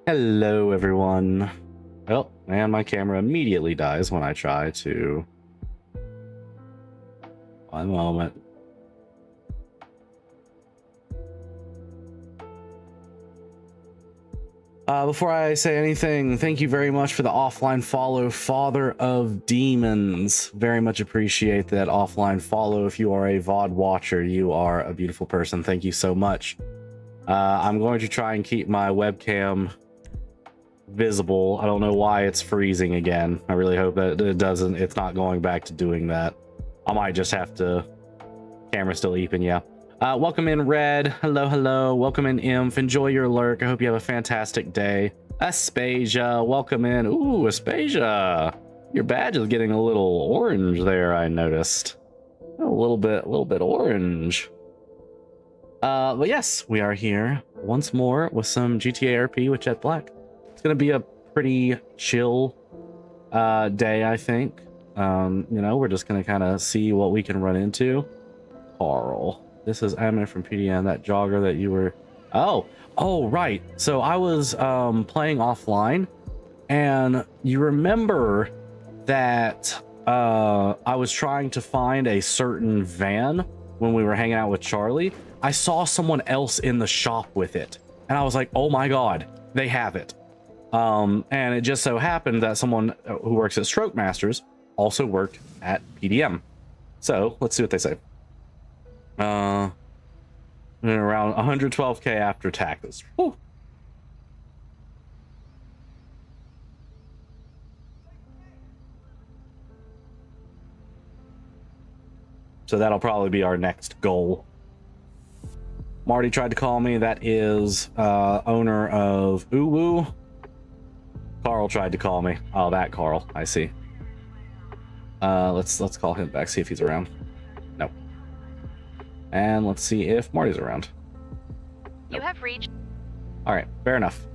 Hello, everyone. Oh, and my camera immediately dies when I try to... One moment. Before I say anything, thank you very much for the offline follow, Father of Demons. Very much appreciate that offline follow. If you are a VOD watcher, you are a beautiful person. Thank you so much. I'm going to try and keep my webcam visible. I don't know why it's freezing again. I really hope that it's not going back to doing that. I might just have to... Camera's still eeping, yeah. Welcome in, Red. Hello. Welcome in, Imph. Enjoy your lurk. I hope you have a fantastic day. Aspasia, welcome in. Ooh, Aspasia. Your badge is getting a little orange there, I noticed. A little bit orange. But yes, we are here once more with some JTRP with Jet Black. It's gonna be a pretty chill day, I think. You know, we're just gonna kind of see what we can run into. Carl, this is Amina from PDN, that jogger that you were... Oh, right. So I was playing offline, and you remember that I was trying to find a certain van when we were hanging out with Charlie. I saw someone else in the shop with it, and I was like, oh my god, they have it. And it just so happened that someone who works at Stroke Masters also worked at PDM. So let's see what they say. Around 112k after taxes. Whew. So that'll probably be our next goal. Marty tried to call me. That is owner of Uwu. Carl tried to call me. Oh, that Carl. I see. Let's call him back, see if he's around. Nope. And let's see if Marty's around. Nope. You have reached. All right, fair enough.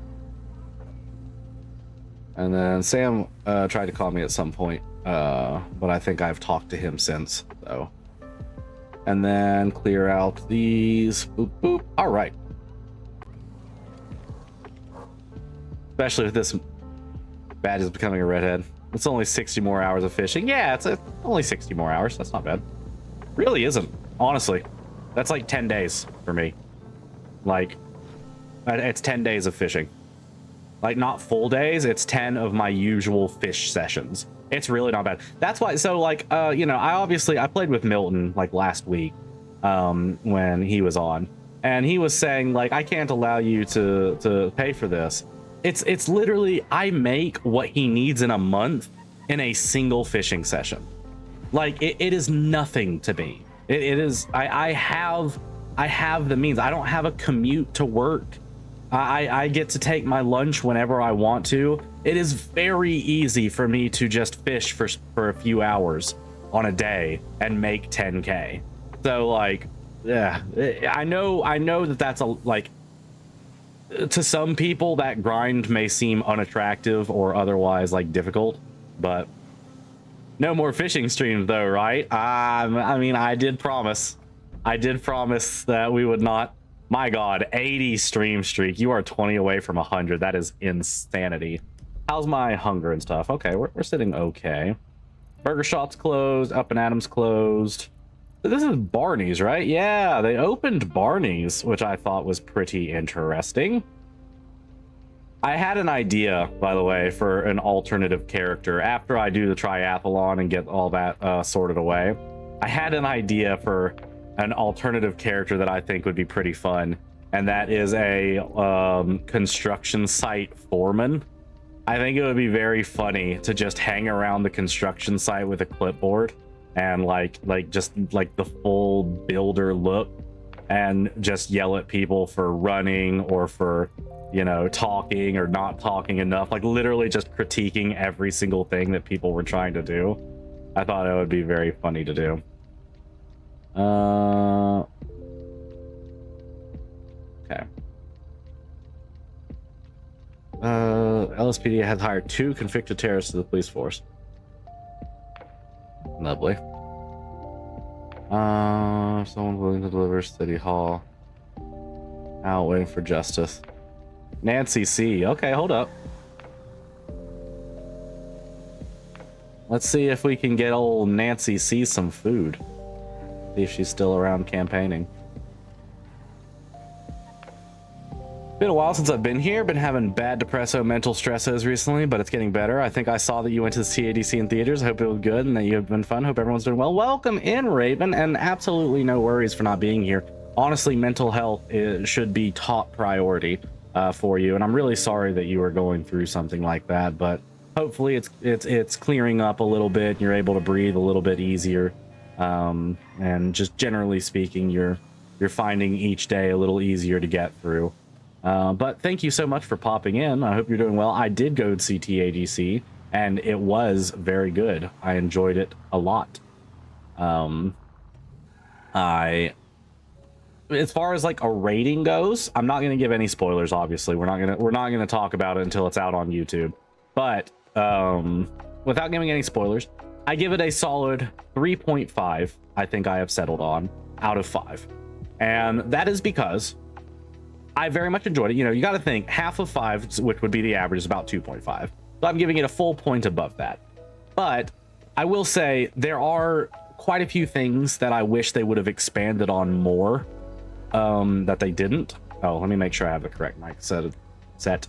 And then Sam tried to call me at some point, but I think I've talked to him since, so. And then clear out these. Boop, boop. All right. Especially if this badge is becoming a redhead. It's only 60 more hours of fishing. Yeah, it's only 60 more hours. That's not bad. Really isn't, honestly. That's like 10 days for me. Like, it's 10 days of fishing. Like, not full days. It's 10 of my usual fish sessions. It's really not bad. That's why. So, like, you know, I played with Milton like last week when he was on, and he was saying like, I can't allow you to pay for this. It's literally, I make what he needs in a month in a single fishing session. Like, it is nothing to me. It is, I have the means. I don't have a commute to work. I get to take my lunch whenever I want to. It is very easy for me to just fish for a few hours on a day and make 10k. So like, yeah, I know that that's like, to some people that grind may seem unattractive or otherwise like difficult, but no more fishing streams though, right? I mean, I did promise that we would not. My god, 80 stream streak. You are 20 away from 100. That is insanity. How's my hunger and stuff? Okay, we're sitting okay. Burger Shop's closed. Up and Adam's closed. This is Barney's, right? Yeah, they opened Barney's, which I thought was pretty interesting. I had an idea, by the way, for an alternative character after I do the triathlon and get all that sorted away. I had an idea for an alternative character that I think would be pretty fun, and that is a construction site foreman. I think it would be very funny to just hang around the construction site with a clipboard and like just like the full builder look, and just yell at people for running or for, you know, talking or not talking enough, like literally just critiquing every single thing that people were trying to do. I thought it would be very funny to do. Okay. LSPD has hired 2 convicted terrorists to the police force. Lovely. Someone willing to deliver City Hall. Out waiting for justice. Nancy C. Okay, hold up. Let's see if we can get old Nancy C some food. See if she's still around campaigning. Been a while since I've been here. Been having bad depresso mental stressos recently, but it's getting better. I think I saw that you went to the CADC in theaters. I hope it was good and that you've been fun. Hope everyone's doing well. Welcome in, Raven, and absolutely no worries for not being here. Honestly, mental health should be top priority for you, and I'm really sorry that you are going through something like that, but hopefully it's clearing up a little bit and you're able to breathe a little bit easier. And just generally speaking, you're finding each day a little easier to get through. But thank you so much for popping in. I hope you're doing well. I did go to CTADC and it was very good. I enjoyed it a lot. As far as like a rating goes, I'm not going to give any spoilers. Obviously, we're not going to talk about it until it's out on YouTube. But without giving any spoilers, I give it a solid 3.5. I think I have settled on out of 5, and that is because I very much enjoyed it. You know, you got to think half of 5, which would be the average, is about 2.5. So I'm giving it a full point above that. But I will say there are quite a few things that I wish they would have expanded on more, that they didn't. Oh, let me make sure I have the correct mic set.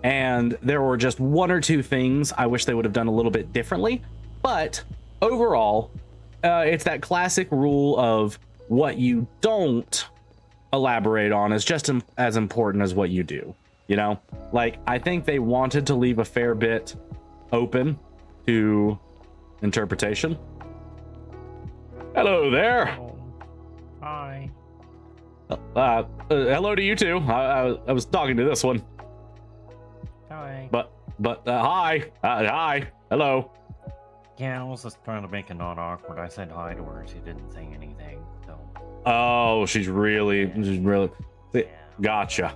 And there were just 1 or 2 things I wish they would have done a little bit differently. But overall, it's that classic rule of what you don't elaborate on is just as important as what you do. You know, like, I think they wanted to leave a fair bit open to interpretation. Hello there. Oh. Hi. Hello to you too. I was talking to this one. Hi. But hi. Hi. Hello. Yeah, I was just trying to make it not awkward. I said hi to her. She didn't say anything, so. Oh, she's really. Yeah. Gotcha.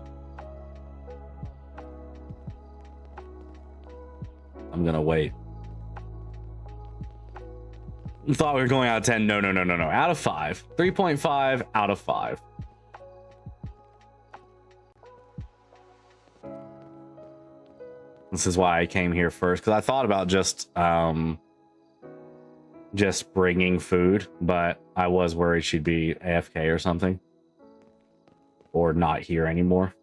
I'm gonna wait. Thought we were going out of 10. No. Out of 5. 3.5 out of 5. This is why I came here first, because I thought about just bringing food, but I was worried she'd be AFK or something, or not here anymore.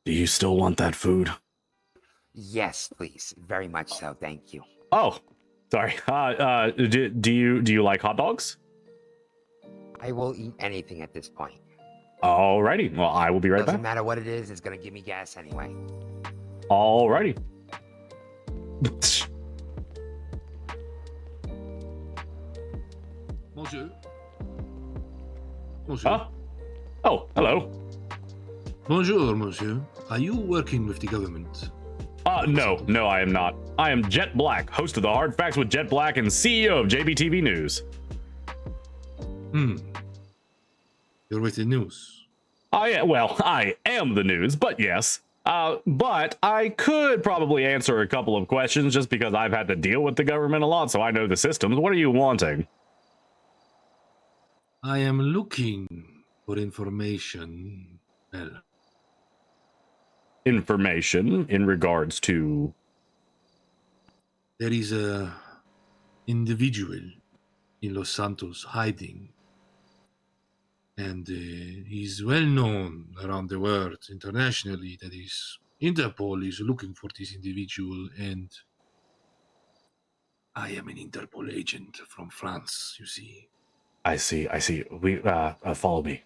Do you still want that food? Yes, please. Very much so. Thank you. Oh, sorry. Do you like hot dogs? I will eat anything at this point. Alrighty. Well, I will be right Doesn't back. matter what it is, it's gonna give me gas anyway. Alrighty. Monsieur. Monsieur. Huh? Oh, hello. Bonjour, monsieur. Are you working with the government? No, I am not. I am Jett Black, host of the Hard Facts with Jett Black and CEO of JBTV News. You're with the news. I am the news, but yes. But I could probably answer a couple of questions just because I've had to deal with the government a lot, so I know the systems. What are you wanting? I am looking for information. Well, Information in regards to... there is a individual in Los Santos hiding, and he's well known around the world internationally that Interpol is looking for this individual, and I am an Interpol agent from France, you see. I see. We follow me.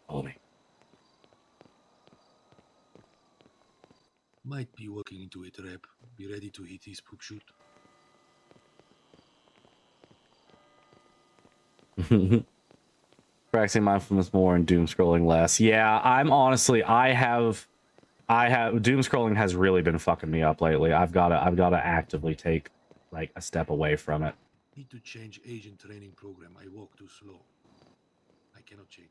Might be walking into a trap. Be ready to hit his poop shoot. Practicing mindfulness more and doom scrolling less. Yeah, I'm honestly, I have doom scrolling has really been fucking me up lately. I've gotta actively take like a step away from it. Need to change agent training program. I walk too slow. I cannot change.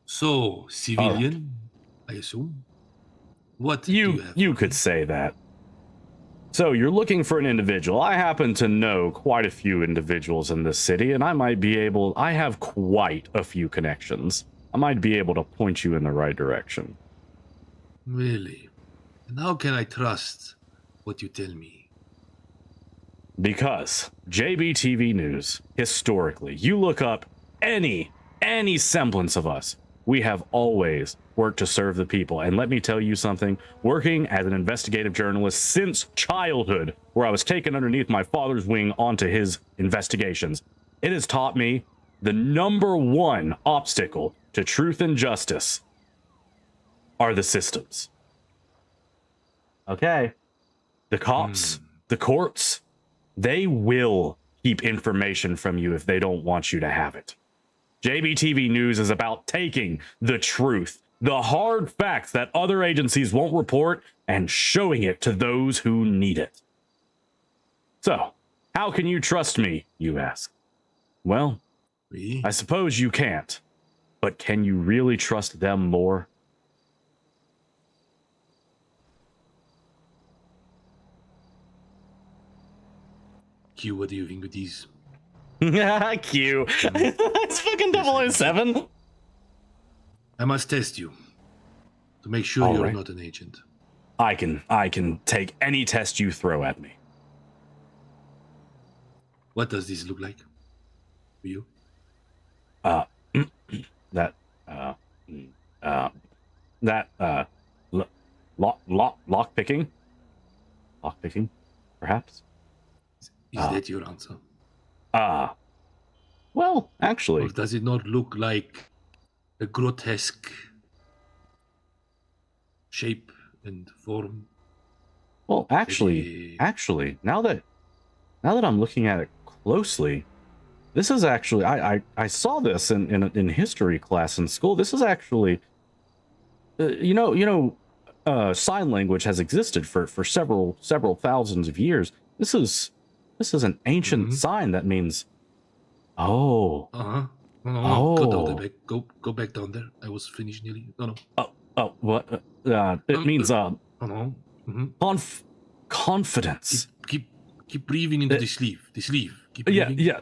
So, civilian, I assume. What do you have? You could say that. So you're looking for an individual. I happen to know quite a few individuals in this city, and I have quite a few connections. I might be able to point you in the right direction. Really? And how can I trust what you tell me? Because JBTV News, historically, you look up any semblance of us, we have always worked to serve the people. And let me tell you something, working as an investigative journalist since childhood, where I was taken underneath my father's wing onto his investigations, it has taught me the #1 obstacle to truth and justice are the systems. Okay. The cops, the courts, they will keep information from you if they don't want you to have it. JBTV News is about taking the truth, the hard facts that other agencies won't report, and showing it to those who need it. So, how can you trust me, you ask? Well, Oui? I suppose you can't, but can you really trust them more? Q, what do you think of these? Q. It's fucking 007. I must test you to make sure All you're right. not an agent. I can take any test you throw at me. What does this look like for you? Lock picking, perhaps. Is that your answer? Well, Or actually, does it not look like a grotesque shape and form? actually, now that I'm looking at it closely, this is actually I saw this in history class in school. This is actually, sign language has existed for several thousands of years. This is an ancient sign that means, oh. Uh-huh. No. Go down there, Oh. back. Go back down there. I was finished nearly. No. What? It means Oh no. confidence. Keep breathing into the sleeve. The sleeve. Keep breathing. Yeah.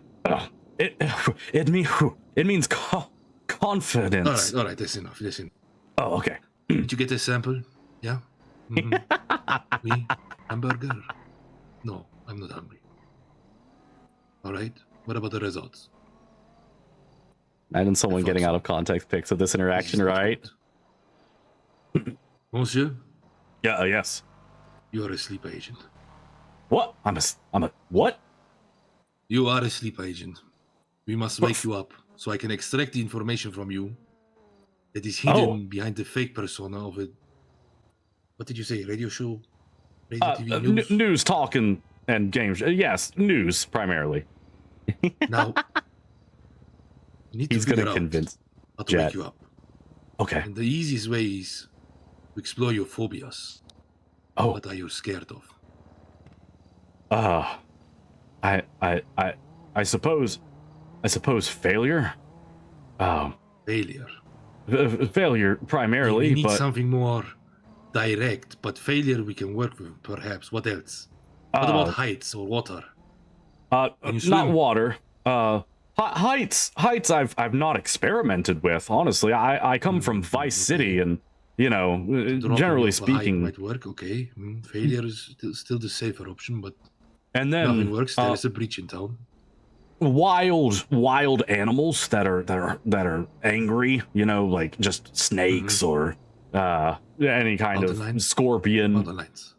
It means confidence. All right. That's enough. Oh, okay. Did you get a sample? Yeah. Oui. Hamburger? No, I'm not hungry. All right. What about the results? Imagine someone thought getting so. out of context pics of this interaction, This is not right? good. Monsieur, Yeah. Yes. you are a sleeper agent. What? I'm a what? You are a sleeper agent. We must wake you up so I can extract the information from you that is hidden behind the fake persona of a, what did you say, radio show? Radio TV news? News, talk, and games. Yes, news primarily. Now, you need to He's figure gonna out convince how to Jett. wake you up. Okay. And the easiest way is to explore your phobias. Oh. What are you scared of? I suppose failure. Failure. Failure primarily, We need but something more direct, but failure we can work with, perhaps. What else? What about heights or water? Can you not swim? water. Heights. I've not experimented with. Honestly, I come from Vice City, and Dropping generally off a height speaking, might work. Okay, failure is still the safer option, but and then nothing works. There is a breach in town. wild animals that are angry. Like just snakes or any kind Mountain of lions? scorpion. Mountain lions.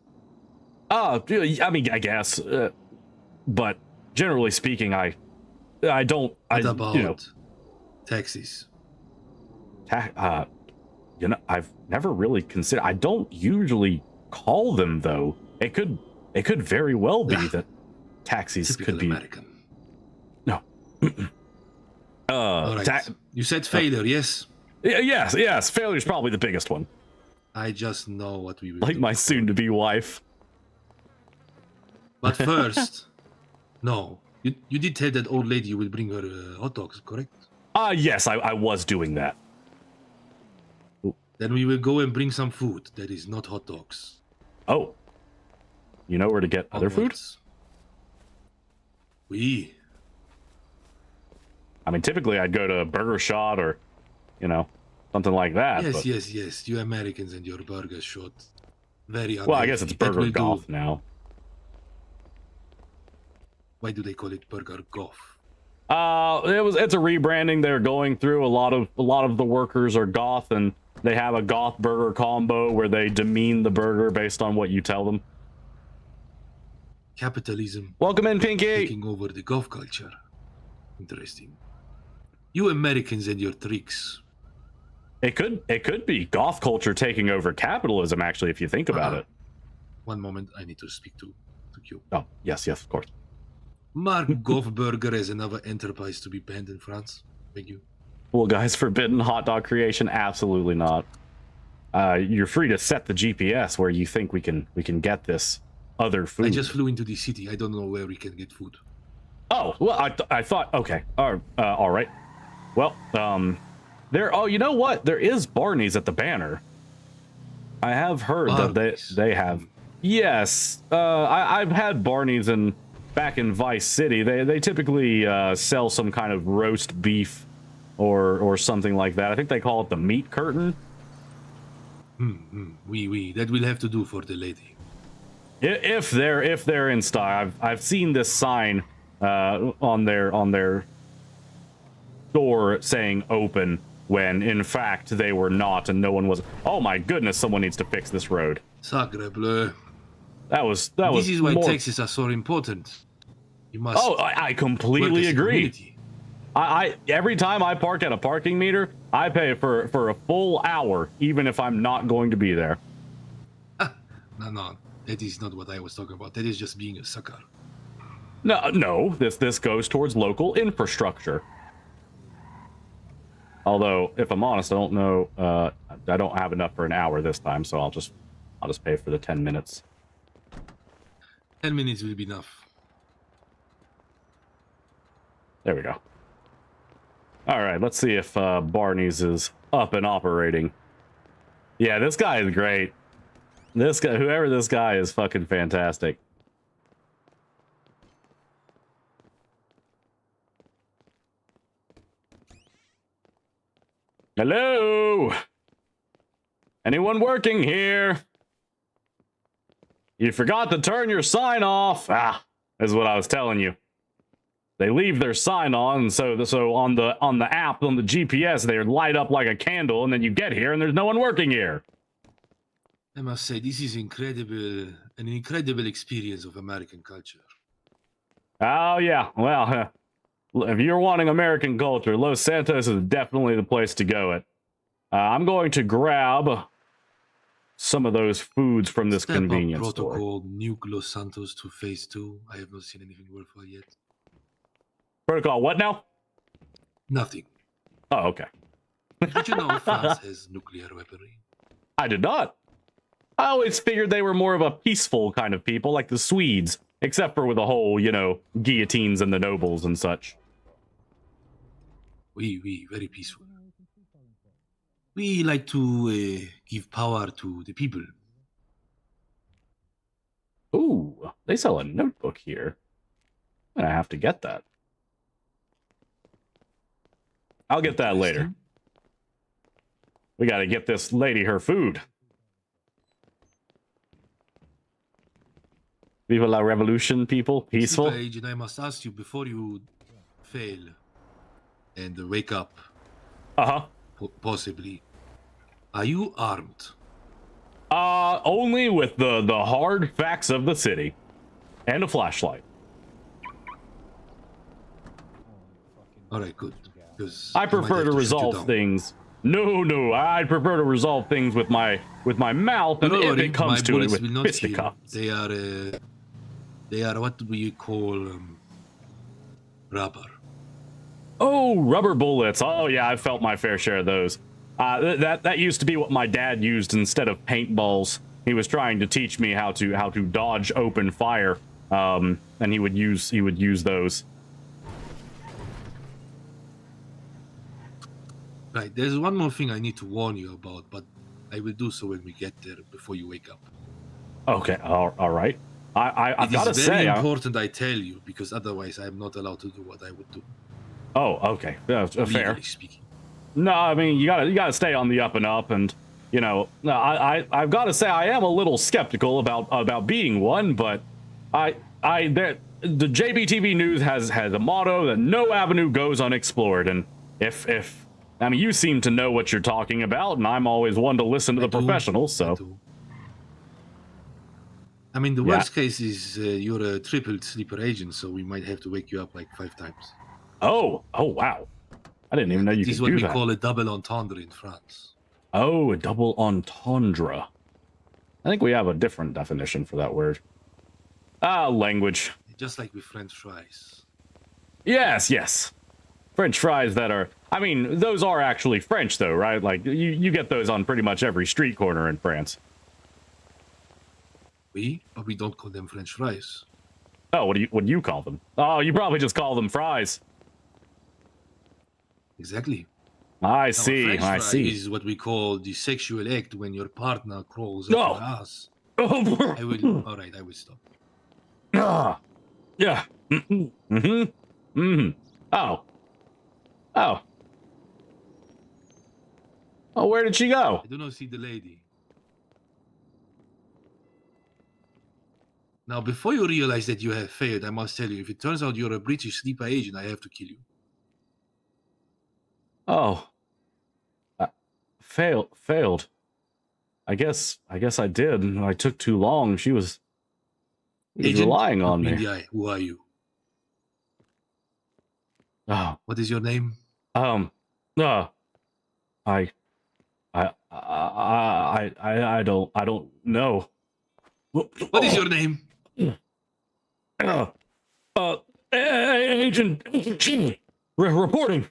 I mean, I guess, but generally speaking, I don't. What about taxis? I've never really considered. I don't usually call them though. It could very well be that taxis Typical could be. American. No. All right. You said failure, yes? Yes. Failure's probably the biggest one. I just know what we will Like do. my soon-to-be wife. But first, no. You did tell that old lady you will bring her hot dogs, correct? Yes, I was doing that. Then we will go and bring some food that is not hot dogs. Oh. You know where to get other food? Onwards. Oui. I mean, typically I'd go to Burger Shot or, you know, something like that. Yes, but- yes. You Americans and your burger shot. Very Well, I guess it's unhealthy. That Burger will Golf do. now. Why do they call it Burger Golf? It's a rebranding they're going through. A lot of the workers are goth, and they have a goth burger combo where they demean the burger based on what you tell them. Capitalism Welcome in, Pinky. taking over the golf culture. Interesting. You Americans and your tricks. It could be goth culture taking over capitalism. Actually, if you think about it. One moment, I need to speak to Q. Oh, yes, of course. Mark Golfburger as another enterprise to be banned in France. Thank you. Well, guys, forbidden hot dog creation? Absolutely not. You're free to set the GPS where you think we can get this other food. I just flew into the city. I don't know where we can get food. Oh, well, I thought, okay. All right. Well, oh, you know what? There is Barney's at the Banner. I have heard Barney's. that they have. Yes. I've had Barney's back in Vice City. They typically sell some kind of roast beef or something like that. I think they call it the meat curtain. Oui. That will have to do for the lady. If they're in stock. I've seen this sign on their door saying open when in fact they were not, and no one was. Oh my goodness, someone needs to fix this road. Sacre bleu. That was This is why more... taxes are so important. You must. Oh, I completely work as a agree. community. I every time I park at a parking meter, I pay for a full hour, even if I'm not going to be there. No. That is not what I was talking about. That is just being a sucker. No, this goes towards local infrastructure. Although, if I'm honest, I don't know. I don't have enough for an hour this time, so I'll just pay for the 10 minutes. 10 minutes will be enough. There we go. All right, let's see if Barney's is up and operating. Yeah, this guy is great. This guy, whoever this guy is, fucking fantastic. Hello? Anyone working here? You forgot to turn your sign off. Ah, is what I was telling you. They leave their sign on, so on the app, on the GPS, they light up like a candle, and then you get here and there's no one working here. I must say, this is an incredible experience of American culture. Oh yeah, well, if you're wanting American culture, Los Santos is definitely the place to go at. I'm going to grab some of those foods from this Step up convenience store. protocol, nuke Los Santos to phase 2. I have not seen anything worthwhile yet. Protocol what now? Nothing. Oh, okay. Did you know France has nuclear weaponry? I did not. I always figured they were more of a peaceful kind of people, like the Swedes, except for with the whole, guillotines and the nobles and such. We, very peaceful. We like to give power to the people. Ooh, they sell a notebook here. I'm gonna have to get that. I'll get that later. We gotta get this lady her food. Viva la revolution, people. Peaceful. Page, and I must ask you before you fail and wake up, Uh-huh. possibly, are you armed? Only with the hard facts of the city. And a flashlight. All right, good. Because I prefer to resolve things. No, I'd prefer to resolve things with my mouth, and Don't if worry, it comes my to it, bullets with will not kill. fisticuffs. They are what we call rubber. Oh, rubber bullets. Oh yeah, I've felt my fair share of those. That used to be what my dad used instead of paintballs. He was trying to teach me how to dodge open fire, and he would use those. Right, there's one more thing I need to warn you about, but I will do so when we get there before you wake up. Okay, all right. I've got to It is very say. important I tell you, because otherwise I'm not allowed to do what I would do. Oh, okay. Fair. Legally speaking. No, I mean you gotta stay on the up and up, and you know, I've got to say I am a little skeptical about being one, but the JBTV News has a motto that no avenue goes unexplored, and if I mean you seem to know what you're talking about, and I'm always one to listen to the professionals, so. I mean, the worst case is you're a triple sleeper agent, so we might have to wake you up like 5 times. Oh wow. I didn't even know you could do that. This is what we call a double entendre in France. Oh, a double entendre. I think we have a different definition for that word. Language. Just like with French fries. Yes. French fries that are... I mean, those are actually French, though, right? Like, you get those on pretty much every street corner in France. But we don't call them French fries. Oh, what do you call them? Oh, you probably just call them fries. Exactly. I see. Is what we call the sexual act when your partner crawls up your ass. All right, I will stop. Yeah. Oh, where did she go? I do not see the lady. Now, before you realize that you have failed, I must tell you, if it turns out you're a British sleeper agent, I have to kill you. Oh. Failed. I guess I did. I took too long. She was relying on me. Who are you? Oh. What is your name? I don't know. What is your name? Agent G. Reporting.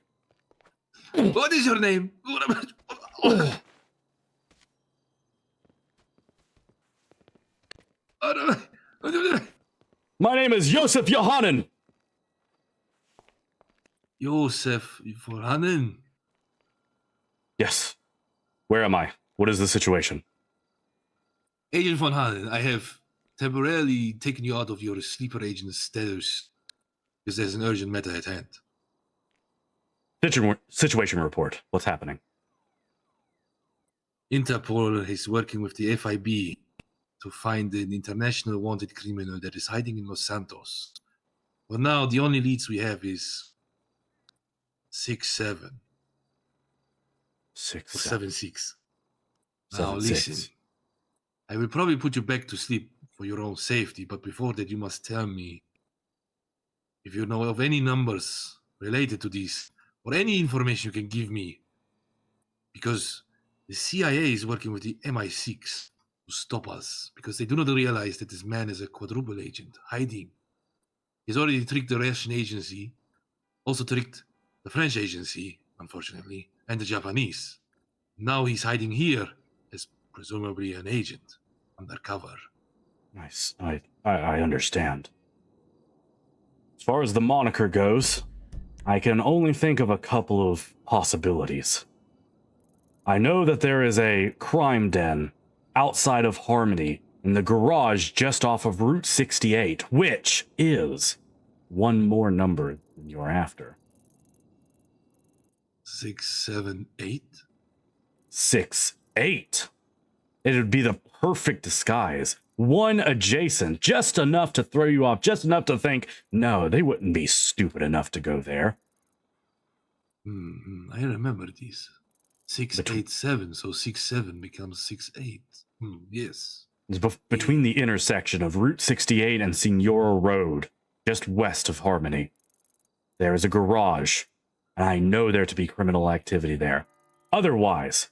What is your name? My name is Josef Johannen. Josef Johannen? Yes. Where am I? What is the situation? Agent von Hannen, I have temporarily taken you out of your sleeper agent status because there's an urgent matter at hand. Situation report. What's happening? Interpol is working with the FIB to find an international wanted criminal that is hiding in Los Santos. For now, the only leads we have is 6-7. 6 or 7-6. 7-6. Now listen, I will probably put you back to sleep for your own safety, but before that you must tell me if you know of any numbers related to this, or any information you can give me, because the CIA is working with the MI6 to stop us, because they do not realize that this man is a quadruple agent, hiding. He's already tricked the Russian agency, also tricked the French agency, unfortunately, and the Japanese. Now he's hiding here as presumably an agent, undercover. Nice. I understand. As far as the moniker goes, I can only think of a couple of possibilities. I know that there is a crime den outside of Harmony in the garage just off of Route 68, which is one more number than you're after. 6, 7, 8? 6, 8. It would be the perfect disguise. One adjacent, just enough to throw you off, just enough to think, no, they wouldn't be stupid enough to go there. I remember this. 6, 8, 7, so 6, 7 becomes 6, 8. Yes. It's between the intersection of Route 68 and Senora Road, just west of Harmony. There is a garage, and I know there to be criminal activity there. Otherwise,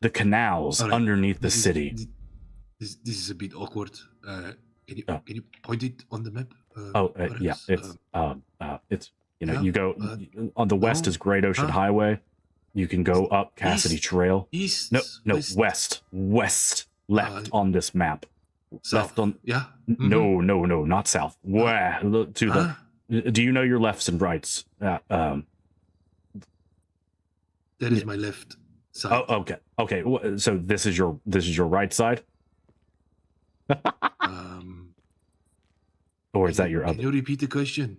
the canals underneath the city. This is a bit awkward. Can you point it on the map? Yeah, it's you go on the west is Great Ocean Highway. You can go up Cassidy Trail. East? No, west, left on this map. South. Left on. Yeah. No, not south. Where to the? Do you know your lefts and rights? That is my left side. Oh, okay. So this is your right side. Or is that your Can other? you repeat the question?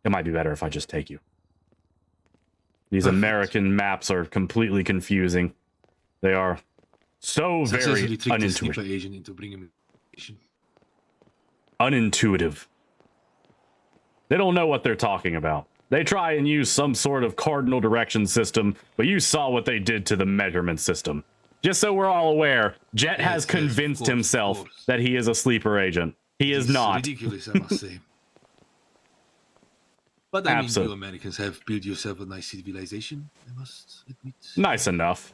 It might be better if I just take you. These Perfect. American maps are completely confusing. They are so very Successfully tricked the sleeper unintuitive. agent into bringing information. Unintuitive. They don't know what they're talking about. They try and use some sort of cardinal direction system, but you saw what they did to the measurement system. Just so we're all aware, Jett Yes, has yes, convinced of himself course. that he is a sleeper agent. He is It's not. ridiculous, I must say. But I mean, Absolutely. you Americans have built yourself a nice civilization, I must admit. Nice enough.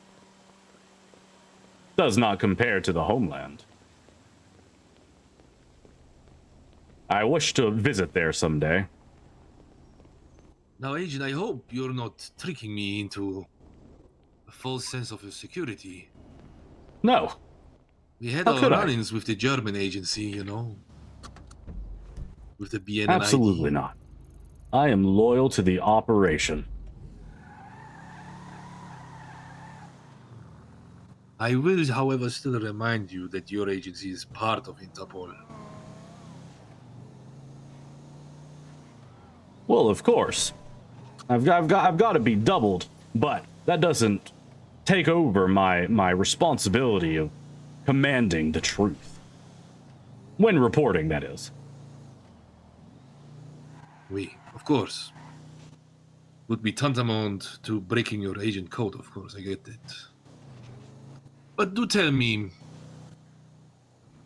Does not compare to the homeland. I wish to visit there someday. Now, Agent, I hope you're not tricking me into a false sense of security. No. We had How our could I? run-ins with the German agency, you know. With the BNN Absolutely not. I am loyal to the operation. I will, however, still remind you that your agency is part of Interpol. Well, of course. I've got to be doubled, but that doesn't take over my responsibility of commanding the truth. When reporting, that is. We, of course. Would be tantamount to breaking your agent code, of course, I get that. But do tell me,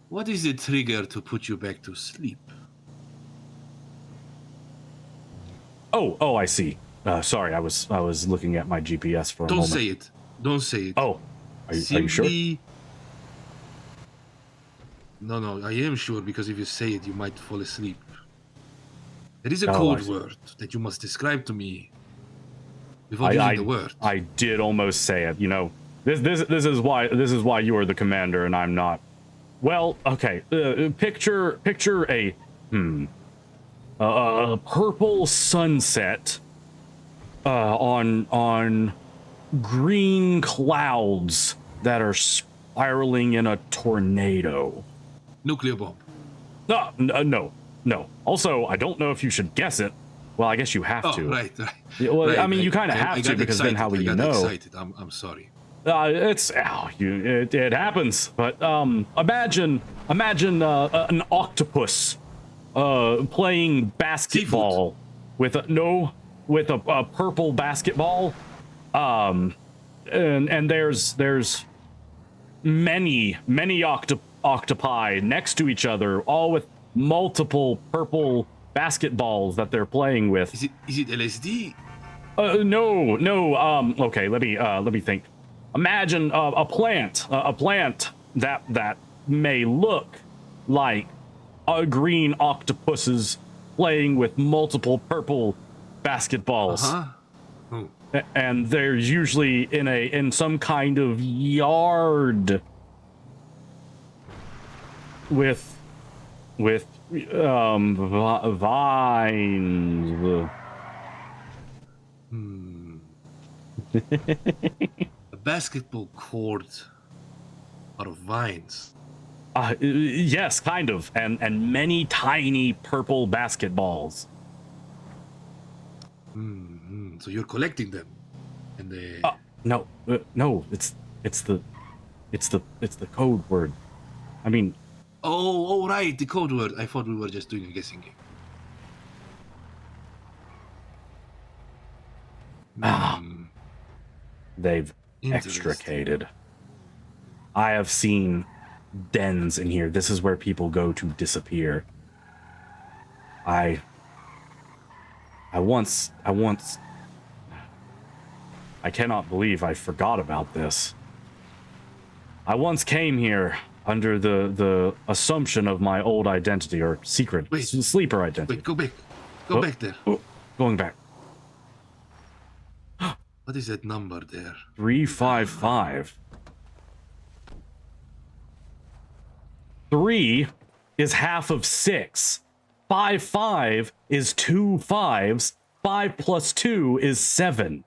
what is the trigger to put you back to sleep? Oh, I see. Sorry, I was looking at my GPS for a Don't moment. say it. Don't say it. Oh, are you sure? No, I am sure, because if you say it, you might fall asleep. There is a Oh, I code see. word that you must describe to me before using the word. I did almost say it. You know, this is why you are the commander and I'm not. Well, okay. Picture a purple sunset on green clouds that are spiraling in a tornado. Nuclear bomb. No. Also, I don't know if you should guess it. Well, I guess you have to. Right. Yeah, well, Right, I mean, you right. kind of I have to got because then excited. how would I you got know? excited. I'm sorry. It happens. But imagine an octopus playing basketball with a purple basketball. And there's many octopi next to each other, all with multiple purple basketballs that they're playing with. Is it LSD? No. Okay, let me think. Imagine a plant that may look like a green octopuses playing with multiple purple basketballs. Oh. And they're usually in some kind of yard with vines. A basketball court out of vines. Yes, kind of, and many tiny purple basketballs. So you're collecting them, and they. No, it's the code word. I mean, Oh, right, the code word. I thought we were just doing a guessing game. they've Interesting. extricated. I have seen dens in here. This is where people go to disappear. I cannot believe I forgot about this. I once came here under the assumption of my old identity or secret sleeper identity. Wait, go back. Go back there. Going back. What is that number there? 355. 3 is half of 6. 5 is 2 5s. 5 plus 2 is 7.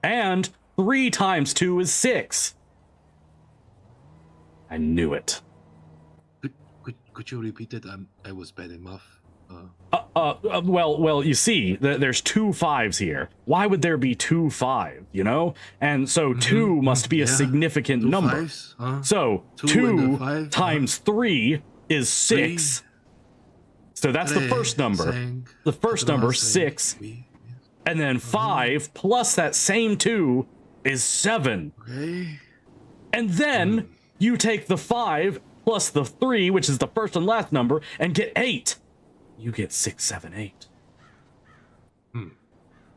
And 3 times 2 is 6. I knew it. Could you repeat it? I was bad enough. Well, you see, there's 2 5s here. Why would there be 2 5, you know? And so 2 must be a significant 2 number. 5s, huh? So 2 and 2 a 5, times 3 is 6. 3. So that's the first number. The first number, 6. And then 5 plus that same 2 is 7. Okay. And then you take the 5 plus the 3, which is the first and last number, and get 8. You get 6, 7, 8.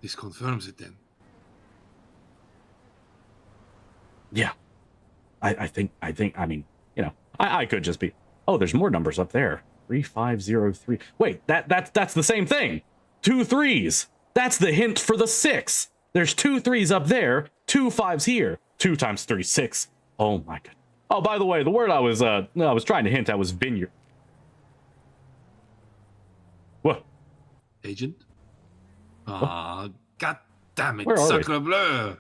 This confirms it then. Yeah. I think, I mean, you know, I could just be, oh, there's more numbers up there. 3503. Wait, that's the same thing. 2 3s. That's the hint for the 6. There's 2 3s up there, 2 5s here. 2 times 3, 6. Oh my god. Oh, by the way, the word I was trying to hint at was vineyard. What? Agent? Ah, god damn it, Where are we? sacre bleu!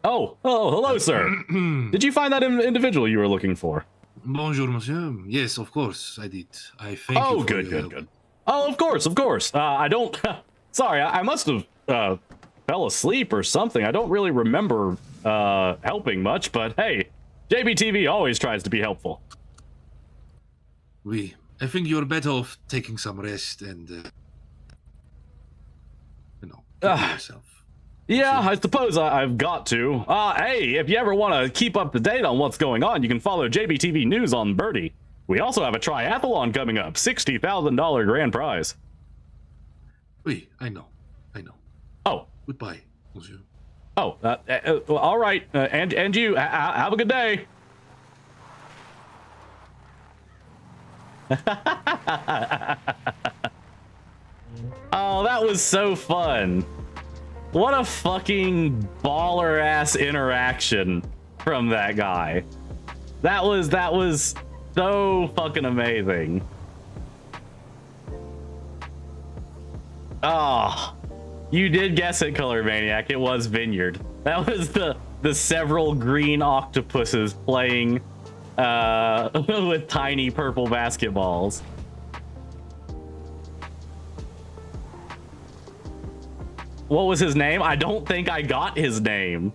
Oh, hello, sir. Did you find that individual you were looking for? Bonjour, monsieur. Yes, of course, I did. I thank you Oh, for good, your good, help. good. Oh, of course. I don't. Sorry, I must have fell asleep or something. I don't really remember helping much, but hey, JBTV always tries to be helpful. Oui, I think you're better off taking some rest and, keeping yourself. Yeah, I suppose I've got to. Hey, if you ever want to keep up to date on what's going on, you can follow JBTV News on Birdie. We also have a triathlon coming up, $60,000 grand prize. Oui, I know. Oh. Goodbye, monsieur. Oh, all right, and you, have a good day. Oh, that was so fun. What a fucking baller ass interaction from that guy. That was so fucking amazing. Oh, you did guess it, Color Maniac. It was Vineyard. That was the several green octopuses playing with tiny purple basketballs. What was his name? I don't think I got his name.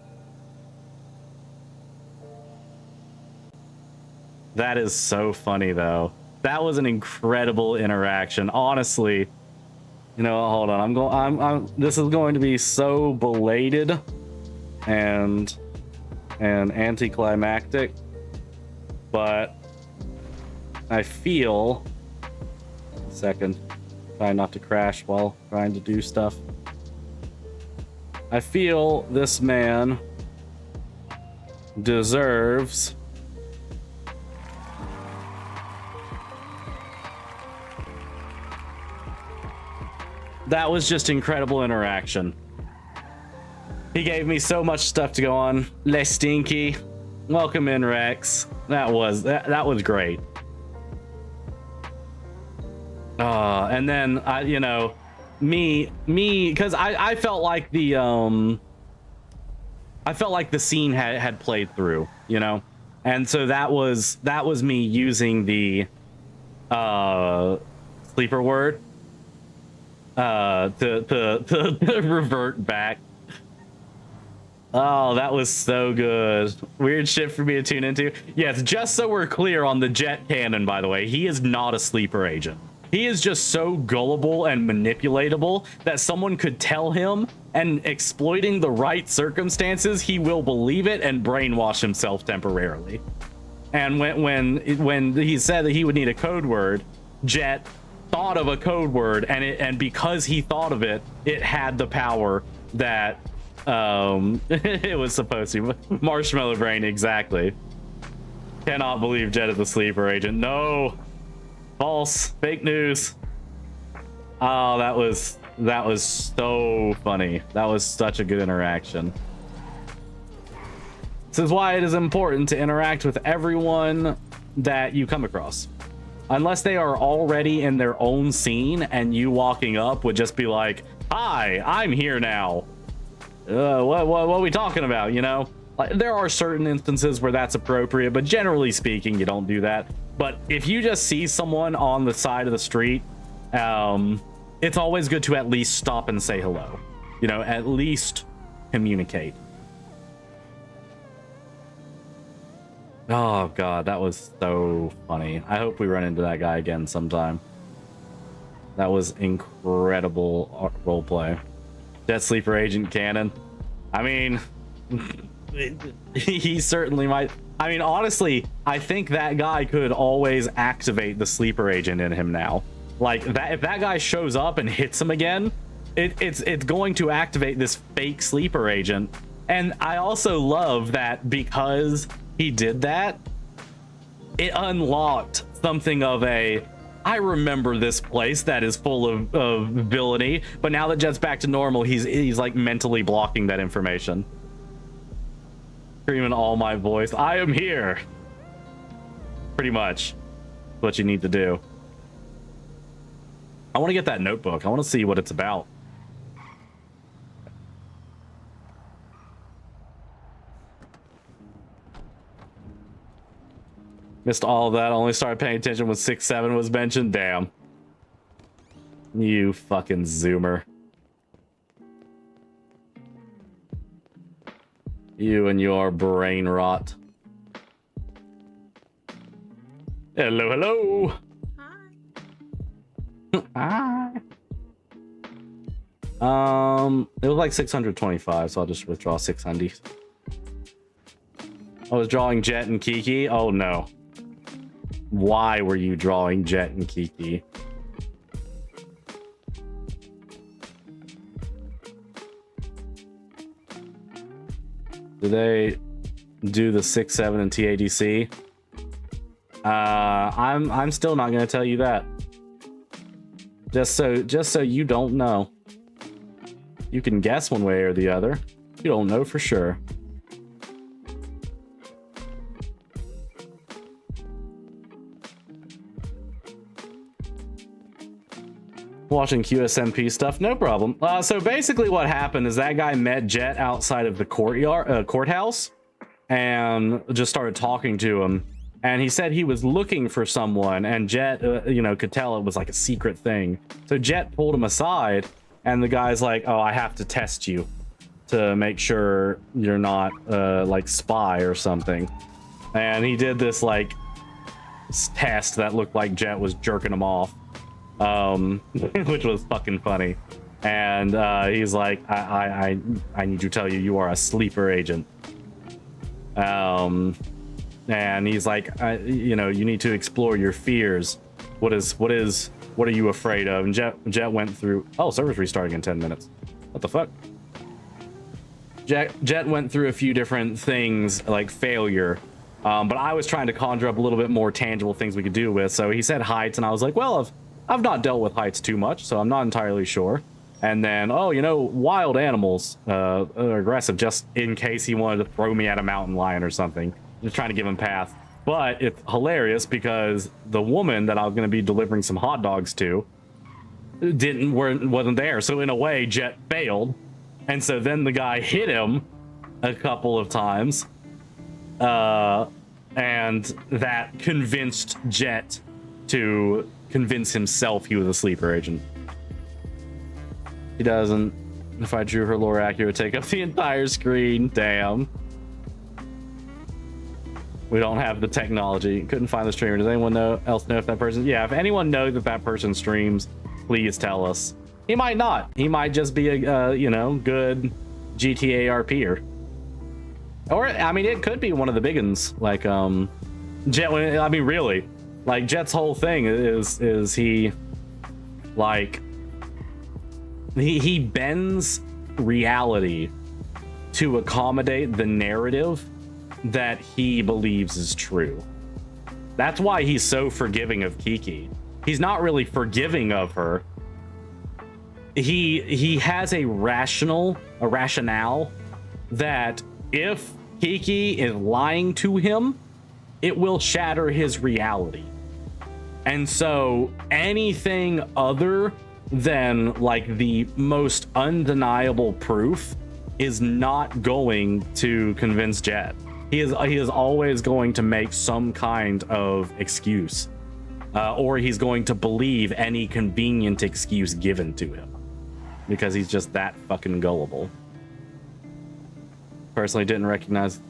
That is so funny, though. That was an incredible interaction. Honestly, you know, hold on. This is going to be so belated and anticlimactic, but I feel. A second. Try not to crash while trying to do stuff. I feel this man deserves that was just incredible interaction. He gave me so much stuff to go on. Le Stinky. Welcome in, Rex. That was great. And then you know, me because I felt like the scene had played through, you know, and so that was me using the sleeper word to revert back. Oh, that was so good. Weird shit for me to tune into. Yes, just so we're clear on the Jett canon, by the way, he is not a sleeper agent. He is just so gullible and manipulatable that someone could tell him, and exploiting the right circumstances, he will believe it and brainwash himself temporarily. And when he said that he would need a code word, Jett thought of a code word, and because he thought of it, it had the power that it was supposed to. Marshmallow brain, exactly. Cannot believe Jett is a sleeper agent. No. False. Fake news. Oh, that was so funny. That was such a good interaction. This is why it is important to interact with everyone that you come across. Unless they are already in their own scene and you walking up would just be like, hi, I'm here now. What are we talking about, you know? Like, there are certain instances where that's appropriate, but generally speaking, you don't do that. But if you just see someone on the side of the street, it's always good to at least stop and say hello. You know, at least communicate. Oh god, that was so funny. I hope we run into that guy again sometime. That was incredible roleplay. Jet Sleeper Agent Cannon. I mean, he certainly might. I mean, honestly, I think that guy could always activate the sleeper agent in him now. Like that, if that guy shows up and hits him again, it's going to activate this fake sleeper agent. And I also love that because he did that, it unlocked something of a, I remember this place that is full of villainy, but now that Jet's back to normal, he's like mentally blocking that information. Screaming all my voice, I am here. Pretty much what you need to do. I want to get that notebook. I want to see what it's about. Missed all of that. Only started paying attention when 6-7 was mentioned. Damn. You fucking zoomer. You and your brain rot. Hello, hello. Hi. It was like 625, so I'll just withdraw 600. I was drawing Jett and Kiki. Oh no. Why were you drawing Jett and Kiki? Do they do the 6-7 and TADC? I'm still not gonna tell you that. Just so you don't know. You can guess one way or the other. You don't know for sure. Watching QSMP stuff, no problem. So basically what happened is that guy met Jett outside of the courthouse and just started talking to him. And he said he was looking for someone, and Jett, you know, could tell it was like a secret thing. So Jett pulled him aside, and the guy's like, oh, I have to test you to make sure you're not like spy or something. And he did this like test that looked like Jett was jerking him off. Which was fucking funny. And he's like, I need to tell you, you are a sleeper agent. And he's like, you know, you need to explore your fears. What are you afraid of? And Jett went through, oh, server's restarting in 10 minutes. What the fuck? Jett went through a few different things like failure. But I was trying to conjure up a little bit more tangible things we could do with. So he said heights, and I was like, well, I've not dealt with heights too much, so I'm not entirely sure. And then, oh, you know, wild animals are aggressive, just in case he wanted to throw me at a mountain lion or something. Just trying to give him path. But it's hilarious because the woman that I was going to be delivering some hot dogs to wasn't there. So in a way, Jett failed. And so then the guy hit him a couple of times. And that convinced Jett to convince himself he was a sleeper agent. He doesn't. If I drew her lore accurate, take up the entire screen. Damn. We don't have the technology. Couldn't find the streamer. Does anyone else know if that person? Yeah, if anyone knows that that person streams, please tell us. He might not. He might just be a you know, good GTA RPer. Or I mean, it could be one of the big ones. Like Jett. I mean, really. Like Jett's whole thing is he like he bends reality to accommodate the narrative that he believes is true. That's why he's so forgiving of Kiki. He's not really forgiving of her. He has a rationale that if Kiki is lying to him, it will shatter his reality. And so anything other than like the most undeniable proof is not going to convince Jett. He is always going to make some kind of excuse, or he's going to believe any convenient excuse given to him, because he's just that fucking gullible. Personally, didn't recognize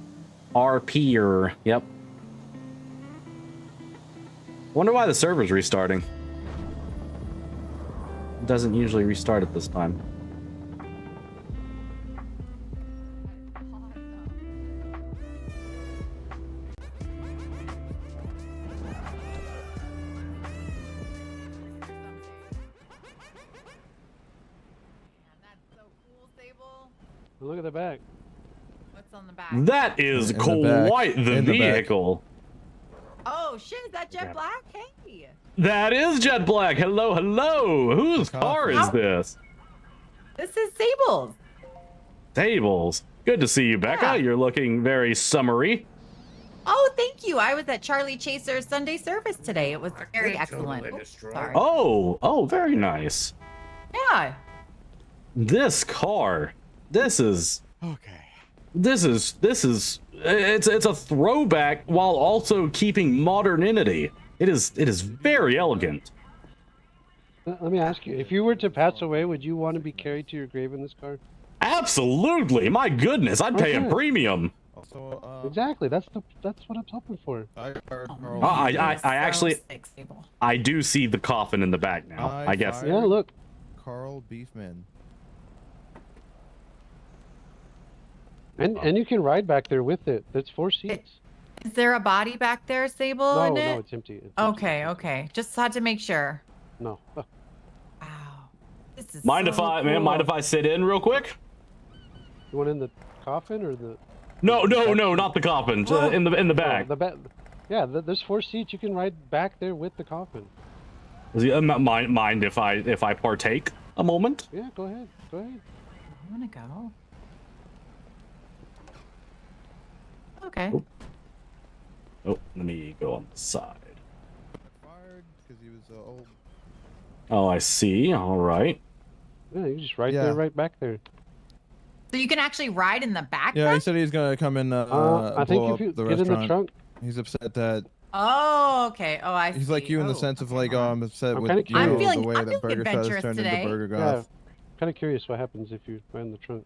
RP or yep. Wonder why the server's restarting. It doesn't usually restart at this time. Look at the back. What's on the back? That is In the back. quite the In the back. vehicle. Oh shit, is that Jet Black? Hey. That is Jet Black. Hello, hello. Whose car is this? This is Sable's. Tables. Good to see you, Becca. Yeah. You're looking very summery. Oh, thank you. I was at Charlie Chaser's Sunday service today. It was very excellent. Sorry. Oh, very nice. Yeah. This car. This is it's a throwback while also keeping modernity. It is very elegant. Let me ask you, if you were to pass away, would you want to be carried to your grave in this car? Absolutely. My goodness, I'd pay a Okay. premium. Also, Exactly. That's what I'm hoping for. I heard Carl. I actually Sick, Sable. I do see the coffin in the back now. I guess. Yeah, look. Carl Beefman. And you can ride back there with it. There's 4 seats. Is there a body back there, Sable? No, in no, it? it's empty. It's empty. Okay. Just had to make sure. No. Wow. This is Mind so if I cool. mind if I sit in real quick? You want in the coffin or the? No, not the coffin. In the back. The back. Yeah, there's 4 seats. You can ride back there with the coffin. Mind if I partake a moment? Yeah, go ahead. Go ahead. I wanna go. Okay. Oh, let me go on the side. Fired because he was old. Oh, I see. All right. Yeah, you just ride Yeah. there, right back there. So you can actually ride in the back? Yeah, then? he said he's gonna come and I think blow if you up the get in restaurant. the trunk, He's upset that Oh, okay. Oh, I see. he's like you in the Oh, sense of okay, like, hold oh, on. I'm upset I'm with kinda you I'm know, feeling- the way I'm that feeling Burger Fest adventurous turned today. into Burger yeah, Goth. kind of curious what happens if you ride in the trunk.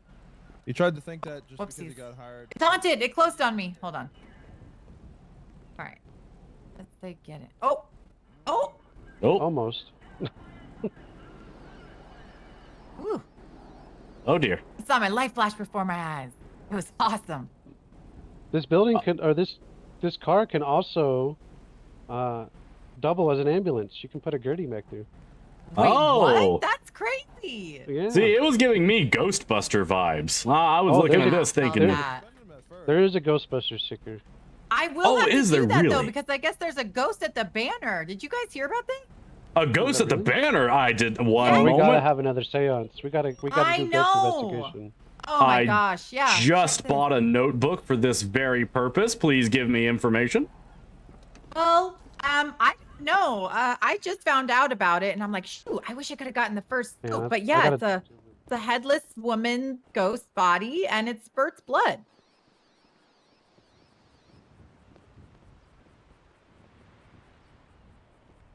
He tried to think that just because he Whoopsies. got hired. It's haunted. It closed on me. Hold on. All right. Let's say get it. Oh. Oh, Almost. Ooh. oh dear. I saw my life flash before my eyes. It was awesome. This building can, or this car can also double as an ambulance. You can put a Gertie back there. Wait, Oh. what? That's crazy. Yeah. See, it was giving me Ghostbuster vibes. I was Oh, looking at there's- this thinking, Love that. There is a Ghostbuster sticker. I will Oh, have to is do there that though really? because I guess there's a ghost at the banner. Did you guys hear about that? a ghost at the banner. I did one Oh, we gotta moment. have another seance. We gotta I do ghost know. investigation. Oh my I gosh, yeah. Just Check this. bought a notebook for this very purpose. Please give me information. Well, I don't know. I just found out about it, and I'm like, shoot, I wish I could have gotten the first Yeah, scoop. I But yeah, gotta- it's a headless woman ghost body, and it spurts blood.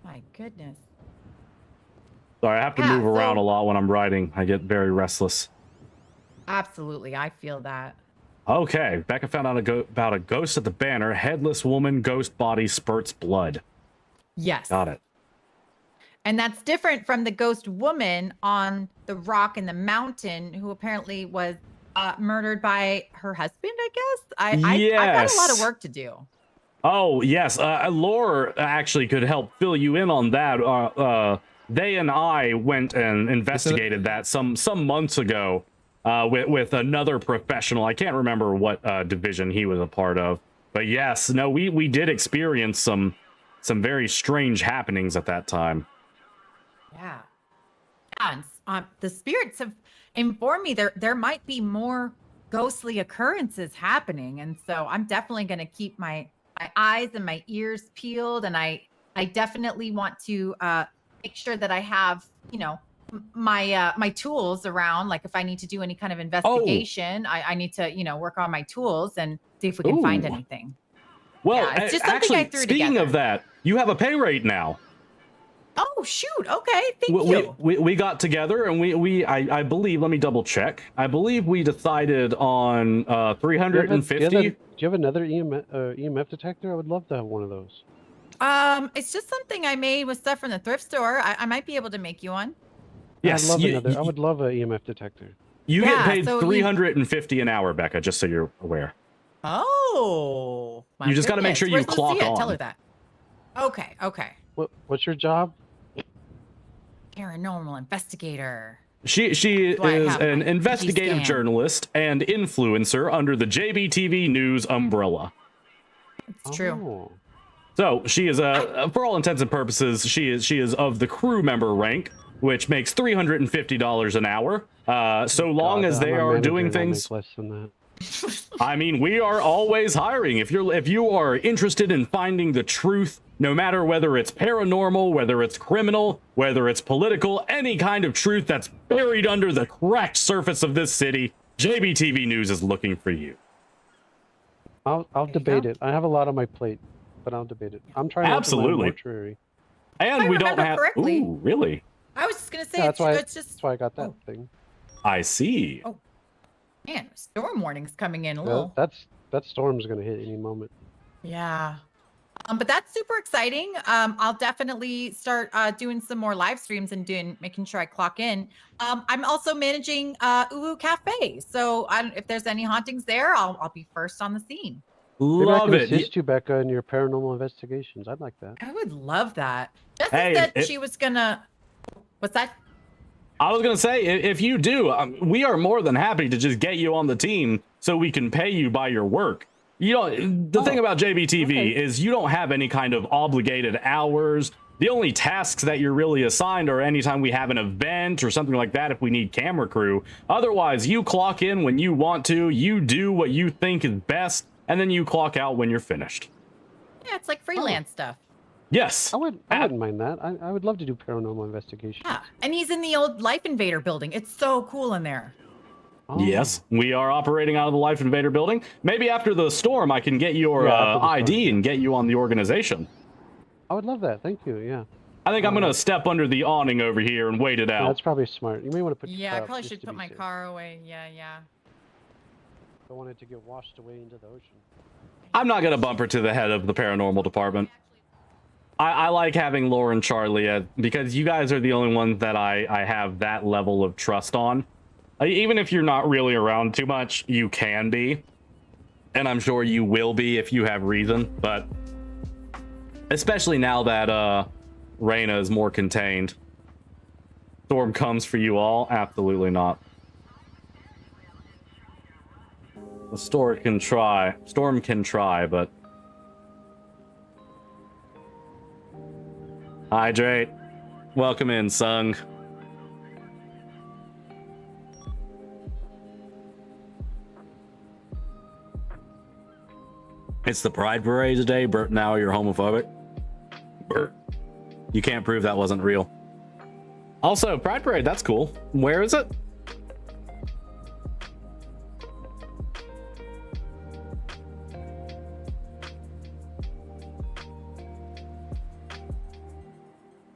My goodness. Sorry, I have to Yeah, move around so- a lot when I'm riding. I get very restless. Absolutely, I feel that. Okay, Becca found out about a ghost at the banner. Headless woman, ghost body, spurts blood. Yes. Got it. And that's different from the ghost woman on the rock in the mountain who apparently was murdered by her husband, I guess. I've got a lot of Yes. work to do. Oh, yes. Laura actually could help fill you in on that. They and I went and investigated that some months ago with another professional. I can't remember what division he was a part of. But yes, no, we did experience some very strange happenings at that time. Yeah. Yeah, and the spirits have informed me there might be more ghostly occurrences happening. And so I'm definitely going to keep my eyes and my ears peeled. And I definitely want to make sure that I have, my tools around. Like if I need to do any kind of investigation, I need to, work on my tools and See if we can find Ooh. anything. Well, Yeah, it's just something I actually, threw speaking together. of that, you have a pay rate now. Oh shoot! Okay, thank you. We got together and I believe, let me double check. I believe we decided on 350. Do you have another EMF detector? I would love to have one of those. It's just something I made with stuff from the thrift store. I might be able to make you one. Yes, I would love an EMF detector. You get Yeah, paid so 350 an hour, Becca, just so you're aware. Oh, my You just gotta make goodness. sure you Where's clock Lucia? on. Tell her that. Okay. What's your job? Paranormal investigator. She Do I is have an my investigative scan? journalist and influencer under the JBTV News umbrella. It's true. Oh. So she is for all intents and purposes, she is of the crew member rank, which makes $350 an hour. So long God, as they I'm a are manager doing and I'll things. make less than that. I mean, we are always hiring. If you are interested in finding the truth, no matter whether it's paranormal, whether it's criminal, whether it's political, any kind of truth that's buried under the cracked surface of this city, JBTV News is looking for you. I'll There you debate go. it. I have a lot on my plate, but I'll debate it. I'm trying to open Absolutely. my mortuary. And I we don't remember have. correctly. Ooh, really? I was just gonna say Yeah, it's just that's why I got that thing. I see. Oh. Man, storm warnings coming in a Yeah, little. that storm's gonna hit any moment. Yeah. But that's super exciting. I'll definitely start doing some more live streams and making sure I clock in. I'm also managing Uwu Cafe. So if there's any hauntings there, I'll be first on the scene. Maybe I Love can it. assist you, Becca, in your paranormal investigations. I'd like that. I would love that. Jessica Hey, said she was gonna. What's that? I was gonna say, if you do, we are more than happy to just get you on the team so we can pay you by your work. You know, the thing about JBTV okay. is you don't have any kind of obligated hours. The only tasks that you're really assigned are anytime we have an event or something like that, if we need camera crew. Otherwise, you clock in when you want to, you do what you think is best, and then you clock out when you're finished. Yeah, it's like freelance stuff. Yes. I wouldn't mind that. I would love to do paranormal investigations. Yeah, and he's in the old Life Invader building. It's so cool in there. Oh. Yes, we are operating out of the Life Invader building. Maybe after the storm, I can get your after the ID storm. and get you on the organization. I would love that. Thank you. Yeah. I think I'm gonna step under the awning over here and wait it Yeah, out. that's probably smart. You may want to put your Yeah, car I up probably just should to put be my safe. car away. Yeah. Don't want it to get washed away into the ocean. I'm not gonna bumper to the head of the paranormal department. I like having Laura and Charlie because you guys are the only ones that I have that level of trust on. Even if you're not really around too much, you can be. And I'm sure you will be if you have reason, but especially now that Reyna is more contained. Storm comes for you all? Absolutely not. The storm can try, but hydrate. Welcome in, Sung. It's the Pride Parade today, Bert. Now you're homophobic. Bert. You can't prove that wasn't real. Also, Pride Parade, that's cool. Where is it?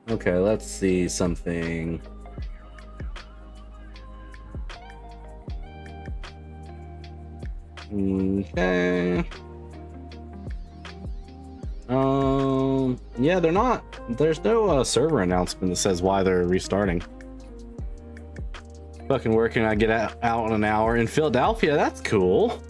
Okay, let's see something. Okay. Yeah, they're not. There's no server announcement that says why they're restarting. Fucking working, I get out in an hour in Philadelphia. That's cool.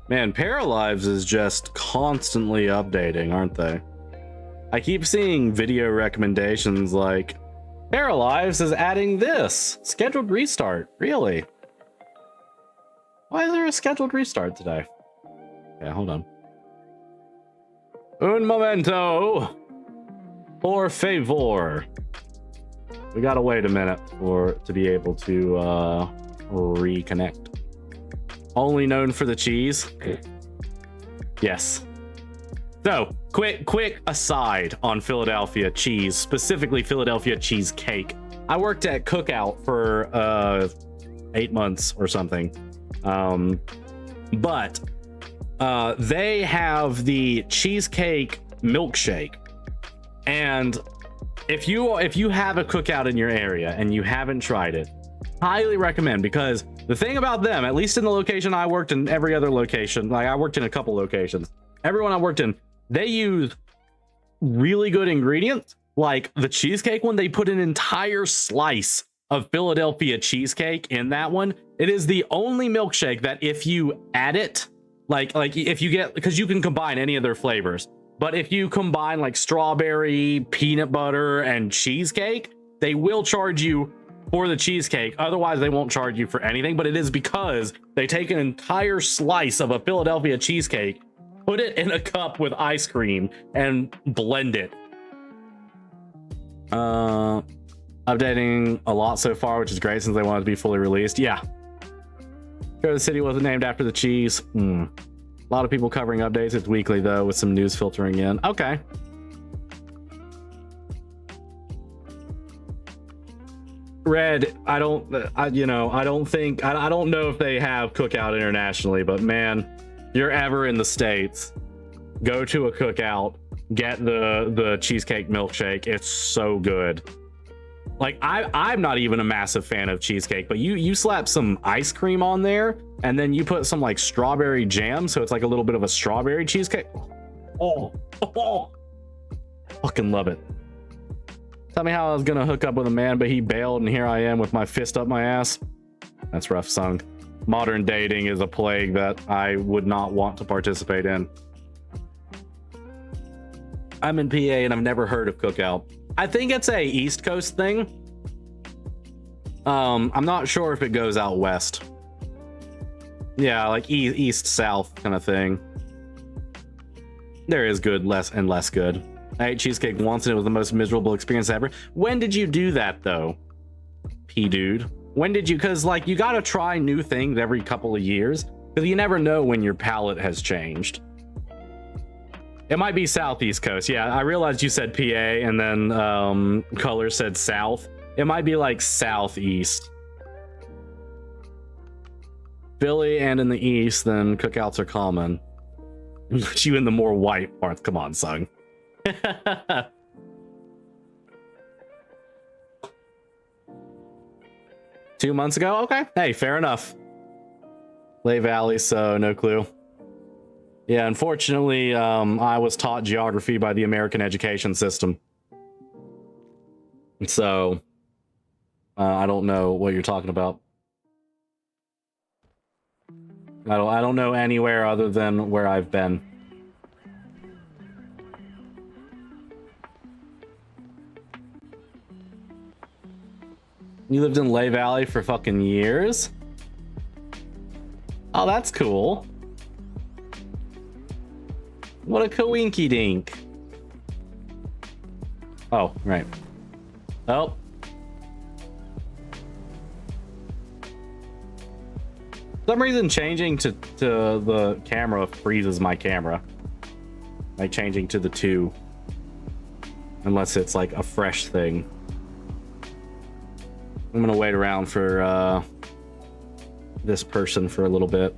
Man, Paralives is just constantly updating, aren't they? I keep seeing video recommendations like, Paralives is adding this. Scheduled restart. Really? Why is there a scheduled restart today? Yeah, hold on. Un momento. Por favor. We gotta wait a minute to be able to reconnect. only known for the cheese. Yes. So, quick aside on Philadelphia cheese, specifically Philadelphia cheesecake. I worked at Cookout for 8 months or something. But they have the cheesecake milkshake. And if you have a Cookout in your area and you haven't tried it, highly recommend, because the thing about them, at least in the location I worked in, every other location, like I worked in a couple locations, everyone I worked in, they use really good ingredients. Like the cheesecake one, they put an entire slice of Philadelphia cheesecake in that one. It is the only milkshake that if you add it, like if you get, because you can combine any of their flavors, but if you combine like strawberry, peanut butter, and cheesecake, they will charge you for the cheesecake. Otherwise, they won't charge you for anything. But it is because they take an entire slice of a Philadelphia cheesecake, put it in a cup with ice cream, and blend it. Updating a lot so far, which is great since they want it to be fully released. Yeah. The city wasn't named after the cheese. A lot of people covering updates. It's weekly though, with some news filtering in. Okay. Red, I don't know if they have Cookout internationally, but man, if you're ever in the States, go to a Cookout, get the cheesecake milkshake. It's so good. Like I'm not even a massive fan of cheesecake, but you slap some ice cream on there and then you put some like strawberry jam, so it's like a little bit of a strawberry cheesecake. Oh, fucking love it. Tell me how I was gonna hook up with a man, but he bailed, and here I am with my fist up my ass. That's rough, son. Modern dating is a plague that I would not want to participate in. I'm in PA and I've never heard of Cookout. I think it's a East Coast thing. I'm not sure if it goes out west. Yeah, like east south kind of thing. There is good, less and less good. I ate cheesecake once and it was the most miserable experience ever. When did you do that though, P dude? When did you? Because like you gotta try new things every couple of years, because you never know when your palate has changed. It might be Southeast Coast. Yeah, I realized you said PA and then Color said South. It might be like Southeast. Philly and in the East, then cookouts are common. You in the more white parts. Come on, son. 2 months ago? Okay. Hey, fair enough. Lay Valley, so no clue. Yeah, unfortunately, I was taught geography by the American education system. So, I don't know what you're talking about. I don't know anywhere other than where I've been. You lived in Lay Valley for fucking years? Oh, that's cool. What a coinky dink. Oh, right. Oh. For some reason, changing to the camera freezes my camera. Like changing to the 2. Unless it's like a fresh thing. I'm gonna wait around for this person for a little bit.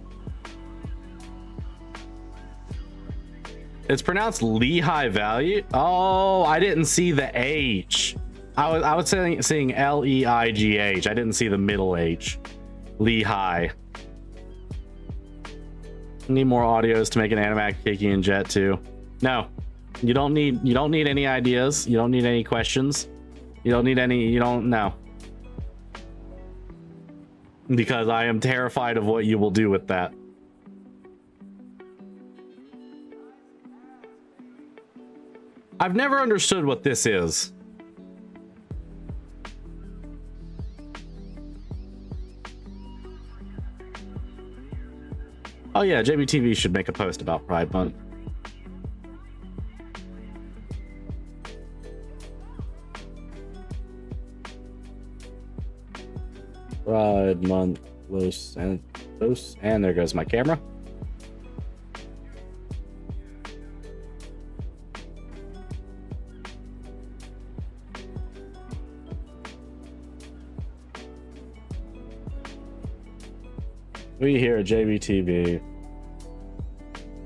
It's pronounced Lehigh Valley. Oh, I didn't see the H. I was seeing L-E-I-G-H. I didn't see the middle H. Lehigh. Need more audios to make an animatic Kiki and Jett too. No, you don't need any ideas. You don't need any questions. You don't know. Because I am terrified of what you will do with that. I've never understood what this is. Oh yeah, JBTV should make a post about Pride Month. Pride Month, Los Oops, and there goes my camera. We here at JBTV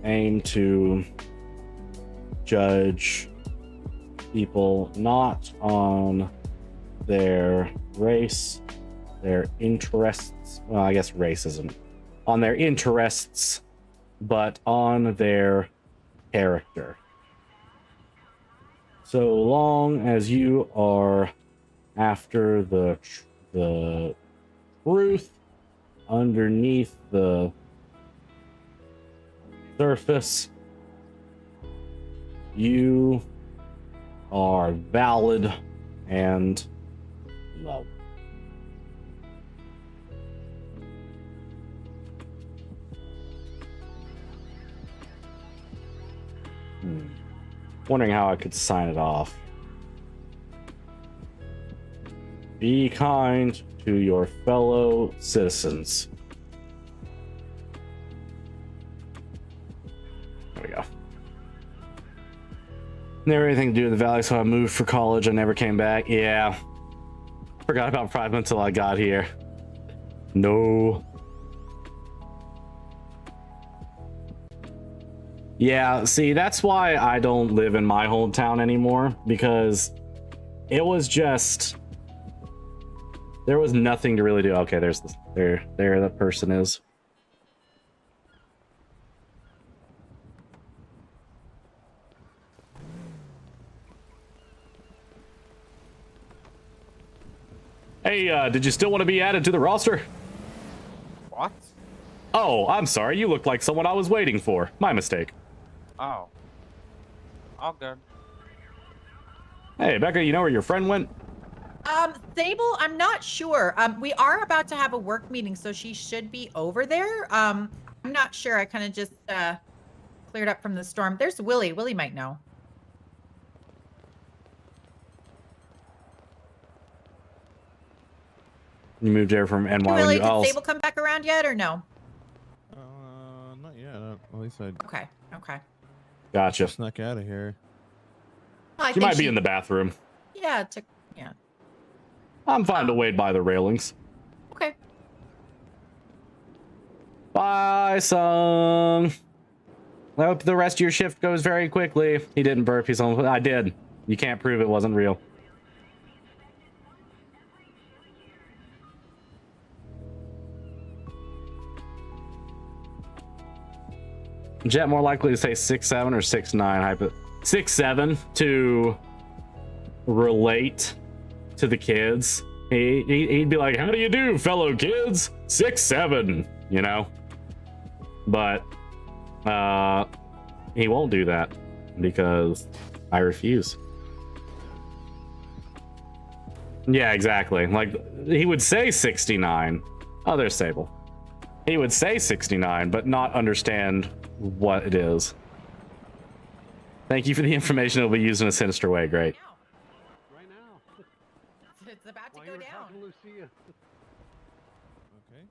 aim to judge people not on their race, their interests. Well, I guess racism. On their interests, but on their character. So long as you are after the truth underneath the surface, you are valid and loved. Wondering how I could sign it off. Be kind to your fellow citizens. There we go. Never anything to do with the valley, so I moved for college. I never came back. Yeah. Forgot about Pride until I got here. No. Yeah, see, that's why I don't live in my hometown anymore, because it was just, there was nothing to really do. Okay, there's this, there that person is. Hey, did you still want to be added to the roster? What? Oh, I'm sorry. You look like someone I was waiting for. My mistake. Oh. All good. Hey, Becca, you know where your friend went? Sable, I'm not sure. We are about to have a work meeting, so she should be over there. I'm not sure. I kind of just cleared up from the storm. There's Willie. Willie might know. You moved there from NY. Willie, did Sable come back around yet, or no? Not yet. At least I Okay. Okay. Gotcha. snuck out of here. I She think might be in the bathroom. Yeah. I'm fine to wade by the railings. Okay. Bye, Sung. I hope the rest of your shift goes very quickly. He didn't burp. He's on. I did. You can't prove it wasn't real. Jett more likely to say 6'7" or 6'9". 6'7" to relate to the kids. He'd be like, "How do you do, fellow kids? 6'7", you know." But he won't do that because I refuse. Yeah, exactly. Like, he would say 69. Oh, there's Sable. He would say 69, but not understand what it is. Thank you for the information. It'll be used in a sinister way. Great. Right now. It's about to While go you were down. talking to Lucia. Okay.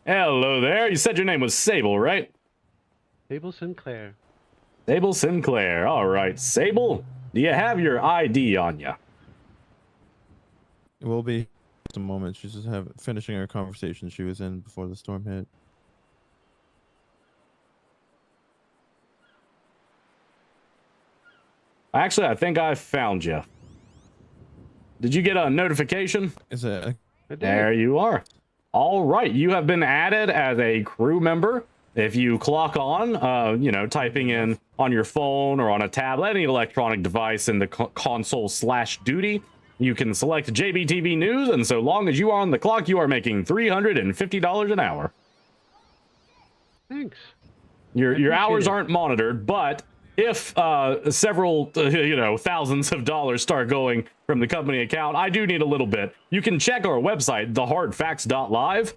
Hello there. You said your name was Sable, right? Sable Sinclair. Sable Sinclair. All right, Sable. Do you have your ID on you? It will be just a moment. She's just finishing her conversation she was in before the storm hit. Actually, I think I found you. Did you get a notification? Is it? There you are. All right, you have been added as a crew member. If you clock on, you know, typing in on your phone or on a tablet, any electronic device in the console/duty, you can select JBTV News, and so long as you are on the clock, you are making $350 an hour. Thanks. Your hours it. aren't monitored, but if several, you know, thousands of dollars start going from the company account, I do need a little bit. You can check our website, thehardfacts.live.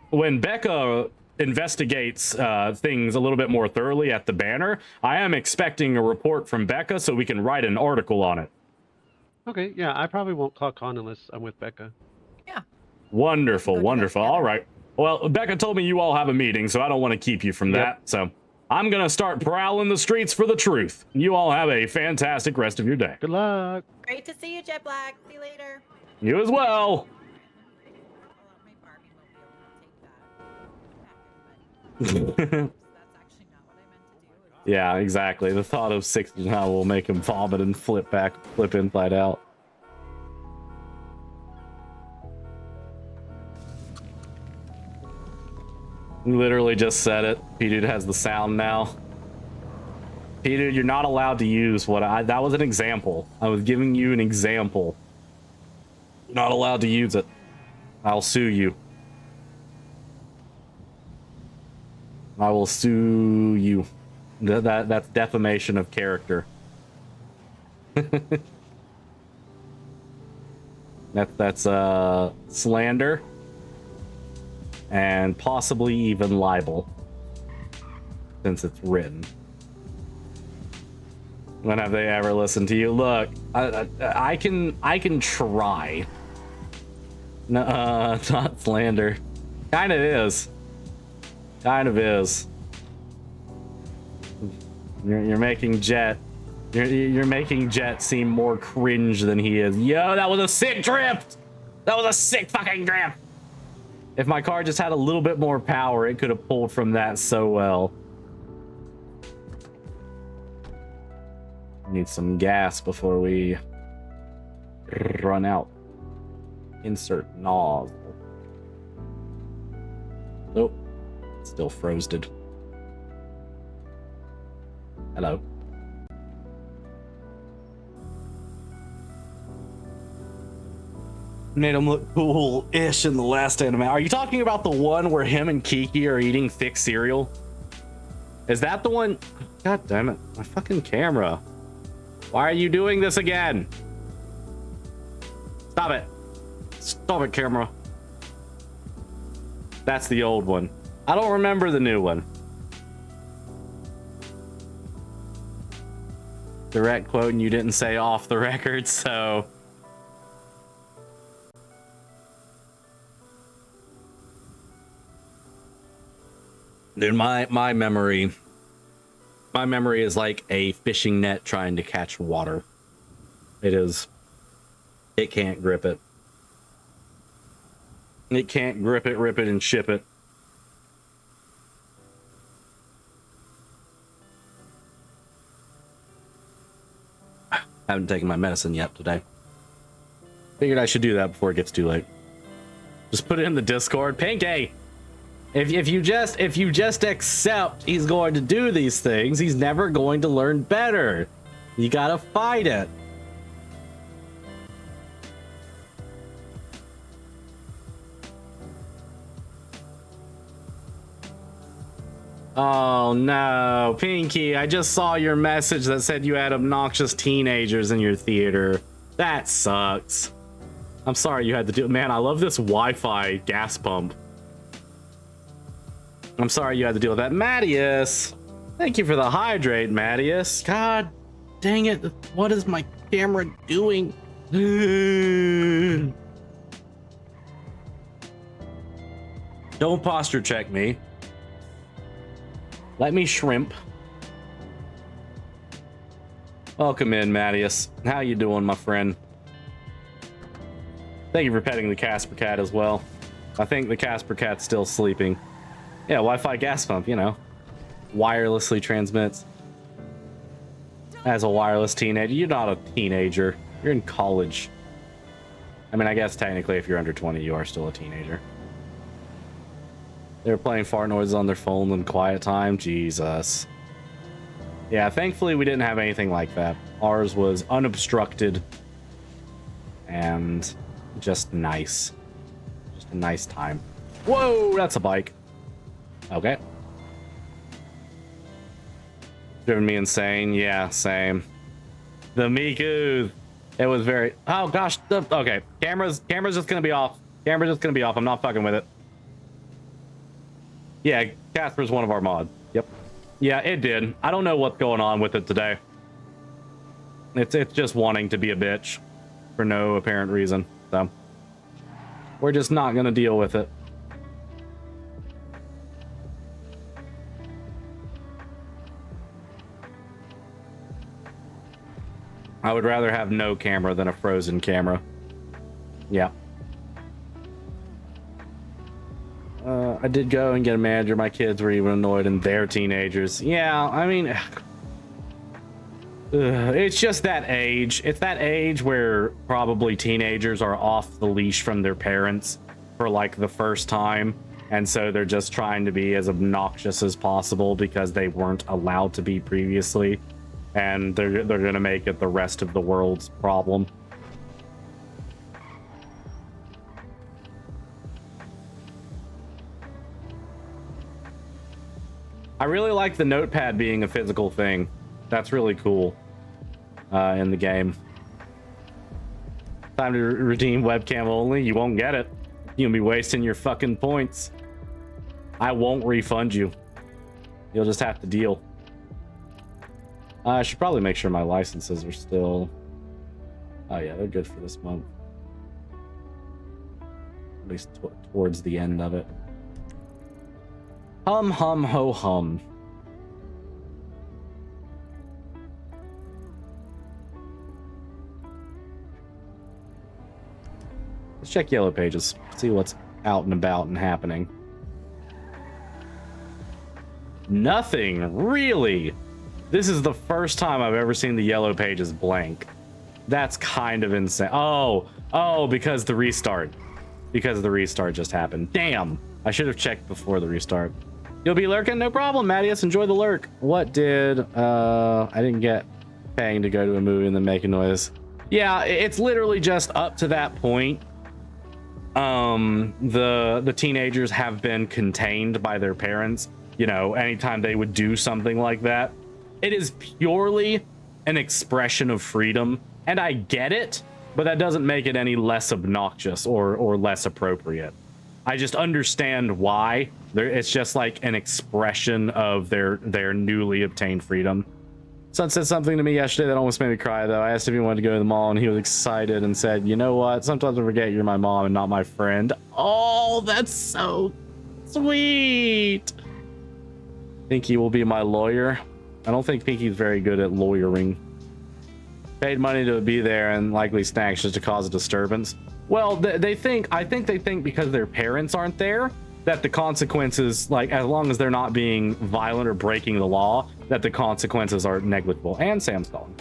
When Becca investigates things a little bit more thoroughly at the banner, I am expecting a report from Becca so we can write an article on it. Okay, yeah, I probably won't clock on unless I'm with Becca. Yeah. Wonderful, Go do that wonderful. together. All right. Well, Becca told me you all have a meeting, so I don't want to keep you from that. So I'm going to start prowling the streets for the truth. You all have a fantastic rest of your day. Good luck. Great to see you, Jet Black. See you later. You as well. All right, let me pull out my Barbie mobile and take that. Back, everybody. That's actually not what I meant to do. Yeah, exactly. The thought of 60 now will make him vomit and flip inside out. Literally just said it. P-Dude has the sound now. P-Dude, you're not allowed to use that was an example. I was giving you an example. You're not allowed to use it. I'll sue you. I will sue you. That's defamation of character. That's slander. And possibly even libel, since it's written. When have they ever listened to you? Look, I can try. No, it's not slander. Kind of is. Kind of is. You're making Jett. You're making Jett seem more cringe than he is. Yo, that was a sick drift. That was a sick fucking drift. If my car just had a little bit more power, it could have pulled from that so well. Need some gas before we run out. Insert nozzle. Nope. Still frosted. Hello. Made him look cool-ish in the last anime. Are you talking about the one where him and Kiki are eating thick cereal? Is that the one? God damn it. My fucking camera. Why are you doing this again? Stop it. Stop it, camera. That's the old one. I don't remember the new one. Direct quote, and you didn't say off the record, so... Dude, my memory is like a fishing net trying to catch water. It can't grip it. It can't grip it, rip it, and ship it. Haven't taken my medicine yet today. Figured I should do that before it gets too late. Just put it in the Discord. Pinky! If you just accept he's going to do these things, he's never going to learn better. You gotta fight it. Oh no, Pinky, I just saw your message that said you had obnoxious teenagers in your theater. That sucks. I'm sorry you had to do it. Man, I love this Wi-Fi gas pump. I'm sorry you had to deal with that. Mattias, thank you for the hydrate, Mattias. God dang it. What is my camera doing? Don't posture check me. Let me shrimp. Welcome in, Mattias. How you doing, my friend? Thank you for petting the Casper cat as well. I think the Casper cat's still sleeping. Yeah, Wi-Fi gas pump, you know. Wirelessly transmits. As a wireless teenager, you're not a teenager. You're in college. I mean, I guess technically if you're under 20, you are still a teenager. They were playing fart noises on their phone in quiet time. Jesus. Yeah, thankfully we didn't have anything like that. Ours was unobstructed and just nice. Just a nice time. Whoa, that's a bike. Okay. Driven me insane. Yeah, same. The Miku. It was very... Oh, gosh. Okay. Camera's just gonna be off. Camera's just gonna be off. I'm not fucking with it. Yeah, Casper's one of our mods. Yep. Yeah, it did. I don't know what's going on with it today. It's just wanting to be a bitch for no apparent reason. So We're just not gonna deal with it. I would rather have no camera than a frozen camera. Yeah. I did go and get a manager. My kids were even annoyed, and they're teenagers. Yeah, I mean, it's just that age. It's that age where probably teenagers are off the leash from their parents for like the first time, and so they're just trying to be as obnoxious as possible because they weren't allowed to be previously, and they're gonna make it the rest of the world's problem. I really like the notepad being a physical thing. That's really cool in the game. Time to redeem webcam only. You won't get it. You'll be wasting your fucking points. I won't refund you. You'll just have to deal. I should probably make sure my licenses are still... Oh yeah, they're good for this month. At least towards the end of it. Hum, hum, ho, hum. Let's check Yellow Pages, see what's out and about and happening. Nothing, really. This is the first time I've ever seen the Yellow Pages blank. That's kind of insane. Oh, because the restart. Because the restart just happened. Damn, I should have checked before the restart. You'll be lurking? No problem, Mattias. Enjoy the lurk. What did... I didn't get paying to go to a movie and then make a noise. Yeah, it's literally just up to that point. The teenagers have been contained by their parents. You know, anytime they would do something like that. It is purely an expression of freedom. And I get it, but that doesn't make it any less obnoxious or less appropriate. I just understand why. It's just like an expression of their newly obtained freedom. Son said something to me yesterday that almost made me cry, though. I asked if he wanted to go to the mall, and he was excited and said, "You know what? Sometimes I forget you're my mom and not my friend." Oh, that's so sweet. Pinky will be my lawyer. I don't think Pinky's very good at lawyering. Paid money to be there and likely snacks just to cause a disturbance. Well, I think they think because their parents aren't there, that the consequences, like, as long as they're not being violent or breaking the law, that the consequences are negligible. And Sam's calling.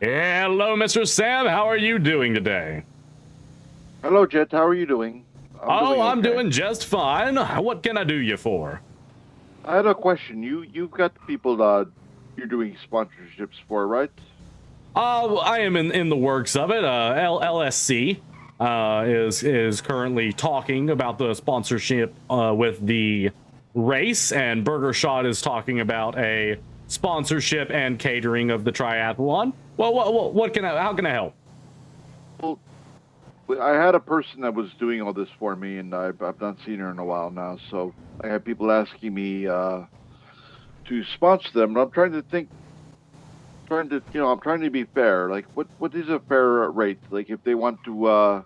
Hello, Mr. Sam. How are you doing today? Hello, Jett. How are you doing? I'm doing just fine. What can I do you for? I had a question. You've got people you're doing sponsorships for, right? I am in the works of it. LSC is currently talking about the sponsorship with the race, and Burger Shot is talking about a sponsorship and catering of the triathlon. Well, how can I help? Well, I had a person that was doing all this for me, and I've not seen her in a while now. So I had people asking me to sponsor them. And I'm trying to think. I'm trying to be fair. Like, what is a fair rate? Like, if they want to,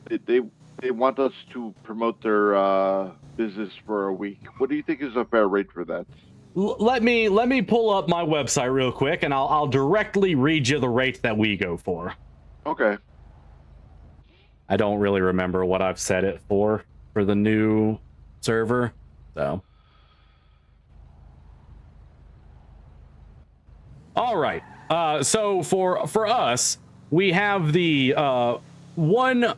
they want us to promote their business for a week. What do you think is a fair rate for that? Let me pull up my website real quick, and I'll directly read you the rate that we go for. Okay. I don't really remember what I've set it for the new server, so. All right. So for us, we have the one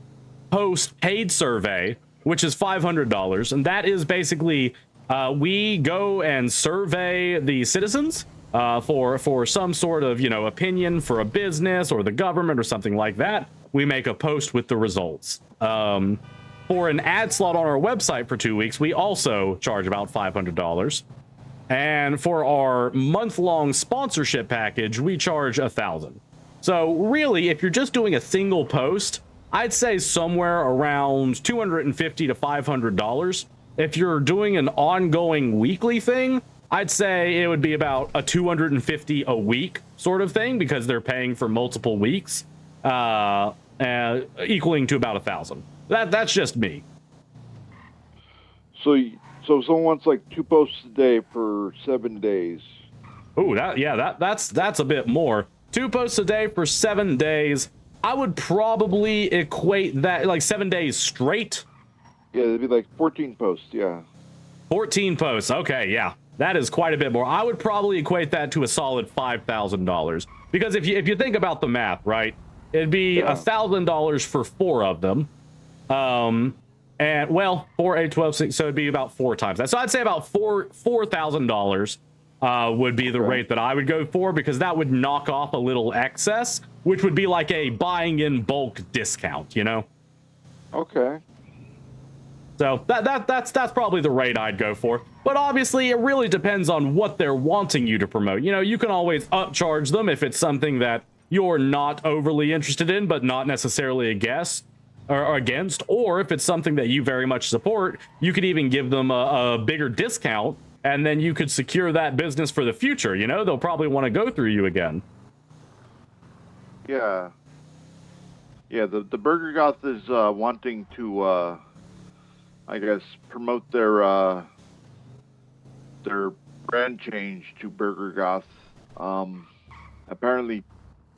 post paid survey, which is $500, and that is basically we go and survey the citizens for some sort of opinion for a business or the government or something like that. We make a post with the results. For an ad slot on our website for 2 weeks, we also charge about $500. And for our month-long sponsorship package, we charge $1,000. So really, if you're just doing a single post, I'd say somewhere around $250 to $500. If you're doing an ongoing weekly thing, I'd say it would be about a 250 a week sort of thing, because they're paying for multiple weeks, equaling to about 1,000. That's just me. So if someone wants like 2 posts a day for 7 days. Ooh, that's a bit more. 2 posts a day for 7 days. I would probably equate that like 7 days straight. Yeah, it'd be like 14 posts. Yeah. 14 posts. Okay, yeah, that is quite a bit more. I would probably equate that to a solid $5,000, because if you think about the math, right, it'd be $1,000 for 4 of them. And well, 4, 8, 12, 6, so it'd be about 4 times that. So I'd say about $4,000 would be the rate that I would go for, because that would knock off a little excess, which would be like a buying in bulk discount, you know? Okay. So that's probably the rate I'd go for. But obviously, it really depends on what they're wanting you to promote. You know, you can always upcharge them if it's something that you're not overly interested in, but not necessarily against, or if it's something that you very much support, you could even give them a bigger discount, and then you could secure that business for the future. You know, they'll probably want to go through you again. Yeah. Yeah, the Burger Goth is wanting to, I guess, promote their brand change to Burger Goth. Apparently,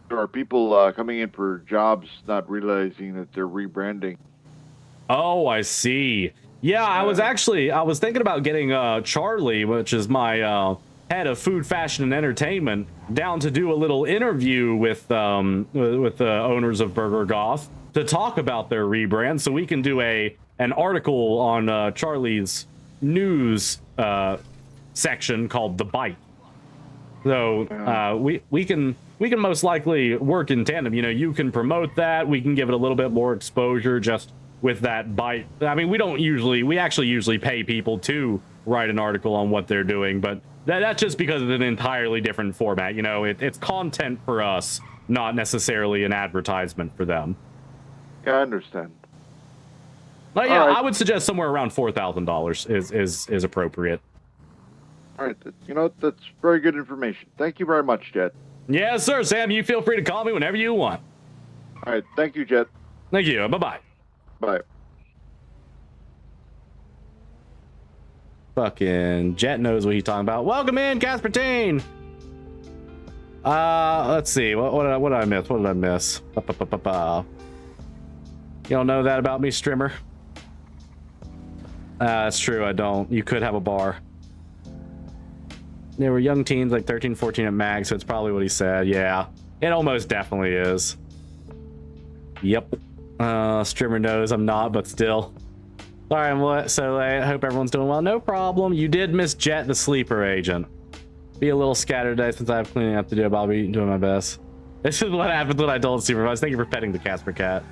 there are people coming in for jobs not realizing that they're rebranding. Oh, I see. Yeah, I was thinking about getting Charlie, which is my head of food, fashion, and entertainment, down to do a little interview with the owners of Burger Goth to talk about their rebrand, so we can do an article on Charlie's news section called The Bite. So we can most likely work in tandem. You know, you can promote that. We can give it a little bit more exposure just with that bite. I mean, we actually usually pay people to write an article on what they're doing, but that's just because it's an entirely different format. You know, it's content for us, not necessarily an advertisement for them. Yeah, I understand. But yeah, I would suggest somewhere around $4,000 is appropriate. All right, you know, that's very good information. Thank you very much, Jett. Yes, sir, Sam. You feel free to call me whenever you want. All right, thank you, Jett. Thank you. Bye-bye. Bye. Fucking Jett knows what he's talking about. Welcome in, Caspertine. Let's see. What did I miss? What did I miss? You don't know that about me, Strimmer? It's true, I don't. You could have a bar. They were young teens, like 13, 14 at max, so it's probably what he said. Yeah, it almost definitely is. Yep. Strimmer knows I'm not, but still. Sorry I'm so late. I hope everyone's doing well. No problem. You did miss Jett, the sleeper agent. Be a little scattered today since I have cleaning up to do, but I'll be doing my best. This is what happens when I told Supervise. Thank you for petting the Casper cat.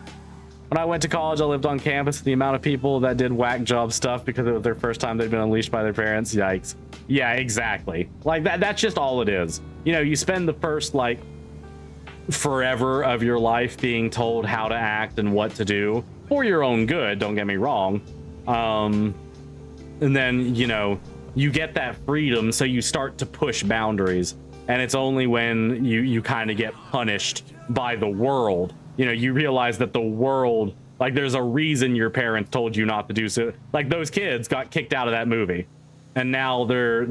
When I went to college, I lived on campus. The amount of people that did whack job stuff because it was their first time they'd been unleashed by their parents. Yikes. Yeah, exactly. Like that's just all it is. You know, you spend the first like forever of your life being told how to act and what to do for your own good. Don't get me wrong. And then, you know, you get that freedom. So you start to push boundaries, and it's only when you kind of get punished by the world. You know, you realize that the world, like, there's a reason your parents told you not to do so. Like, those kids got kicked out of that movie, and now they're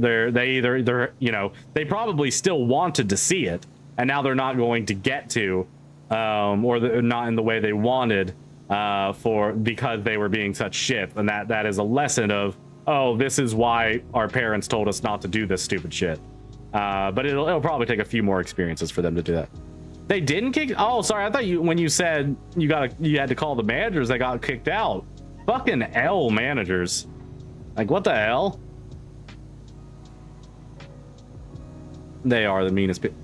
you know, they probably still wanted to see it, and now they're not going to get to, or not in the way they wanted, because they were being such shit. And that is a lesson of, oh, this is why our parents told us not to do this stupid shit. But it'll probably take a few more experiences for them to do that. They didn't kick. Oh, sorry. I thought when you said you had to call the managers, they got kicked out. Fucking L managers. Like, what the hell? They are the meanest people.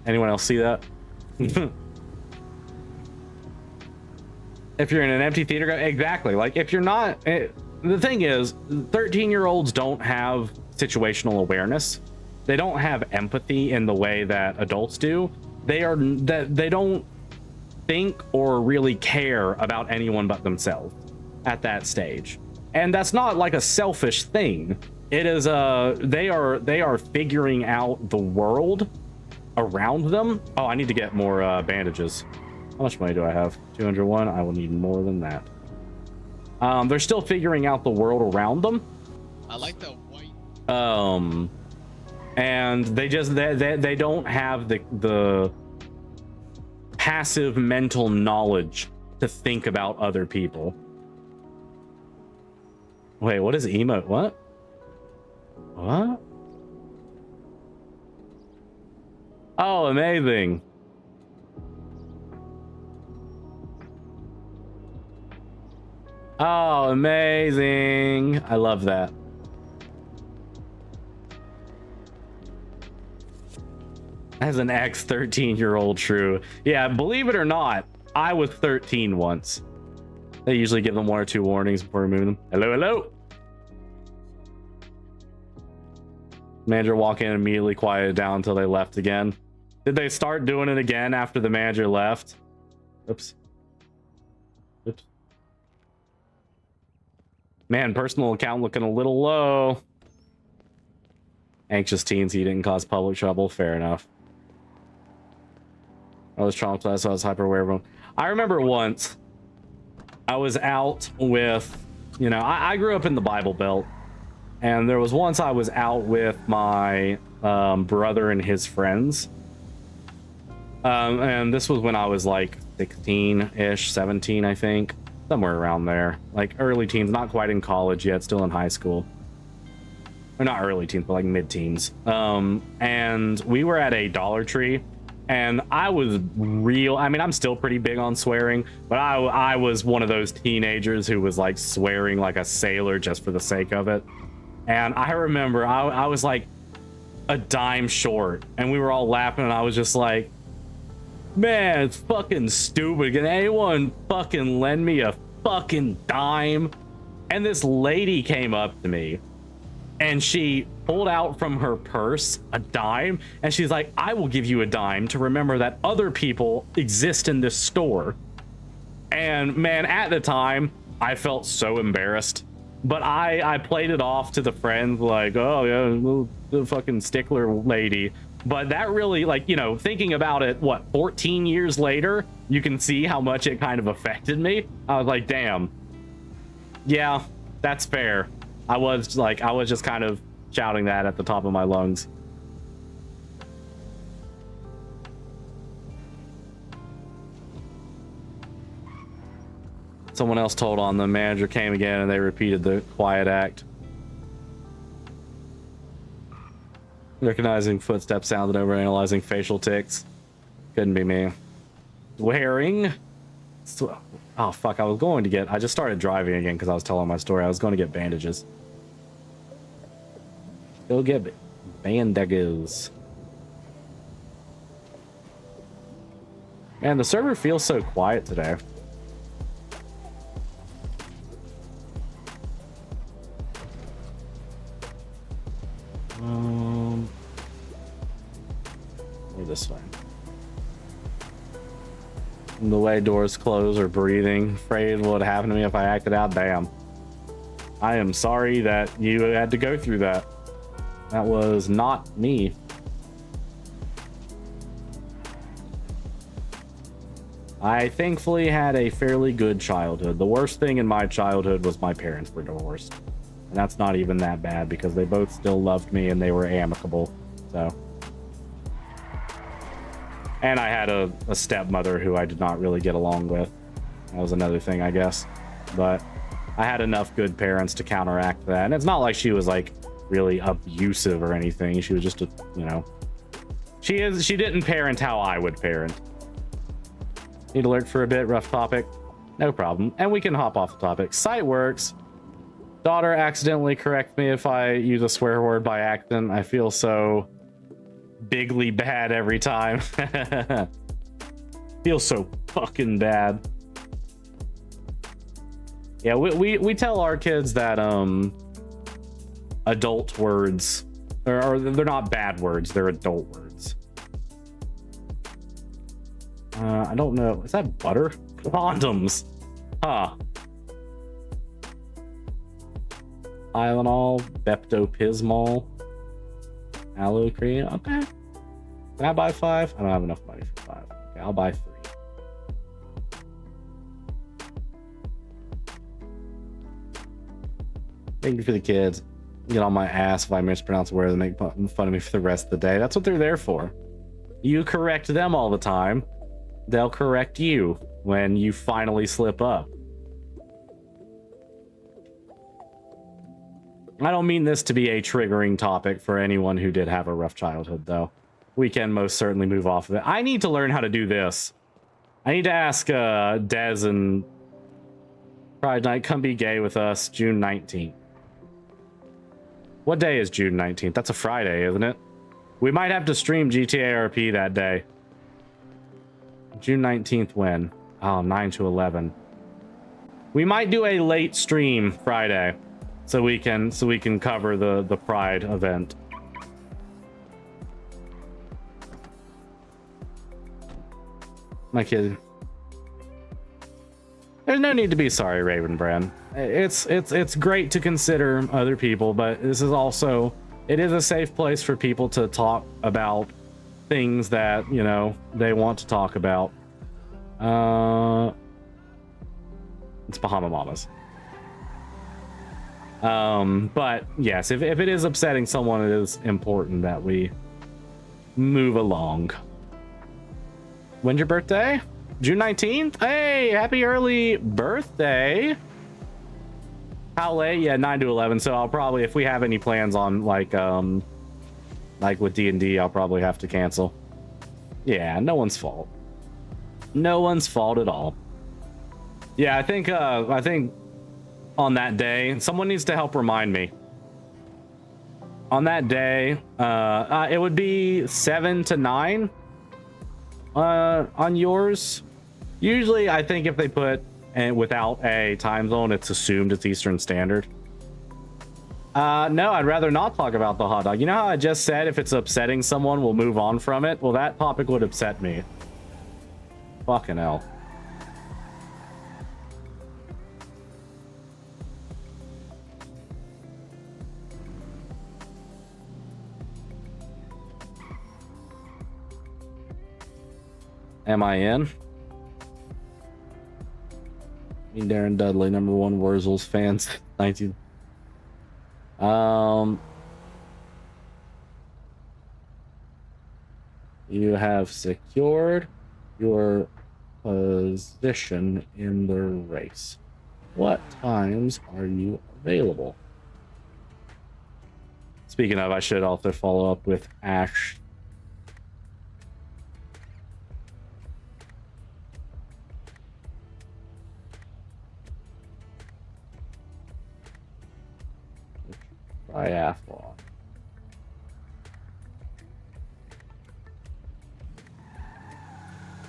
Anyone else see that? If you're in an empty theater, exactly. Like, if you're not, the thing is, 13-year-olds don't have situational awareness. They don't have empathy in the way that adults do. They don't think or really care about anyone but themselves at that stage. And that's not like a selfish thing. It is they are figuring out the world around them. Oh, I need to get more bandages. How much money do I have? 201. I will need more than that. They're still figuring out the world around them. I like the white. And they just they don't have the passive mental knowledge to think about other people. Wait, what is emote? What? Oh, amazing. Oh, amazing. I love that. As an ex-13-year-old, true. Yeah, believe it or not, I was 13 once. They usually give them 1 or 2 warnings before removing them. Hello, hello. Manager walk in and immediately quieted down until they left again. Did they start doing it again after the manager left? Oops. Oops. Man, personal account looking a little low. Anxious teens, he didn't cause public trouble. Fair enough. I was traumatized, so I was hyper aware of him. I remember once I was out with, you know, I grew up in the Bible Belt, and there was once I was out with my brother and his friends. And this was when I was like 16-ish, 17, I think. Somewhere around there. Like early teens, not quite in college yet, still in high school. Or not early teens, but like mid-teens. And we were at a Dollar Tree, and I was I mean, I'm still pretty big on swearing, but I was one of those teenagers who was like swearing like a sailor just for the sake of it. And I remember I was like a dime short, and we were all laughing, and I was just like, man, it's fucking stupid. Can anyone fucking lend me a fucking dime? And this lady came up to me, and she pulled out from her purse a dime, and she's like, I will give you a dime to remember that other people exist in this store. And man, at the time, I felt so embarrassed. But I played it off to the friends like, oh yeah, the fucking stickler lady. But that really, like, you know, thinking about it, what, 14 years later, you can see how much it kind of affected me. I was like, damn. Yeah, that's fair. I was just kind of shouting that at the top of my lungs. Someone else told on the manager came again, and they repeated the quiet act. Recognizing footsteps sounds and overanalyzing facial tics. Couldn't be me. Wearing. Oh fuck! I just started driving again because I was telling my story. I was going to get bandages. Go get bandages. Man, the server feels so quiet today. Or this way. The way doors close or breathing. Afraid what would happen to me if I acted out. Damn. I am sorry that you had to go through that. That was not me. I thankfully had a fairly good childhood. The worst thing in my childhood was my parents were divorced. And that's not even that bad because they both still loved me and they were amicable. So. And I had a stepmother who I did not really get along with. That was another thing, I guess. But I had enough good parents to counteract that. And it's not like she was like really abusive or anything. She was just a, you know, she didn't parent how I would parent. Need to lurk for a bit, rough topic. No problem. And we can hop off the topic. Sight works. Daughter accidentally correct me if I use a swear word by accident. I feel so bigly bad every time. Feel so fucking bad. Yeah, we tell our kids that adult words or they're not bad words, they're adult words. I don't know. Is that butter? Condoms. Huh. Tylenol, Bepto-Bismol, aloe cream. Okay. Can I buy 5? I don't have enough money for 5. Okay, I'll buy 3. Thank you for the kids. Get on my ass if I mispronounce a word and make fun of me for the rest of the day. That's what they're there for. You correct them all the time. They'll correct you when you finally slip up. I don't mean this to be a triggering topic for anyone who did have a rough childhood, though. We can most certainly move off of it. I need to learn how to do this. I need to ask Dez and Pride Night, come be gay with us June 19th. What day is June 19th? That's a Friday, isn't it? We might have to stream GTARP that day. June 19th when? Oh, 9 to 11. We might do a late stream Friday so we can cover the Pride event. My kid. There's no need to be sorry, Ravenbrand. It's great to consider other people, but this is also, it is a safe place for people to talk about things that, you know, they want to talk about. It's Bahama Mamas. But yes, if it is upsetting someone, it is important that we move along. When's your birthday? June 19th? Hey, happy early birthday. How late? Yeah, 9 to 11. So I'll probably, if we have any plans on like with D&D, I'll probably have to cancel. Yeah, no one's fault. No one's fault at all. Yeah, I think on that day, someone needs to help remind me. On that day, it would be 7 to 9 on yours. Usually, I think if they put without a time zone, it's assumed it's Eastern Standard. No, I'd rather not talk about the hot dog. You know how I just said if it's upsetting someone, we'll move on from it? Well, that topic would upset me. Fucking hell. Am I in? Me, Darren Dudley, #1 Wurzels fans, 19. You have secured your position in the race. What times are you available? Speaking of, I should also follow up with Ash. Triathlon.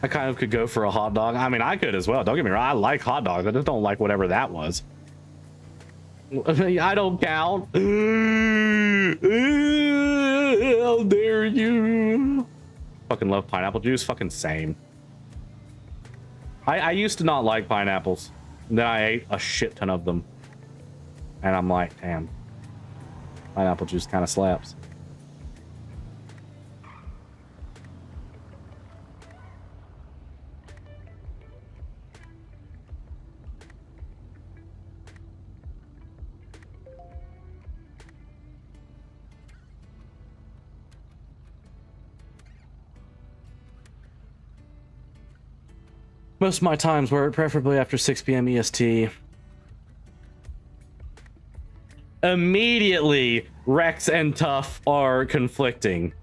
I kind of could go for a hot dog. I mean, I could as well. Don't get me wrong. I like hot dogs. I just don't like whatever that was. I don't count. How dare you? Fucking love pineapple juice. Fucking same. I used to not like pineapples. Then I ate a shit ton of them. And I'm like, damn. Pineapple juice kind of slaps. Most of my times work, preferably after 6 p.m. EST. Immediately, Rex and Tuff are conflicting.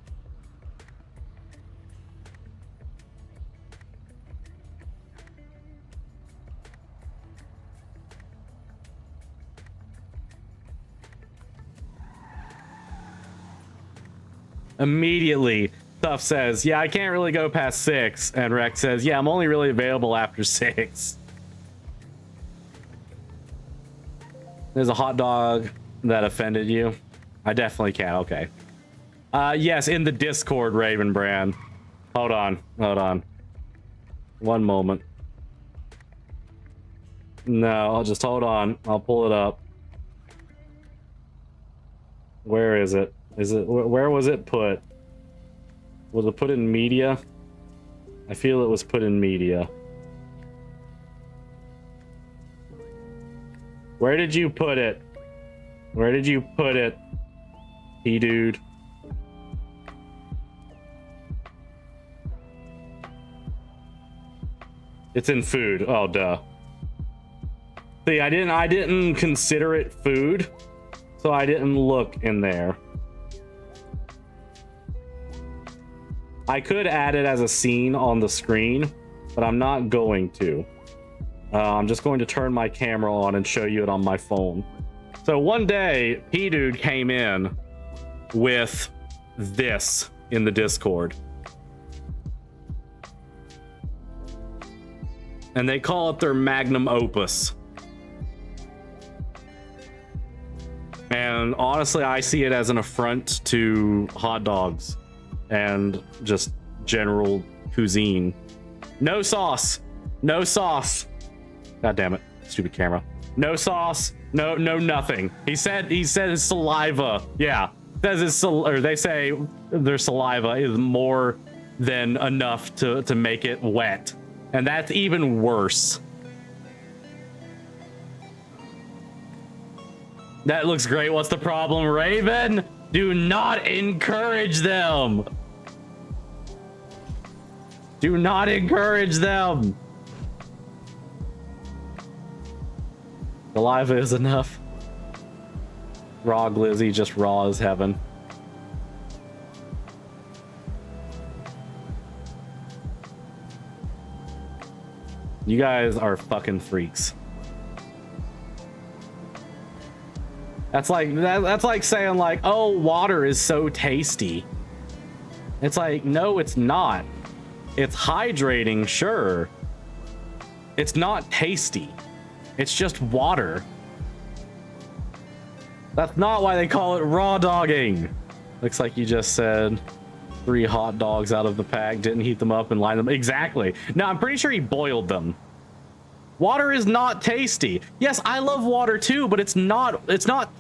Immediately, Tuff says, yeah, I can't really go past 6. And Rex says, yeah, I'm only really available after 6. There's a hot dog that offended you. I definitely can. Okay. Yes, in the Discord, Ravenbrand. Hold on. One moment. No, I'll just hold on. I'll pull it up. Where is it? Is it where was it put? Was it put in media? I feel it was put in media. Where did you put it? Where did you put it? Dude. It's in food. Oh, duh. See, I didn't consider it food, so I didn't look in there. I could add it as a scene on the screen, but I'm not going to. I'm just going to turn my camera on and show you it on my phone. So one day, P-Dude came in with this in the Discord. And they call it their magnum opus. And honestly, I see it as an affront to hot dogs and just general cuisine. No sauce. No sauce. God damn it. Stupid camera. No sauce. No nothing. He said his saliva. Yeah. Says his or they say their saliva is more than enough to make it wet. And that's even worse. That looks great. What's the problem, Raven? Do not encourage them. Do not encourage them. Saliva is enough. Raw Glizzy, just raw as heaven. You guys are fucking freaks. That's like saying like, oh, water is so tasty. It's like, no, it's not. It's hydrating, sure. It's not tasty. It's just water. That's not why they call it raw dogging. Looks like you just said 3 hot dogs out of the pack, didn't heat them up and line them. Exactly. No, I'm pretty sure he boiled them. Water is not tasty. Yes, I love water too, but it's not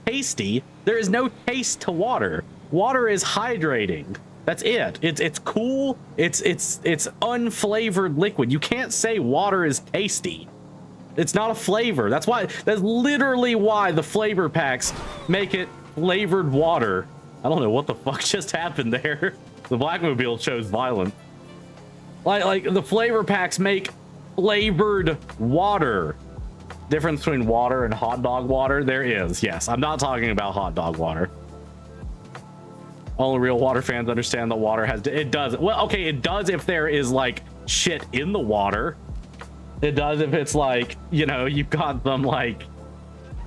tasty. There is no taste to water. Water is hydrating. That's it. It's cool. It's unflavored liquid. You can't say water is tasty. It's not a flavor. That's literally why the flavor packs make it flavored water. I don't know what the fuck just happened there. The Blackmobile chose violent. Like the flavor packs make flavored water. Difference between water and hot dog water? There is, yes. I'm not talking about hot dog water. Only real water fans understand that water has... It does. Well, okay, it does if there is, like, shit in the water. It does if it's, like, you know, you've got them, like,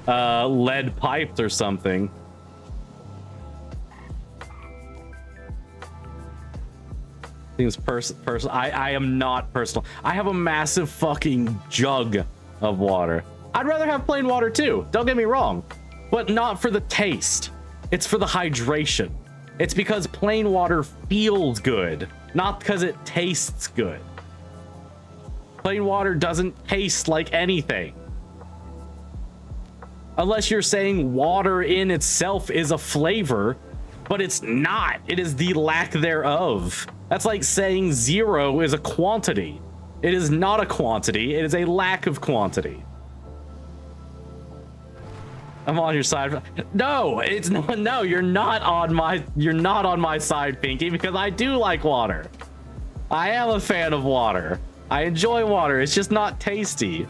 lead pipes or something. Seems personal. I am not personal. I have a massive fucking jug of water. I'd rather have plain water too, don't get me wrong, but not for the taste. It's for the hydration. It's because plain water feels good, not because it tastes good. Plain water doesn't taste like anything. Unless you're saying water in itself is a flavor, but it's not. It is the lack thereof. That's like saying 0 is a quantity. It is not a quantity. It is a lack of quantity. I'm on your side. No, it's not. No, you're not on my side, Pinky, because I do like water. I am a fan of water. I enjoy water. It's just not tasty.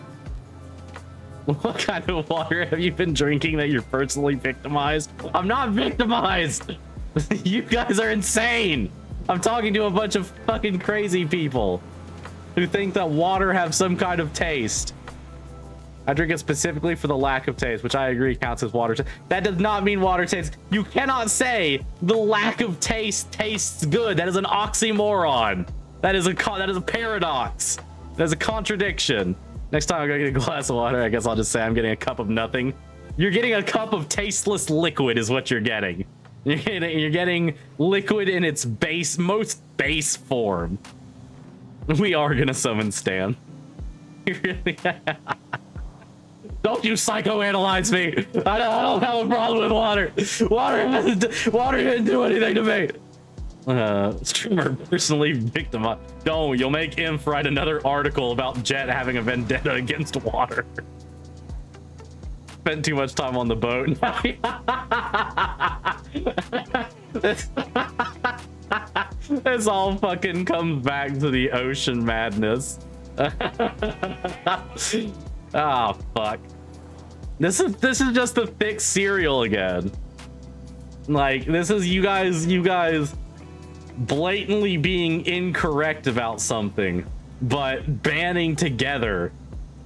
What kind of water have you been drinking that you're personally victimized? I'm not victimized. You guys are insane. I'm talking to a bunch of fucking crazy people who think that water has some kind of taste. I drink it specifically for the lack of taste, which I agree counts as water. That does not mean water tastes. You cannot say the lack of taste tastes good. That is an oxymoron. That is a paradox. That is a contradiction. Next time I go get a glass of water, I guess I'll just say I'm getting a cup of nothing. You're getting a cup of tasteless liquid is what you're getting. You're getting liquid in its most base form. We are gonna summon Stan. Don't you psychoanalyze me. I don't have a problem with water. Water didn't do anything to me. Streamer personally victimized. Don't. You'll make Inf write another article about Jett having a vendetta against water. Spent too much time on the boat. This all fucking comes back to the ocean madness. Oh fuck. This is just the thick cereal again. Like, this is you guys blatantly being incorrect about something, but banding together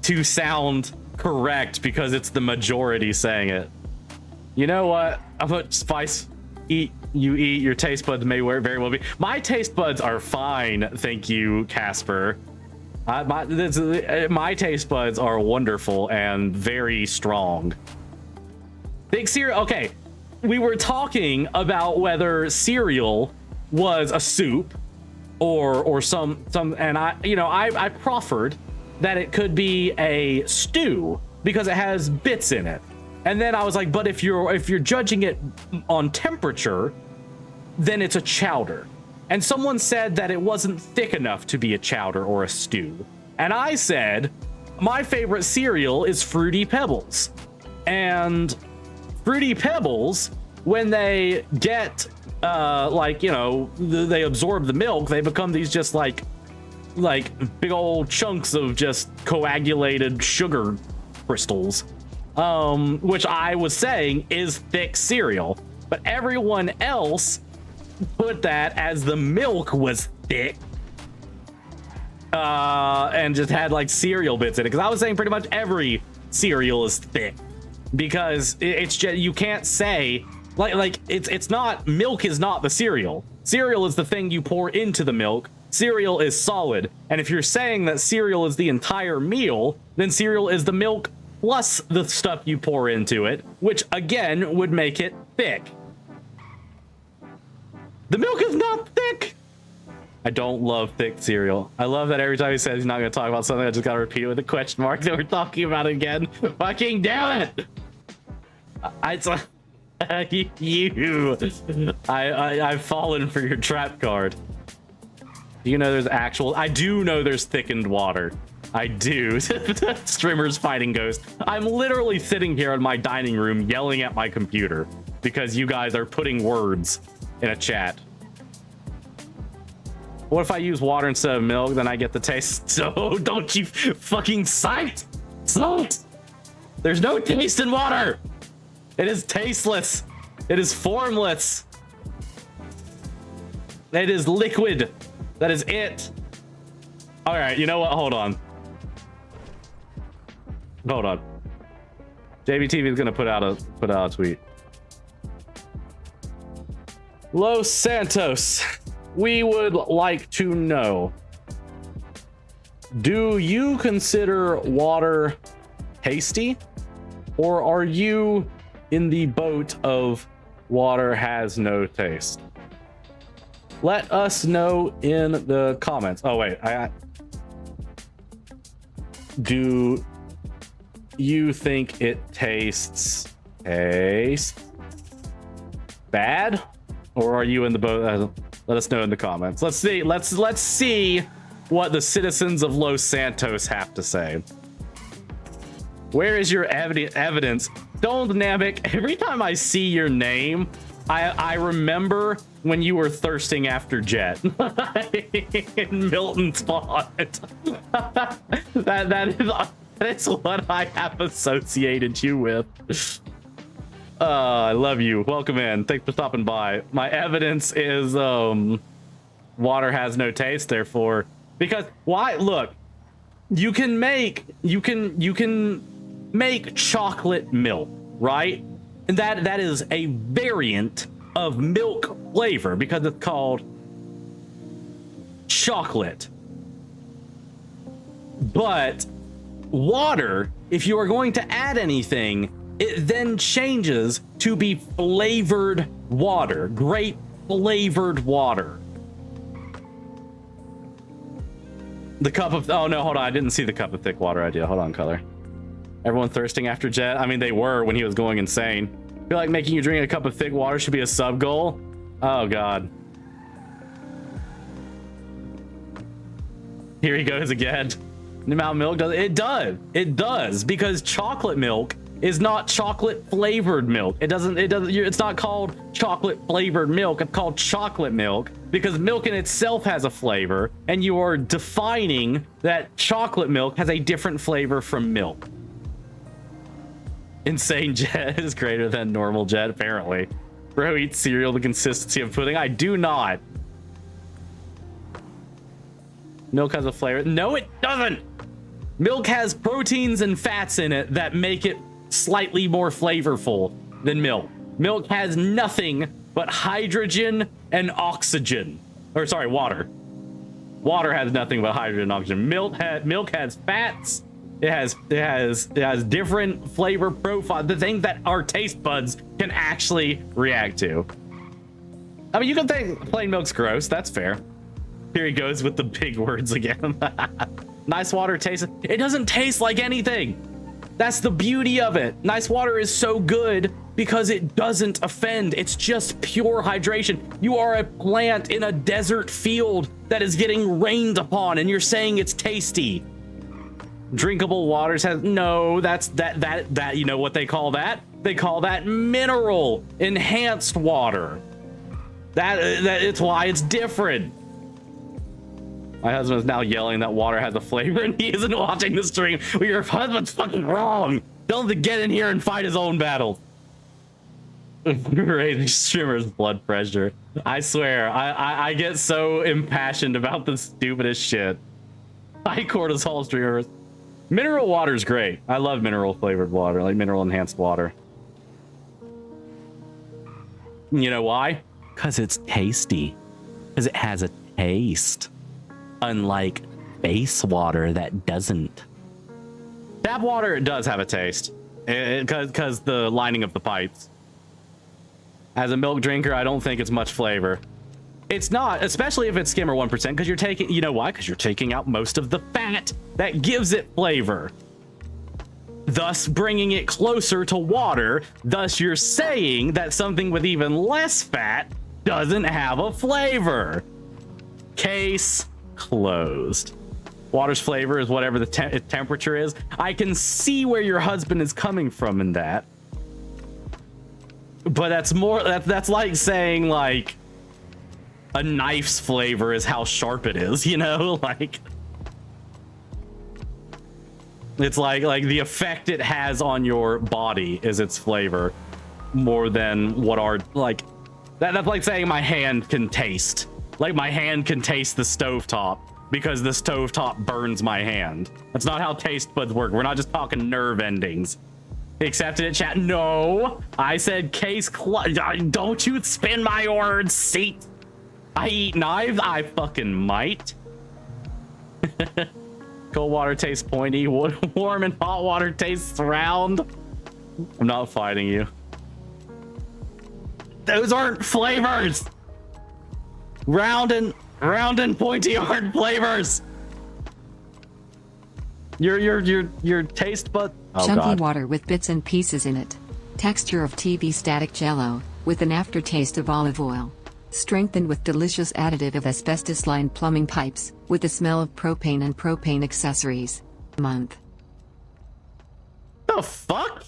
to sound correct because it's the majority saying it. You know what? I'm gonna spice eat. Your taste buds may very well be. My taste buds are fine, thank you, Casper. My taste buds are wonderful and very strong. Big cereal. Okay, we were talking about whether cereal was a soup or some, and I proffered that it could be a stew because it has bits in it. And then I was like, but if you're judging it on temperature, then it's a chowder. And someone said that it wasn't thick enough to be a chowder or a stew. And I said, my favorite cereal is Fruity Pebbles. And Fruity Pebbles, when they get, they absorb the milk, they become these just like big old chunks of just coagulated sugar crystals. Which I was saying is thick cereal. But everyone else put that as the milk was thick. And just had like cereal bits in it. Because I was saying pretty much every cereal is thick. Because it's just, you can't say, it's not, milk is not the cereal. Cereal is the thing you pour into the milk. Cereal is solid. And if you're saying that cereal is the entire meal, then cereal is the milk plus the stuff you pour into it, which again would make it thick. The milk is not thick. I don't love thick cereal. I love that every time he says he's not going to talk about something, I just got to repeat it with a question mark that we're talking about again. Fucking damn it! I've fallen for your trap card. Do you know there's actual? I do know there's thickened water. I do. Streamers fighting ghost. I'm literally sitting here in my dining room yelling at my computer because you guys are putting words in a chat. What if I use water instead of milk? Then I get the taste. So don't you fucking sight? Salt. There's no taste in water. It is tasteless. It is formless. It is liquid. That is it. All right, you know what? Hold on. JBTV is gonna put out a tweet. Los Santos, we would like to know, do you consider water tasty, or are you in the boat of water has no taste? Let us know in the comments. Oh wait, do you think it tastes bad, or are you in the boat? Let us know in the comments. Let's see. Let's see what the citizens of Los Santos have to say. Where is your evidence? Don't Namek. Every time I see your name, I remember when you were thirsting after Jett in Milton Spot. That's what I have associated you with. I love you. Welcome in. Thanks for stopping by. My evidence is water has no taste, therefore, because why? Look, you can make chocolate milk, right? And that is a variant of milk flavor because it's called chocolate. But water, if you are going to add anything, it then changes to be flavored water, grape flavored water. The cup of, oh no, hold on, I didn't see the cup of thick water idea. Hold on, color. Everyone thirsting after Jett? I mean, they were when he was going insane. I feel like making you drink a cup of thick water should be a sub goal. Oh God. Here he goes again. The amount of milk does it does because chocolate milk is not chocolate flavored milk. It's not called chocolate flavored milk. It's called chocolate milk because milk in itself has a flavor, and you are defining that chocolate milk has a different flavor from milk. Insane Jett is greater than normal Jett, apparently. Bro eats cereal the consistency of pudding. I do not. Milk has a flavor. No, it doesn't. Milk has proteins and fats in it that make it slightly more flavorful than milk. Milk has nothing but hydrogen and oxygen. Or sorry, water. Water has nothing but hydrogen and oxygen. Milk has fats. It has different flavor profile. The things that our taste buds can actually react to. I mean, you can think plain milk's gross. That's fair. Here he goes with the big words again. Nice water tastes. It doesn't taste like anything. That's the beauty of it. Nice water is so good because it doesn't offend. It's just pure hydration. You are a plant in a desert field that is getting rained upon, and you're saying it's tasty. Drinkable waters has no. That's that. You know what they call that? They call that mineral enhanced water. That it's why it's different. My husband is now yelling that water has a flavor and he isn't watching the stream. Well, your husband's fucking wrong. Tell him to get in here and fight his own battle. Raising streamer's blood pressure. I swear, I get so impassioned about the stupidest shit. High cortisol streamers. Mineral water is great. I love mineral flavored water, like mineral enhanced water. You know why? Because it's tasty. Because it has a taste. Unlike base water that doesn't. Tap water does have a taste because the lining of the pipes. As a milk drinker, I don't think it's much flavor. It's not, especially if it's skim or 1%, because you're taking, you know why? Because you're taking out most of the fat that gives it flavor, thus bringing it closer to water. Thus, you're saying that something with even less fat doesn't have a flavor. Case closed. Water's flavor is whatever the temperature is. I can see where your husband is coming from in that, but that's more that's like saying like a knife's flavor is how sharp it is, you know? Like it's like the effect it has on your body is its flavor more than what our like that's like saying my hand can taste. Like my hand can taste the stovetop because the stovetop burns my hand. That's not how taste buds work. We're not just talking nerve endings. Accepted it, chat? No, I said case closed. Don't you spin my words, seat. I eat knives. I fucking might. Cold water tastes pointy. Warm and hot water tastes round. I'm not fighting you. Those aren't flavors. Round and pointy aren't flavors. Your taste bud. Oh, Chunky God. water with bits and pieces in it. Texture of TV static jello, with an aftertaste of olive oil. Strengthened with delicious additive of asbestos-lined plumbing pipes, with the smell of propane and propane accessories. Month. The fuck?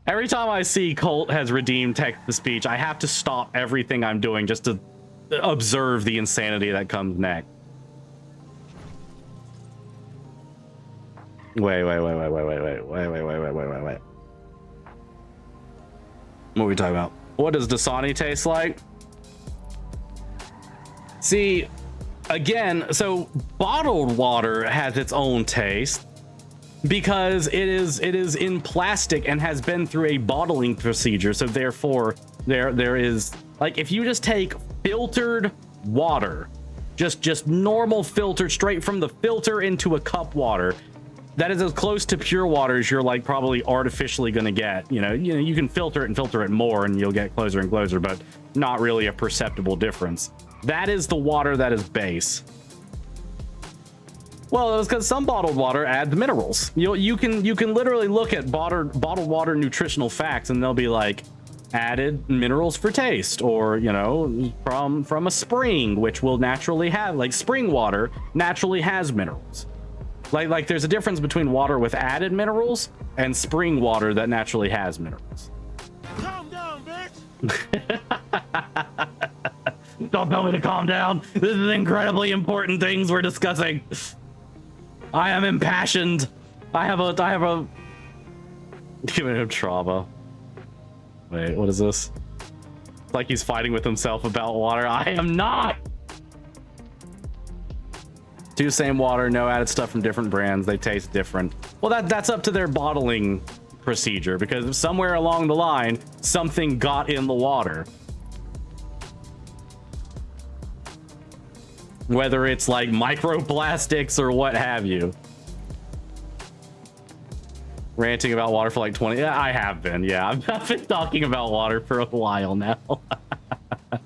Every time I see Colt has redeemed text-to-speech, I have to stop everything I'm doing just to observe the insanity that comes next. Wait. What are we talking about? What does Dasani taste like? See, again, so bottled water has its own taste because it is in plastic and has been through a bottling procedure. So therefore, there is like if you just take filtered water, just normal filter straight from the filter into a cup water, that is as close to pure water as you're like probably artificially going to get. You know, you can filter it more and you'll get closer and closer, but not really a perceptible difference. That is the water that is base. Well, it was because some bottled water adds minerals. You can literally look at bottled water nutritional facts, and they'll be like, added minerals for taste, or you know, from a spring, which will naturally have, like, spring water naturally has minerals. Like there's a difference between water with added minerals and spring water that naturally has minerals. Calm down, bitch. Don't tell me to calm down. This is incredibly important things we're discussing. I am impassioned. I have a giving him trauma. Wait, what is this? It's like he's fighting with himself about water. I am not. 2 same water, no added stuff from different brands. They taste different. Well, that's up to their bottling procedure, because somewhere along the line, something got in the water. Whether it's like microplastics or what have you. Ranting about water for like 20. Yeah, I have been. Yeah, I've been talking about water for a while now.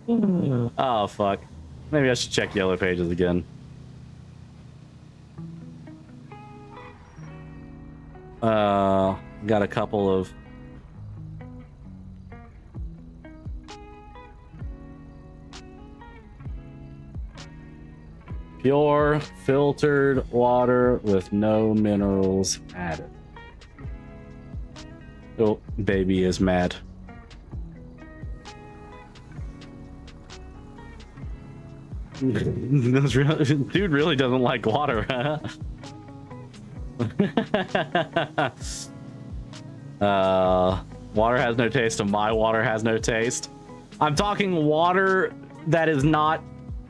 Oh, fuck. Maybe I should check Yellow Pages again. Got a couple of pure filtered water with no minerals added. Oh, baby is mad. Dude really doesn't like water, huh? Water has no taste, and my water has no taste. I'm talking water that is not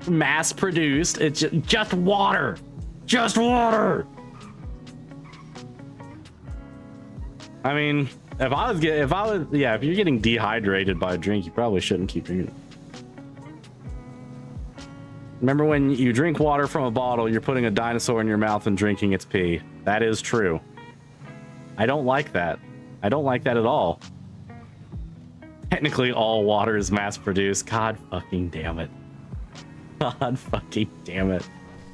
mass produced. It's just water. Just water. I mean, if you're getting dehydrated by a drink, you probably shouldn't keep drinking it. Remember, when you drink water from a bottle, you're putting a dinosaur in your mouth and drinking its pee. That is true. I don't like that. I don't like that at all. Technically, all water is mass produced. God fucking damn it. God fucking damn it.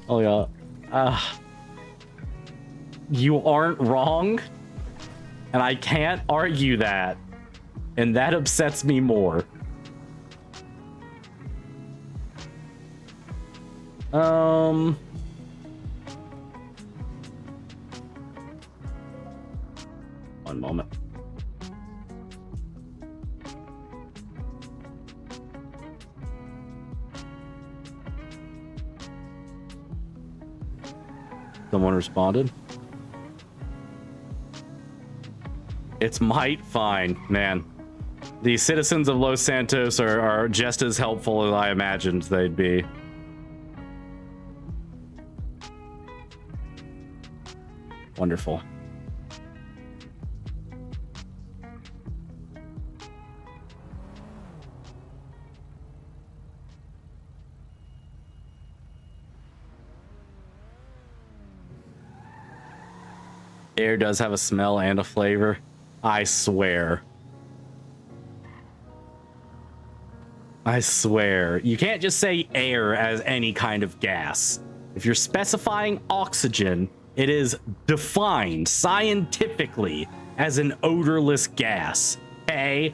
Oh yeah. You aren't wrong, and I can't argue that, and that upsets me more. One moment. Someone responded. It's might fine, man. The citizens of Los Santos are just as helpful as I imagined they'd be. Wonderful. Air does have a smell and a flavor. I swear. I swear. You can't just say air as any kind of gas. If you're specifying oxygen, it is defined scientifically as an odorless gas. Okay?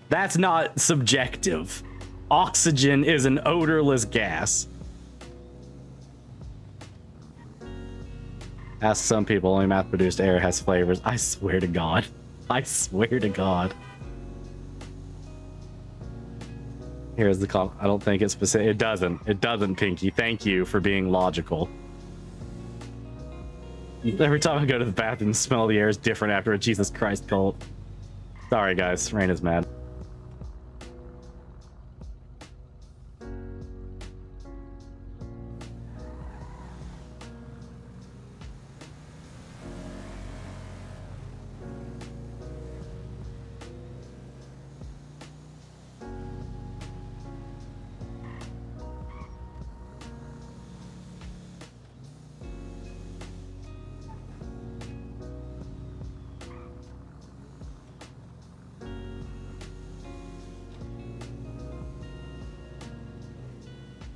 That's not subjective. Oxygen is an odorless gas. Ask some people, only mass-produced air has flavors. I swear to God. I swear to God. Here's the call. I don't think it's specific. It doesn't. It doesn't, Pinky. Thank you for being logical. Every time I go to the bathroom, the smell of the air is different after a Jesus Christ cult. Sorry, guys. Rain is mad.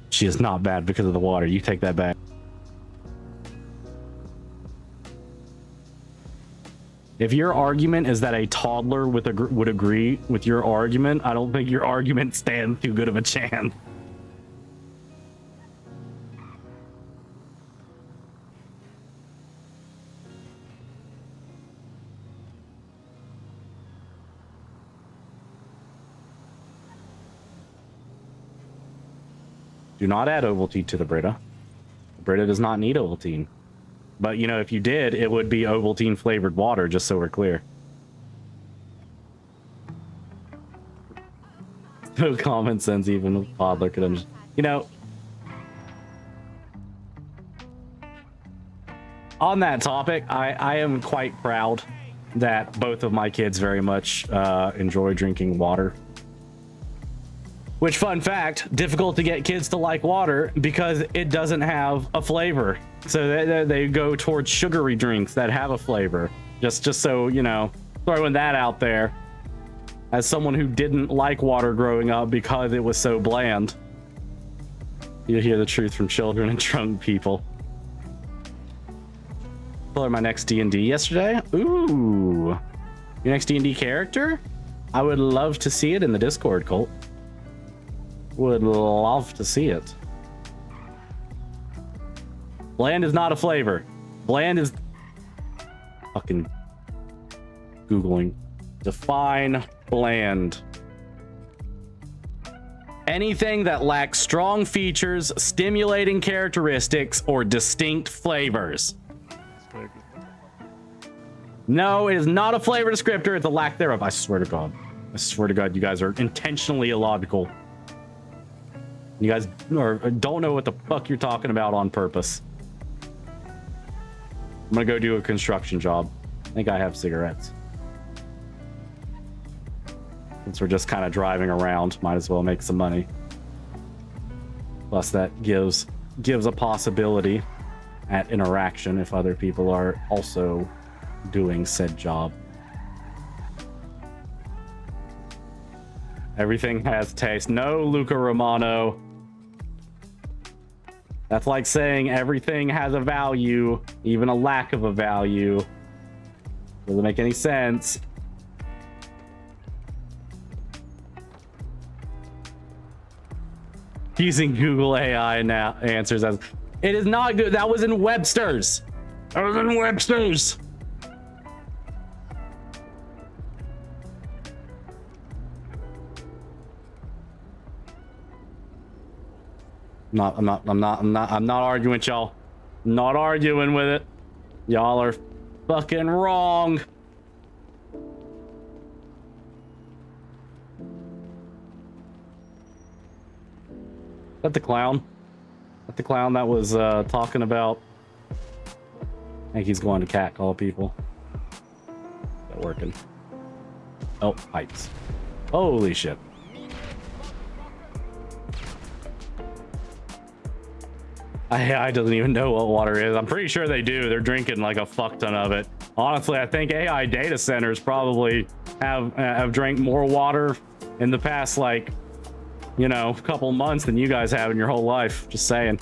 She is not bad because of the water. You take that back. If your argument is that a toddler would agree with your argument, I don't think your argument stands too good of a chance. Do not add Ovaltine to the Brita. Brita does not need Ovaltine. But, you know, if you did, it would be Ovaltine flavored water, just so we're clear. No common sense, even a toddler could understand. You know, on that topic, I am quite proud that both of my kids very much enjoy drinking water. Which, fun fact, difficult to get kids to like water because it doesn't have a flavor. So they go towards sugary drinks that have a flavor. Just so, you know, throwing that out there. As someone who didn't like water growing up because it was so bland. You hear the truth from children and drunk people. Color my next D&D yesterday. Ooh. Your next D&D character? I would love to see it in the Discord, Colt. Would love to see it. Bland is not a flavor. Bland is... Fucking... Googling. Define bland. Anything that lacks strong features, stimulating characteristics, or distinct flavors. No, it is not a flavor descriptor. It's a lack thereof. I swear to God. I swear to God, you guys are intentionally illogical. You guys don't know what the fuck you're talking about on purpose. I'm gonna go do a construction job. I think I have cigarettes. Since we're just kind of driving around, might as well make some money. Plus that gives a possibility at interaction if other people are also doing said job. Everything has taste. No, Luca Romano. That's like saying everything has a value, even a lack of a value. Doesn't make any sense. Using Google AI now answers as it is not good. That was in Webster's. That was in Webster's. I'm not arguing with y'all. Not arguing with it. Y'all are fucking wrong. Is that the clown? Is that the clown that was talking about? I think he's going to catcall people. Is that working? Oh, pipes. Holy shit. AI doesn't even know what water is. I'm pretty sure they do. They're drinking like a fuck ton of it. Honestly, I think AI data centers probably have drank more water in the past, like, you know, couple months than you guys have in your whole life. Just saying.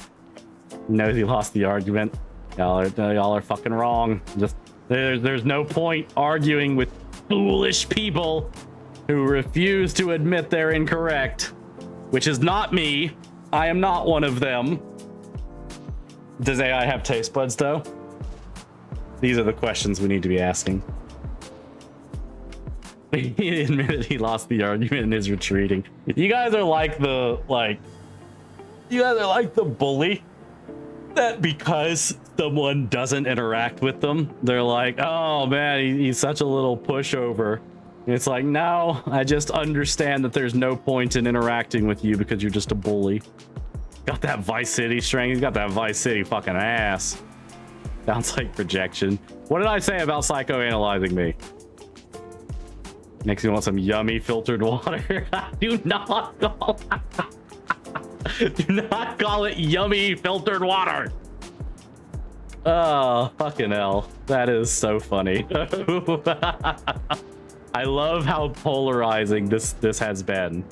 Knows he lost the argument. Y'all are fucking wrong. Just there's no point arguing with foolish people who refuse to admit they're incorrect, which is not me. I am not one of them. Does AI have taste buds though? These are the questions we need to be asking. He admitted he lost the argument and is retreating. You guys are like the bully that because someone doesn't interact with them, they're like, oh man, he's such a little pushover. And it's like, no, I just understand that there's no point in interacting with you because you're just a bully. Got that Vice City strength. He's got that Vice City fucking ass. Sounds like projection. What did I say about psychoanalyzing me? Makes me want some yummy filtered water. Do not call do not call it yummy filtered water. Oh, fucking hell. That is so funny. I love how polarizing this has been.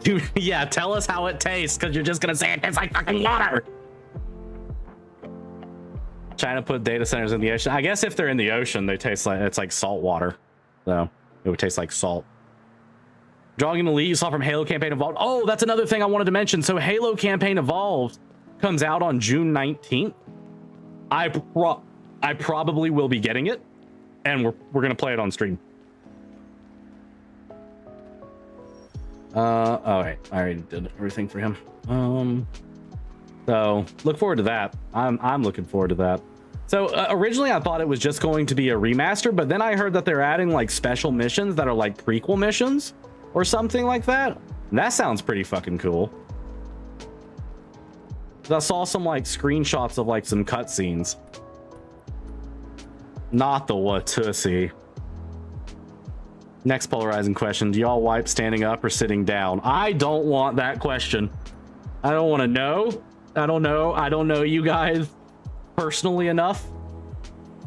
Dude, yeah, tell us how it tastes, because you're just gonna say it tastes like fucking water. China put data centers in the ocean. I guess if they're in the ocean, they taste like it's like salt water. So it would taste like salt. Drawing Elite you saw from Halo Campaign Evolved. Oh, that's another thing I wanted to mention. So Halo Campaign Evolved comes out on June 19th. I probably will be getting it, and we're gonna play it on stream. Oh wait, I already did everything for him. So look forward to that. I'm looking forward to that. So originally I thought it was just going to be a remaster, but then I heard that they're adding like special missions that are like prequel missions or something like that. And that sounds pretty fucking cool. I saw some like screenshots of like some cutscenes. Not the Watusi. Next polarizing question. Do y'all wipe standing up or sitting down? I don't want that question. I don't want to know. I don't know. I don't know you guys personally enough.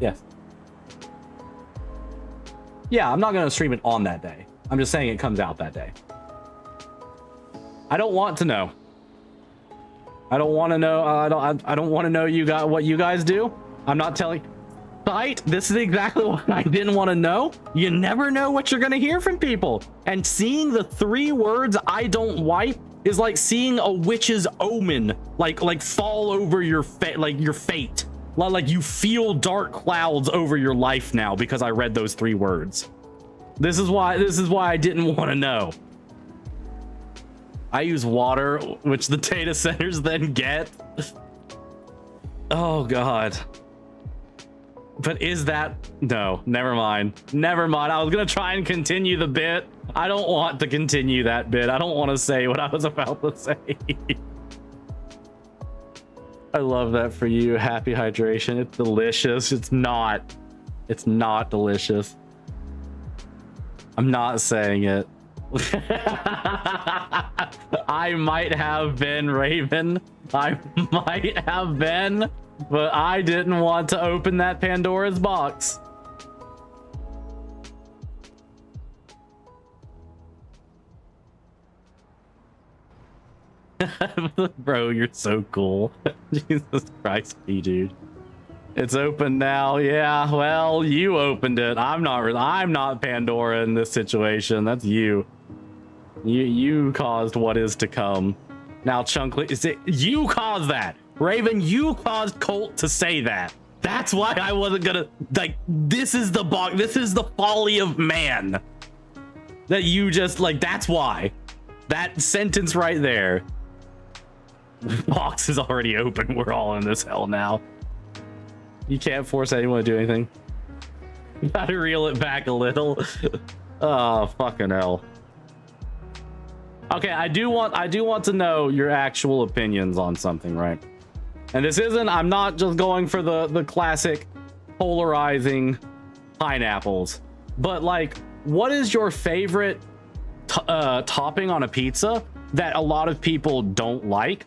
Yes. Yeah, I'm not going to stream it on that day. I'm just saying it comes out that day. I don't want to know. I don't want to know. I don't want to know you got what you guys do. I'm not telling. Right? This is exactly what I didn't want to know. You never know what you're going to hear from people. And seeing the 3 words "I don't wipe" is like seeing a witch's omen, like fall over your your fate. Like you feel dark clouds over your life now because I read those 3 words. This is why I didn't want to know. I use water, which the data centers then get. Oh God. But is that... No, never mind. Never mind. I was going to try and continue the bit. I don't want to continue that bit. I don't want to say what I was about to say. I love that for you. Happy hydration. It's delicious. It's not. It's not delicious. I'm not saying it. I might have been, Raven. I might have been. But I didn't want to open that Pandora's box. Bro, you're so cool. Jesus Christ, dude. It's open now. Yeah, well, you opened it. I'm not Pandora in this situation. That's you. You caused what is to come. Now, Chunkley, is it you caused that? Raven, you caused Colt to say that. That's why I wasn't gonna, like, this is the folly of man. That you just, like, that's why. That sentence right there. The box is already open. We're all in this hell now. You can't force anyone to do anything. You gotta reel it back a little. Oh, fucking hell. Okay, I do want to know your actual opinions on something, right? And this isn't, I'm not just going for the classic polarizing pineapples, but like, what is your favorite topping on a pizza that a lot of people don't like?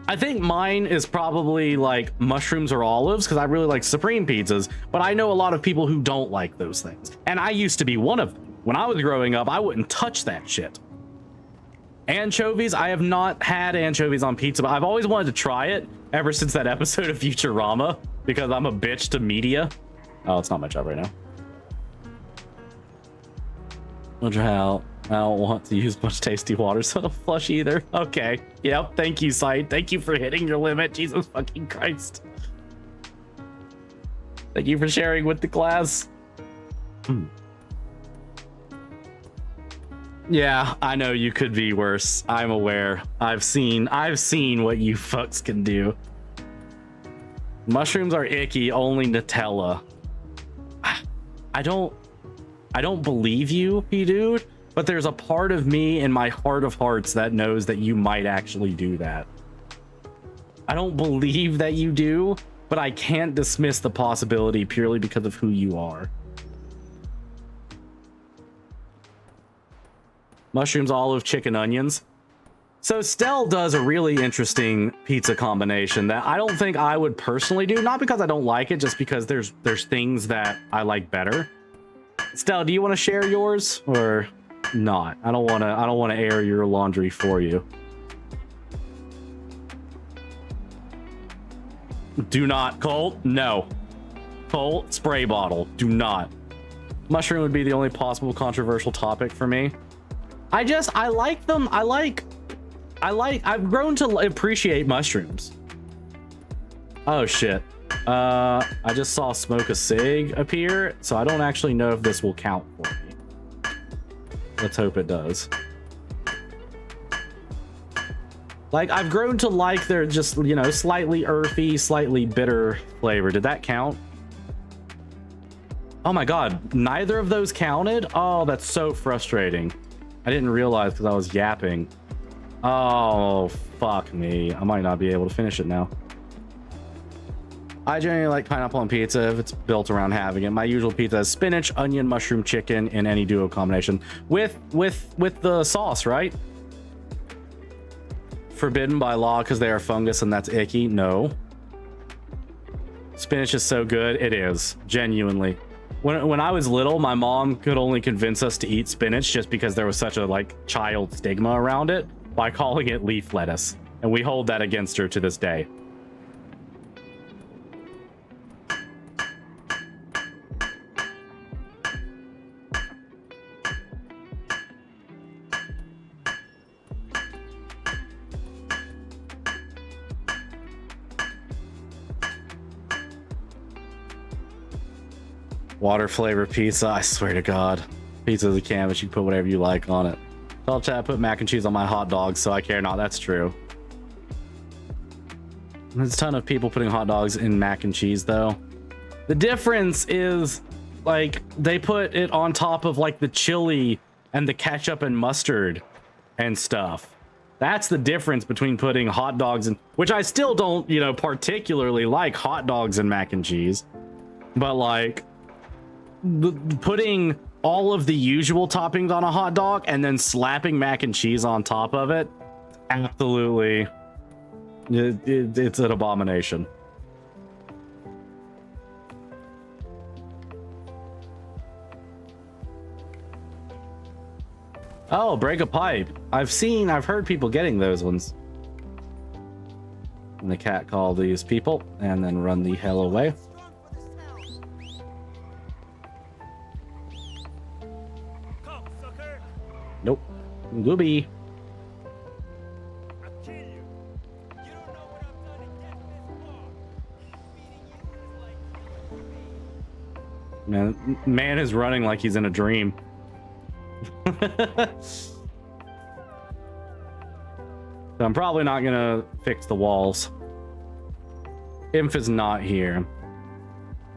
I think mine is probably like mushrooms or olives because I really like supreme pizzas, but I know a lot of people who don't like those things. And I used to be one of them. When I was growing up, I wouldn't touch that shit. Anchovies, I have not had anchovies on pizza, but I've always wanted to try it ever since that episode of Futurama because I'm a bitch to media. Oh, it's not much up right now. I don't want to use much tasty water, so I don't flush either. Okay. Yep. Thank you, Sight. Thank you for hitting your limit. Jesus fucking Christ. Thank you for sharing with the class. Yeah, I know you could be worse. I'm aware. I've seen what you fucks can do. Mushrooms are icky, only Nutella. I don't believe you, P-Dude, but there's a part of me in my heart of hearts that knows that you might actually do that. I don't believe that you do, but I can't dismiss the possibility purely because of who you are. Mushrooms, olive, chicken, onions. So Stell does a really interesting pizza combination that I don't think I would personally do. Not because I don't like it, just because there's things that I like better. Stell, do you want to share yours or not? I don't want to air your laundry for you. Do not. Colt, no. Colt, spray bottle, do not. Mushroom would be the only possible controversial topic for me. I like them. I've grown to appreciate mushrooms. Oh shit. I just saw smoke a cig appear, so I don't actually know if this will count for me. Let's hope it does. Like, I've grown to like their just, you know, slightly earthy, slightly bitter flavor. Did that count? Oh my god, neither of those counted? Oh, that's so frustrating. I didn't realize because I was yapping. Oh, fuck me. I might not be able to finish it now. I generally like pineapple on pizza if it's built around having it. My usual pizza is spinach, onion, mushroom, chicken in any duo combination. With the sauce, right? Forbidden by law because they are fungus and that's icky? No. Spinach is so good. It is. Genuinely. When I was little, my mom could only convince us to eat spinach just because there was such a like child stigma around it by calling it leaf lettuce. And we hold that against her to this day. Water flavor pizza, I swear to god. Pizza is a canvas, you can put whatever you like on it. Tell chat, I put mac and cheese on my hot dogs, so I care not. That's true. There's a ton of people putting hot dogs in mac and cheese though. The difference is like they put it on top of like the chili and the ketchup and mustard and stuff. That's the difference between putting hot dogs in, which I still don't, you know, particularly like hot dogs and mac and cheese, but like putting all of the usual toppings on a hot dog and then slapping mac and cheese on top of it, absolutely, it's an abomination. Oh, break a pipe. I've heard people getting those ones. And the cat call these people and then run the hell away. Nope. Gooby. Man is running like he's in a dream. So I'm probably not gonna fix the walls. Inf is not here.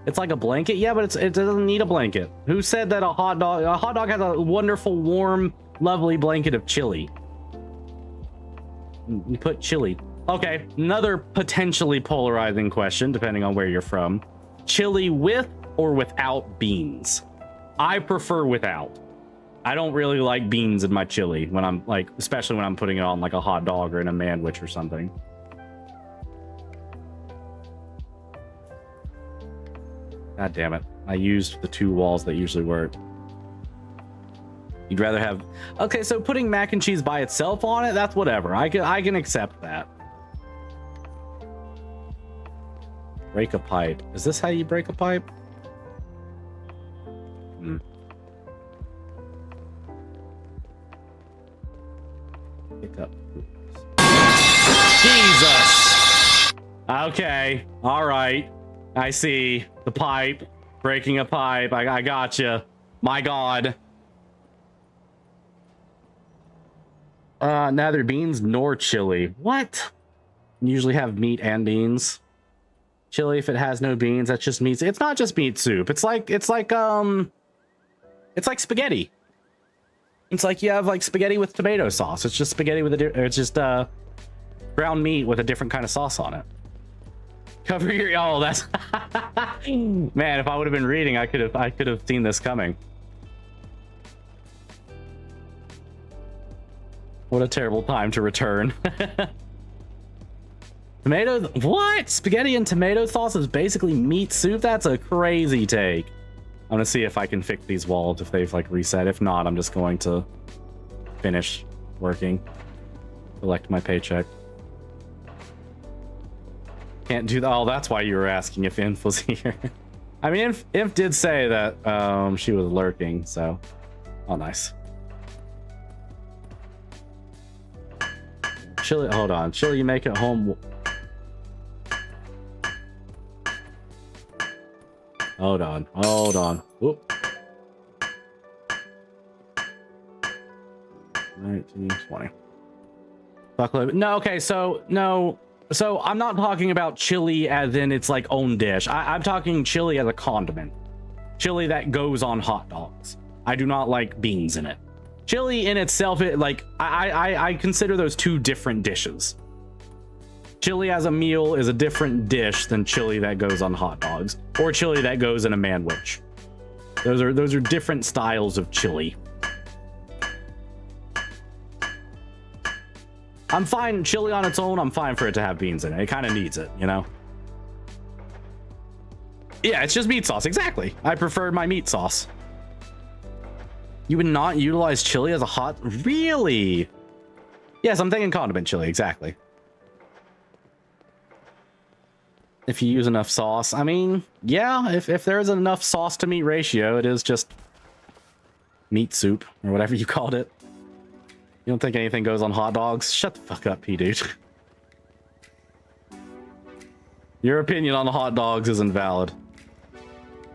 It's like a blanket, yeah, but it doesn't need a blanket. Who said that a hot dog has a wonderful, warm, lovely blanket of chili? You put chili. Okay, another potentially polarizing question, depending on where you're from. Chili with or without beans? I prefer without. I don't really like beans in my chili when I'm like, especially when I'm putting it on like a hot dog or in a manwich or something. God damn it. I used the two walls that usually work. You'd rather have... Okay, so putting mac and cheese by itself on it, that's whatever. I can accept that. Break a pipe. Is this how you break a pipe? Pick up. Jesus! Okay. All right. I see the pipe, breaking a pipe. I gotcha. My god. Neither beans nor chili. What? You usually have meat and beans. Chili, if it has no beans, that's just meat. It's not just meat soup. It's like spaghetti. It's like you have like spaghetti with tomato sauce. It's just spaghetti with it's just ground meat with a different kind of sauce on it. Cover your... Oh, that's... Man, if I would have been reading, I could have seen this coming. What a terrible time to return. Tomatoes? What? Spaghetti and tomato sauce is basically meat soup? That's a crazy take. I'm gonna see if I can fix these walls if they've like reset. If not, I'm just going to finish working. Collect my paycheck. Can't do that. Oh, that's why you were asking if Inf was here. I mean, Inf did say that she was lurking, so. Oh, nice. Chili, hold on. Chili, you make it home. Hold on. Hold on. Whoop. 1920. No, okay, so no. So I'm not talking about chili as in it's like own dish. I'm talking chili as a condiment. Chili that goes on hot dogs. I do not like beans in it. Chili in itself, I consider those two different dishes. Chili as a meal is a different dish than chili that goes on hot dogs or chili that goes in a manwich. Those are different styles of chili. I'm fine chili on its own. I'm fine for it to have beans in it. It kind of needs it, you know? Yeah, it's just meat sauce. Exactly. I prefer my meat sauce. You would not utilize chili as a hot... Really? Yes, I'm thinking condiment chili. Exactly. If you use enough sauce. I mean, yeah, if there's enough sauce to meat ratio, it is just meat soup or whatever you called it. You don't think anything goes on hot dogs? Shut the fuck up, P dude. Your opinion on the hot dogs isn't valid.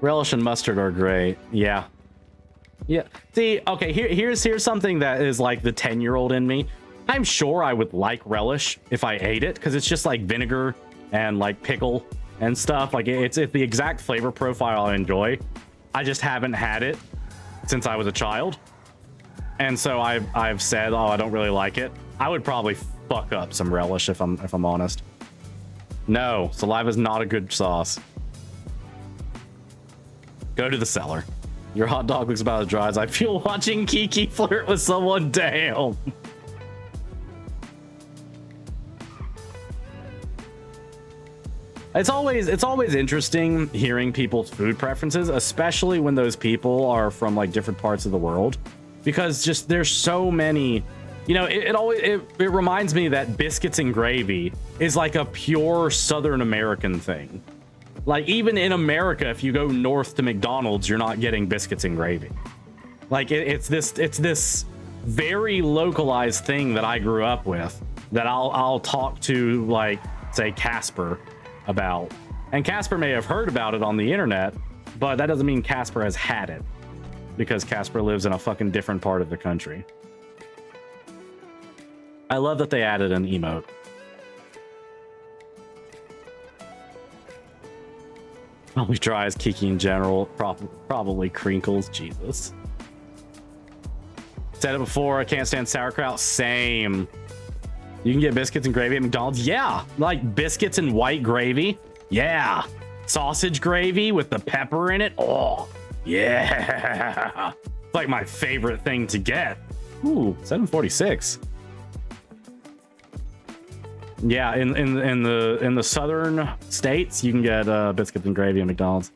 Relish and mustard are great. Yeah. Yeah. See, okay, here's something that is like the 10-year-old in me. I'm sure I would like relish if I ate it, because it's just like vinegar and like pickle and stuff. Like it's the exact flavor profile I enjoy. I just haven't had it since I was a child. And so I've said, oh, I don't really like it. I would probably fuck up some relish if I'm honest. No, saliva is not a good sauce. Go to the cellar. Your hot dog looks about as dry as I feel watching Kiki flirt with someone. Damn. It's always interesting hearing people's food preferences, especially when those people are from like different parts of the world. Because just there's so many, you know, it reminds me that biscuits and gravy is like a pure Southern American thing. Like even in America, if you go north to McDonald's, you're not getting biscuits and gravy. Like it's this very localized thing that I grew up with that I'll talk to, like, say Casper about. And Casper may have heard about it on the internet, but that doesn't mean Casper has had it. Because Casper lives in a fucking different part of the country. I love that they added an emote. Probably dry as Kiki in general. Probably crinkles. Jesus. Said it before. I can't stand sauerkraut. Same. You can get biscuits and gravy at McDonald's. Yeah. Like biscuits and white gravy. Yeah. Sausage gravy with the pepper in it. Oh. Yeah, it's like my favorite thing to get. Ooh, 746. Yeah, in the southern states, you can get biscuits and gravy at McDonald's.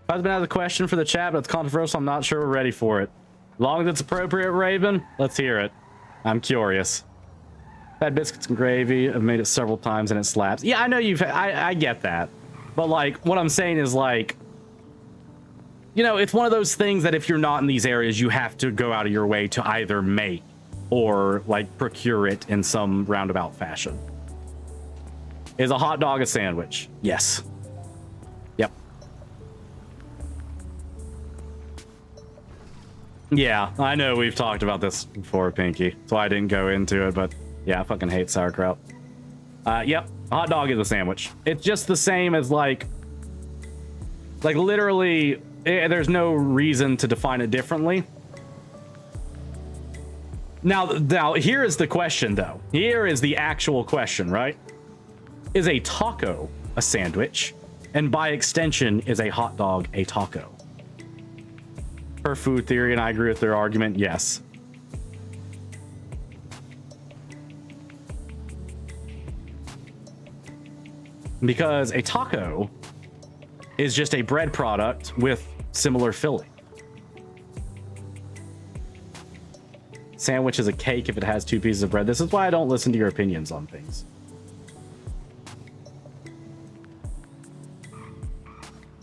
Husband has a question for the chat, but it's controversial. I'm not sure we're ready for it. As long as it's appropriate, Raven, let's hear it. I'm curious. Had biscuits and gravy. I've made it several times and it slaps. Yeah, I know you've. I get that, but like what I'm saying is like. You know, it's one of those things that if you're not in these areas, you have to go out of your way to either make or like procure it in some roundabout fashion. Is a hot dog a sandwich? Yes. Yep. Yeah, I know we've talked about this before, Pinky, so I didn't go into it, but yeah, I fucking hate sauerkraut. Yep, a hot dog is a sandwich. It's just the same as like literally... There's no reason to define it differently. Now, here is the question, though. Here is the actual question, right? Is a taco a sandwich? And by extension, is a hot dog a taco? Per food theory, and I agree with their argument, yes. Because a taco is just a bread product with similar filling. Sandwich is a cake if it has two pieces of bread. This is why I don't listen to your opinions on things.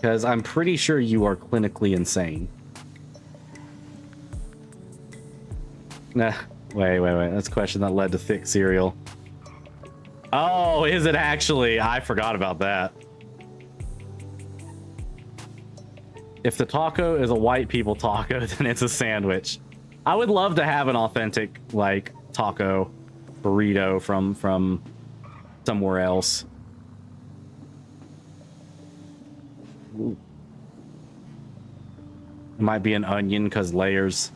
Because I'm pretty sure you are clinically insane. Nah, wait. That's a question that led to thick cereal. Oh, is it actually? I forgot about that. If the taco is a white people taco, then it's a sandwich. I would love to have an authentic, like, taco burrito from somewhere else. Ooh. It might be an onion because layers.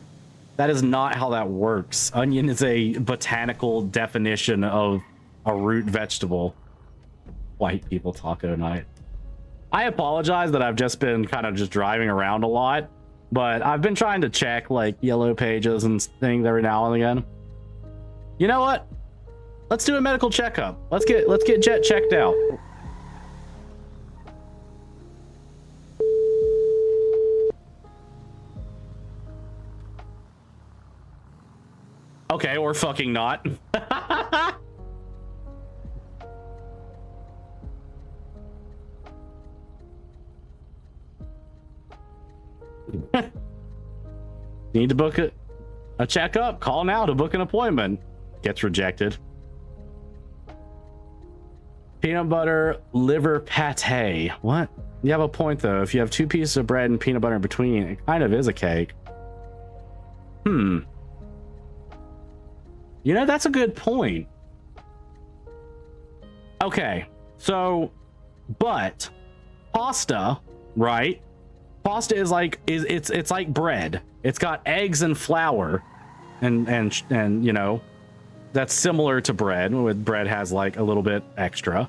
That is not how that works. Onion is a botanical definition of a root vegetable. White people taco night. I apologize that I've just been kind of just driving around a lot, but I've been trying to check like yellow pages and things every now and again. You know what? Let's do a medical checkup. Let's get Jett checked out. Okay, or fucking not. Need to book a checkup? Call now to book an appointment. Gets rejected. Peanut butter liver pate. What? You have a point though. If you have 2 pieces of bread and peanut butter in between, it kind of is a cake. You know, that's a good point. Okay, so, but pasta, right? Pasta is like it's like bread. It's got eggs and flour, and you know, that's similar to bread. With bread has like a little bit extra,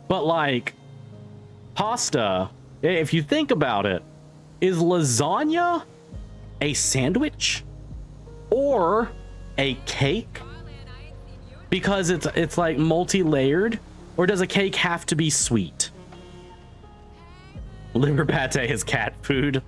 but like pasta, if you think about it, is lasagna a sandwich or a cake? Because it's like multi-layered, or does a cake have to be sweet? Liver pate is cat food.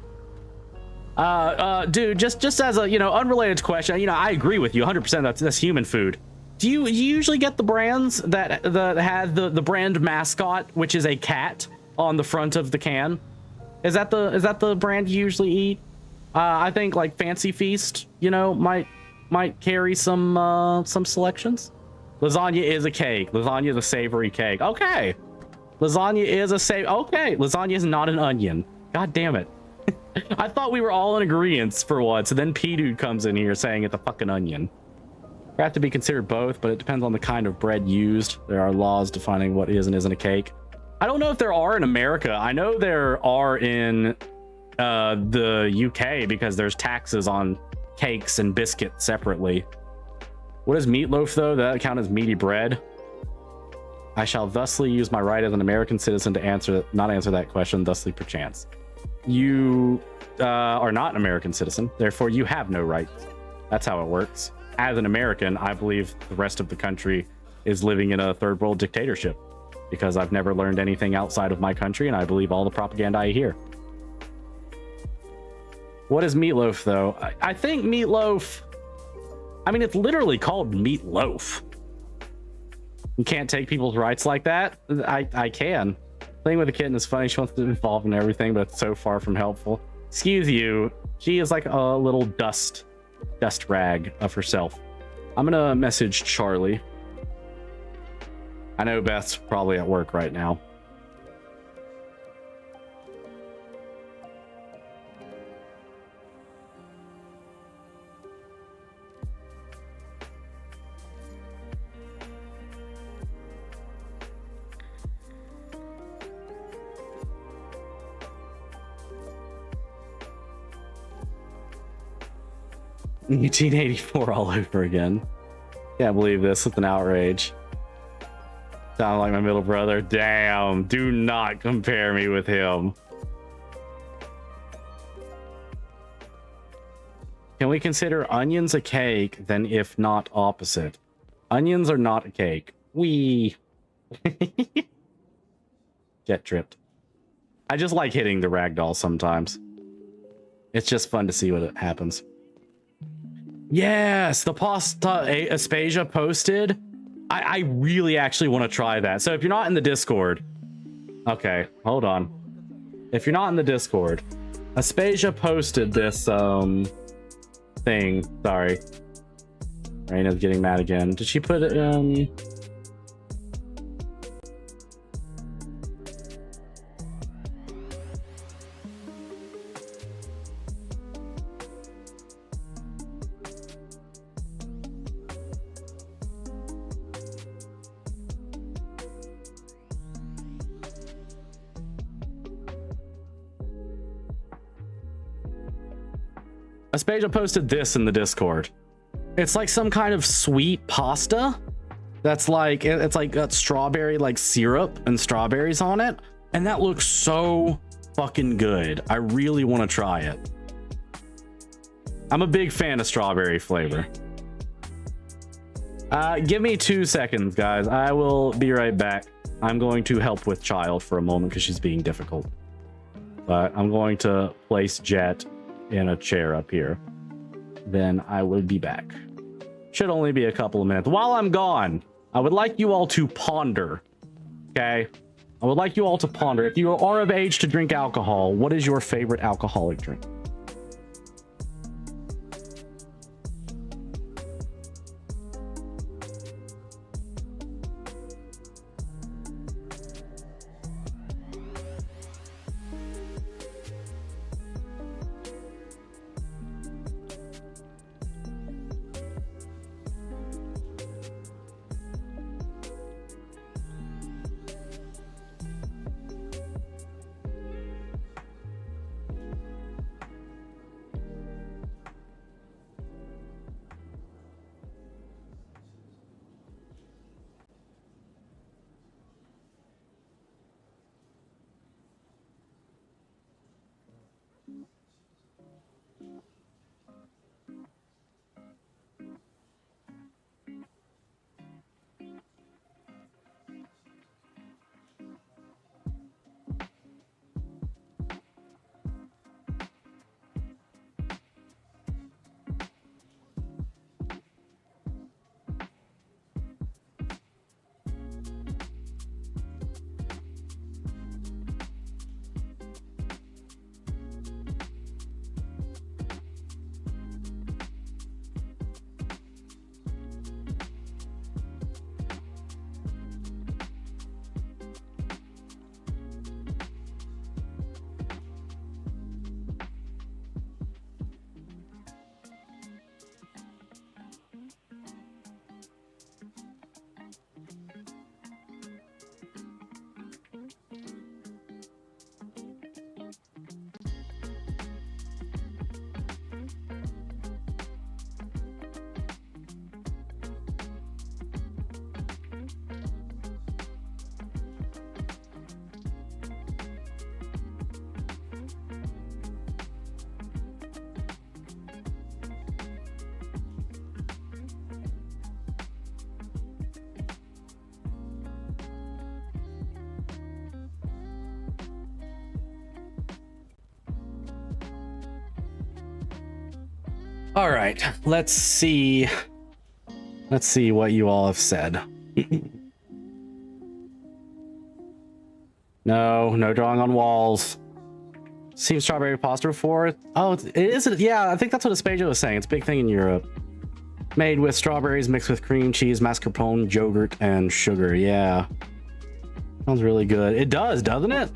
Dude, just as a, you know, unrelated question, you know, I agree with you 100%. That's human food. Do you usually get the brands that have the brand mascot, which is a cat, on the front of the can? Is that the brand you usually eat? I think like Fancy Feast, you know, might carry some selections. Lasagna is a cake. Lasagna is a savory cake. Okay. Lasagna is okay. Lasagna is not an onion. God damn it. I thought we were all in agreement for once, and then P-Dude comes in here saying it's a fucking onion. They have to be considered both, but it depends on the kind of bread used. There are laws defining what is and isn't a cake. I don't know if there are in America. I know there are in the UK because there's taxes on cakes and biscuits separately. What is meatloaf though? That count as meaty bread? I shall thusly use my right as an American citizen to not answer that question, thusly perchance. You are not an American citizen, therefore you have no rights. That's how it works. As an American, I believe the rest of the country is living in a third world dictatorship because I've never learned anything outside of my country and I believe all the propaganda I hear. What is meatloaf though? I think meatloaf, I mean, it's literally called meatloaf. You can't take people's rights like that. I can. Playing with a kitten is funny. She wants to be involved in everything, but it's so far from helpful. Excuse you. She is like a little dust rag of herself. I'm gonna message Charlie. I know Beth's probably at work right now. $1884 all over again. Can't believe this. It's an outrage. Sound like my middle brother. Damn. Do not compare me with him. Can we consider onions a cake? Then if not opposite. Onions are not a cake. Jet tripped. I just like hitting the ragdoll sometimes. It's just fun to see what happens. Yes, the pasta Aspasia posted. I really actually want to try that. So if you're not in the Discord, okay, hold on. if you're not in the Discord, Aspasia posted this thing. Sorry. Raina's getting mad again. Did she put it in? Aspasia posted this in the Discord. It's like some kind of sweet pasta that's like, it's like got strawberry like syrup and strawberries on it, and that looks so fucking good. I really want to try it. I'm a big fan of strawberry flavor. Give me 2 seconds, guys. I will be right back. I'm going to help with Child for a moment because she's being difficult, but I'm going to place Jett in a chair up here. Then I will be back. Should only be a couple of minutes. While I'm gone, I would like you all to ponder. Okay? I would like you all to ponder. If you are of age to drink alcohol, what is your favorite alcoholic drink? All right, let's see what you all have said. No drawing on walls. Seen strawberry pasta before? Oh, it is. Yeah, I think that's what Aspasia was saying. It's a big thing in Europe. Made with strawberries mixed with cream cheese, mascarpone, yogurt, and sugar. Yeah, sounds really good. It does, doesn't it?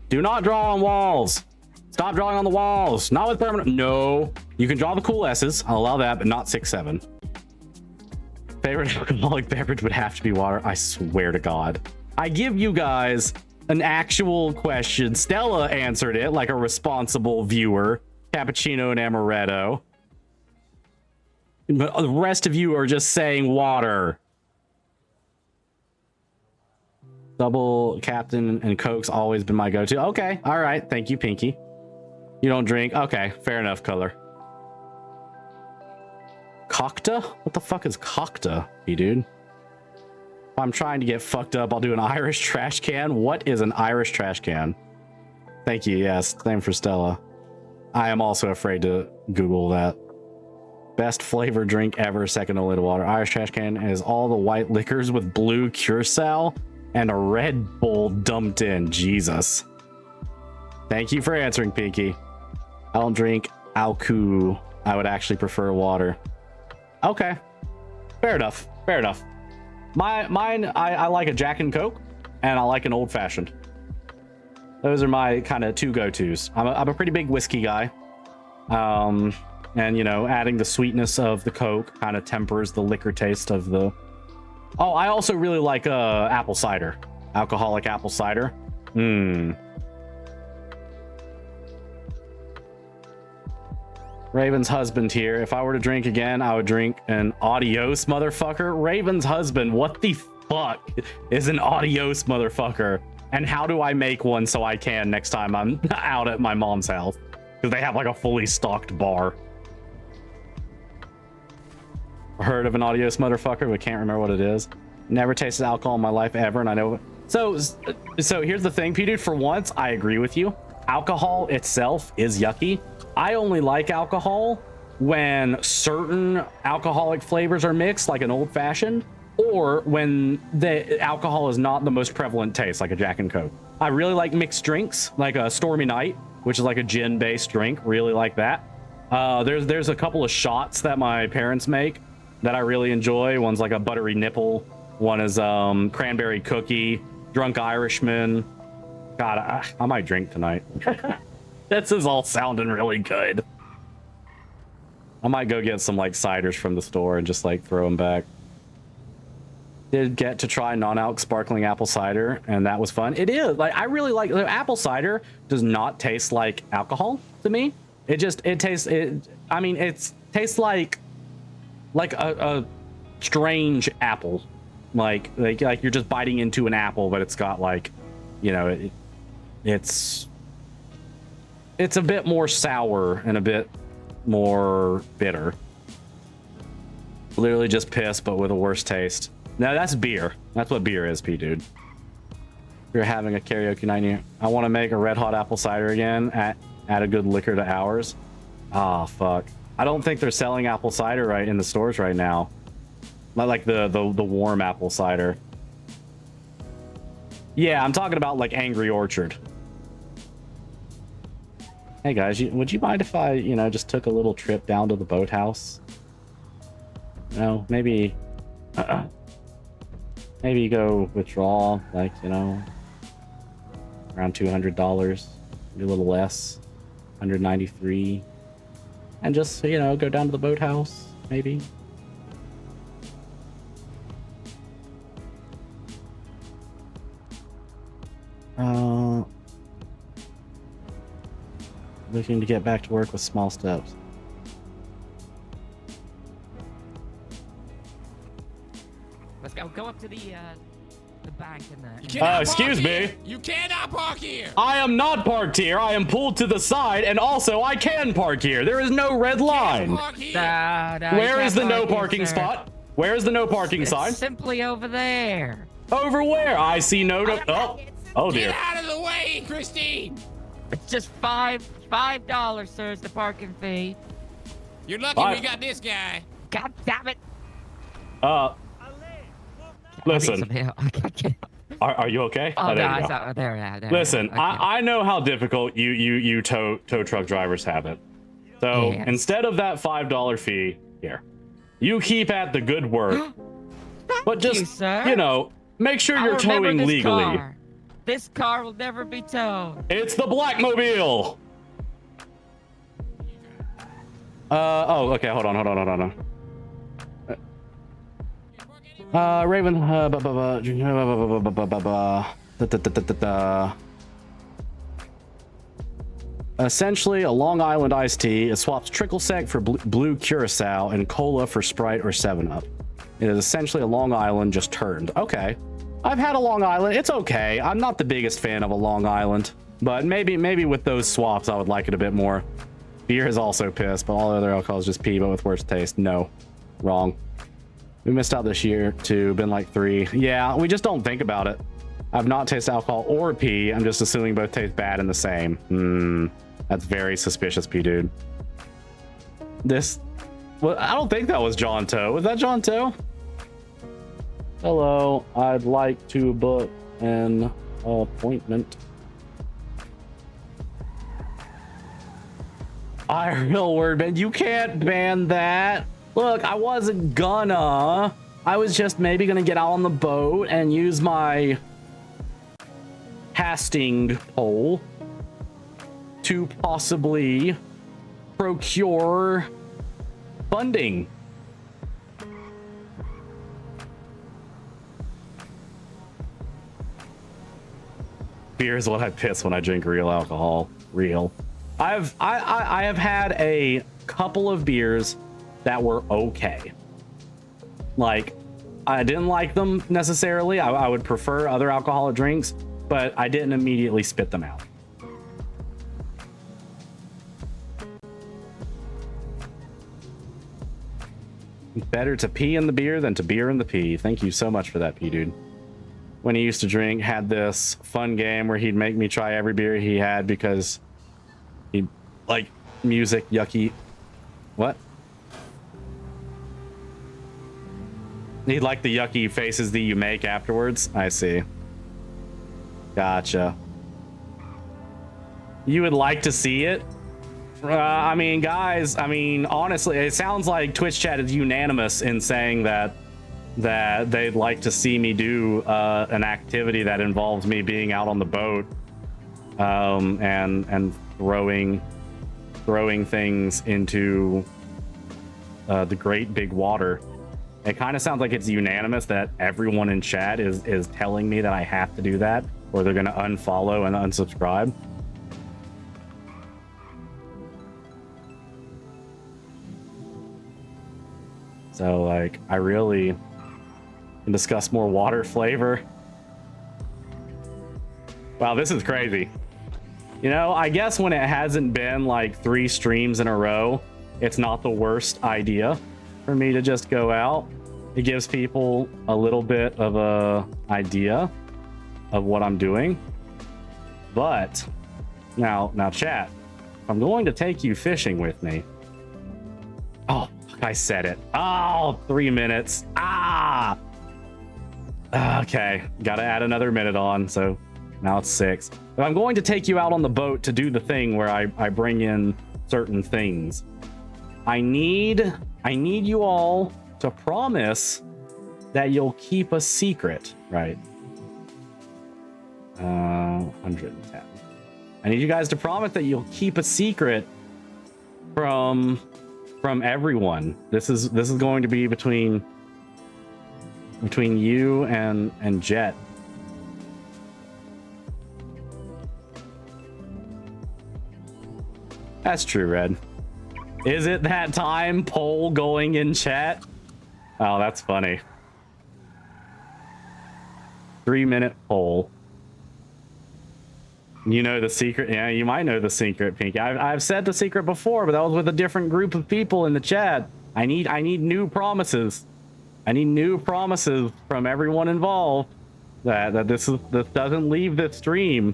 Do not draw on walls. Stop drawing on the walls. Not with permanent. No, you can draw the cool S's. I'll allow that, but not 6-7. Favorite alcoholic beverage would have to be water. I swear to God. I give you guys an actual question. Stella answered it like a responsible viewer. Cappuccino and amaretto. But the rest of you are just saying water. Double Captain and Coke's always been my go-to. Okay, all right. Thank you, Pinky. You don't drink? Okay, fair enough, color. Cockta? What the fuck is cockta, dude? If I'm trying to get fucked up, I'll do an Irish trash can. What is an Irish trash can? Thank you, yes. Same for Stella. I am also afraid to Google that. Best flavor drink ever, second only to water. Irish trash can is all the white liquors with blue curacao and a Red Bull dumped in. Jesus. Thank you for answering, Pinky. I don't drink alcohol. I would actually prefer water. Okay. Fair enough. Fair enough. Mine, I like a Jack and Coke, and I like an old fashioned. Those are my kind of two go-tos. I'm a pretty big whiskey guy. And you know, adding the sweetness of the Coke kind of tempers the liquor taste of the... Oh, I also really like apple cider. Alcoholic apple cider. Raven's husband here. If I were to drink again, I would drink an adios motherfucker. Raven's husband, what the fuck is an adios motherfucker? And how do I make one so I can next time I'm out at my mom's house? Because they have like a fully stocked bar. Heard of an adios motherfucker, but can't remember what it is. Never tasted alcohol in my life ever, and I know... So here's the thing, P-Dude. For once, I agree with you. Alcohol itself is yucky. I only like alcohol when certain alcoholic flavors are mixed, like an old-fashioned, or when the alcohol is not the most prevalent taste, like a Jack and Coke. I really like mixed drinks, like a Stormy Night, which is like a gin-based drink. Really like that. There's a couple of shots that my parents make that I really enjoy. One's like a buttery nipple. One is cranberry cookie, drunk Irishman. God, I might drink tonight. This is all sounding really good. I might go get some like ciders from the store and just like throw them back. Did get to try non-alc sparkling apple cider, and that was fun. It is like, I really like apple cider. Does not taste like alcohol to me. It tastes like a strange apple, like you're just biting into an apple, but it's got like, you know, it's a bit more sour and a bit more bitter. Literally just piss, but with a worse taste. No, that's beer. That's what beer is, P-Dude. You're having a karaoke night here. I want to make a red hot apple cider again. Add a good liquor to ours. Ah, fuck. I don't think they're selling apple cider right in the stores right now. Not like the warm apple cider. Yeah, I'm talking about like Angry Orchard. Hey guys, would you mind if I, you know, just took a little trip down to the boathouse? No, maybe maybe go withdraw, like, you know, around $200, maybe a little less, $193, and just, you know, go down to the boathouse, maybe. Looking to get back to work with small steps. Let's go up to the bank and excuse me. You cannot park here. I am not parked here. I am pulled to the side, and also I can park here. There is no red line. Where is the no parking spot? Where is the no parking sign? Simply over there. Over where? I see no. Oh dear. Get out of the way, Christine. It's just $5, sir, is the parking fee. You're lucky we got this guy. God damn it. Listen. Are you okay? Oh, there no, you go. there. Listen, I know how difficult you tow truck drivers have it. So instead of that $5 fee, here, you keep at the good work. But just, you know, make sure you're towing legally. This car will never be towed. It's the Blackmobile. Oh, okay. Hold on. Raven. Essentially, a Long Island iced tea. It swaps trickle sec for blue curacao and cola for Sprite or 7-Up. It is essentially a Long Island just turned. Okay. I've had a Long Island. It's okay. I'm not the biggest fan of a Long Island, but maybe with those swaps, I would like it a bit more. Beer is also piss, but all other alcohol is just pee, but with worse taste. No, wrong. We missed out this year too. Been like 3. Yeah, we just don't think about it. I've not tasted alcohol or pee. I'm just assuming both taste bad and the same. That's very suspicious, P-Dude. Well, I don't think that was John Toe. Was that John Toe? Hello, I'd like to book an appointment. real word, man. You can't ban that. Look, I wasn't gonna. I was just maybe gonna get out on the boat and use my casting pole to possibly procure funding. Beer is what I piss when I drink real alcohol. Real. I have had a couple of beers that were okay. Like, I didn't like them necessarily. I would prefer other alcoholic drinks, but I didn't immediately spit them out. Better to pee in the beer than to beer in the pee. Thank you so much for that, P dude. When he used to drink, had this fun game where he'd make me try every beer he had because he like music yucky. What? He'd like the yucky faces that you make afterwards. I see. Gotcha. You would like to see it? I mean, guys, I mean, honestly, it sounds like Twitch chat is unanimous in saying that they'd like to see me do an activity that involves me being out on the boat and throwing things into the great big water. It kind of sounds like it's unanimous that everyone in chat is telling me that I have to do that, or they're going to unfollow and unsubscribe. So, like, I really can discuss more water flavor. Wow, this is crazy. You know, I guess when it hasn't been like 3 streams in a row, it's not the worst idea for me to just go out. It gives people a little bit of a idea of what I'm doing. But now chat, if I'm going to take you fishing with me. Oh, I said it. Oh, 3 minutes. Ah. Okay, gotta add another minute on, so now it's 6. If I'm going to take you out on the boat to do the thing where I bring in certain things, I need you all to promise that you'll keep a secret, right? 110. I need you guys to promise that you'll keep a secret from everyone. This is going to be between you and Jett. That's true, Red. Is it that time? Poll going in chat? Oh, that's funny. 3-minute poll. You know the secret? Yeah, you might know the secret, Pinky. I've said the secret before, but that was with a different group of people in the chat. I need new promises. I need new promises from everyone involved that this doesn't leave this stream.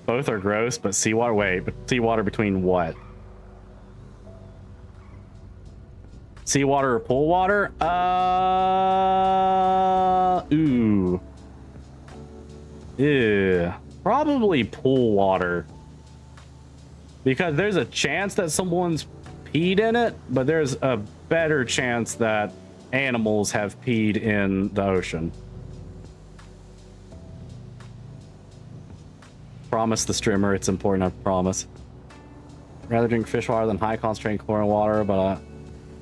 Both are gross, but seawater. Wait, but seawater between what? Seawater or pool water? Ooh. Yeah, probably pool water. Because there's a chance that someone's peed in it, but there's a better chance that animals have peed in the ocean. Promise the streamer, it's important, I promise. Rather drink fish water than high concentrated chlorine water, but I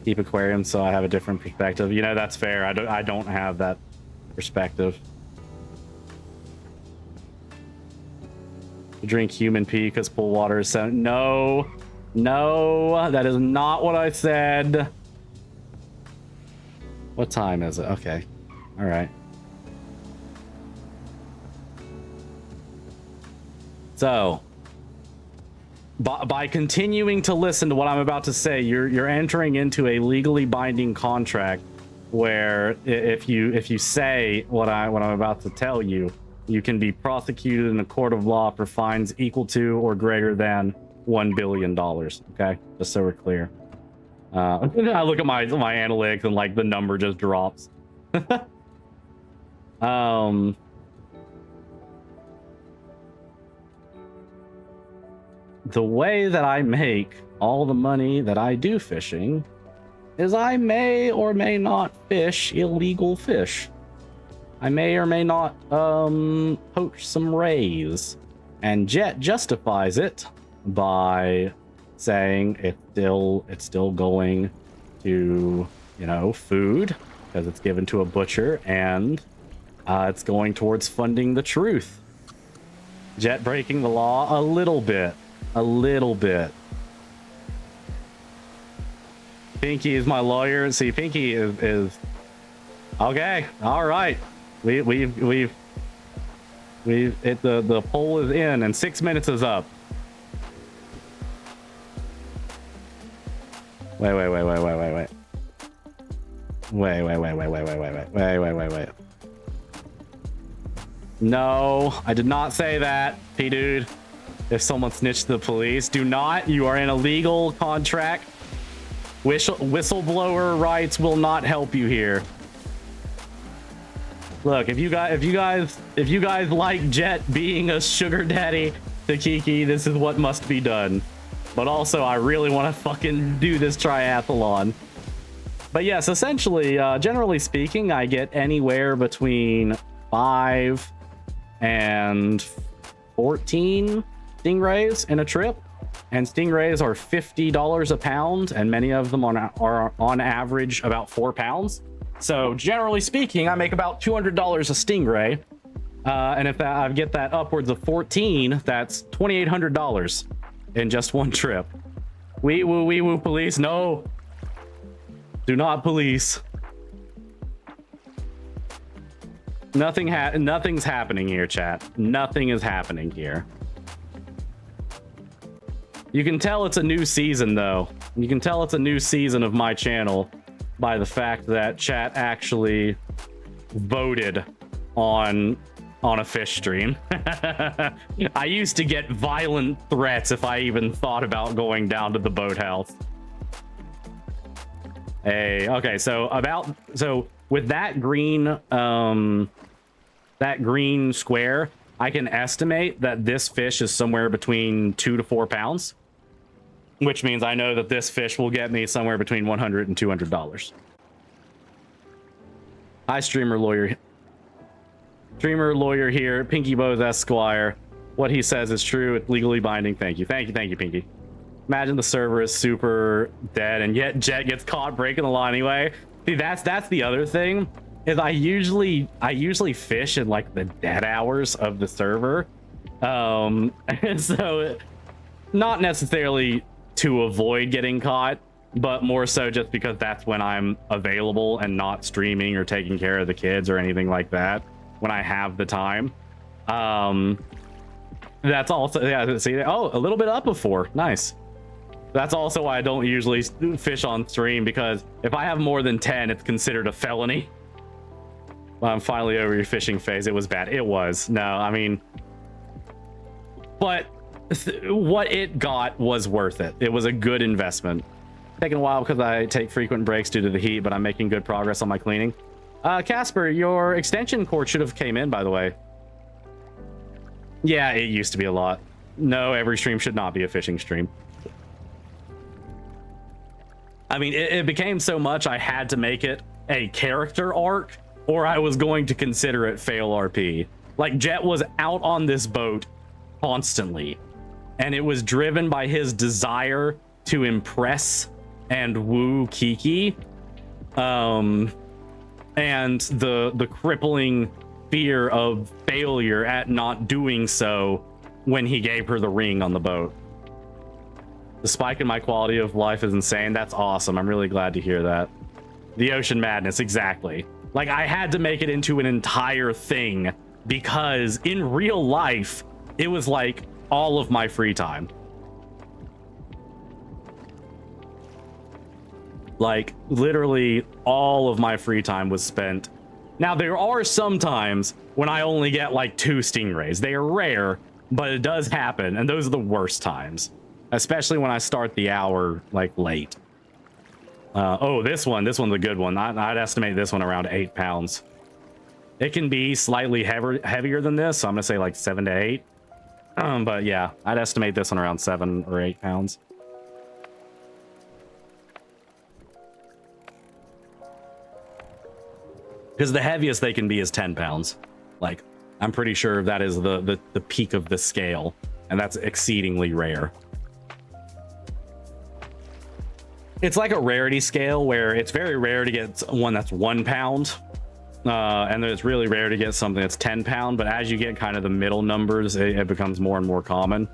keep aquariums so I have a different perspective. You know, that's fair. I don't have that perspective. Drink human pee because pool water is so... No, that is not what I said. What time is it? Okay, all right. So by continuing to listen to what I'm about to say, you're entering into a legally binding contract where if you say what I'm about to tell you, you can be prosecuted in a court of law for fines equal to or greater than $1 billion. Okay, just so we're clear. I look at my analytics and like the number just drops. the way that I make all the money that I do fishing is I may or may not fish illegal fish. I may or may not poach some rays. And Jett justifies it by saying it's still going to, you know, food because it's given to a butcher, and it's going towards funding the truth. Jett breaking the law a little bit. Pinky is my lawyer. See, Pinky is okay. All right. The poll is in and 6 minutes is up. Wait. No, I did not say that, P-Dude. If someone snitched the police, do not. You are in a legal contract. Whistleblower rights will not help you here. Look, if you guys like Jett being a sugar daddy to Kiki, this is what must be done. But also, I really want to fucking do this triathlon. But yes, essentially, generally speaking, I get anywhere between 5 and 14 stingrays in a trip. And stingrays are $50 a pound, and many of them are on average about 4 pounds. So generally speaking, I make about $200 a stingray. And if I get that upwards of 14, that's $2,800 in just one trip. Wee woo police, no. Do not police. Nothing's happening here, chat. Nothing is happening here. You can tell it's a new season, though. You can tell it's a new season of my channel by the fact that chat actually voted on a fish stream. I used to get violent threats if I even thought about going down to the boathouse. Hey, okay, so with that green square, I can estimate that this fish is somewhere between 2 to 4 pounds, which means I know that this fish will get me somewhere between $100 and $200. Hi, streamer lawyer here, Pinky Bose Esquire. What he says is true. It's legally binding. Thank you, Pinky. Imagine the server is super dead, and yet Jett gets caught breaking the law anyway. See, that's the other thing. Is I usually fish in like the dead hours of the server, and so not necessarily to avoid getting caught, but more so just because that's when I'm available and not streaming or taking care of the kids or anything like that when I have the time. That's also, yeah, see, oh, a little bit up before, nice. That's also why I don't usually fish on stream, because if I have more than 10, it's considered a felony. Well, I'm finally over your fishing phase. It was bad. It was. No, I mean, but what it got was worth it. It was a good investment. Taking a while because I take frequent breaks due to the heat, but I'm making good progress on my cleaning. Casper, your extension cord should have came in, by the way. Yeah, it used to be a lot. No, every stream should not be a fishing stream. I mean, it became so much I had to make it a character arc, or I was going to consider it fail RP. Like, Jett was out on this boat constantly, and it was driven by his desire to impress and woo Kiki, and the crippling fear of failure at not doing so when he gave her the ring on the boat. The spike in my quality of life is insane. That's awesome. I'm really glad to hear that. The ocean madness, exactly. Like, I had to make it into an entire thing because in real life, it was like all of my free time. Like, literally all of my free time was spent. Now, there are some times when I only get like 2 stingrays. They are rare, but it does happen, and those are the worst times. Especially when I start the hour like late. Oh, this one's a good one. I'd estimate this one around 8 pounds. It can be slightly heavier than this, so I'm gonna say like 7 to 8. But yeah, I'd estimate this one around 7 or 8 pounds. Because the heaviest they can be is 10 pounds. Like, I'm pretty sure that is the peak of the scale, and that's exceedingly rare. It's like a rarity scale where it's very rare to get one that's 1 pound. And then it's really rare to get something that's 10 pound, but as you get kind of the middle numbers, it becomes more and more common.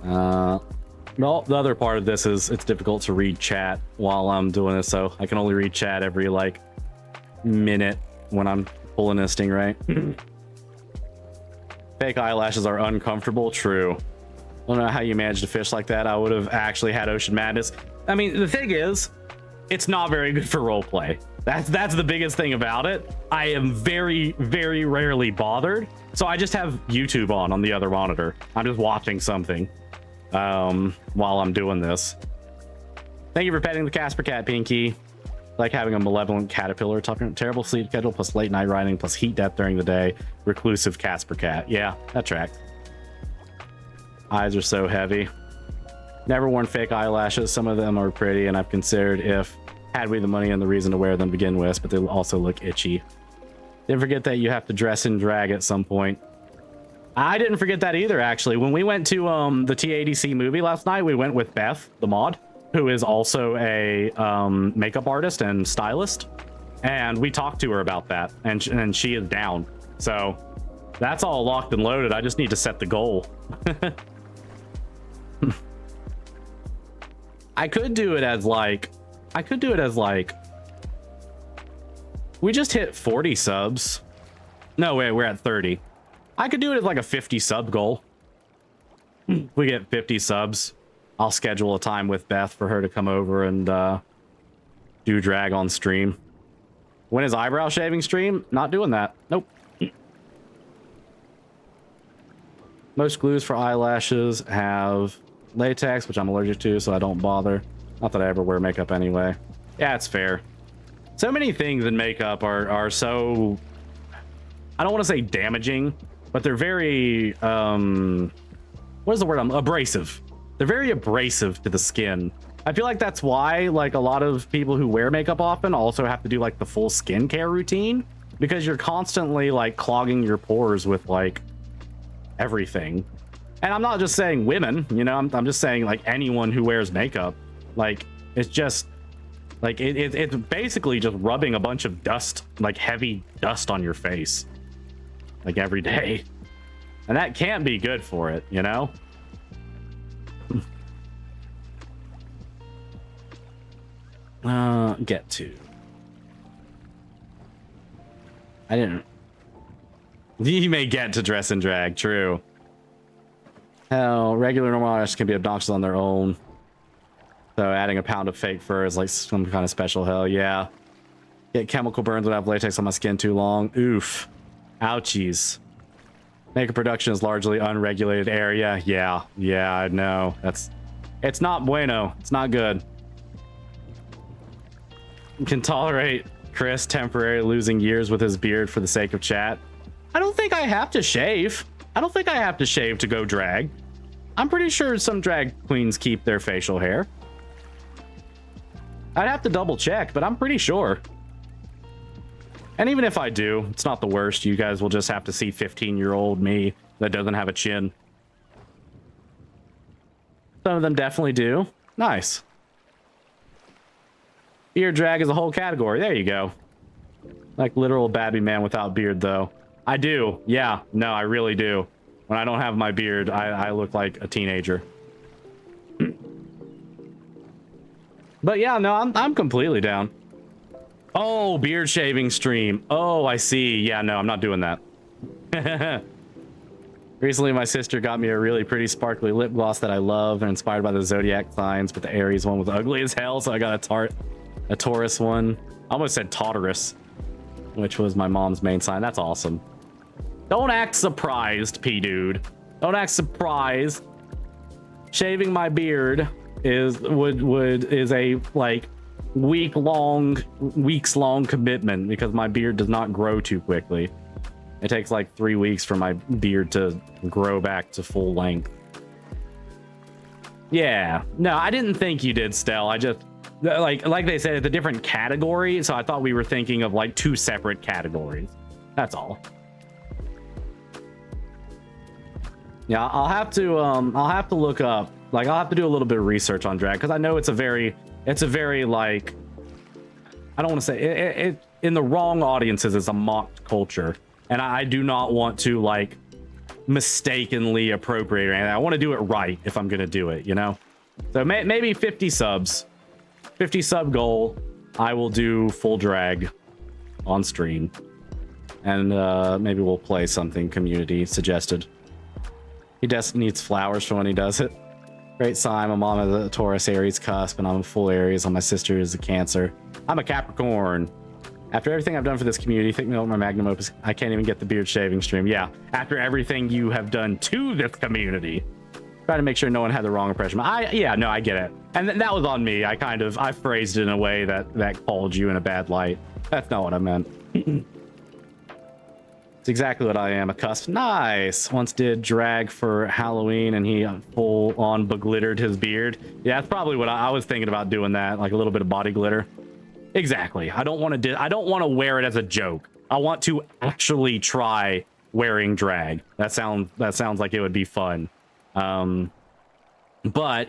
Well, the other part of this is it's difficult to read chat while I'm doing this, so I can only read chat every like minute when I'm pulling this stingray. Fake eyelashes are uncomfortable. True. I don't know how you managed to fish like that. I would have actually had ocean madness. I mean, the thing is, it's not very good for roleplay. That's the biggest thing about it. I am very, very rarely bothered. So I just have YouTube on the other monitor. I'm just watching something while I'm doing this. Thank you for petting the Casper cat, Pinky. Like having a malevolent caterpillar, terrible sleep schedule, plus late night riding, plus heat death during the day. Reclusive Casper cat. Yeah, that tracks. Eyes are so heavy. Never worn fake eyelashes. Some of them are pretty, and I've considered if had we the money and the reason to wear them to begin with, but they also look itchy. Didn't forget that you have to dress in drag at some point. I didn't forget that either, actually. When we went to the TADC movie last night, we went with Beth, the mod, who is also a makeup artist and stylist, and we talked to her about that, and she is down. So that's all locked and loaded. I just need to set the goal. I could do it as like we just hit 40 subs. No, wait, we're at 30. I could do it as like a 50 sub goal. We get 50 subs. I'll schedule a time with Beth for her to come over and do drag on stream. When is eyebrow shaving stream? Not doing that. Nope. Most glues for eyelashes have latex, which I'm allergic to, so I don't bother. Not that I ever wear makeup anyway. Yeah, it's fair. So many things in makeup are so, I don't want to say damaging, but they're very what is the word? Abrasive. They're very abrasive to the skin. I feel like that's why like a lot of people who wear makeup often also have to do like the full skincare routine, because you're constantly like clogging your pores with like everything. And I'm not just saying women, you know, I'm just saying like anyone who wears makeup. Like it's just like it's basically just rubbing a bunch of dust, like heavy dust on your face like every day, and that can't be good for it, you know. Get to, I didn't, you may get to dress and drag. True. Hell, regular normal eyelashes can be obnoxious on their own, so adding a pound of fake fur is like some kind of special. Hell yeah. Get chemical burns when I have latex on my skin too long. Oof. Ouchies. Makeup production is largely unregulated area. Yeah, I know. It's not bueno. It's not good. Can tolerate Chris temporarily losing years with his beard for the sake of chat. I don't think I have to shave. I don't think I have to shave to go drag. I'm pretty sure some drag queens keep their facial hair. I'd have to double check, but I'm pretty sure. And even if I do, it's not the worst. You guys will just have to see 15-year-old me that doesn't have a chin. Some of them definitely do. Nice. Beard drag is a whole category. There you go. Like literal babby man without beard, though. I do. Yeah. No, I really do. When I don't have my beard, I look like a teenager. But yeah, no, I'm completely down. Oh, beard shaving stream. Oh, I see. Yeah, no, I'm not doing that. Recently, my sister got me a really pretty sparkly lip gloss that I love, and inspired by the zodiac signs, but the Aries one was ugly as hell, so I got a Taurus one. I almost said Tartarus, which was my mom's main sign. That's awesome. Don't act surprised, P-dude. Don't act surprised. Shaving my beard is a like weeks long commitment because my beard does not grow too quickly. It takes like 3 weeks for my beard to grow back to full length. Yeah, no, I didn't think you did, Stell. I just like they said, it's a different category, so I thought we were thinking of like 2 separate categories. That's all. Yeah, I'll have to look up, like, I'll have to do a little bit of research on drag, because I know it's a very like, I don't want to say it in the wrong audiences, it's a mocked culture, and I do not want to like mistakenly appropriate or anything. I want to do it right if I'm gonna do it, you know. So maybe 50 subs, 50 sub goal. I will do full drag on stream, and maybe we'll play something community suggested. He just needs flowers for when he does it. Great sign. My mom is a Taurus Aries cusp, and I'm a full Aries, and my sister is a Cancer. I'm a Capricorn. After everything I've done for this community, think me over my magnum opus. I can't even get the beard shaving stream. Yeah, after everything you have done to this community. Try to make sure no one had the wrong impression. Yeah, no, I get it. And that was on me. I phrased it in a way that called you in a bad light. That's not what I meant. It's exactly what I am, a cusp. Nice. Once did drag for Halloween, and he full on beglittered his beard. Yeah, that's probably what I was thinking about doing, that, like a little bit of body glitter. Exactly. I don't want to wear it as a joke. I want to actually try wearing drag. That sounds like it would be fun. But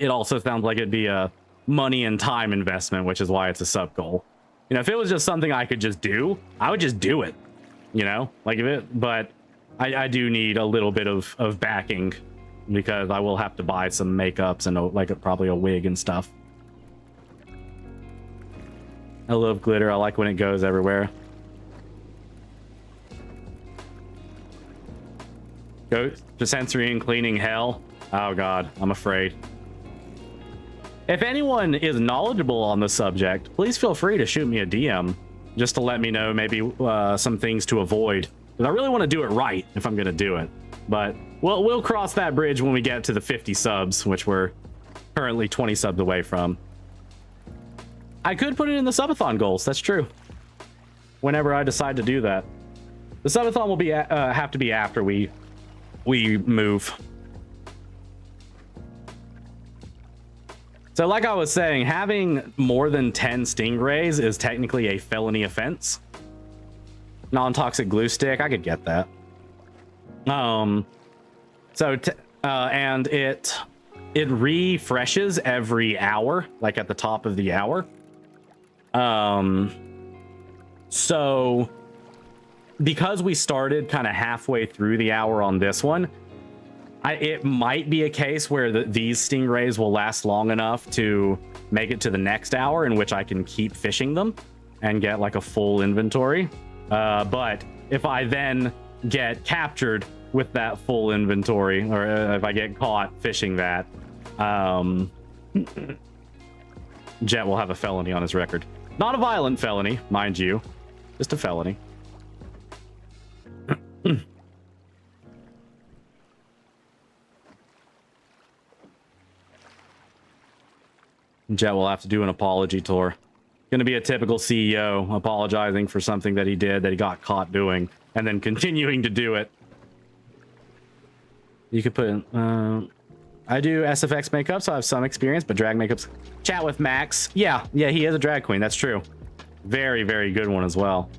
it also sounds like it'd be a money and time investment, which is why it's a sub goal. You know, if it was just something I could just do, I would just do it. You know, like but I do need a little bit of backing, because I will have to buy some makeups and probably a wig and stuff. I love glitter. I like when it goes everywhere. Go to sensory and cleaning hell. Oh God, I'm afraid. If anyone is knowledgeable on the subject, please feel free to shoot me a DM. Just to let me know maybe some things to avoid, because I really want to do it right if I'm gonna do it. But we'll cross that bridge when we get to the 50 subs, which we're currently 20 subs away from. I could put it in the subathon goals. That's true. Whenever I decide to do that, the subathon will be have to be after we move. So like I was saying, having more than 10 stingrays is technically a felony offense. Non-toxic glue stick, I could get that. And it refreshes every hour, like at the top of the hour. So because we started kind of halfway through the hour on this one, it might be a case where these stingrays will last long enough to make it to the next hour, in which I can keep fishing them and get like a full inventory. But if I then get captured with that full inventory, or if I get caught fishing that, Jett will have a felony on his record. Not a violent felony, mind you, just a felony. Jett will have to do an apology tour. Gonna be a typical CEO apologizing for something that he did, that he got caught doing, and then continuing to do it. You could put in, I do SFX makeup, so I have some experience, but drag makeups. Chat with Max. Yeah, he is a drag queen. That's true. Very, very good one as well.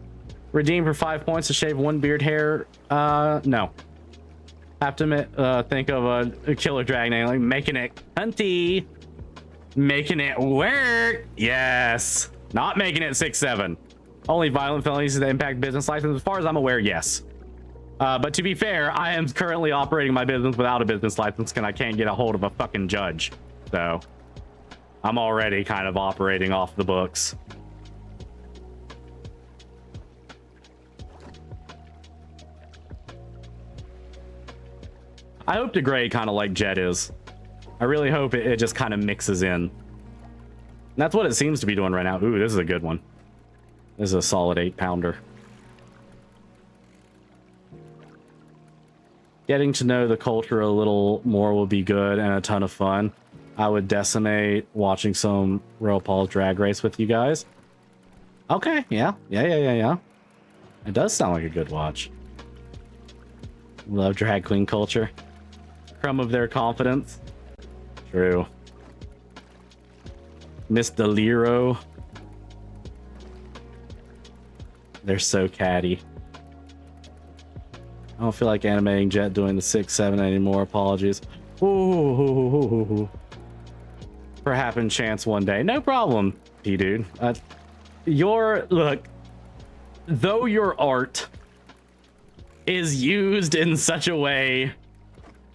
Redeem for 5 points to shave 1 beard hair. No. Have to think of a killer drag name, like making it cunty. Making it work. Yes. Not making it 6-7. Only violent felonies that impact business license. As far as I'm aware, yes. But to be fair, I am currently operating my business without a business license, and I can't get a hold of a fucking judge. So I'm already kind of operating off the books. I hope to grade kind of like Jett is. I really hope it just kind of mixes in. And that's what it seems to be doing right now. Ooh, this is a good one. This is a solid 8-pounder. Getting to know the culture a little more will be good and a ton of fun. I would decimate watching some RuPaul's Drag Race with you guys. Okay, yeah. It does sound like a good watch. Love drag queen culture. Crumb of their confidence. True. Miss Deliro. They're so catty. I don't feel like animating Jett doing the 6-7 anymore. Apologies. Ooh. For happen chance one day. No problem, P-dude. Look, though your art is used in such a way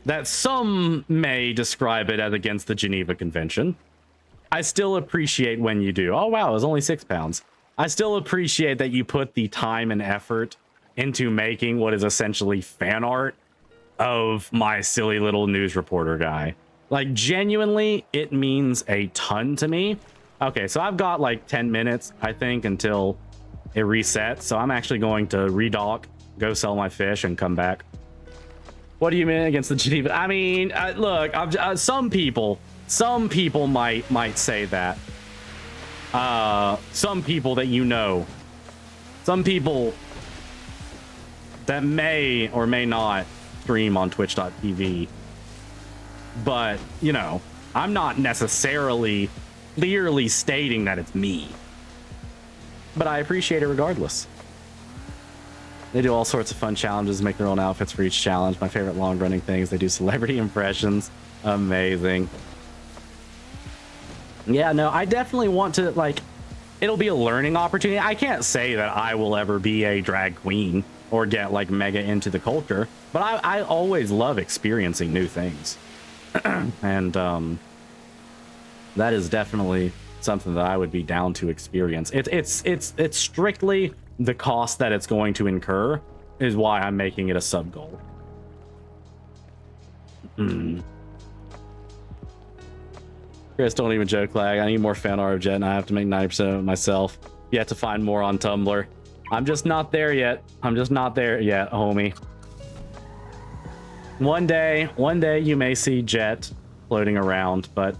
that some may describe it as against the Geneva Convention, I still appreciate when you do. Oh, wow, it was only 6 pounds. I still appreciate that you put the time and effort into making what is essentially fan art of my silly little news reporter guy. Like, genuinely, it means a ton to me. Okay, so I've got like 10 minutes, I think, until it resets. So I'm actually going to redock, go sell my fish, and come back. What do you mean against the Geneva? I mean, look, some people might say that. Some people that you know. Some people that may or may not stream on twitch.tv. But, you know, I'm not necessarily clearly stating that it's me. But I appreciate it regardless. They do all sorts of fun challenges, make their own outfits for each challenge. My favorite long-running things, they do celebrity impressions. Amazing. Yeah, no, I definitely want to, like, it'll be a learning opportunity. I can't say that I will ever be a drag queen or get, like, mega into the culture, but I always love experiencing new things. And that is definitely something that I would be down to experience. It's strictly the cost that it's going to incur is why I'm making it a sub goal. Chris, don't even joke, lag. I need more fan art of Jett, and I have to make 90% of it myself. You have to find more on Tumblr. I'm just not there yet. I'm just not there yet, homie. One day you may see Jett floating around, but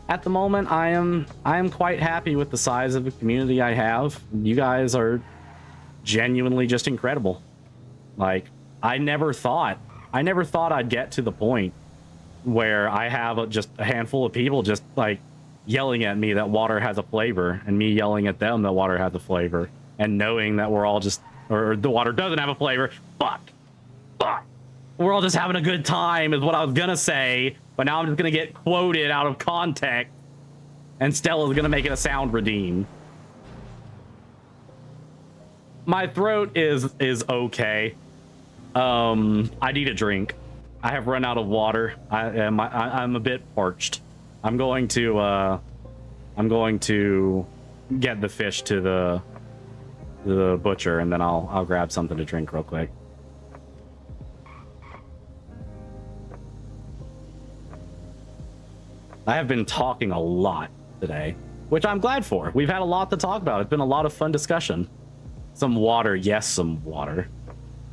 at the moment I am quite happy with the size of the community I have. You guys are genuinely just incredible. Like, I never thought I'd get to the point where I have just a handful of people just like yelling at me that water has a flavor, and me yelling at them that water has a flavor, and knowing that we're all just, or the water doesn't have a flavor. Fuck. We're all just having a good time is what I was gonna say, but now I'm just gonna get quoted out of context, and Stella's gonna make it a sound redeem. My throat is okay. I need a drink. I have run out of water. I'm a bit parched. I'm going to get the fish to the butcher, and then I'll grab something to drink real quick. I have been talking a lot today, which I'm glad for. We've had a lot to talk about. It's been a lot of fun discussion. Some water. Yes, some water.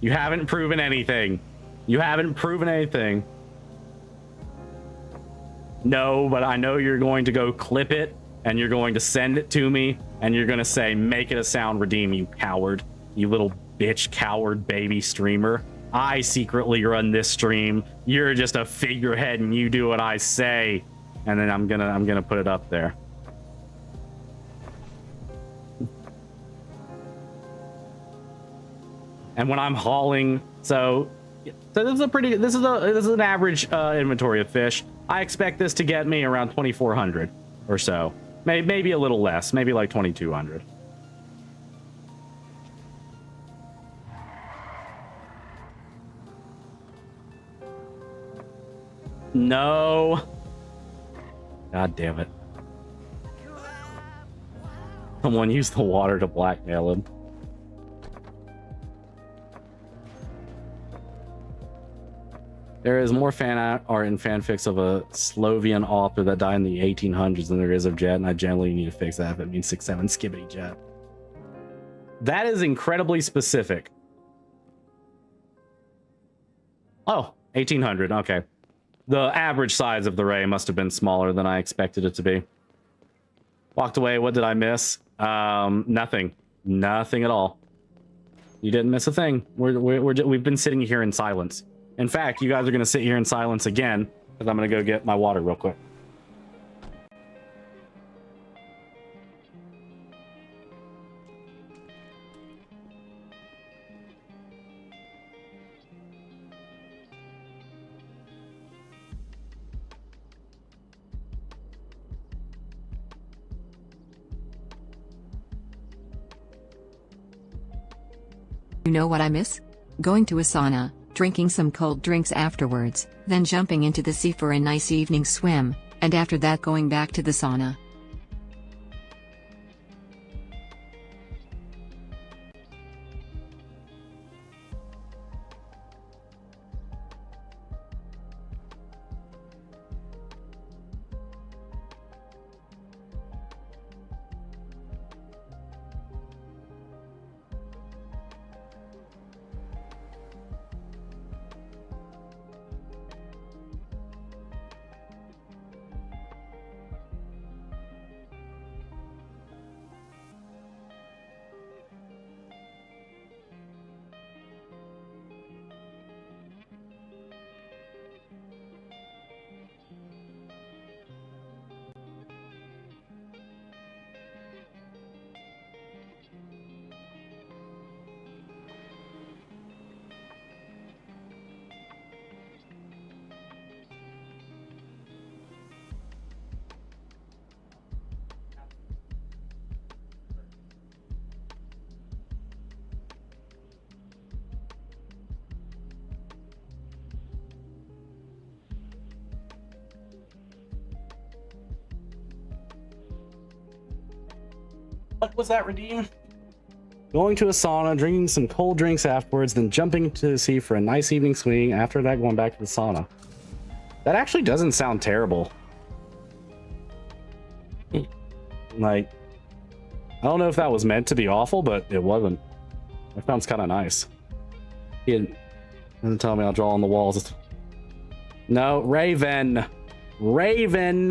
You haven't proven anything. You haven't proven anything. No, but I know you're going to go clip it, and you're going to send it to me, and you're going to say, make it a sound redeem, you coward. You little bitch coward baby streamer. I secretly run this stream. You're just a figurehead, and you do what I say. And then I'm gonna put it up there. And when I'm hauling, so this is an average inventory of fish. I expect this to get me around 2,400 or so. Maybe a little less, maybe like 2,200. No. God damn it. Someone used the water to blackmail him. There is more fan art and fanfics of a Slovian author that died in the 1800s than there is of Jett, and I generally need to fix that if it means 6'7" skibbity Jett. That is incredibly specific. Oh, 1800, okay. The average size of the ray must have been smaller than I expected it to be. Walked away, what did I miss? Nothing. Nothing at all. You didn't miss a thing. We've been sitting here in silence. In fact, you guys are gonna sit here in silence again because I'm gonna go get my water real quick. You know what I miss? Going to a sauna, drinking some cold drinks afterwards, then jumping into the sea for a nice evening swim, and after that going back to the sauna. What was that, Redeem? Going to a sauna, drinking some cold drinks afterwards, then jumping into the sea for a nice evening swing. After that, going back to the sauna. That actually doesn't sound terrible. Like, I don't know if that was meant to be awful, but it wasn't. That sounds kind of nice. He didn't tell me I'll draw on the walls. No, Raven. Raven.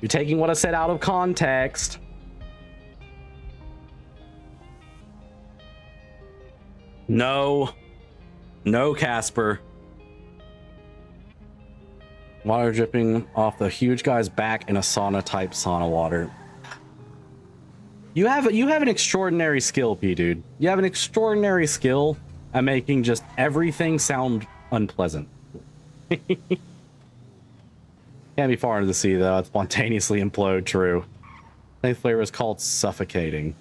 You're taking what I said out of context. No. No, Casper. Water dripping off the huge guy's back in a sauna type sauna water. You have an extraordinary skill, P dude. You have an extraordinary skill at making just everything sound unpleasant. Can't be far into the sea though. It spontaneously implode. True. I think flavor is called suffocating.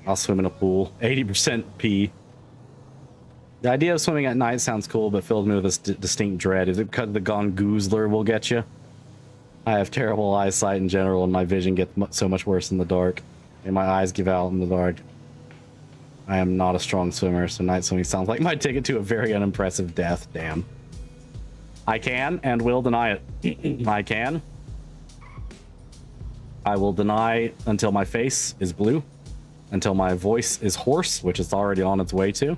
I'll swim in a pool. 80% pee. The idea of swimming at night sounds cool, but filled me with this distinct dread. Is it because the gongoozler will get you? I have terrible eyesight in general, and my vision gets so much worse in the dark. And my eyes give out in the dark. I am not a strong swimmer, so night swimming sounds like my ticket to a very unimpressive death. Damn. I can and will deny it. I can. I will deny until my face is blue. Until my voice is hoarse, which it's already on its way to.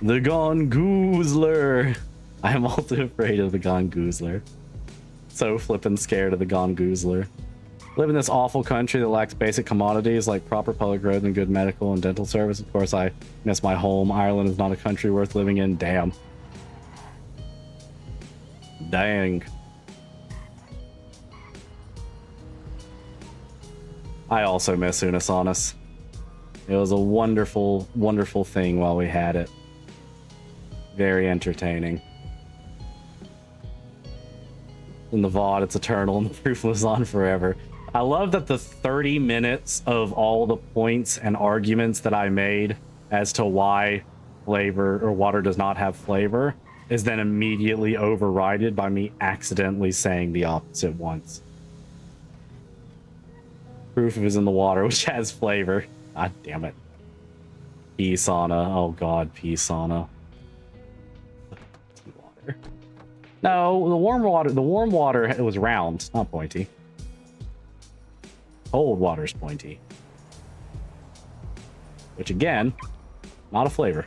The gongoozler. I am also afraid of the gongoozler. So flippin' scared of the gongoozler. Live in this awful country that lacks basic commodities like proper public roads and good medical and dental service. Of course, I miss my home. Ireland is not a country worth living in. Damn. Dang. I also miss Unisonus. It was a wonderful, wonderful thing while we had it. Very entertaining. In the VOD, it's eternal, and the proof lives on forever. I love that the 30 minutes of all the points and arguments that I made as to why flavor or water does not have flavor is then immediately overridden by me accidentally saying the opposite once. Proof is in the water, which has flavor. God damn it. Pea sauna. Oh god, pea sauna. Water. No, the warm water, it was round, not pointy. Cold water's pointy. Which again, not a flavor.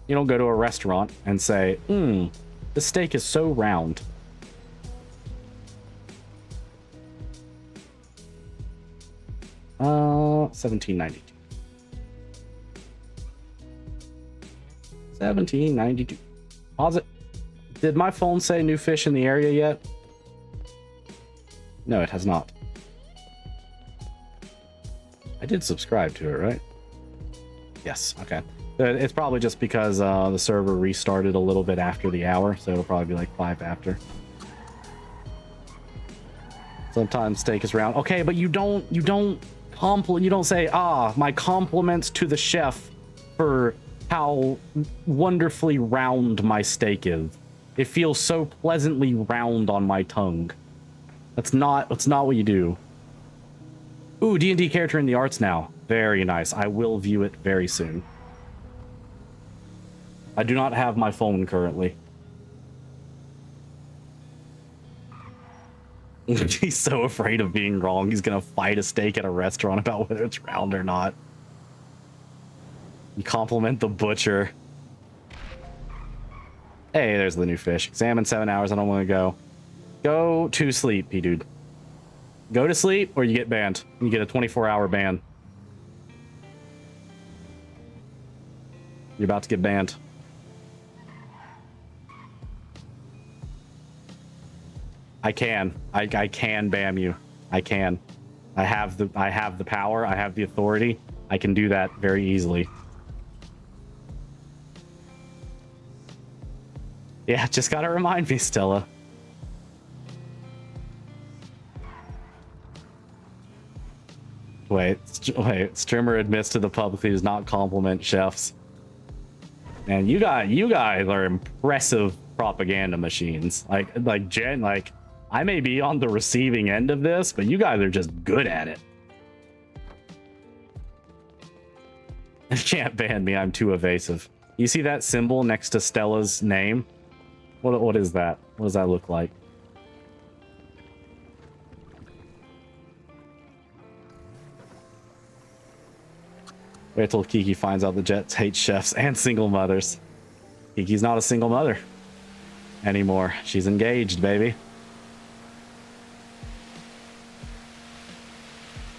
You don't go to a restaurant and say, this steak is so round. 1792. 1792. Pause it. Did my phone say new fish in the area yet? No, it has not. I did subscribe to it, right? Yes, okay. It's probably just because the server restarted a little bit after the hour, so it'll probably be like 5 after. Sometimes steak is round. Okay, but you don't say, my compliments to the chef for how wonderfully round my steak is. It feels so pleasantly round on my tongue. That's not what you do. Ooh, D&D character in the arts now. Very nice. I will view it very soon. I do not have my phone currently. He's so afraid of being wrong. He's gonna fight a steak at a restaurant about whether it's round or not. You compliment the butcher. Hey, there's the new fish. Examine 7 hours. I don't want to go. Go to sleep, P-dude. Go to sleep or you get banned. You get a 24-hour ban. You're about to get banned. I can ban you. I can. I have the power. I have the authority. I can do that very easily. Yeah, just gotta remind me, Stella. Wait, streamer admits to the public he does not compliment chefs. Man, you guys are impressive propaganda machines. Like Jen, like I may be on the receiving end of this, but you guys are just good at it. You can't ban me, I'm too evasive. You see that symbol next to Stella's name? What is that? What does that look like? Wait till Kiki finds out the Jets hate chefs and single mothers. Kiki's not a single mother anymore. She's engaged, baby.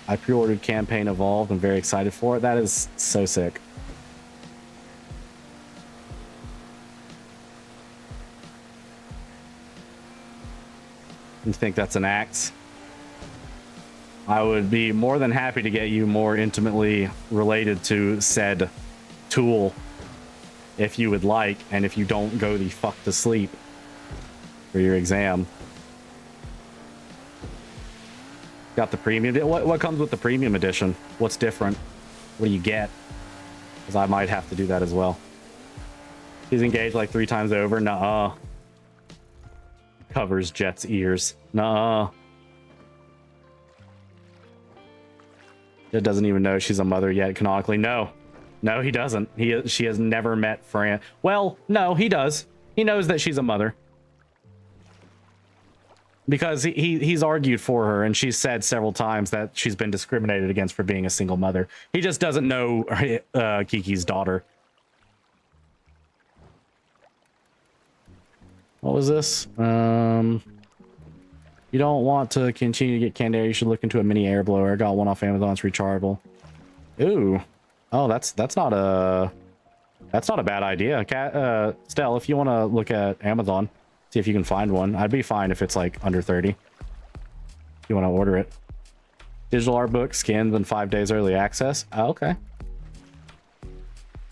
I pre-ordered Campaign Evolved. I'm very excited for it. That is so sick. You think that's an axe? I would be more than happy to get you more intimately related to said tool if you would like, and if you don't go the fuck to sleep for your exam. Got the premium. What comes with the premium edition? What's different? What do you get? Because I might have to do that as well. He's engaged like 3 times over. Nuh-uh. Covers Jet's ears. Nuh-uh. Jet doesn't even know she's a mother yet, canonically. No, he doesn't. She has never met Fran. Well, no, he does. He knows that she's a mother because he's argued for her, and she's said several times that she's been discriminated against for being a single mother. He just doesn't know Kiki's daughter. What was this? You don't want to continue to get canned air, you should look into a mini air blower. I got one off Amazon. It's rechargeable. Ooh. Oh, that's not a bad idea. Stell, if you want to look at Amazon, see if you can find one. I'd be fine if it's like under 30. If you want to order it. Digital art book, skins, and 5 days early access. Oh, okay.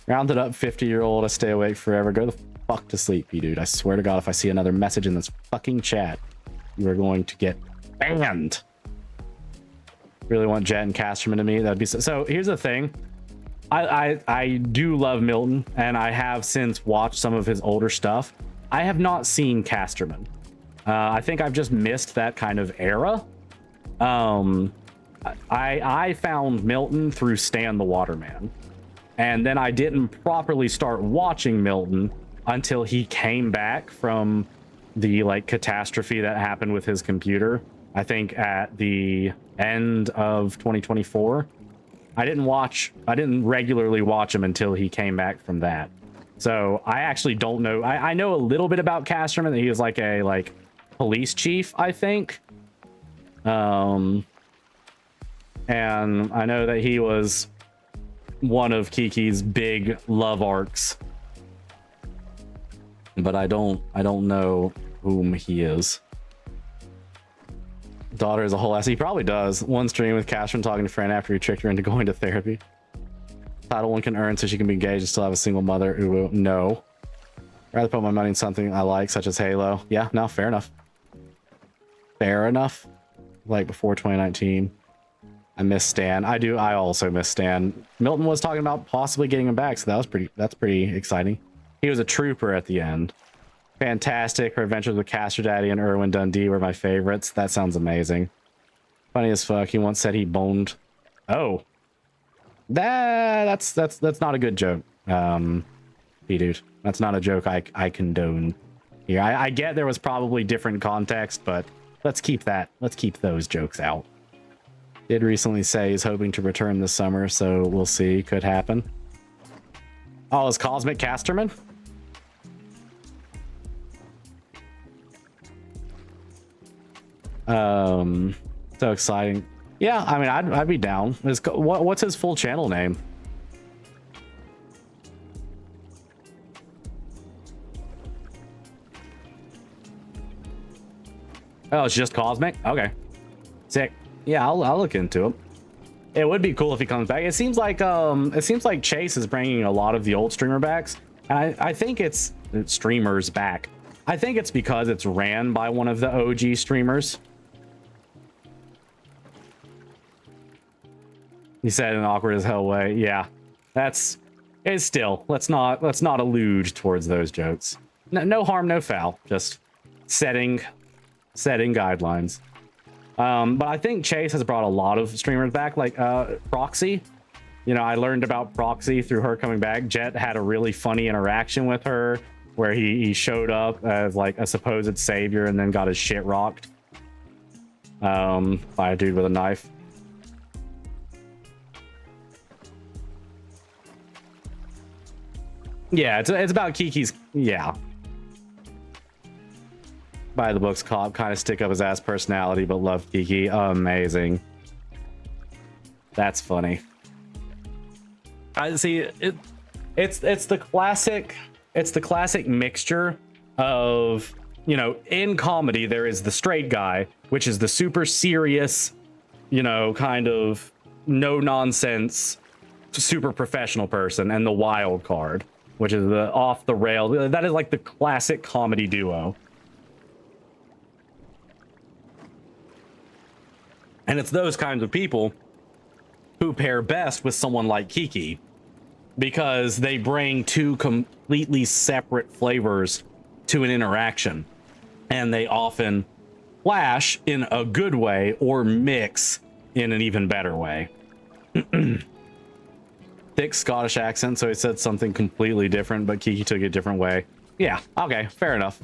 Rounded up 50-year-old. I stay awake forever. Go the fuck to sleep, you dude. I swear to God, if I see another message in this fucking chat, you are going to get banned. Really want Jett and Casterman to me. That'd be so. Here's the thing. I do love Milton, and I have since watched some of his older stuff. I have not seen Casterman. I think I've just missed that kind of era. I found Milton through Stan the Waterman, and then I didn't properly start watching Milton until he came back from the like catastrophe that happened with his computer. I think at the end of 2024. I didn't regularly watch him until he came back from that. So I actually don't know. I know a little bit about Casterman, that he was like a police chief, I think. and I know that he was one of Kiki's big love arcs, but I don't know whom he is. Daughter is a whole ass. He probably does. One stream with Cashman talking to Fran after he tricked her into going to therapy. Title one can earn so she can be engaged and still have a single mother. Ooh, no. Rather put my money in something I like, such as Halo. Yeah, no, fair enough. Fair enough. Like before 2019. I miss Stan. I also miss Stan. Milton was talking about possibly getting him back, so that's pretty exciting. He was a trooper at the end. Fantastic. Her adventures with Castor Daddy and Irwin Dundee were my favorites. That sounds amazing. Funny as fuck. He once said he boned. Oh. That's not a good joke. Dude. That's not a joke I condone here. I get there was probably different context, but let's keep those jokes out. Did recently say he's hoping to return this summer, so we'll see. Could happen. Oh, is Cosmic Casterman? So exciting. Yeah, I mean, I'd be down. What's his full channel name? Oh, it's just Cosmic? Okay. Sick. Yeah, I'll look into it. It would be cool if he comes back. It seems like Chase is bringing a lot of the old streamer backs. And I think it's streamers back. I think it's because it's ran by one of the OG streamers. He said in an awkward as hell way. Yeah, it's still, let's not allude towards those jokes. No harm, no foul. Just setting guidelines. But I think Chase has brought a lot of streamers back, like Proxy. You know, I learned about Proxy through her coming back. Jett had a really funny interaction with her where he showed up as like a supposed savior and then got his shit rocked by a dude with a knife. Yeah, it's about Kiki's, yeah. By the books cop, kind of stick up his ass personality, but love Kiki. Amazing. That's funny. I see it's the classic mixture of, you know, in comedy there is the straight guy, which is the super serious, you know, kind of no nonsense, super professional person, and the wild card, which is the off the rail. That is like the classic comedy duo. And it's those kinds of people who pair best with someone like Kiki, because they bring two completely separate flavors to an interaction, and they often clash in a good way or mix in an even better way. Thick Scottish accent, so he said something completely different, but Kiki took it a different way. Yeah, okay, fair enough.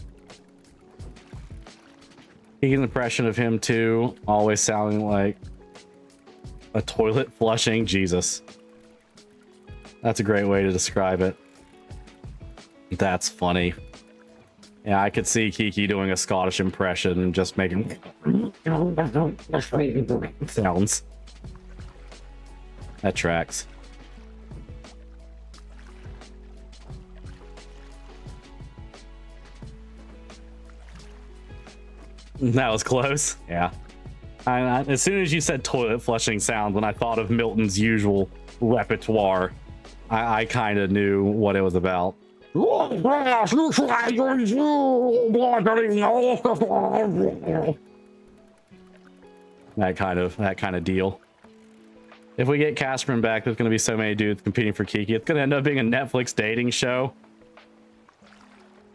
Kiki's impression of him too, always sounding like a toilet flushing. Jesus. That's a great way to describe it. That's funny. Yeah, I could see Kiki doing a Scottish impression and just making sounds. That tracks. That was close. Yeah. As soon as you said toilet flushing sound, when I thought of Milton's usual repertoire, I kind of knew what it was about. That kind of deal. If we get Casperman back, there's going to be so many dudes competing for Kiki. It's going to end up being a Netflix dating show.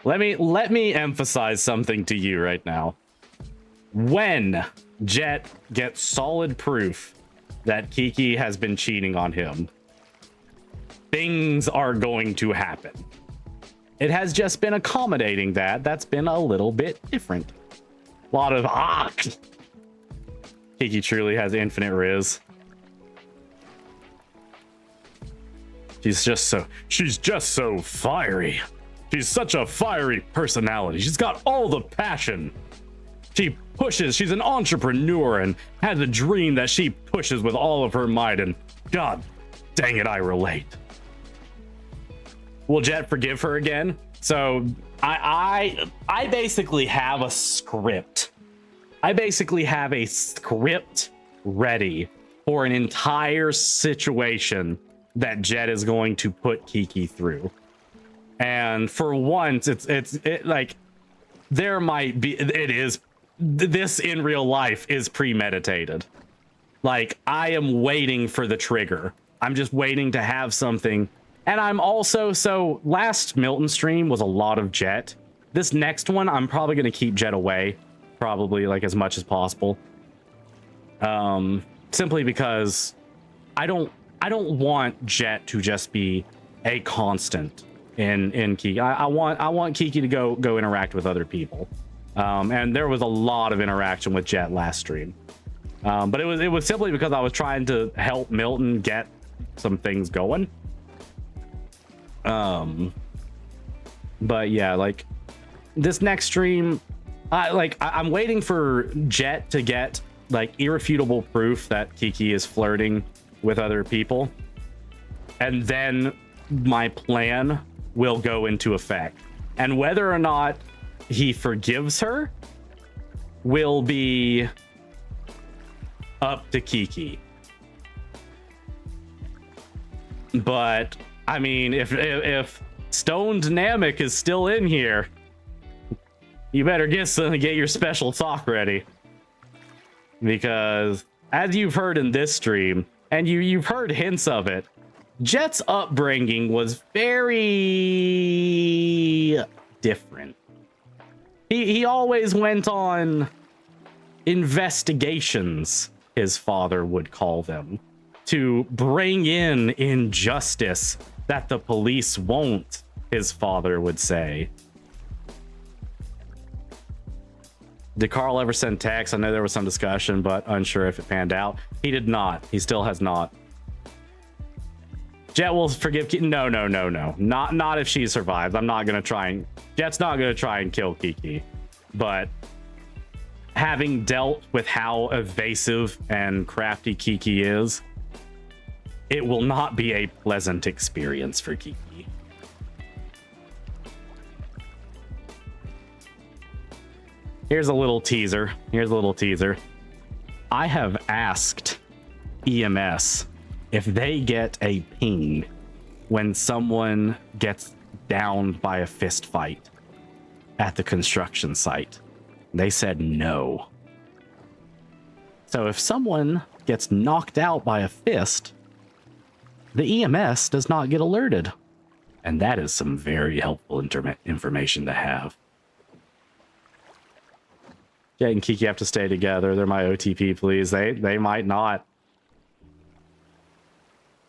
Let me emphasize something to you right now. When Jett gets solid proof that Kiki has been cheating on him, things are going to happen. It has just been accommodating that. That's been a little bit different. A lot of Kiki truly has infinite riz. She's just so fiery. She's such a fiery personality. She's got all the passion. She pushes. She's an entrepreneur and has a dream that she pushes with all of her might. And God dang it, I relate. Will Jett forgive her again? So I basically have a script. I basically have a script ready for an entire situation that Jett is going to put Kiki through. And for once, it's like there might be, this in real life is premeditated. Like, I am waiting for the trigger. I'm just waiting to have something. And I'm also, so last Milton stream was a lot of Jett. This next one, I'm probably going to keep Jett away, probably like as much as possible. Simply because I don't want Jett to just be a constant in Kiki. I want Kiki to go interact with other people. And there was a lot of interaction with Jett last stream. But it was simply because I was trying to help Milton get some things going. But yeah, like this next stream, I'm waiting for Jett to get like irrefutable proof that Kiki is flirting with other people, and then my plan will go into effect. And whether or not he forgives her will be up to Kiki. But I mean, if Stone Dynamic is still in here, you better get your special talk ready, because as you've heard in this stream, and you've heard hints of it, Jett's upbringing was very different. He always went on investigations, his father would call them, to bring in injustice that the police won't, his father would say. Did Carl ever send text? I know there was some discussion, but unsure if it panned out. He did not. He still has not. Jett will forgive Kiki. No. Not if she survives. I'm not going to try and... Jett's not going to try and kill Kiki. But having dealt with how evasive and crafty Kiki is, it will not be a pleasant experience for Kiki. Here's a little teaser. I have asked EMS if they get a ping when someone gets downed by a fist fight at the construction site. They said no. So if someone gets knocked out by a fist, the EMS does not get alerted. And that is some very helpful information to have. Jett and Kiki have to stay together. They're my OTP, please. They might not.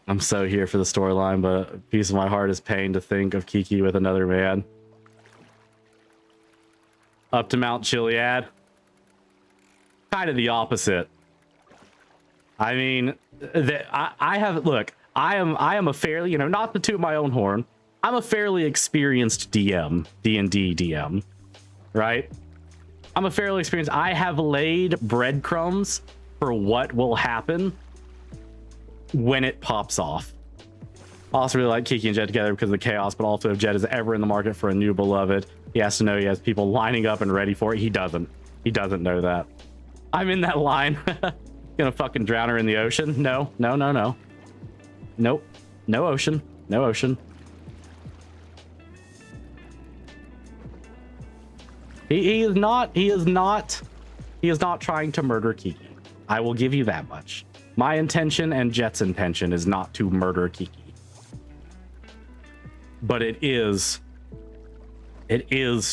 I'm so here for the storyline, but a piece of my heart is pain to think of Kiki with another man. Up to Mount Chiliad. Kind of the opposite. I mean, I have, look, I am a fairly, not to toot my own horn, I'm a fairly experienced DM, D&D DM, right? I'm a fairly experienced, I have laid breadcrumbs for what will happen when it pops off. I also really like Kiki and Jett together because of the chaos, but also if Jett is ever in the market for a new beloved, he has to know he has people lining up and ready for it. He doesn't know that. I'm in that line. Gonna fucking drown her in the ocean? No. Nope. No ocean. He is not trying to murder Kiki. I will give you that much. My intention and Jett's intention is not to murder Kiki. But it is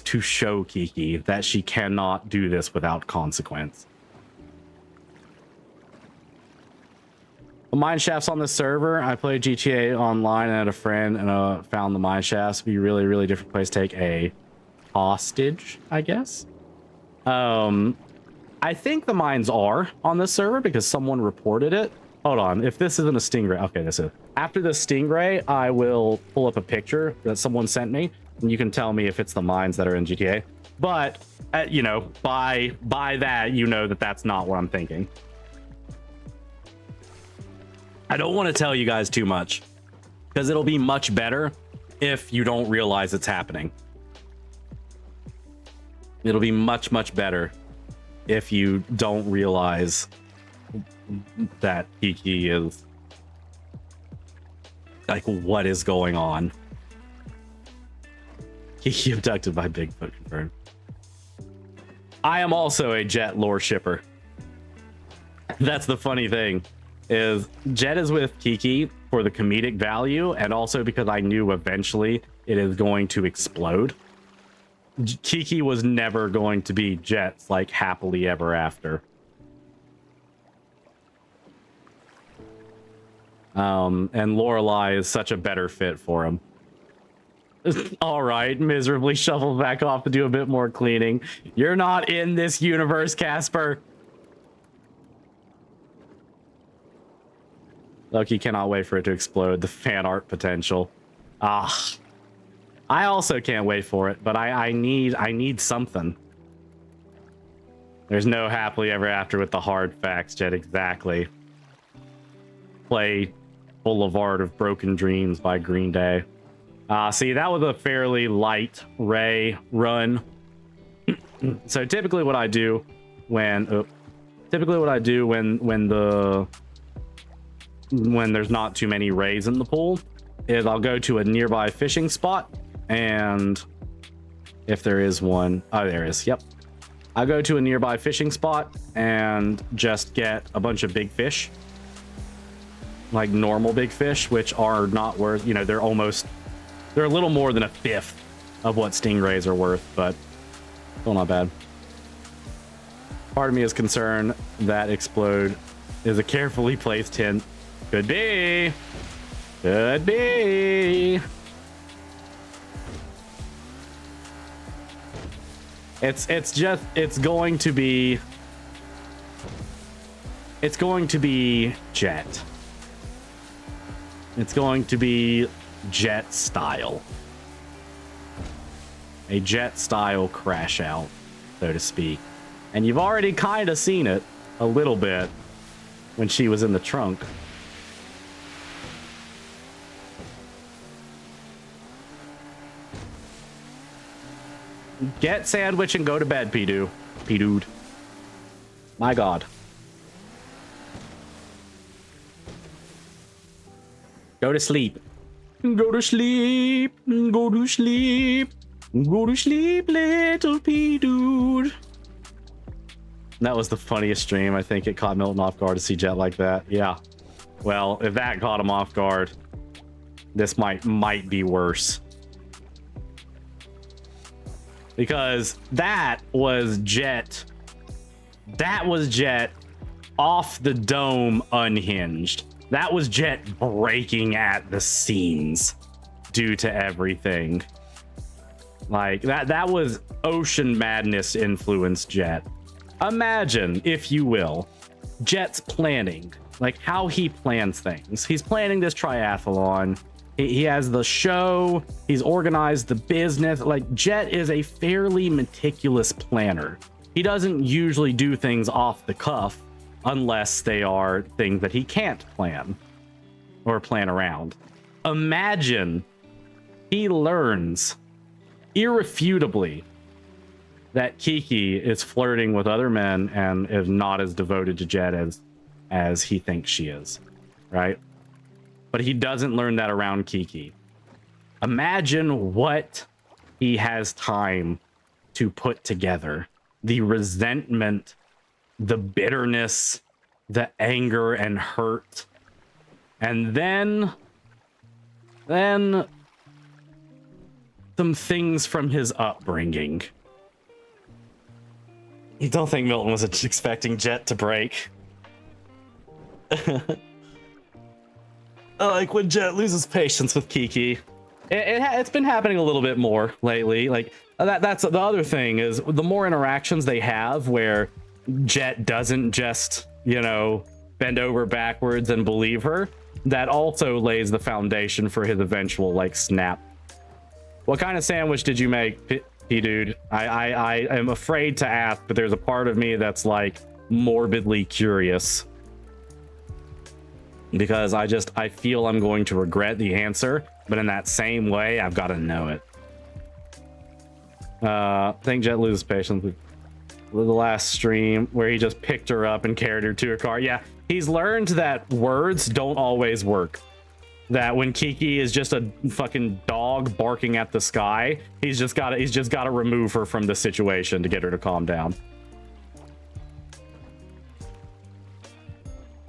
to show Kiki that she cannot do this without consequence. The mine shafts on this server. I played GTA online and had a friend and found the mine shafts to be really, really different place to take a hostage, I guess. I think the mines are on this server because someone reported it. Hold on, if this isn't a stingray, okay, this is. After the stingray, I will pull up a picture that someone sent me, and you can tell me if it's the mines that are in GTA. But you know, by that, you know that that's not what I'm thinking. I don't want to tell you guys too much because it'll be much better if you don't realize it's happening. It'll be much better if you don't realize that Kiki is like, what is going on? Kiki abducted by Bigfoot confirmed. I am also a Jett lore shipper. That's the funny thing, is Jett is with Kiki for the comedic value, and also because I knew eventually it is going to explode. Kiki was never going to be Jett's like happily ever after. And Lorelai is such a better fit for him. All right, miserably shuffle back off to do a bit more cleaning. You're not in this universe, Casper. Loki cannot wait for it to explode. The fan art potential. Ah, I also can't wait for it, but I need something. There's no happily ever after with the hard facts, Jett. Exactly. Play Boulevard of Broken Dreams by Green Day. See, that was a fairly light Ray run. So typically what I do when there's not too many rays in the pool is I'll go to a nearby fishing spot, and if there is one, oh, there is, yep. I go to a nearby fishing spot and just get a bunch of big fish, like normal big fish, which are not worth, you know, they're a little more than a fifth of what stingrays are worth, but still not bad. Part of me is concerned that explode is a carefully placed hint. Could be. Could be. It's going to be Jett. It's going to be Jett style. A Jett style crash out, so to speak. And you've already kind of seen it a little bit when she was in the trunk. Get sandwich and go to bed, P-Dude. P-Dude. My God. Go to sleep. Go to sleep. Go to sleep. Go to sleep, little P-Dude. That was the funniest stream. I think it caught Milton off guard to see Jett like that. Yeah. Well, if that caught him off guard, this might be worse. Because that was Jett. That was Jett off the dome unhinged. That was Jett breaking at the seams due to everything. Like that was Ocean Madness influenced Jett. Imagine, if you will, Jett's planning, like how he plans things. He's planning this triathlon. He has the show. He's organized the business. Like, Jett is a fairly meticulous planner. He doesn't usually do things off the cuff unless they are things that he can't plan or plan around. Imagine he learns irrefutably that Kiki is flirting with other men and is not as devoted to Jett as he thinks she is, right? But he doesn't learn that around Kiki. Imagine what he has time to put together. The resentment, the bitterness, the anger and hurt. And then some things from his upbringing. You don't think Milton was expecting Jett to break? Like when Jett loses patience with Kiki. It's been happening a little bit more lately. Like that's the other thing, is the more interactions they have where Jett doesn't just, you know, bend over backwards and believe her, that also lays the foundation for his eventual like snap. What kind of sandwich did you make, Dude, I am afraid to ask, but there's a part of me that's like morbidly curious. Because I feel I'm going to regret the answer, but in that same way, I've got to know it. I think Jett loses patience with the last stream where he just picked her up and carried her to a car. Yeah, he's learned that words don't always work. That when Kiki is just a fucking dog barking at the sky, he's just got to remove her from the situation to get her to calm down.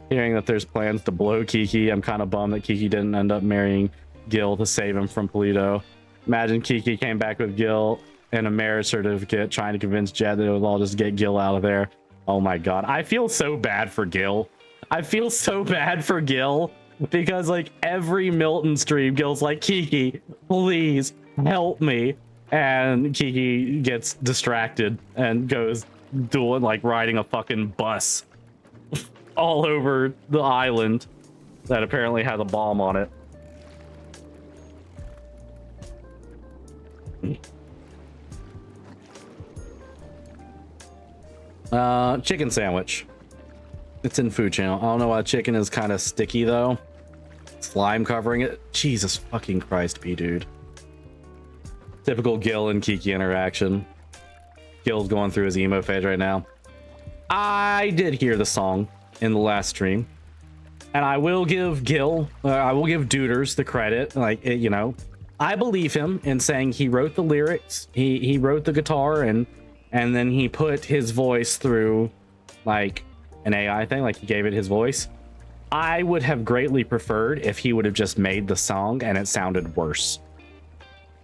Hearing that there's plans to blow Kiki, I'm kind of bummed that Kiki didn't end up marrying Gil to save him from Polito. Imagine Kiki came back with Gil and a marriage certificate trying to convince Jett that it was all just get Gil out of there. Oh my god. I feel so bad for Gil. I feel so bad for Gil because like every Milton stream, Gil's like, Kiki, please help me. And Kiki gets distracted and goes doing like riding a fucking bus all over the island that apparently has a bomb on it. Chicken sandwich. It's in food channel. I don't know why chicken is kind of sticky though. Slime covering it. Jesus fucking Christ, dude. Typical Gil and Kiki interaction. Gil's going through his emo phase right now. I did hear the song in the last stream, and I will give I will give Duders the credit. Like, you know, I believe him in saying he wrote the lyrics, he wrote the guitar, and then he put his voice through like an AI thing, like he gave it his voice. I would have greatly preferred if he would have just made the song and it sounded worse.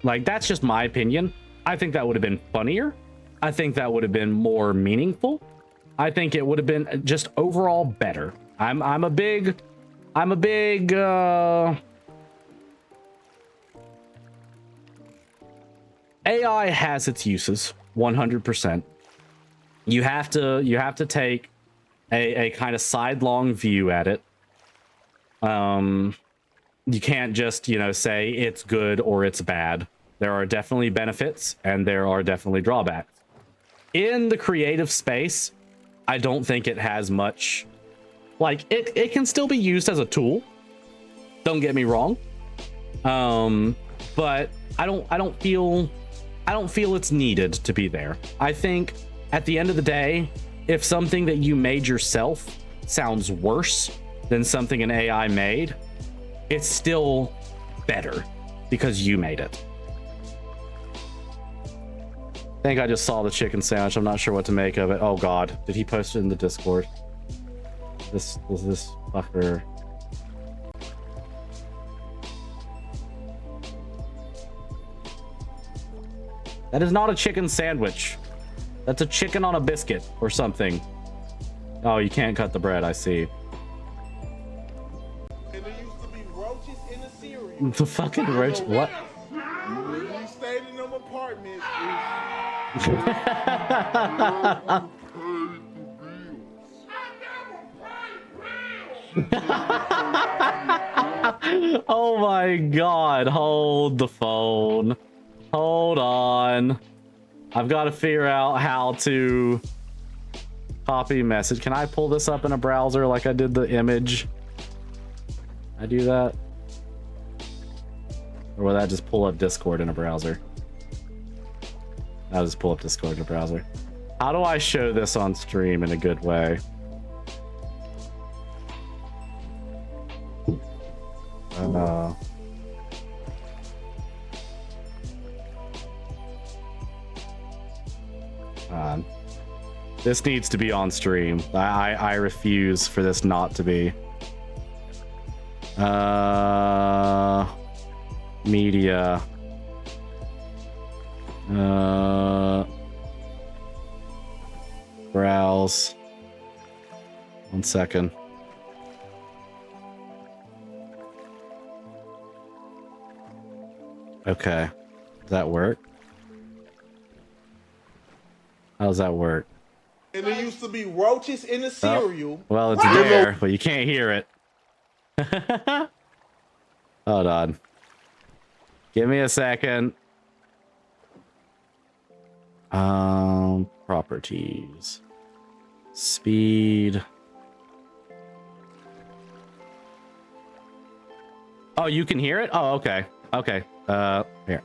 Like, that's just my opinion. I think that would have been funnier. I think that would have been more meaningful. I think it would have been just overall better. I'm a big AI has its uses 100%. You have to take a kind of sidelong view at it. You can't just, you know, say it's good or it's bad. There are definitely benefits and there are definitely drawbacks. In the creative space, I don't think it has much. Like, it can still be used as a tool. Don't get me wrong. But I don't feel it's needed to be there. I think at the end of the day, if something that you made yourself sounds worse than something an AI made, it's still better because you made it. I think I just saw the chicken sandwich. I'm not sure what to make of it. Oh god, did he post it in the Discord? This fucker. That is not a chicken sandwich. That's a chicken on a biscuit or something. Oh, you can't cut the bread, I see. And there used to be roaches in the cereal. The fucking roach, what? We stayed in them apartments. Oh my god, hold the phone. Hold on. I've got to figure out how to copy message. Can I pull this up in a browser like I did the image? I do that? Or will that just pull up Discord in a browser? I'll just pull up Discord in a browser. How do I show this on stream in a good way? This needs to be on stream. I refuse for this not to be. Media. Browse. 1 second. Okay. Does that work? How does that work? And there used to be roaches in the cereal. Oh, well, it's there, but you can't hear it. Hold on. Give me a second. Properties. Speed. Oh, you can hear it? Oh, okay. Okay. Here.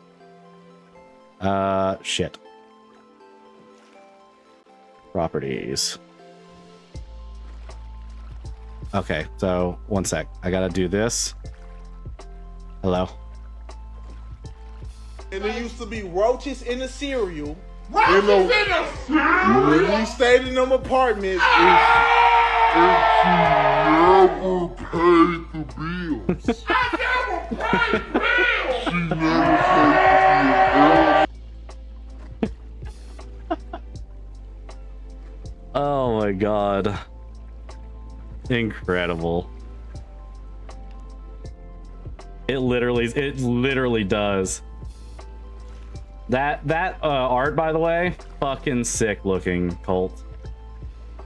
Shit. Properties. Okay, so one sec. I gotta do this. Hello. And there used to be roaches in the cereal. Roaches in the cereal? When we stayed in them apartments, she never paid the bills. I never paid bills! She never paid the bills. Oh my god. Incredible. It literally does. That art, by the way, fucking sick looking, Colt.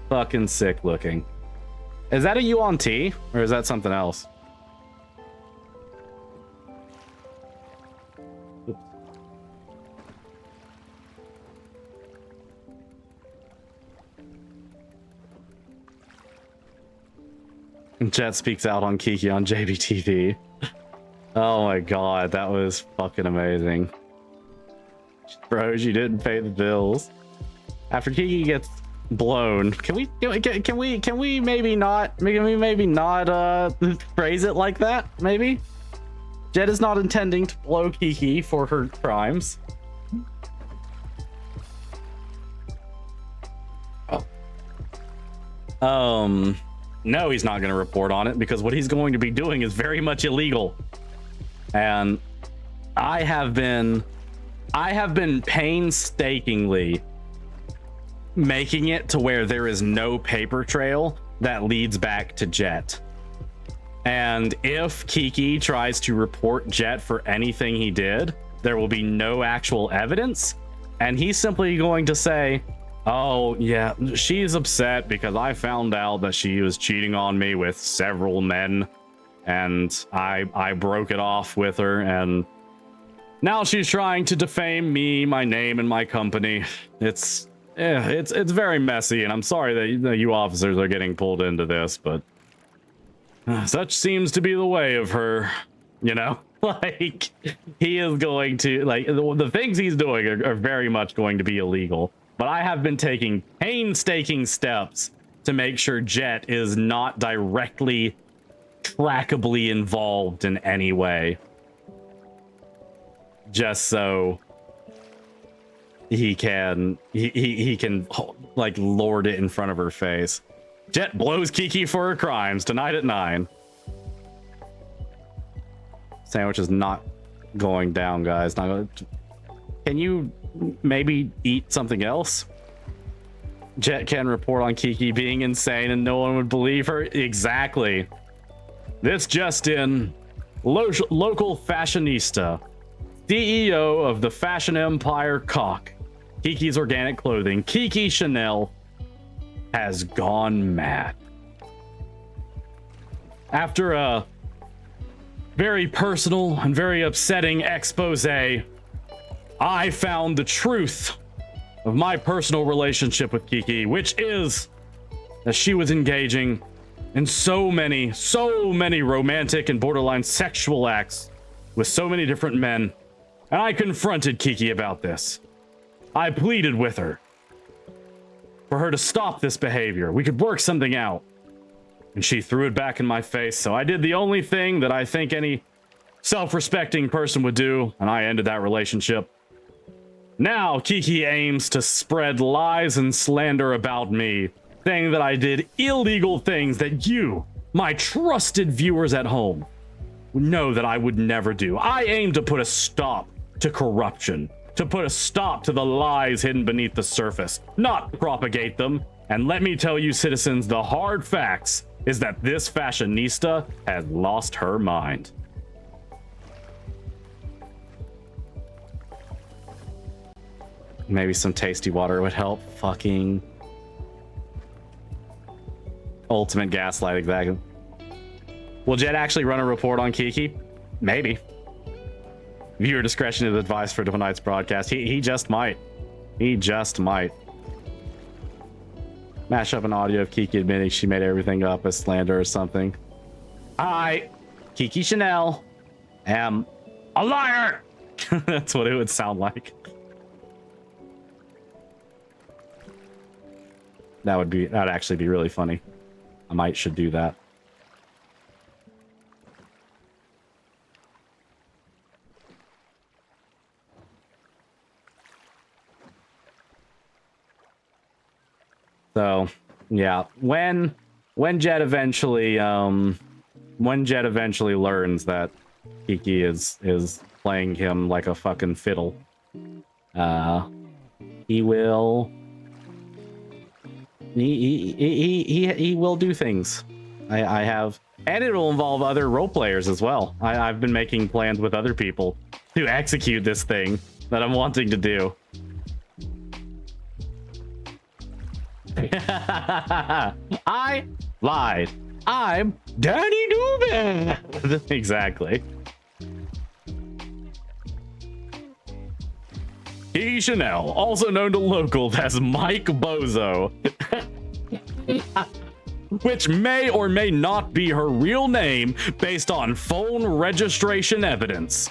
Fucking sick looking. Is that a U on T or is that something else? Oops. Jett speaks out on Kiki on JBTV. Oh my god, that was fucking amazing. Bro, she didn't pay the bills. After Kiki gets blown, can we maybe not phrase it like that? Maybe Jett is not intending to blow Kiki for her crimes. Oh. No, he's not going to report on it because what he's going to be doing is very much illegal. And I have been painstakingly making it to where there is no paper trail that leads back to Jett. And if Kiki tries to report Jett for anything he did, there will be no actual evidence. And he's simply going to say, oh yeah, she's upset because I found out that she was cheating on me with several men and I broke it off with her and now she's trying to defame me, my name, and my company. It's very messy and I'm sorry that you officers are getting pulled into this, but such seems to be the way of her, you know? Like, he is going to, like, the things he's doing are very much going to be illegal. But I have been taking painstaking steps to make sure Jett is not directly trackably involved in any way. Just so he can like lord it in front of her face. Jett blows Kiki for her crimes tonight at 9. Sandwich is not going down, guys. Not going. Can you maybe eat something else? Jett can report on Kiki being insane and no one would believe her. Exactly. This just in. Local fashionista, CEO of the fashion empire Cock, Kiki's Organic Clothing, Kiki Chanel, has gone mad. After a very personal and very upsetting expose, I found the truth of my personal relationship with Kiki, which is that she was engaging in so many romantic and borderline sexual acts with so many different men. And I confronted Kiki about this. I pleaded with her for her to stop this behavior. We could work something out. And she threw it back in my face. So I did the only thing that I think any self-respecting person would do, and I ended that relationship. Now Kiki aims to spread lies and slander about me, saying that I did illegal things that you, my trusted viewers at home, know that I would never do. I aim to put a stop to corruption, to put a stop to the lies hidden beneath the surface, not propagate them. And let me tell you, citizens, the hard facts is that this fashionista has lost her mind. Maybe some tasty water would help. Fucking ultimate gaslighting that. Will Jett actually run a report on Kiki? Maybe. Viewer discretion is advised for tonight's broadcast. He just might. He just might. Mash up an audio of Kiki admitting she made everything up as slander or something. I, Kiki Chanel, am a liar. That's what it would sound like. That'd actually be really funny. I should do that. So, yeah, when Jett eventually learns that Kiki is playing him like a fucking fiddle, he will do things. I have, and it will involve other role players as well. I've been making plans with other people to execute this thing that I'm wanting to do. I lied. I'm Danny Dubin. Exactly. Kiki Chanel, also known to locals as Mike Bozo, which may or may not be her real name based on phone registration evidence.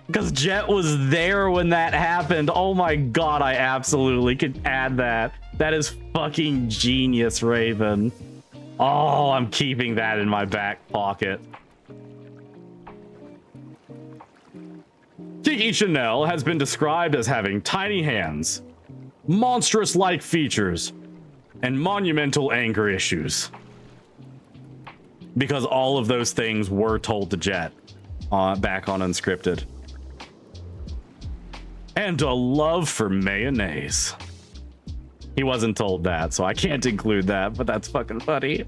Because Jett was there when that happened. Oh my god, I absolutely could add that. That is fucking genius, Raven. Oh, I'm keeping that in my back pocket. Kiki Chanel has been described as having tiny hands, monstrous-like features, and monumental anger issues. Because all of those things were told to Jett back on Unscripted. And a love for mayonnaise. He wasn't told that, so I can't include that, but that's fucking funny.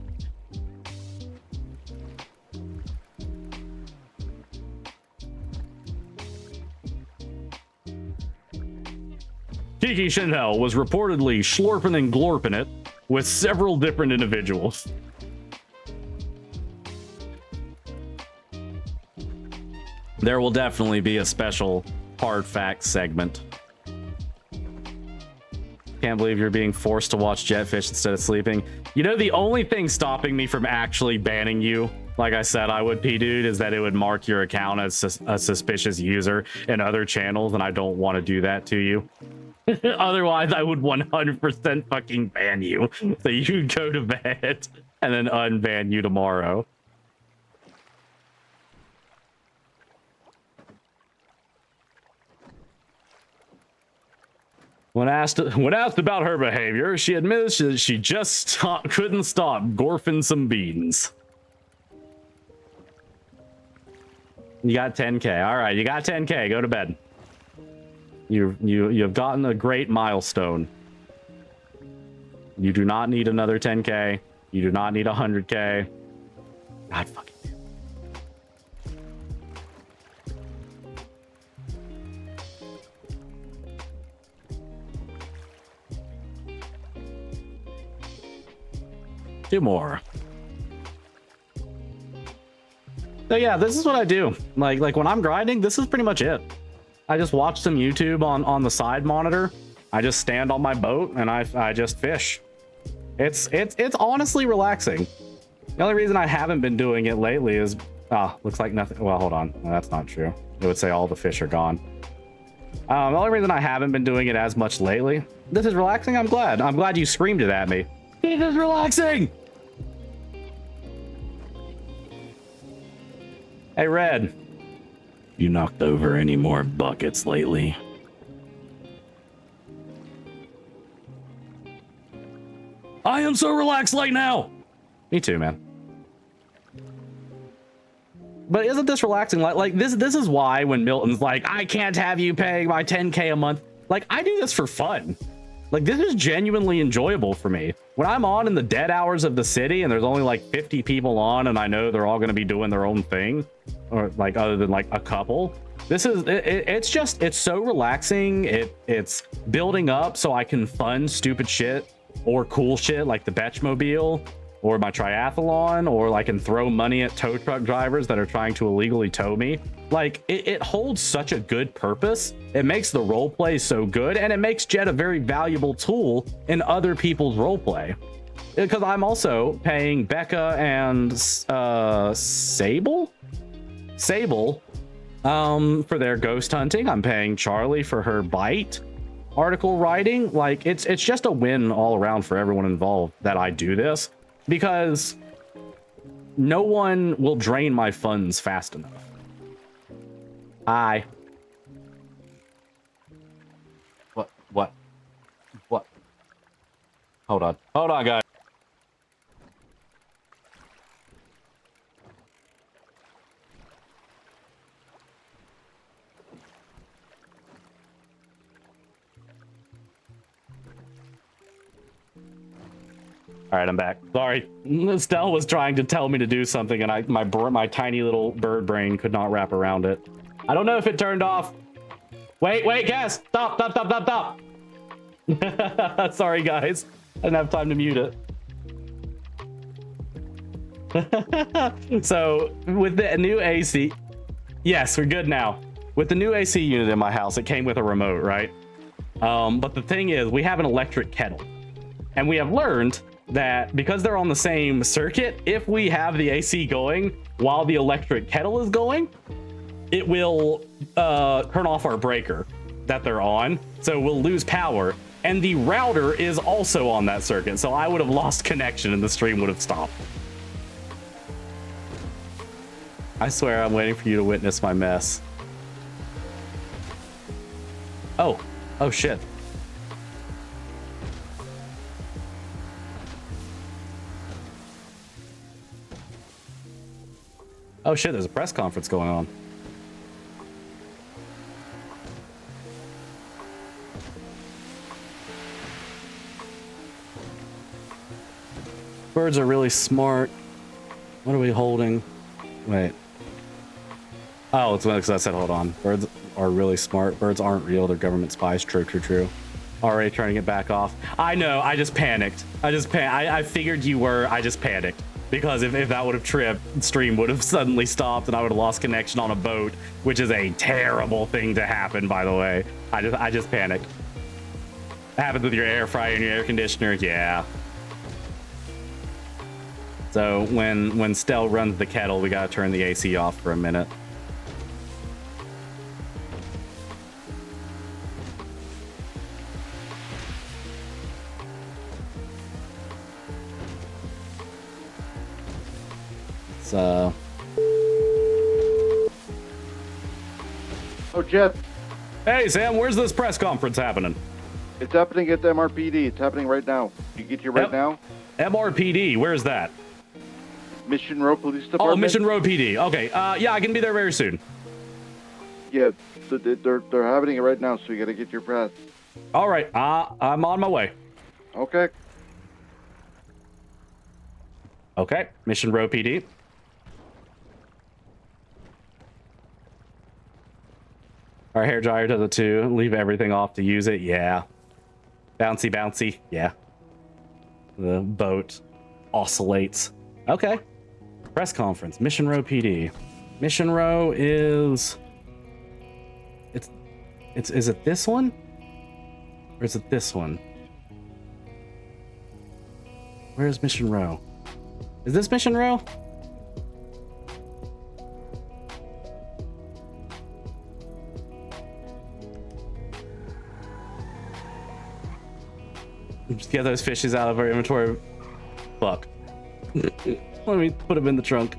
Kiki Chanel was reportedly slurping and glorping it with several different individuals. There will definitely be a special hard facts segment. Can't believe you're being forced to watch Jetfish instead of sleeping. You know, the only thing stopping me from actually banning you, like I said I would, P-Dude, is that it would mark your account as a suspicious user in other channels, and I don't want to do that to you. Otherwise, I would 100% fucking ban you. So you can go to bed and then unban you tomorrow. When asked about her behavior, she admitted she just couldn't stop gorfing some beans. You got 10K. All right, you got 10K. Go to bed. You have gotten a great milestone. You do not need another 10K. You do not need 100K. God fucking. Two more. So yeah, this is what I do. Like when I'm grinding, this is pretty much it. I just watch some YouTube on the side monitor. I just stand on my boat and I just fish. It's honestly relaxing. The only reason I haven't been doing it lately is looks like nothing. Well, hold on. No, that's not true. It would say all the fish are gone. The only reason I haven't been doing it as much lately. This is relaxing. I'm glad you screamed it at me. It is relaxing. Hey, Red. You knocked over any more buckets lately? I am so relaxed right now. Me too, man. But isn't this relaxing? Like this is why when Milton's like, I can't have you paying my 10K a month. Like, I do this for fun. Like, this is genuinely enjoyable for me. When I'm on in the dead hours of the city and there's only like 50 people on and I know they're all going to be doing their own thing, or like other than like a couple, this is it's so relaxing. It's building up so I can fund stupid shit or cool shit like the Betchmobile or my triathlon, or I can throw money at tow truck drivers that are trying to illegally tow me. Like, it holds such a good purpose. It makes the roleplay so good, and it makes Jett a very valuable tool in other people's roleplay. Because I'm also paying Becca and Sable for their ghost hunting. I'm paying Charlie for her bite article writing. Like, it's just a win all around for everyone involved that I do this, because no one will drain my funds fast enough. Hi. What? Hold on, guys. All right, I'm back. Sorry, Estelle was trying to tell me to do something, and my tiny little bird brain could not wrap around it. I don't know if it turned off. Wait, Cass! Stop! Sorry, guys. I didn't have time to mute it. So, with the new AC... Yes, we're good now. With the new AC unit in my house, it came with a remote, right? But the thing is, we have an electric kettle. And we have learned that because they're on the same circuit, if we have the AC going while the electric kettle is going, it will turn off our breaker that they're on, so we'll lose power. And the router is also on that circuit, so I would have lost connection and the stream would have stopped. I swear I'm waiting for you to witness my mess. Oh shit. Oh shit, there's a press conference going on. Birds are really smart. What are we holding? Wait. Oh, it's because I said hold on. Birds are really smart. Birds aren't real. They're government spies. True. Already turning it back off. I know. I just panicked. I figured you were. I just panicked. Because if that would have tripped, stream would have suddenly stopped and I would have lost connection on a boat, which is a terrible thing to happen, by the way. I just panicked. It happens with your air fryer and your air conditioner, yeah. So when Stell runs the kettle, we gotta turn the AC off for a minute. Oh, Jett. Hey, Sam, where's this press conference happening? It's happening at the MRPD. It's happening right now. You get here right now? MRPD, where's that? Mission Row Police Department. Oh, Mission Row PD. Okay, yeah, I can be there very soon. Yeah, so they're happening it right now, so you gotta get your press. All right, I'm on my way. Okay. Okay, Mission Row PD. Our hairdryer does it too. Leave everything off to use it. Yeah. Bouncy. Yeah. The boat oscillates. Okay. Press conference. Mission Row PD. Mission Row is... Is it this one? Or is it this one? Where's Mission Row? Is this Mission Row? Just get those fishes out of our inventory. Fuck. Let me put them in the trunk.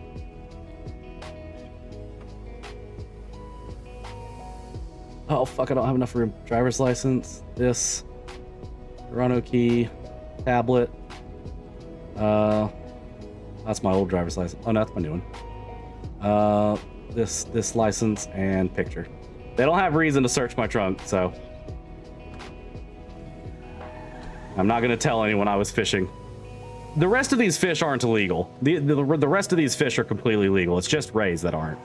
Oh fuck, I don't have enough room. Driver's license, this, Toronto key, tablet. That's my old driver's license. Oh no, that's my new one. This license and picture. They don't have reason to search my trunk, so I'm not gonna tell anyone I was fishing. The rest of these fish aren't illegal. The rest of these fish are completely legal. It's just rays that aren't.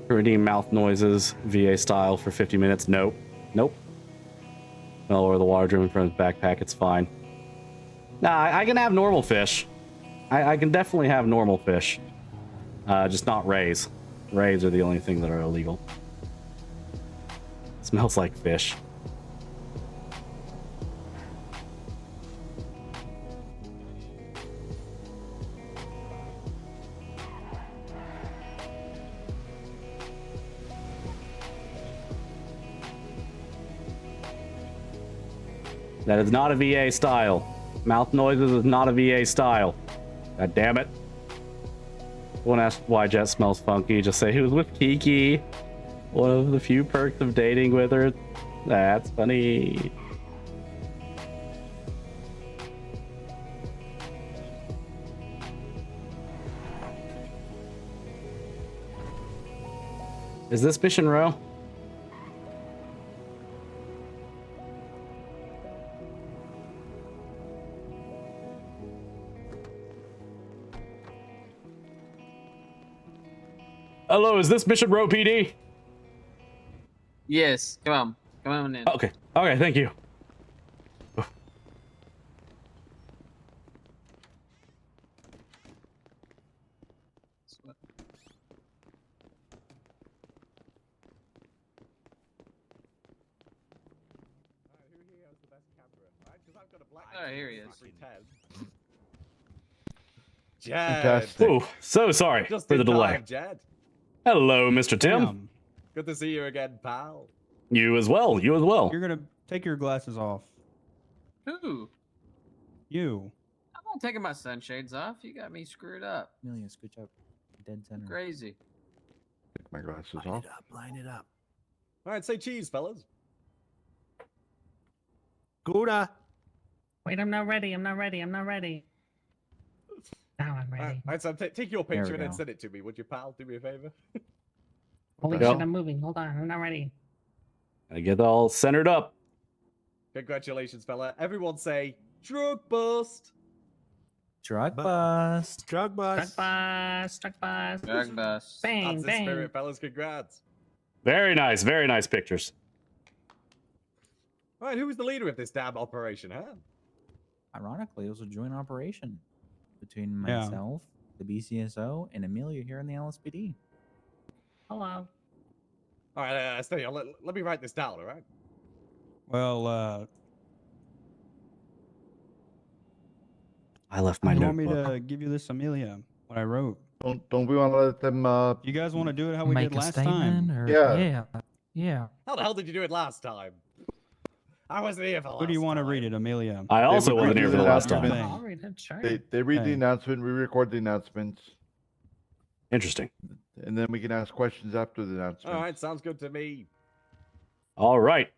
Redeem mouth noises, VA style for 50 minutes. Nope. Smell or the water driven from his backpack. It's fine. Nah, I can have normal fish. I can definitely have normal fish. Just not rays. Rays are the only thing that are illegal. Smells like fish. That is not a VA style. Mouth noises is not a VA style. God damn it. Don't ask why Jett smells funky. Just say he was with Kiki. One of the few perks of dating with her. That's funny. Is this Mission Row? Hello, is this Mission Row PD? Yes, come on in. Okay, okay, thank you. Oh, here he is. Jett. Oh, so sorry Just for the in delay. time, Jett. Hello, Mr. Tim. Good to see you again, pal. You as well. You as well. You're gonna take your glasses off. Who? You. I'm not taking my sunshades off. You got me screwed up. Million, scooch up. Dead center. Crazy. Take my glasses Line off. it up, line it up. All right, say cheese, fellas. Gouda. Wait, I'm not ready. I'm not ready. I'm not ready. Now I'm ready. All right, so take your There we picture and then go. send it to me, would you, pal? Do me a favor. Holy Go. shit, I'm moving. Hold on. I'm not ready. Gotta get all centered up. Congratulations, fella. Everyone say drug bust. Drug bust. Drug bust. Truck bus. Truck bus. Drug bust. Bang, That's the bang. spirit, fellas. Congrats. Very nice pictures. All right, who was the leader of this damn operation, huh? Ironically, it was a joint operation between Yeah. myself, the BCSO, and Amelia here in the LSPD. Hello. All right, stay on. Let me write this down, all right? Well, I left my you want me notebook. to give you this, Amelia? What I wrote. Don't we want to let them? You guys want to do it how we Make did a last statement, time? or Yeah. yeah. How the hell did you do it last time? I wasn't here for last Who do you want to time. read it, Amelia? I also would wasn't read here for the the last announcement. time. I'll read it. Sure. They read the Okay. announcement. We record the announcements, Interesting. and then we can ask questions after the announcement. All right, sounds good to me. All right.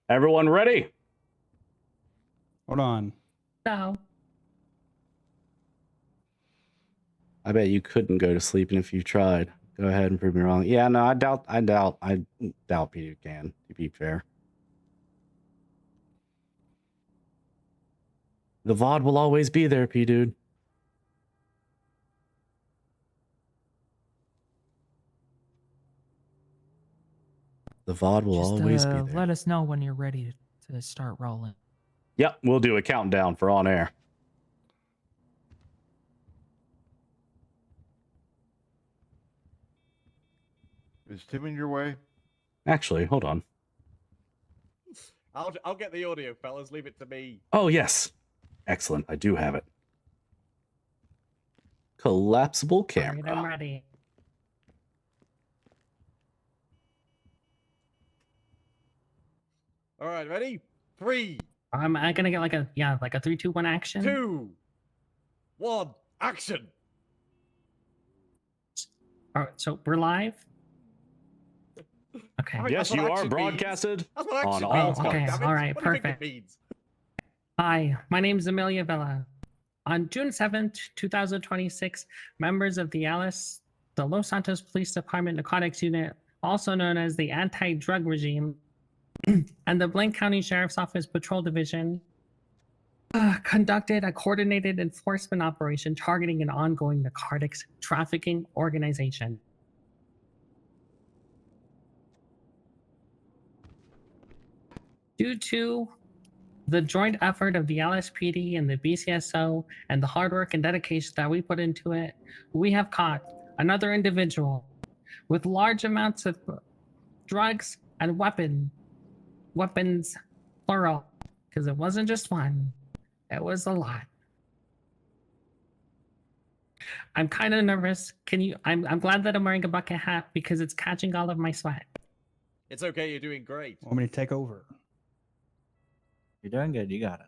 Everyone ready? Hold on. No. I bet you couldn't go to sleep, and if you tried, go ahead and prove me wrong. Yeah, no, I doubt Peter can, to be fair. The VOD will always be there, P-Dude. The VOD will Just always be there. let us know when you're ready to start rolling. Yep, we'll do a countdown for on air. Is Tim in your way? Actually, hold on. I'll get the audio, fellas. Leave it to me. Oh, yes. Excellent. I do have it. Collapsible All right, I'm camera. ready. All right, ready? 3, I'm gonna get like a 3, 2, 1 action. 2, 1, action. All right, so we're live. Okay. Right, Yes, that's what you are action broadcasted means. That's what on action all means, okay, goddammit. all right, What do you think perfect. it means? Hi, my name is Amelia Villa. On June 7th, 2026, members of the Los Santos Police Department Narcotics Unit, also known as the Anti-Drug Regime, and the Blaine County Sheriff's Office Patrol Division, conducted a coordinated enforcement operation targeting an ongoing narcotics trafficking organization. Due to the joint effort of the LSPD and the BCSO and the hard work and dedication that we put into it, we have caught another individual with large amounts of drugs and weapons, plural, because it wasn't just one, it was a lot. I'm kind of nervous. I'm glad that I'm wearing a bucket hat because it's catching all of my sweat. It's okay, you're doing great. Want me to take over? You're doing good. You got it.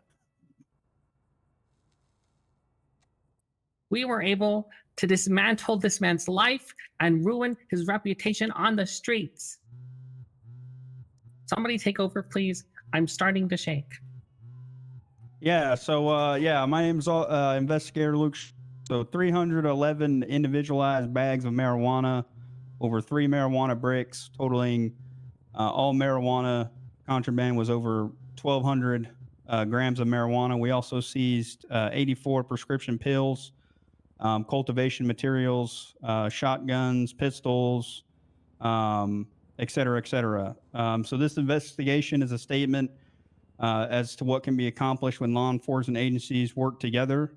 We were able to dismantle this man's life and ruin his reputation on the streets. Somebody take over, please. I'm starting to shake. Yeah, so yeah, my name's Investigator Luke. So 311 individualized bags of marijuana, over 3 marijuana bricks, totaling all marijuana contraband was over 1,200 grams of marijuana. We also seized 84 prescription pills, cultivation materials, shotguns, pistols, et cetera, et cetera. So this investigation is a statement as to what can be accomplished when law enforcement agencies work together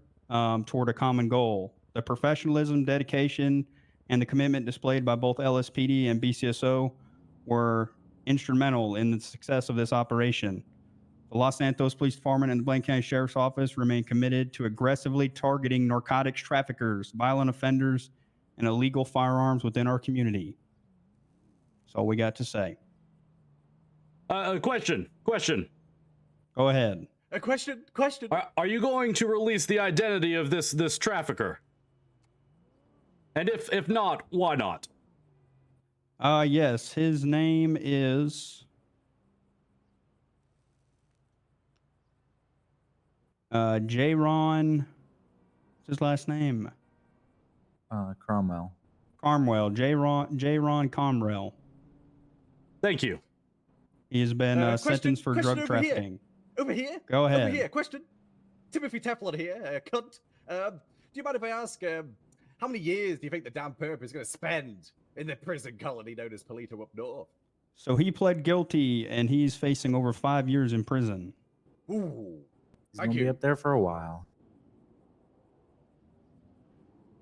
toward a common goal. The professionalism, dedication, and the commitment displayed by both LSPD and BCSO were instrumental in the success of this operation. The Los Santos Police Department and the Blaine County Sheriff's Office remain committed to aggressively targeting narcotics traffickers, violent offenders, and illegal firearms within our community. That's all we got to say. Question. Go ahead. A question. Are you going to release the identity of this trafficker? And if not, why not? Yes, his name is J-Ron. What's his last name? Cromwell. J-Ron Comrell. Thank you. He has been sentenced for drug over trafficking. Over here? Go ahead. Over here, question. Timothy Teflon here, cunt. Do you mind if I ask, how many years do you think the damn perp is going to spend in the prison colony known as Polito up north? So he pled guilty, and he's facing over 5 years in prison. Ooh. He's going to be up there for a while.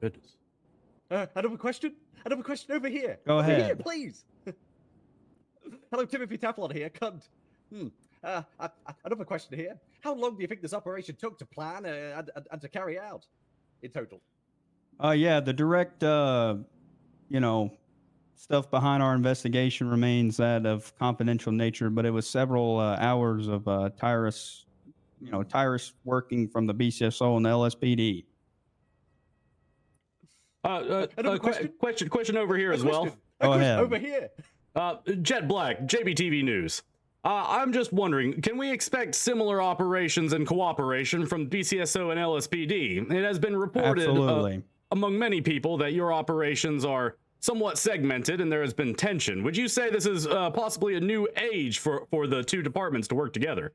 Goodness. Another question over here. Go over ahead. Here, please. Hello, Timothy Teflon here, cunt. Another question here. How long do you think this operation took to plan and to carry out in total? Yeah, the direct, stuff behind our investigation remains that of confidential nature, but it was several hours of tireless working from the BCSO and the LSPD. Question over here as well. Go ahead. Over here. Jett Black, JBTV News. I'm just wondering, can we expect similar operations and cooperation from BCSO and LSPD? It has been reported among many people that your operations are somewhat segmented and there has been tension. Would you say this is possibly a new age for the two departments to work together?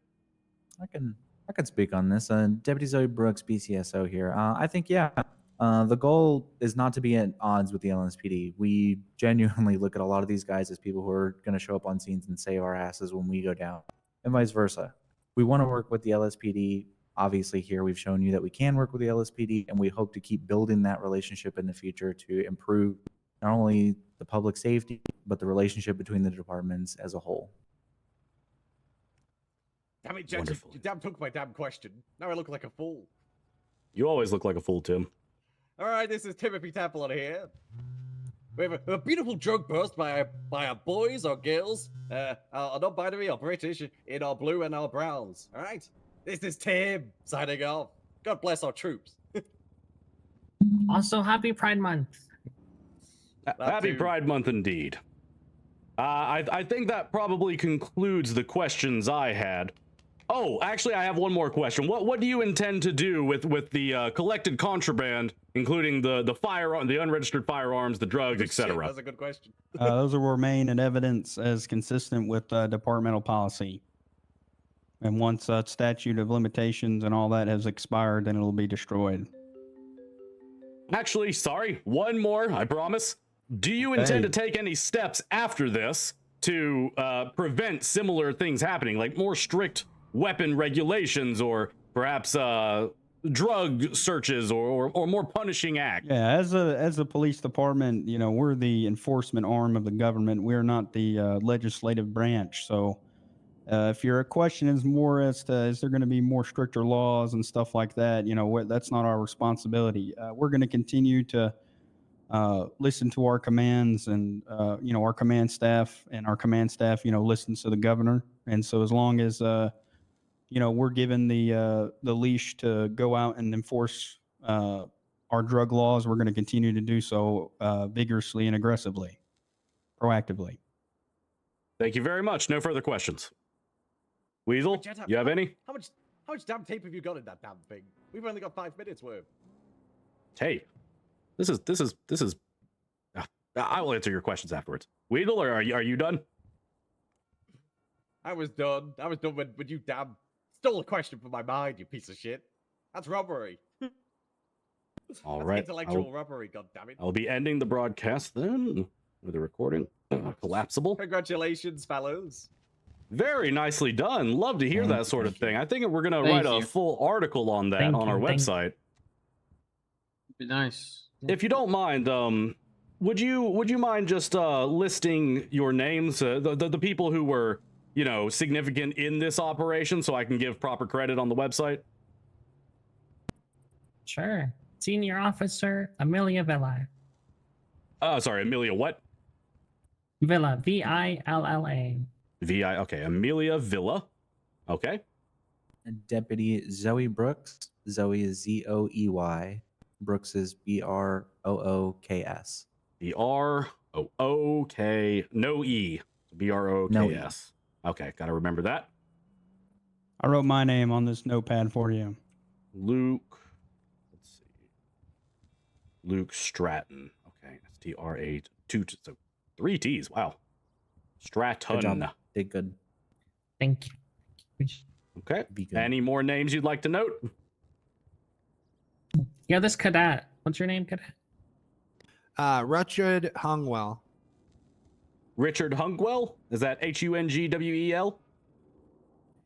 I can speak on this. Deputy Zoe Brooks, BCSO here. I think, yeah. The goal is not to be at odds with the LSPD. We genuinely look at a lot of these guys as people who are going to show up on scenes and save our asses when we go down, and vice versa. We want to work with the LSPD. Obviously, here we've shown you that we can work with the LSPD, and we hope to keep building that relationship in the future to improve not only the public safety, but the relationship between the departments as a whole. Damn it, Jett, you damn took my damn question. Now I look like a fool. You always look like a fool, Tim. All right, this is Timothy Teflon here. We have a beautiful drug bust by our boys or girls, are non-binary or British, in our blue and our browns. All right, this is Tim signing off. God bless our troops. Also, happy Pride Month. Happy Pride Month indeed. I think that probably concludes the questions I had. Oh, actually, I have one more question. What do you intend to do with the collected contraband, including the firearm, the unregistered firearms, the drugs, etc.? That's a good question. Those will remain in evidence as consistent with departmental policy. And once statute of limitations and all that has expired, then it'll be destroyed. Actually, sorry, one more, I promise. Do you intend to take any steps after this to prevent similar things happening, like more strict weapon regulations or perhaps drug searches or more punishing acts? Yeah, as a police department, you know, we're the enforcement arm of the government. We're not the legislative branch. So, if your question is more as to is there going to be more stricter laws and stuff like that, you know, that's not our responsibility. We're going to continue to listen to our commands, and you know, our command staff, you know, listens to the governor. And so, as long as you know, we're given the leash to go out and enforce our drug laws, we're going to continue to do so vigorously and aggressively, proactively. Thank you very much. No further questions. Weasel, Jett, you have any? How much damn tape have you got in that damn thing? We've only got 5 minutes worth. Tape. This is. I will answer your questions afterwards. Weasel, or are you done? I was done when you damn stole a question from my mind, you piece of shit. That's robbery. All That's right. intellectual robbery, goddammit. I'll be ending the broadcast then with a recording. Collapsible. Congratulations, fellows. Very nicely done. Love to hear that sort of thing. I think we're gonna Thank write a you. full article on that on our website. Be nice. If you don't mind, would you mind just listing your names, the people who were, you know, significant in this operation, so I can give proper credit on the website? Sure. Senior Officer Amelia Villa. Sorry, Amelia what? Villa, V-I-L-L-A. V-I, okay, Amelia Villa. Okay. And Deputy Zoe Brooks. Zoe is Z-O-E-Y. Brooks is B-R-O-O-K-S. B-R-O-O-K, no E. B-R-O-K-S. Okay, gotta remember that. I wrote my name on this notepad for you. Luke, let's see. Luke Stratton. Okay, that's T-R-A, so 3 T's, wow. Stratton. Good job. Did good. Thank you. Okay, any more names you'd like to note? Yeah, this cadet. What's your name, cadet? Richard Hungwell. Richard Hungwell? Is that H-U-N-G-W-E-L?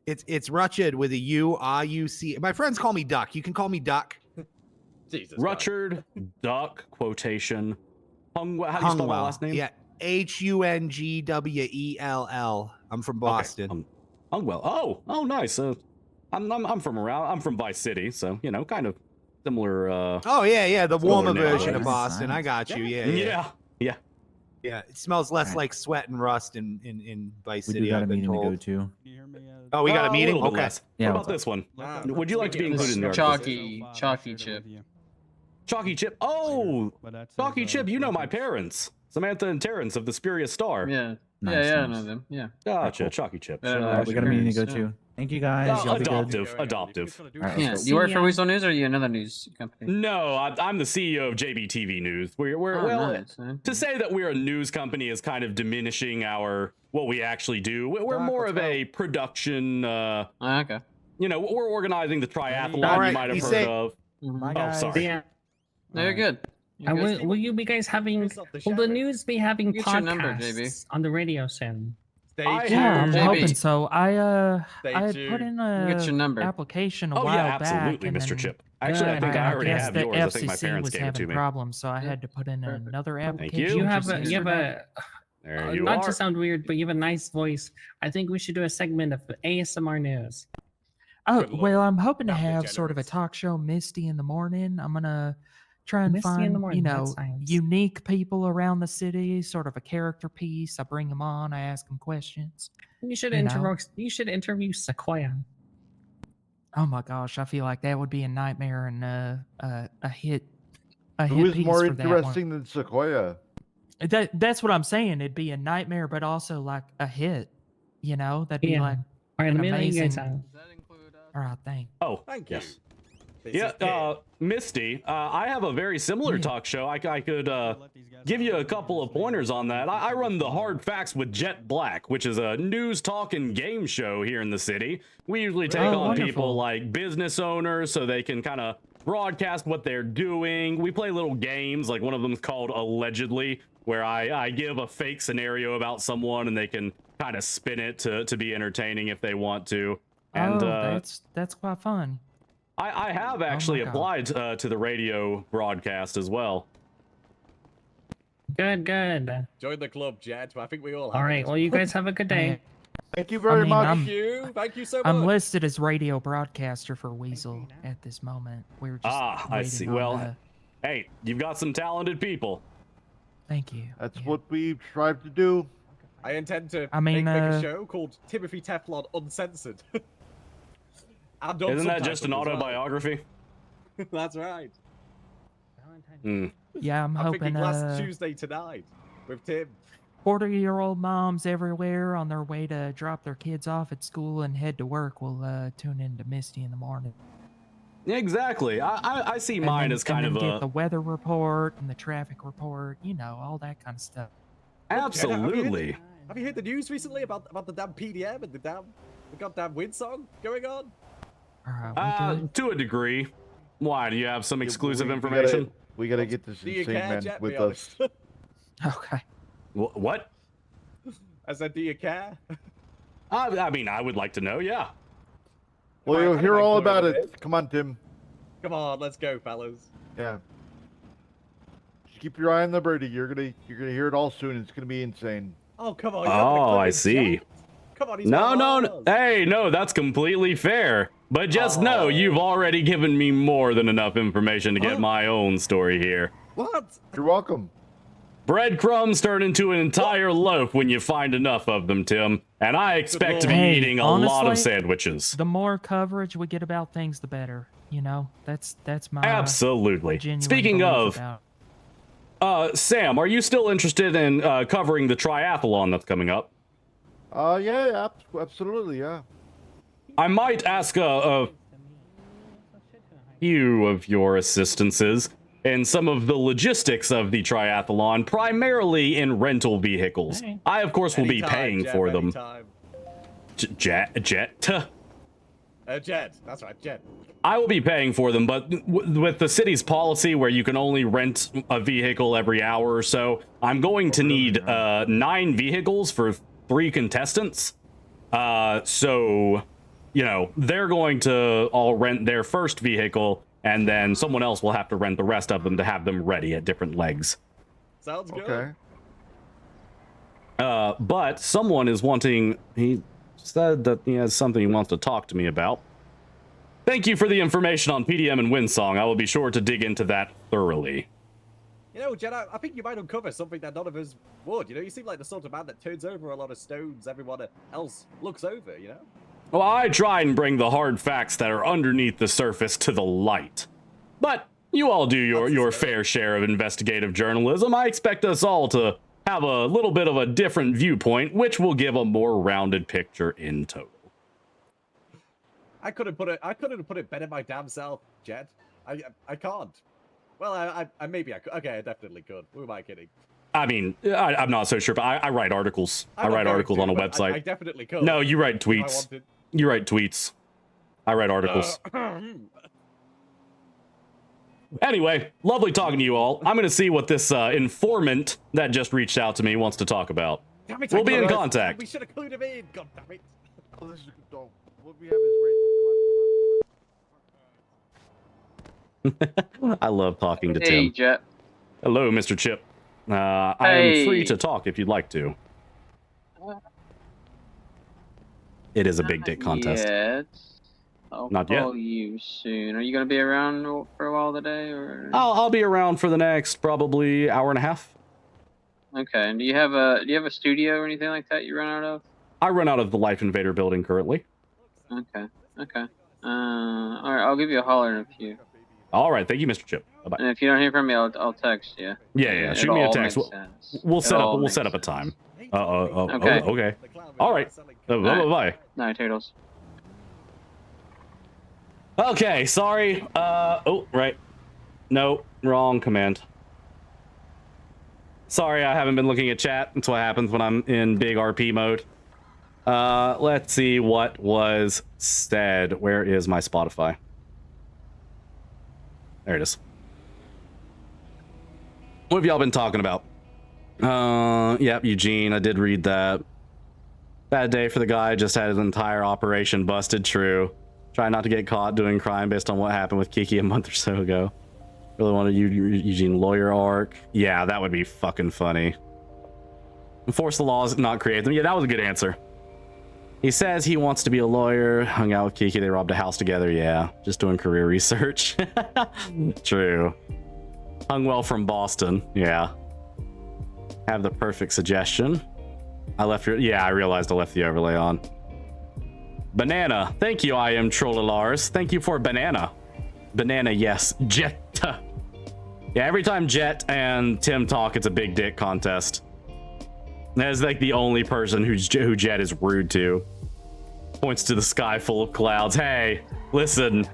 It's Richard with a U-R-U-C. My friends call me Duck. You can call me Duck. Jesus. Richard Duck quotation Hungwell. How do you spell my last name? Yeah, H-U-N-G-W-E-L-L. I'm from Boston. Okay. Hungwell. Oh, nice. I'm from around. I'm from Vice City, so you know, kind of similar. Oh yeah, the warmer version of neighborhood. Boston. I got you. Yeah. It smells less like sweat and rust in Vice We City. do got a I've been meeting to told. go to. Oh, we got a meeting. little bit Okay. less. Yeah, What what's about up? this one? Ah, Would you like to be included in the article? Chalky Chip. Chalky Chip. Oh, Chalky Chip. You know my parents, Samantha and Terrence of the Spurious Star. Yeah. Nice, I nice. know them. Yeah. Gotcha. Cool. Chalky Chip. Yeah, All right, we got a meeting to go Yeah. to. Thank you guys. Y'all be good. Adoptive. All right, Yeah. let's You work for ya. Weasel News, or are you another news company? No, I'm the CEO of JBTV News. We're Oh, well. nice, man. To say that we're a news company is kind of diminishing what we actually do. We're more of a production. Okay. You know, we're organizing the triathlon All right, you might have you heard say- of. Bye, Oh, guys. sorry. Yeah. No, you're good. You're good. Will you be guys having? Will the news be having Get your number, podcasts JB. on the radio soon? Yeah, I'm JB. hoping so. I Stay had tuned. put in Get your a number. application a Oh while yeah, back. absolutely, and Mr. then Chip. Actually, I think I already guess have the yours. I think my FCC parents was gave it to having me. problems, so I had to put in another application. you. You have just a you have yesterday. There you not are. to sound weird, but you have a nice voice. I think we should do a segment of ASMR news. Oh Good lord. well, I'm hoping to Not have sort of a degenerates. talk show, Misty in the morning. I'm gonna try and Misty in find the morning, you that's know nice. unique people around the city, sort of a character piece. I bring them on, I ask them questions. You should You know. interview Sequoia. Oh my gosh, I feel like that would be a nightmare and a hit. Who is piece more for that one. interesting than Sequoia? That's what I'm saying. It'd be a nightmare, but also like a hit. You know, that'd be Yeah. like All right, an let me let you guys amazing. out. All right, thanks. Oh, Thank you. yes. This Yeah, is good. Misty, I have a very similar Yeah. talk show. I could give you a couple of pointers on that. I run the Hard Facts with Jett Black, which is a news talk and game show here in the city. We usually take Oh, on people wonderful. like business owners so they can kind of broadcast what they're doing. We play little games, like one of them's called Allegedly, where I give a fake scenario about someone and they can kind of spin it to be entertaining if they want to. And that's quite fun. I have actually applied to the radio broadcast as well. Good, good. Join the club, Jett. I think we all have. All right. Well, you guys have a good day. Thank you very much. Thank you. Thank you so much. I'm listed as radio broadcaster for Weasel at this moment. We were just I see. waiting on Well, hey, you've got some talented people. Thank you. That's what we strive to do. I intend to I mean, make a show called Timothy Teflon Uncensored. Isn't that just an autobiography? That's right. Yeah, I'm hoping thinking last Tuesday tonight with Tim. 40-year-old moms everywhere on their way to drop their kids off at school and head to work will tune into Misty in the morning. Exactly. I see mine as kind of get the weather report and the traffic report, you know, all that kind of stuff. Absolutely. Have you heard the news recently about the damn PDM and the goddamn wind song going on? To a degree. Why? Do you have some exclusive we information? We gotta get this Do you insane care, man Jett, with be us. honest? Okay. What? I said, do you care? I mean, I would like to know, yeah. Well, you'll hear all about it. Come on, Tim. Come on, let's go, fellas. Yeah. Just keep your eye on the birdie. You're gonna hear it all soon. It's gonna be insane. Oh, come on. Oh, I see. Come on, he's No. Hey, no, that's completely fair. But just know you've already given me more than enough information to get my own story here. What? You're welcome. Breadcrumbs turn into an entire loaf when you find enough of them, Tim. And I expect to be eating a lot of honestly, sandwiches. The more coverage we get about things, the better. You know, that's my Absolutely. genuine Speaking belief of, about. Sam, are you still interested in covering the triathlon that's coming up? Yeah, absolutely, yeah. I might ask a few of your assistances in some of the logistics of the triathlon, primarily in rental vehicles. I, of course, will be paying for them. Jett. Jett, that's right, Jett. I will be paying for them, but with the city's policy where you can only rent a vehicle every hour or so, I'm going to need 9 vehicles for 3 contestants. So, you know, they're going to all rent their first vehicle, and then someone else will have to rent the rest of them to have them ready at different legs. Sounds good. Okay. But someone is wanting, he said that he has something he wants to talk to me about. Thank you for the information on PDM and Windsong. I will be sure to dig into that thoroughly. You know, Jett, I think you might uncover something that none of us would. You know, you seem like the sort of man that turns over a lot of stones everyone else looks over, you know? Well, I try and bring the hard facts that are underneath the surface to the light. But you all do your fair share of investigative journalism. I expect us all to have a little bit of a different viewpoint, which will give a more rounded picture in total. I couldn't put it better my damn self, Jett. I can't. Well, I maybe I could. Okay, I definitely could. Who am I kidding? I mean, I'm not so sure, but I write articles. I write articles on a website. I definitely could. No, you write tweets. You write tweets. I write articles. Anyway, lovely talking to you all. I'm going to see what this informant that just reached out to me wants to talk about. Damn it, We'll be in contact. We should have clued him in. God damn it. Oh, this is a good dog. What we have is right. I love talking to Hey, Tim. Jett. Hello, Mr. Chip. I Hey. am free to talk if you'd like to. It is a big dick contest. Yet. I'll Not yet. call you soon. Are you gonna be around for a while today, or? I'll be around for the next probably hour and a half. Okay. And do you have a studio or anything like that you run out of? I run out of the Life Invader building currently. Okay. Okay. All right. I'll give you a holler in a few. All right, thank you, Mr. Chip. Bye bye. And if you don't hear from me, I'll text you. Yeah. Shoot me a text. We'll set up a time. Okay. Okay. All right. Bye. Night, Turtles. Okay. Sorry. Oh, right. No, wrong command. Sorry, I haven't been looking at chat. That's what happens when I'm in big RP mode. Let's see what was said. Where is my Spotify? There it is. What have y'all been talking about? Yep, Eugene, I did read that. Bad day for the guy. Just had his entire operation busted. True. Try not to get caught doing crime based on what happened with Kiki a month or so ago. Really wanted Eugene lawyer arc. Yeah, that would be fucking funny. Enforce the laws, not create them. Yeah, that was a good answer. He says he wants to be a lawyer. Hung out with Kiki. They robbed a house together. Yeah, just doing career research. True. Hung well from Boston. Yeah. Have the perfect suggestion. I left your... Yeah, I realized I left the overlay on. Banana. Thank you, I am Trollolars. Thank you for banana. Banana, yes. Jett. Yeah, every time Jett and Tim talk, it's a big dick contest. That's like the only person who Jett is rude to. Points to the sky full of clouds. Hey, listen.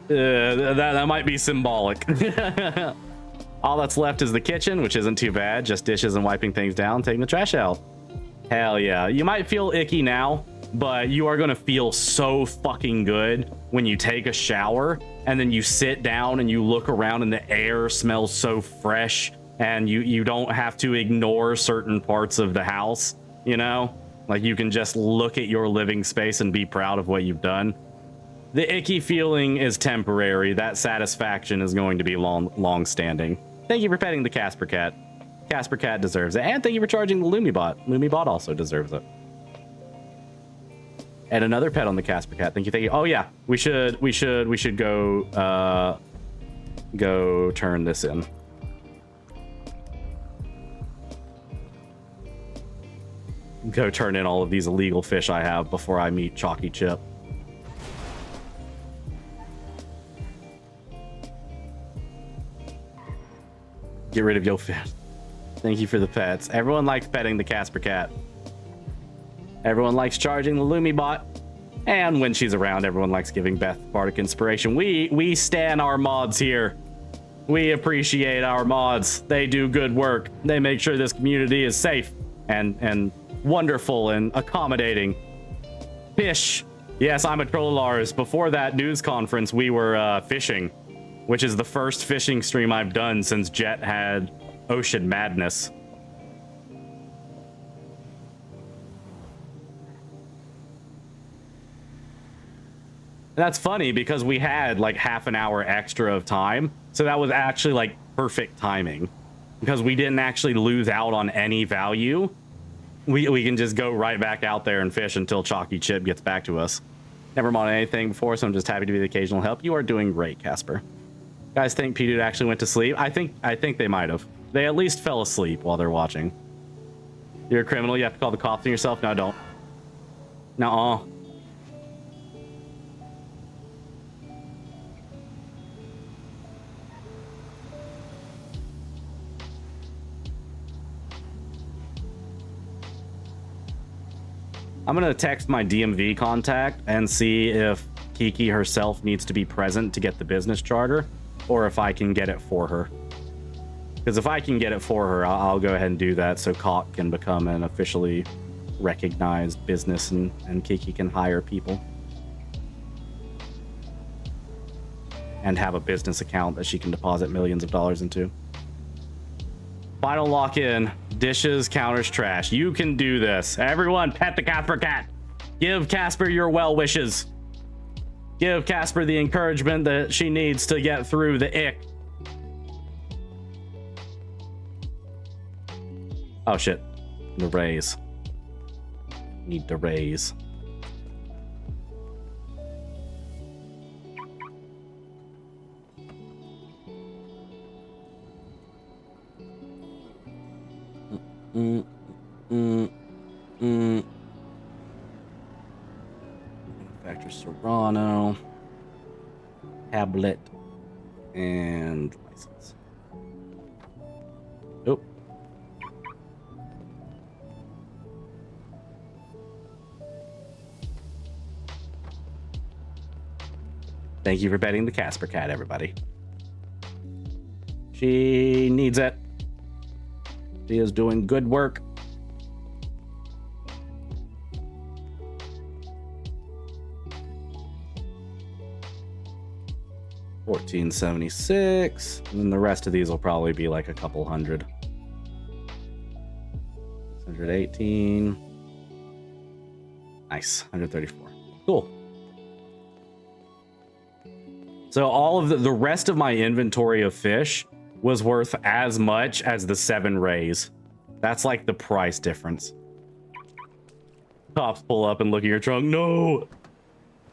That might be symbolic. All that's left is the kitchen, which isn't too bad. Just dishes and wiping things down, taking the trash out. Hell yeah. You might feel icky now, but you are going to feel so fucking good when you take a shower and then you sit down and you look around and the air smells so fresh and you don't have to ignore certain parts of the house, you know? Like you can just look at your living space and be proud of what you've done. The icky feeling is temporary. That satisfaction is going to be long standing. Thank you for petting the Casper Cat. Casper Cat deserves it. And thank you for charging the Lumibot. Lumibot also deserves it. And another pet on the Casper Cat. Thank you, thank you. Oh yeah, we should go go turn this in. Go turn in all of these illegal fish I have before I meet Chalky Chip. Get rid of your fish. Thank you for the pets. Everyone likes petting the Casper Cat. Everyone likes charging the Lumibot. And when she's around, everyone likes giving Beth Bardic inspiration. We stan our mods here. We appreciate our mods. They do good work. They make sure this community is safe and wonderful and accommodating. Fish. Yes, I'm a Trollolars. Before that news conference, we were fishing, which is the first fishing stream I've done since Jett had Ocean Madness. That's funny because we had like half an hour extra of time. So that was actually like perfect timing because we didn't actually lose out on any value. We can just go right back out there and fish until Chalky Chip gets back to us. Never mind anything before, so I'm just happy to be the occasional help. You are doing great, Casper. Guys think P-Dude actually went to sleep? I think they might have. They at least fell asleep while they're watching. You're a criminal, you have to call the cops on yourself? No, don't. Nuh-uh. I'm gonna text my DMV contact and see if Kiki herself needs to be present to get the business charter, or if I can get it for her. Because if I can get it for her, I'll go ahead and do that so Cock can become an officially recognized business and Kiki can hire people. And have a business account that she can deposit millions of dollars into. Final lock-in. Dishes, counters, trash. You can do this. Everyone, pet the Casper Cat. Give Casper your well wishes. Give Casper the encouragement that she needs to get through the ick. Oh shit. The raise. Need to raise. Factor Serrano, tablet, and license. Oh. Thank you for betting the Casper Cat, everybody. She needs it. She is doing good work. $14.76, and then the rest of these will probably be like a couple hundred. 618. Nice, 134. Cool. So all of the rest of my inventory of fish was worth as much as the 7 rays. That's like the price difference. Cops pull up and look at your trunk. No.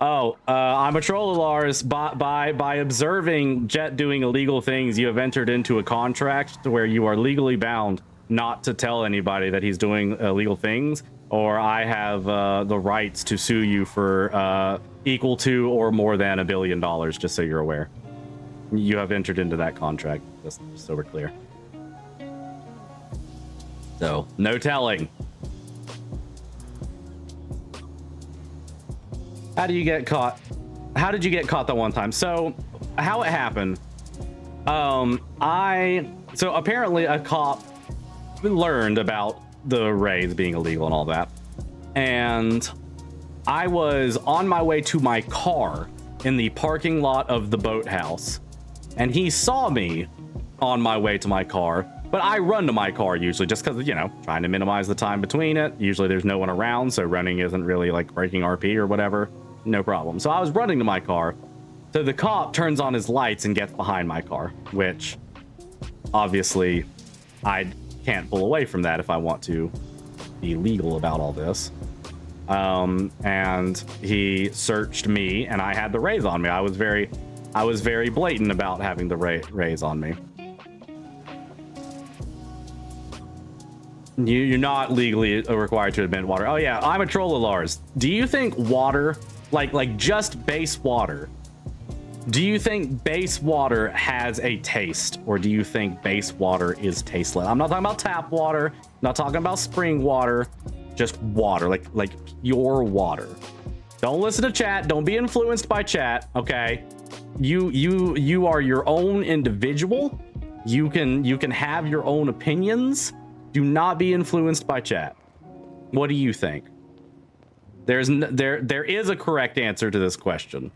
Oh, I'm a troll, Lars. By observing Jett doing illegal things, you have entered into a contract where you are legally bound not to tell anybody that he's doing illegal things, or I have the rights to sue you for equal to or more than $1 billion, just so you're aware. You have entered into that contract, just so we're clear. So, no telling. How do you get caught? How did you get caught that one time? So, how it happened, so apparently a cop learned about the raids being illegal and all that, and I was on my way to my car in the parking lot of the boathouse, and he saw me on my way to my car, but I run to my car usually just because, you know, trying to minimize the time between it. Usually there's no one around, so running isn't really like breaking RP or whatever. No problem. So I was running to my car. So the cop turns on his lights and gets behind my car, which obviously I can't pull away from that if I want to be legal about all this. And he searched me, and I had the rays on me. I was very blatant about having the rays on me. You're not legally required to admit water. Oh yeah, I'm a troll of Lars. Do you think water, like just base water, do you think base water has a taste, or do you think base water is tasteless? I'm not talking about tap water, I'm not talking about spring water, just water, like pure water. Don't listen to chat, don't be influenced by chat, okay? You are your own individual. You can have your own opinions. Do not be influenced by chat. What do you think? There is a correct answer to this question.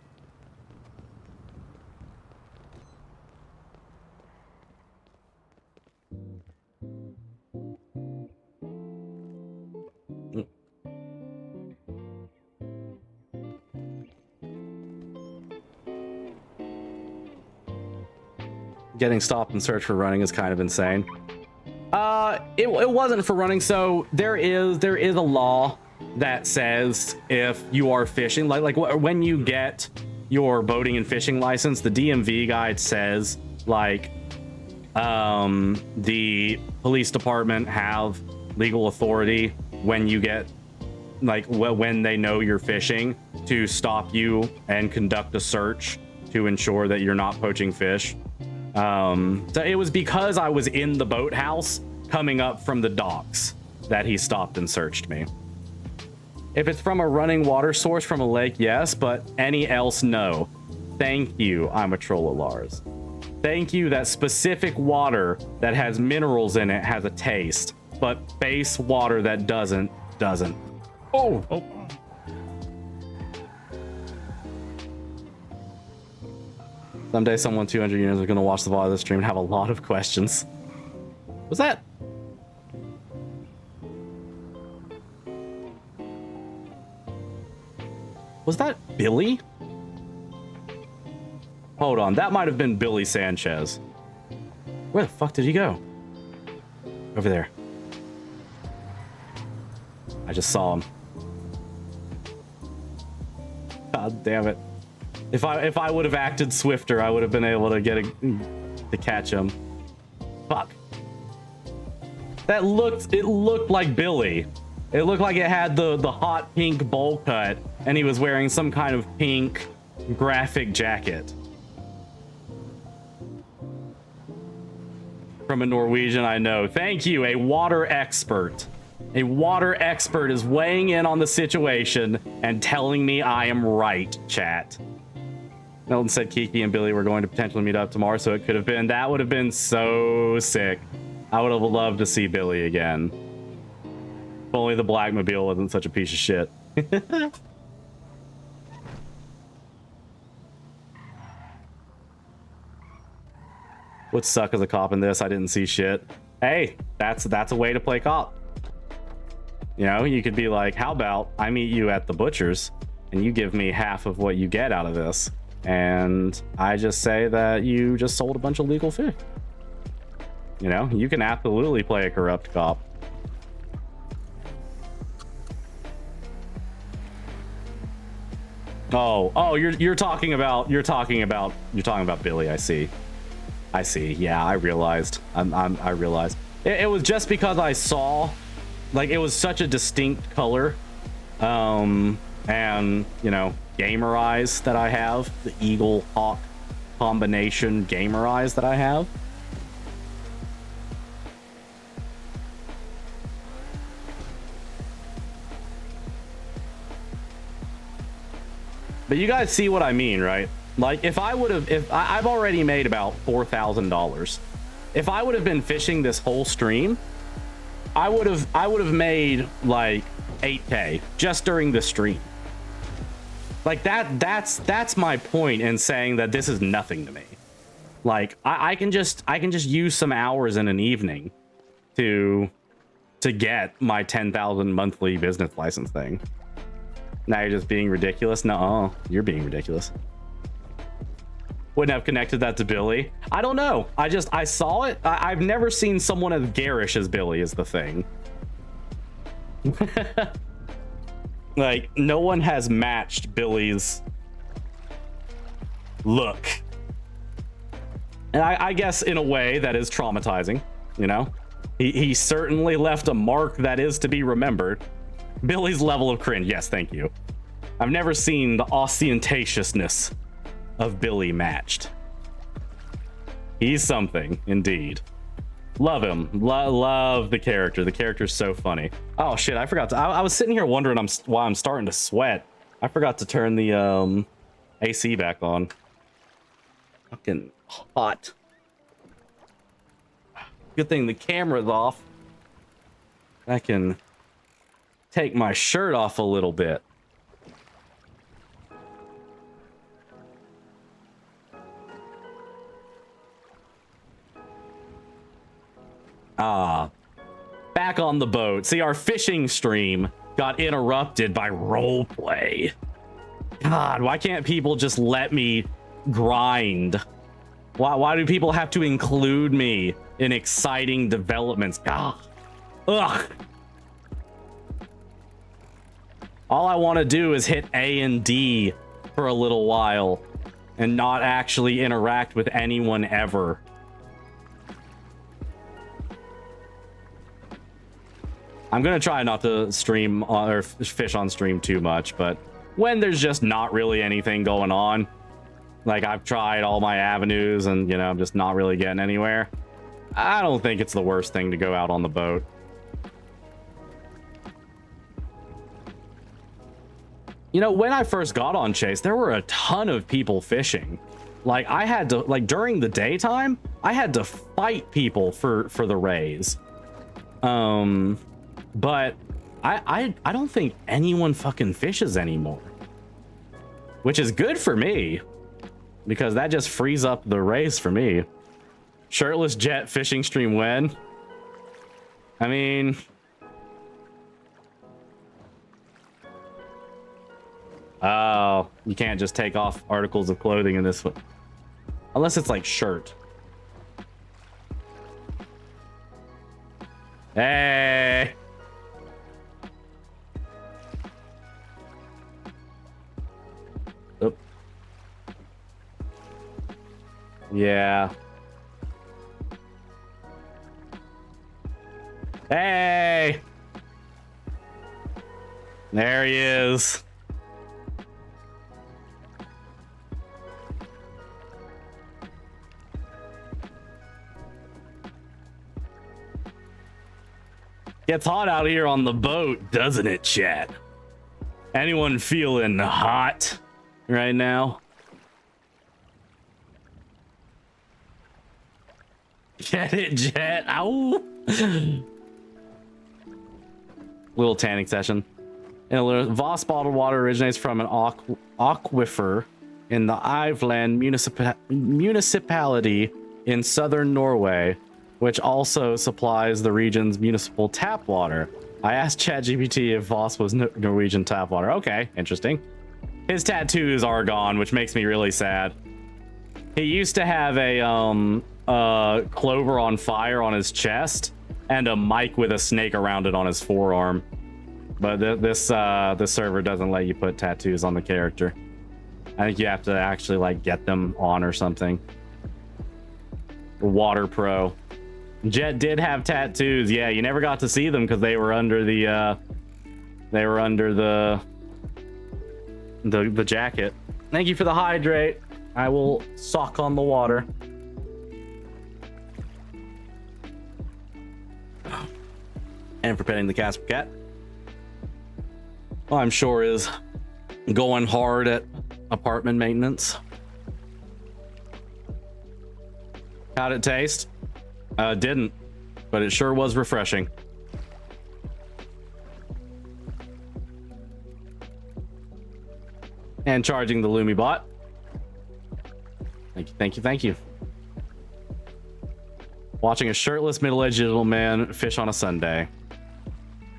Getting stopped and searched for running is kind of insane. It wasn't for running. So there is a law that says if you are fishing, like when you get your boating and fishing license, the DMV guide says like the police department have legal authority when you get when they know you're fishing to stop you and conduct a search to ensure that you're not poaching fish. So it was because I was in the boathouse coming up from the docks that he stopped and searched me. If it's from a running water source from a lake, yes, but any else, no. Thank you, I'm a troll of Lars. Thank you, that specific water that has minerals in it has a taste, but base water that doesn't. Oh! Someday someone 200 years is going to watch the VOD of the stream and have a lot of questions. What's that? Was that Billy? Hold on, that might have been Billy Sanchez. Where the fuck did he go? Over there. I just saw him. God damn it. If I would have acted swifter, I would have been able to to catch him. Fuck. It looked like Billy. It looked like it had the hot pink bowl cut, and he was wearing some kind of pink graphic jacket. From a Norwegian I know. Thank you, a water expert. A water expert is weighing in on the situation and telling me I am right, chat. Milton said Kiki and Billy were going to potentially meet up tomorrow, so it could have been. That would have been so sick. I would have loved to see Billy again. If only the Blackmobile wasn't such a piece of shit. Would suck as a cop in this. I didn't see shit. Hey, that's a way to play cop. You know, you could be like, how about I meet you at the butcher's and you give me half of what you get out of this, and I just say that you just sold a bunch of legal fish. You know, you can absolutely play a corrupt cop. Oh, you're talking about Billy. I see. Yeah, I realized. I realized. It was just because I saw, like, it was such a distinct color, and you know, gamer eyes that I have, the eagle hawk combination gamer eyes that I have. But you guys see what I mean, right? Like, if I've already made about $4,000. If I would have been fishing this whole stream, I would have made like 8K just during the stream. Like that's my point in saying that this is nothing to me. Like I can just use some hours in an evening to get my 10,000 monthly business license thing. Now you're just being ridiculous. No, you're being ridiculous. Wouldn't have connected that to Billy. I don't know. I saw it. I've never seen someone as garish as Billy is the thing. Like, no one has matched Billy's look. And I guess in a way that is traumatizing, you know? He certainly left a mark that is to be remembered. Billy's level of cringe. Yes, thank you. I've never seen the ostentatiousness of Billy matched. He's something, indeed. Love him. Love the character. The character's so funny. Oh shit, I forgot to. I was sitting here wondering why I'm starting to sweat. I forgot to turn the AC back on. Fucking hot. Good thing the camera's off. I can take my shirt off a little bit. Back on the boat. See, our fishing stream got interrupted by roleplay. God, why can't people just let me grind? Why do people have to include me in exciting developments? God. Ugh. All I want to do is hit A and D for a little while and not actually interact with anyone ever. I'm gonna try not to stream or fish on stream too much, but when there's just not really anything going on, like I've tried all my avenues and, you know, I'm just not really getting anywhere, I don't think it's the worst thing to go out on the boat. You know, when I first got on Chase, there were a ton of people fishing. Like, I had to, like, during the daytime, I had to fight people for the raise. But I don't think anyone fucking fishes anymore, which is good for me because that just frees up the race for me. Shirtless Jett fishing stream when? I mean, oh, you can't just take off articles of clothing in this one unless it's like shirt. Hey. Oop. Yeah. Hey. There he is. Gets hot out here on the boat, doesn't it, chat? Anyone feeling hot right now? Get it, Jett? Ow! Little tanning session. Voss bottled water originates from an aquifer in the Iveland municipality in southern Norway, which also supplies the region's municipal tap water. I asked ChatGPT if Voss was Norwegian tap water. Okay, interesting. His tattoos are gone, which makes me really sad. He used to have a clover on fire on his chest and a mic with a snake around it on his forearm. But this server doesn't let you put tattoos on the character. I think you have to actually like get them on or something. Water Pro. Jett did have tattoos. Yeah, you never got to see them because they were under the the jacket. Thank you for the hydrate. I will suck on the water. And for petting the Casper cat. Well, I'm sure is going hard at apartment maintenance. How'd it taste? Didn't, but it sure was refreshing. And charging the Lumi bot. Thank you, thank you, thank you. Watching a shirtless middle-aged little man fish on a Sunday.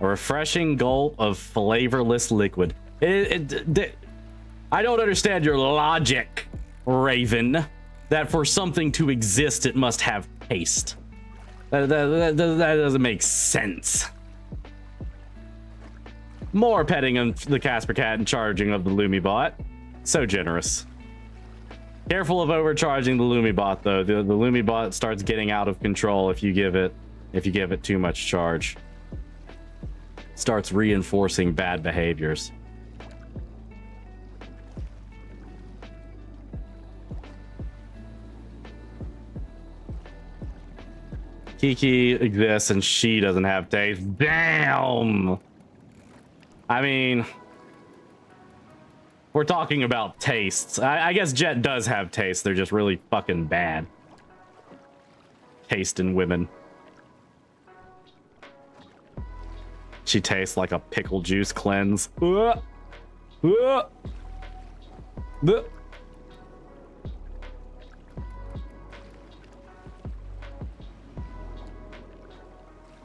A refreshing gulp of flavorless liquid. I don't understand your logic, Raven, that for something to exist, it must have taste. That doesn't make sense. More petting of the Casper cat and charging of the Lumi bot. So generous. Careful of overcharging the Lumi bot though. The Lumi bot starts getting out of control if you give it too much charge. Starts reinforcing bad behaviors. Kiki exists and she doesn't have taste. Damn. I mean, we're talking about tastes. I guess Jett does have taste. They're just really fucking bad. Taste in women. She tastes like a pickle juice cleanse.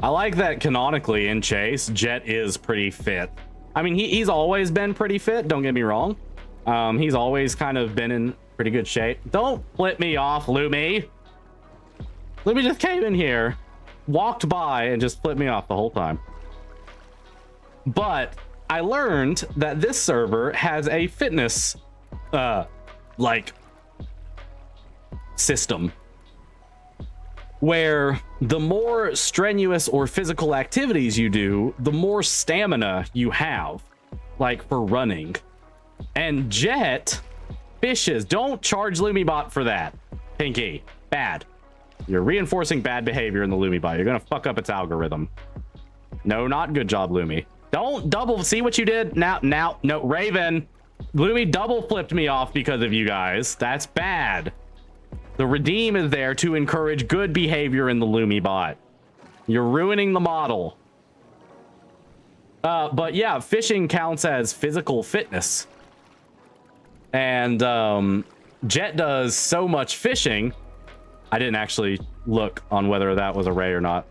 I like that canonically in Chase, Jett is pretty fit. I mean, he's always been pretty fit, don't get me wrong. He's always kind of been in pretty good shape. Don't flip me off, Lumi. Lumi just came in here, walked by, and just flipped me off the whole time. But I learned that this server has a fitness, like, system. Where the more strenuous or physical activities you do, the more stamina you have, like for running. And Jett fishes. Don't charge LumiBot for that. Pinky, bad. You're reinforcing bad behavior in the LumiBot. You're gonna fuck up its algorithm. No, not good job, Lumi. Don't double, see what you did? Now, no, Raven. Lumi double flipped me off because of you guys. That's bad. The redeem is there to encourage good behavior in the Lumi bot. You're ruining the model. But yeah, fishing counts as physical fitness. And Jett does so much fishing. I didn't actually look on whether that was a ray or not.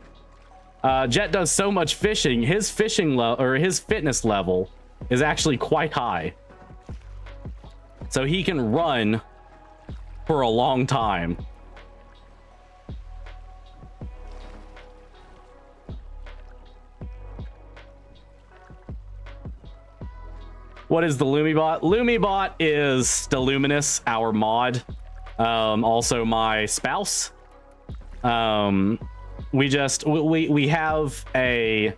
Jett does so much fishing. His fishing level or his fitness level is actually quite high. So he can run for a long time. What is the LumiBot? LumiBot is Steluminous, our mod. Also my spouse. We have a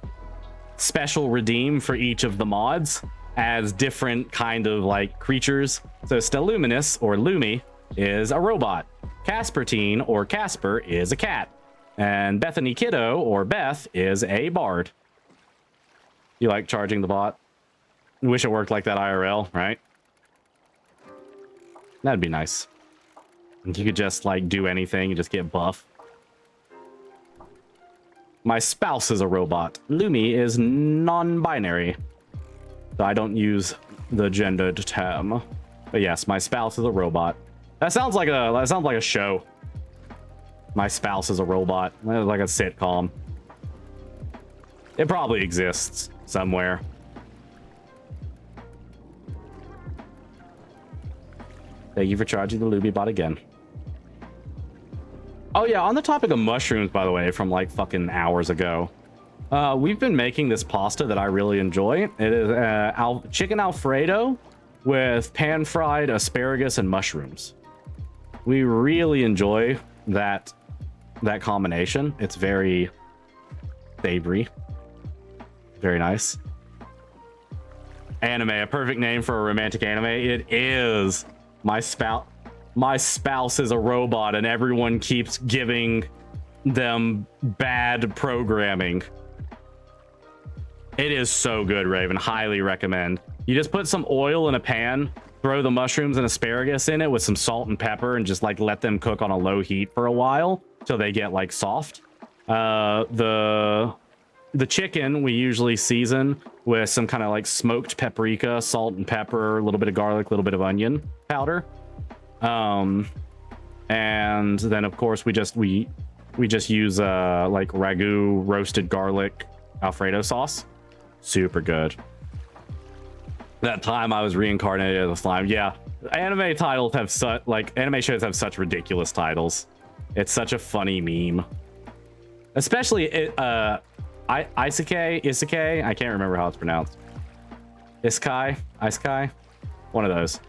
special redeem for each of the mods as different kind of like creatures. So Steluminous or Lumi is a robot. Caspertine or Casper is a cat. And Bethany Kiddo or Beth is a bard. You like charging the bot? Wish it worked like that IRL, right? That'd be nice. You could just like do anything and just get buff. My spouse is a robot. Lumi is non-binary. So I don't use the gendered term. But yes, my spouse is a robot. That sounds like a show. My spouse is a robot. Like a sitcom. It probably exists somewhere. Thank you for charging the Luby bot again. Oh yeah, on the topic of mushrooms, by the way, from like fucking hours ago. We've been making this pasta that I really enjoy. It is chicken Alfredo with pan-fried asparagus and mushrooms. We really enjoy that combination. It's very savory. Very nice. Anime, a perfect name for a romantic anime. It is. My spouse is a robot and everyone keeps giving them bad programming. It is so good, Raven. Highly recommend. You just put some oil in a pan, throw the mushrooms and asparagus in it with some salt and pepper, and just like let them cook on a low heat for a while till they get like soft. The chicken we usually season with some kind of like smoked paprika, salt and pepper, a little bit of garlic, a little bit of onion powder. And then of course we just use like ragu roasted garlic Alfredo sauce. Super good. That time I was reincarnated as a slime. Yeah, anime titles have such anime shows have such ridiculous titles. It's such a funny meme. Especially isekai, I can't remember how it's pronounced. Isekai, one of those.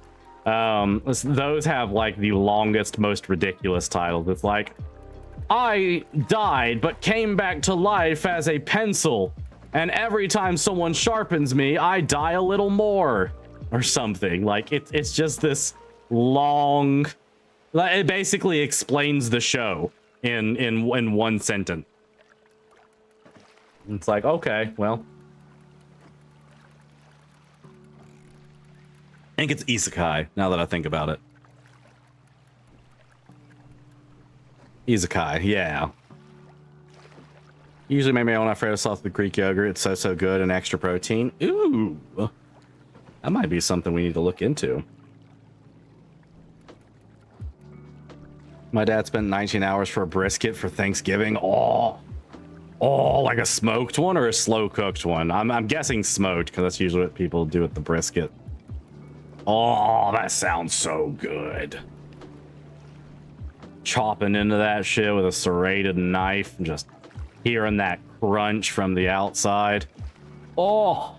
Those have like the longest, most ridiculous titles. It's like, I died but came back to life as a pencil, and every time someone sharpens me, I die a little more, or something. Like it's just this long. It basically explains the show in one sentence. It's like, okay, well, I think it's isekai now that I think about it. Isekai, yeah. Usually make my own Alfredo sauce with Greek yogurt. It's so good and extra protein. Ooh, that might be something we need to look into. My dad spent 19 hours for a brisket for Thanksgiving. Oh, like a smoked one or a slow cooked one? I'm guessing smoked because that's usually what people do with the brisket. Oh, that sounds so good. Chopping into that shit with a serrated knife and just hearing that crunch from the outside. Oh,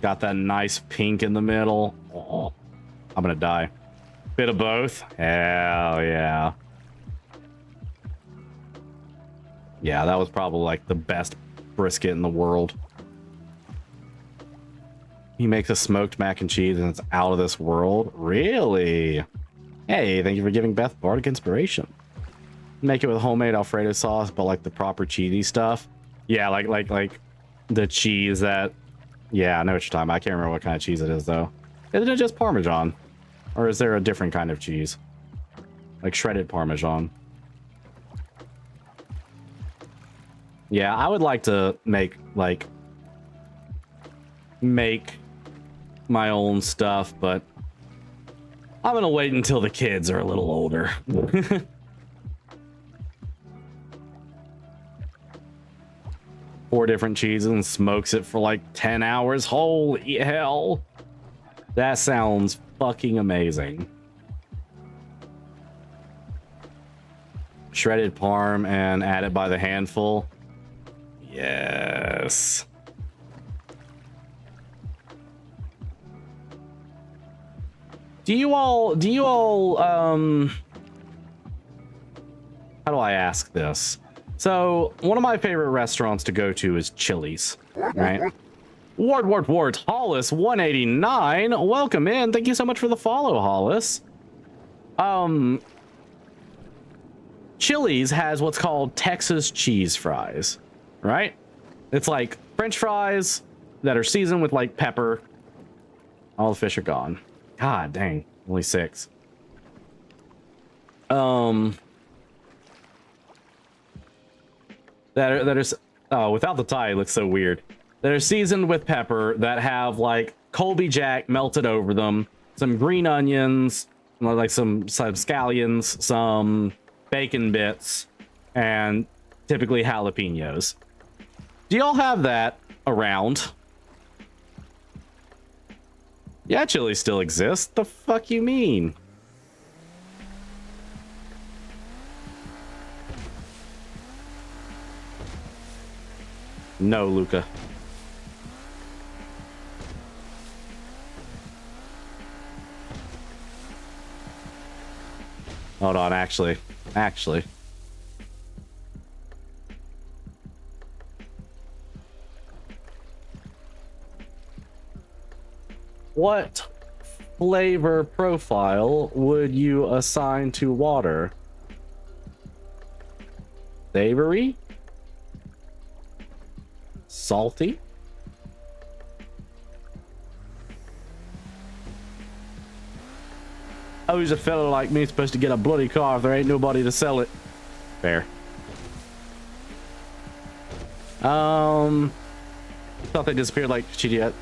got that nice pink in the middle. Oh, I'm gonna die. Bit of both. Hell yeah. Yeah, that was probably like the best brisket in the world. He makes a smoked mac and cheese and it's out of this world. Really? Hey, thank you for giving Beth bardic inspiration. Make it with homemade Alfredo sauce, but like the proper cheesy stuff. Yeah, like the cheese that. Yeah, I know what you're talking about. I can't remember what kind of cheese it is though. Isn't it just Parmesan, or is there a different kind of cheese, like shredded Parmesan? Yeah, I would like to make my own stuff, but I'm gonna wait until the kids are a little older. 4 different cheeses and smokes it for like 10 hours. Holy hell. That sounds fucking amazing. Shredded parm and add it by the handful. Yes. Do you all how do I ask this? So one of my favorite restaurants to go to is Chili's, right? Ward Hollis 189, welcome in. Thank you so much for the follow, Hollis. Chili's has what's called Texas cheese fries, right? It's like French fries that are seasoned with like pepper. All the fish are gone. God dang, only 6. That is without the tie, it looks so weird. That are seasoned with pepper, that have like Colby Jack melted over them, some green onions, like some scallions, some bacon bits, and typically jalapenos. Do y'all have that around? Yeah, chili still exists. The fuck you mean? No, Luca. Hold on, actually. What flavor profile would you assign to water? Savory? Salty? How's a fella like me supposed to get a bloody car if there ain't nobody to sell it? Fair. Thought they disappeared like Jett.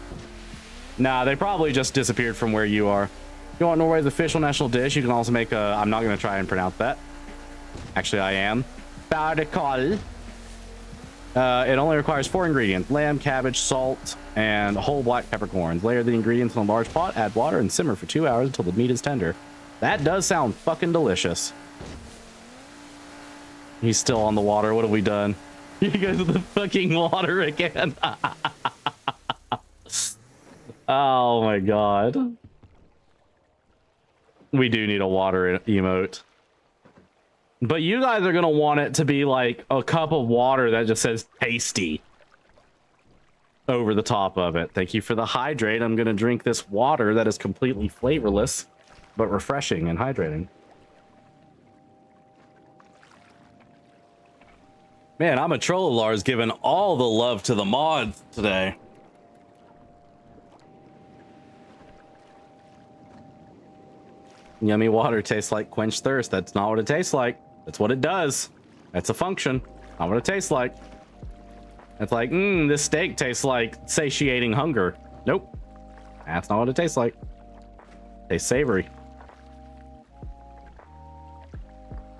Nah, they probably just disappeared from where you are. You want Norway's official national dish? You can also make a... I'm not going to try and pronounce that. Actually, I am. Fårikål. It only requires 4 ingredients: lamb, cabbage, salt, and whole black peppercorns. Layer the ingredients in a large pot, add water, and simmer for 2 hours until the meat is tender. That does sound fucking delicious. He's still on the water. What have we done? You guys with the fucking water again. Oh my god. We do need a water emote. But you guys are gonna want it to be like a cup of water that just says tasty over the top of it. Thank you for the hydrate. I'm gonna drink this water that is completely flavorless, but refreshing and hydrating. Man, I'm a Trollalar's giving all the love to the mods today. Yummy water tastes like quench thirst. That's not what it tastes like. That's what it does. That's a function. Not what it tastes like. It's like, this steak tastes like satiating hunger. Nope. That's not what it tastes like. It tastes savory.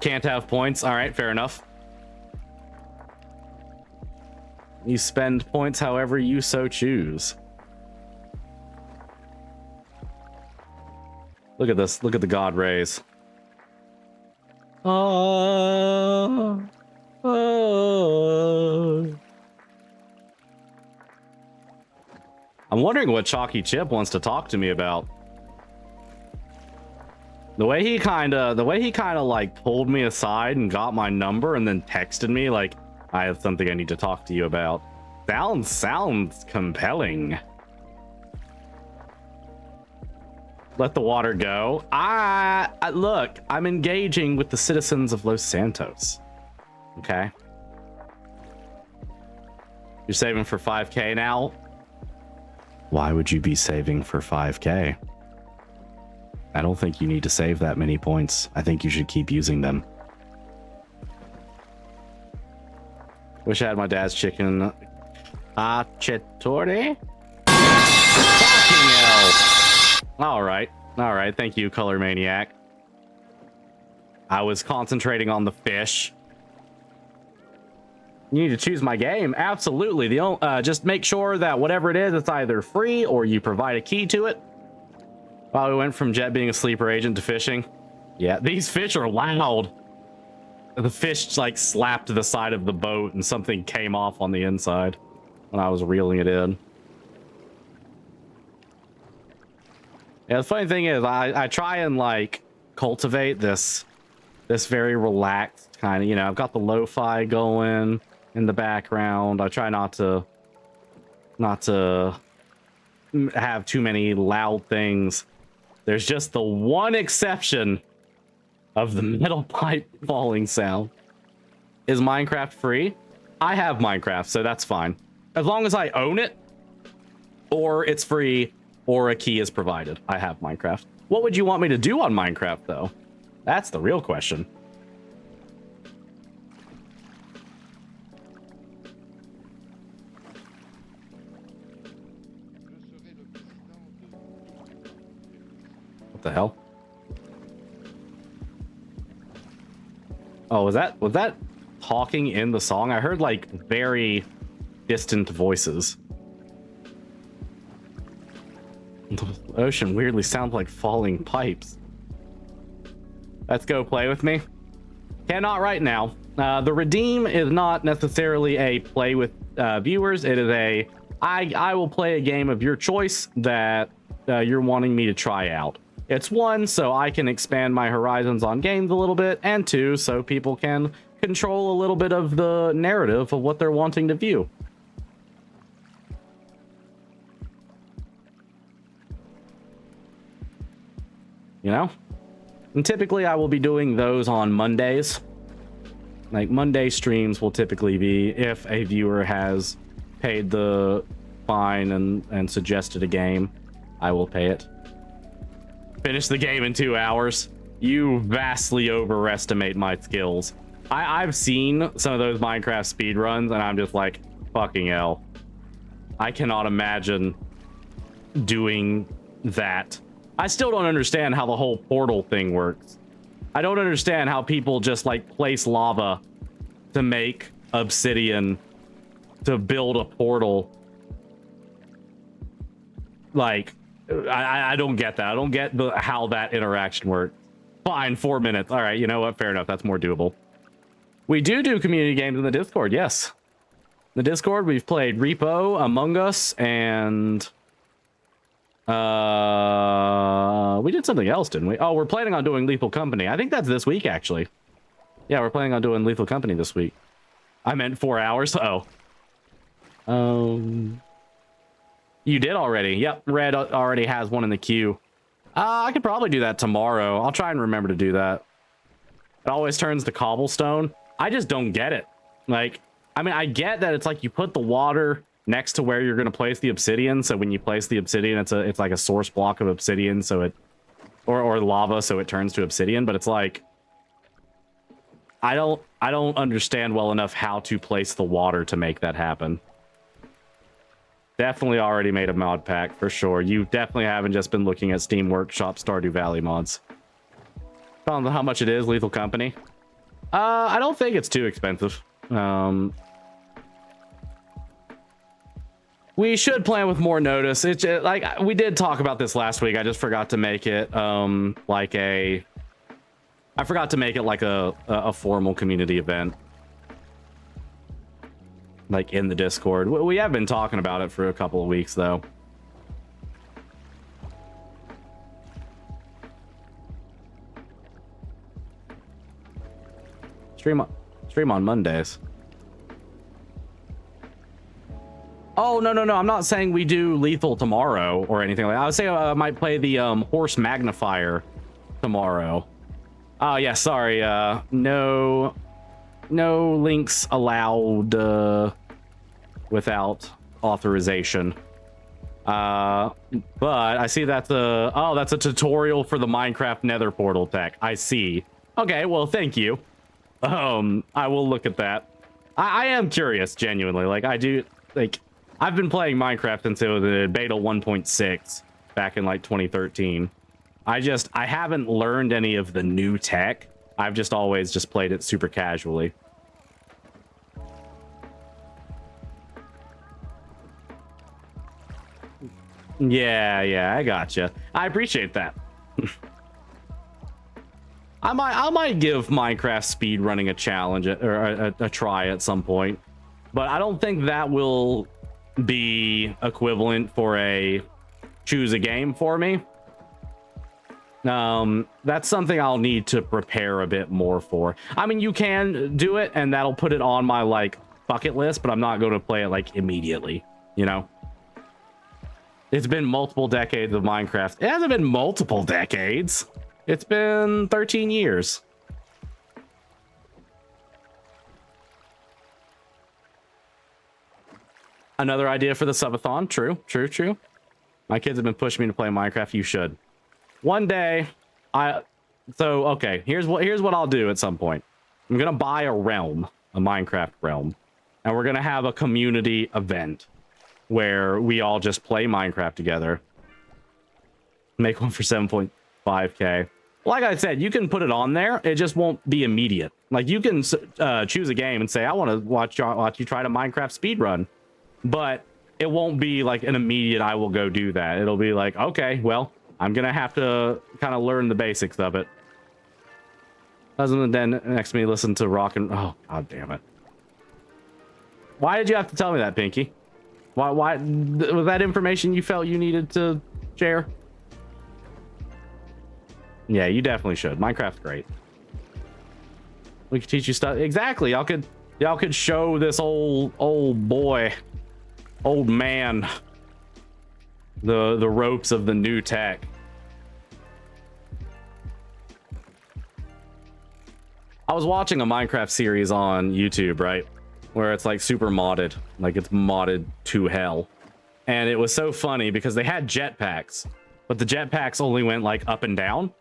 Can't have points. All right, fair enough. You spend points however you so choose. Look at this. Look at the god rays. I'm wondering what Chalky Chip wants to talk to me about. The way he kind of like pulled me aside and got my number and then texted me like, I have something I need to talk to you about. Sounds compelling. Let the water go. Look, I'm engaging with the citizens of Los Santos. Okay. You're saving for 5K now? Why would you be saving for 5K? I don't think you need to save that many points. I think you should keep using them. Wish I had my dad's chicken. Cacciatore? Fucking hell. All right. Thank you, Color Maniac. I was concentrating on the fish. You need to choose my game. Absolutely. Just make sure that whatever it is, it's either free or you provide a key to it. Wow, we went from Jett being a sleeper agent to fishing. Yeah, these fish are loud. The fish like slapped the side of the boat and something came off on the inside when I was reeling it in. Yeah, the funny thing is I try and like cultivate this very relaxed kind of, I've got the lo-fi going in the background. I try not to have too many loud things. There's just the one exception of the metal pipe falling sound. Is Minecraft free? I have Minecraft, so that's fine. As long as I own it, or it's free, or a key is provided. I have Minecraft. What would you want me to do on Minecraft, though? That's the real question. What the hell? Oh, was that talking in the song? I heard like very distant voices. The ocean weirdly sounds like falling pipes. Let's go play with me. Cannot right now. The redeem is not necessarily a play with viewers. It is a I will play a game of your choice that you're wanting me to try out. It's one, so I can expand my horizons on games a little bit, and two, so people can control a little bit of the narrative of what they're wanting to view. You know? And typically I will be doing those on Mondays. Like Monday streams will typically be if a viewer has paid the fine and suggested a game, I will pay it. Finish the game in 2 hours. You vastly overestimate my skills. I've seen some of those Minecraft speedruns and I'm just like, fucking hell. I cannot imagine doing that. I still don't understand how the whole portal thing works. I don't understand how people just like place lava to make obsidian to build a portal. Like, I don't get that. I don't get how that interaction works. Fine, 4 minutes. All right, you know what? Fair enough. That's more doable. We do community games in the Discord, yes. In the Discord, we've played Repo, Among Us, and... we did something else, didn't we? Oh, we're planning on doing Lethal Company. I think that's this week, actually. Yeah, we're planning on doing Lethal Company this week. I meant 4 hours. Oh. You did already. Yep, Red already has one in the queue. I could probably do that tomorrow. I'll try and remember to do that. It always turns to cobblestone. I just don't get it. Like, I mean, I get that it's like you put the water next to where you're going to place the obsidian. So when you place the obsidian, it's like a source block of obsidian. So it, or lava. So it turns to obsidian, but it's like, I don't understand well enough how to place the water to make that happen. Definitely already made a mod pack for sure. You definitely haven't just been looking at Steam Workshop Stardew Valley mods. I don't know how much it is, Lethal Company. I don't think it's too expensive. We should plan with more notice. It's like we did talk about this last week. I just forgot to make it like a formal community event. Like in the Discord. We have been talking about it for a couple of weeks though. Stream on Mondays. Oh, no. I'm not saying we do Lethal tomorrow or anything like that. I would say I might play the Horse Magnifier tomorrow. Oh, yeah, sorry. No links allowed without authorization. But I see that's that's a tutorial for the Minecraft Nether portal tech. I see. Okay, well, thank you. I will look at that. I am curious, genuinely. Like, I've been playing Minecraft since it was in beta 1.6 back in like 2013. I haven't learned any of the new tech. I've just always just played it super casually. Yeah, I gotcha. I appreciate that. I might give Minecraft speedrunning a challenge or a try at some point, but I don't think that will be equivalent for a choose a game for me. That's something I'll need to prepare a bit more for. I mean, you can do it and that'll put it on my like bucket list, but I'm not going to play it like immediately, you know? It's been multiple decades of Minecraft. It hasn't been multiple decades. It's been 13 years. Another idea for the subathon. True. My kids have been pushing me to play Minecraft. You should. One day, okay, here's what I'll do at some point. I'm gonna buy a realm, a Minecraft realm, and we're gonna have a community event where we all just play Minecraft together. Make one for 7.5K. Like I said, you can put it on there. It just won't be immediate. Like you can choose a game and say, I want to watch you try to Minecraft speedrun. but it won't be like an immediate I will go do that. It'll be like, okay, well, I'm gonna have to kind of learn the basics of it. Husband then next to me listen to rock and oh god damn it. Why did you have to tell me that, Pinky? Why was that information you felt you needed to share? Yeah, you definitely should. Minecraft's great. We could teach you stuff. Exactly. Y'all could show this old man the ropes of the new tech. I was watching a Minecraft series on YouTube, right? Where it's like super modded, like it's modded to hell. And it was so funny because they had jetpacks, but the jetpacks only went like up and down.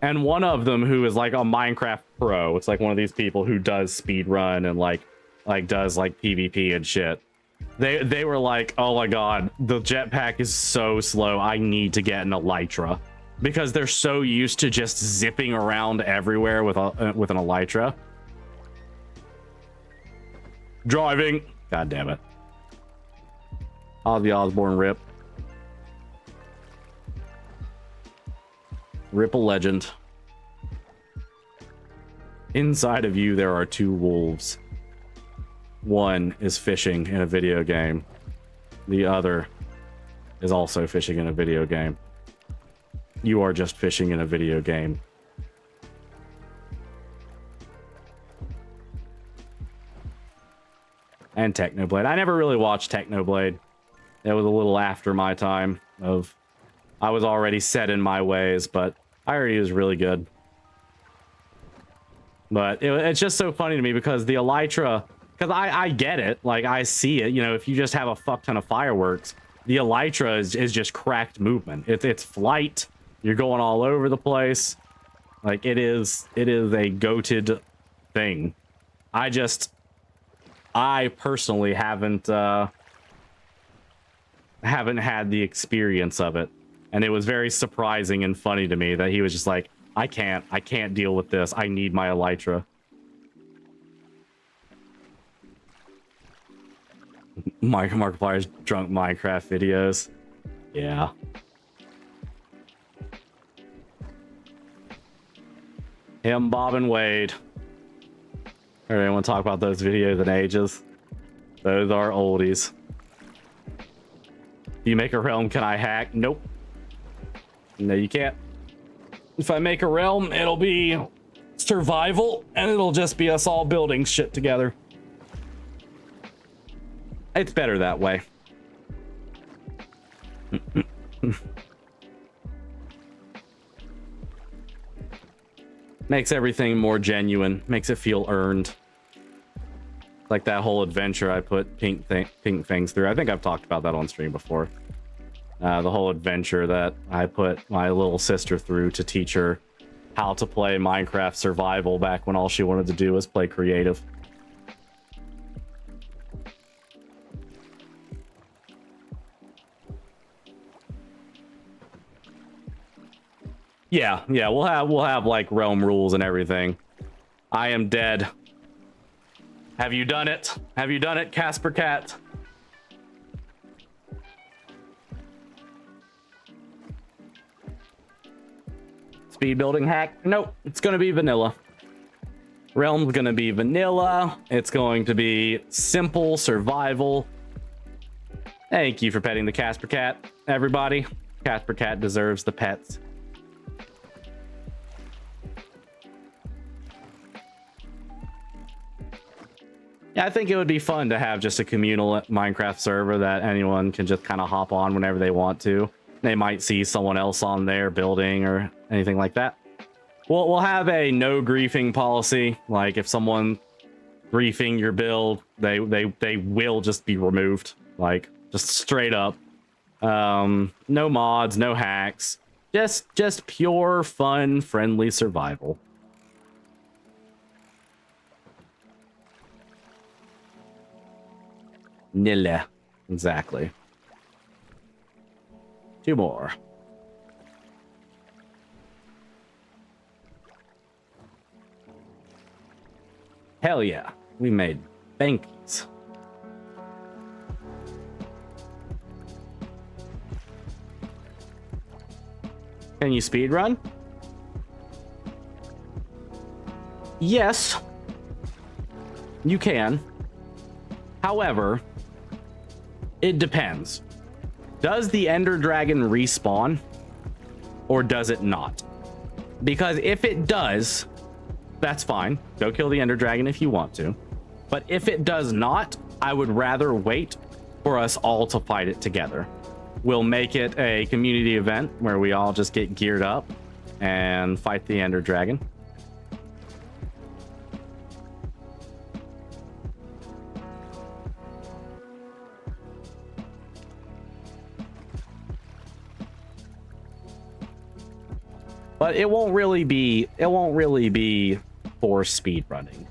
And one of them, who is like a Minecraft pro, it's like one of these people who does speed run and like does like PvP and shit. They were like, oh my god, the jetpack is so slow. I need to get an elytra, because they're so used to just zipping around everywhere with an elytra. Driving. God damn it. Ozzy Osbourne rip. Rip a legend. Inside of you there are two wolves. One is fishing in a video game. The other is also fishing in a video game. You are just fishing in a video game. And Technoblade. I never really watched Technoblade. It was a little after my time of... I was already set in my ways, but I heard he was really good. But it's just so funny to me because the elytra... Because I get it. Like, I see it. You know, if you just have a fuck ton of fireworks, the elytra is just cracked movement. It's flight. You're going all over the place. Like, it is a goated thing. I personally haven't had the experience of it, and it was very surprising and funny to me that he was just like, I can't deal with this. I need my elytra. Markiplier's drunk Minecraft videos. Yeah. Him, Bob, and Wade. Alright, I want to talk about those videos in ages. Those are oldies. Do you make a realm? Can I hack? Nope. No, you can't. If I make a realm, it'll be survival, and it'll just be us all building shit together. It's better that way. Makes everything more genuine. Makes it feel earned. Like that whole adventure I put Pink Fangs through. I think I've talked about that on stream before. The whole adventure that I put my little sister through to teach her how to play Minecraft survival back when all she wanted to do was play creative. Yeah, we'll have like realm rules and everything. I am dead. Have you done it? Have you done it, Casper Cat? Speed building hack? Nope, it's gonna be vanilla. Realm's gonna be vanilla. It's going to be simple survival. Thank you for petting the Casper Cat, everybody. Casper Cat deserves the pets. Yeah, I think it would be fun to have just a communal Minecraft server that anyone can just kind of hop on whenever they want to. They might see someone else on there building or anything like that. We'll have a no griefing policy. Like if someone griefing your build, they will just be removed. Like just straight up. No mods, no hacks. Just pure fun, friendly survival. Nilla. Exactly. 2 more. Hell yeah. We made bankies. Can you speed run? Yes, you can. However, it depends. Does the Ender Dragon respawn or does it not? Because if it does, that's fine. Go kill the Ender Dragon if you want to. But if it does not, I would rather wait for us all to fight it together. We'll make it a community event where we all just get geared up and fight the Ender Dragon. But it won't really be for speed running.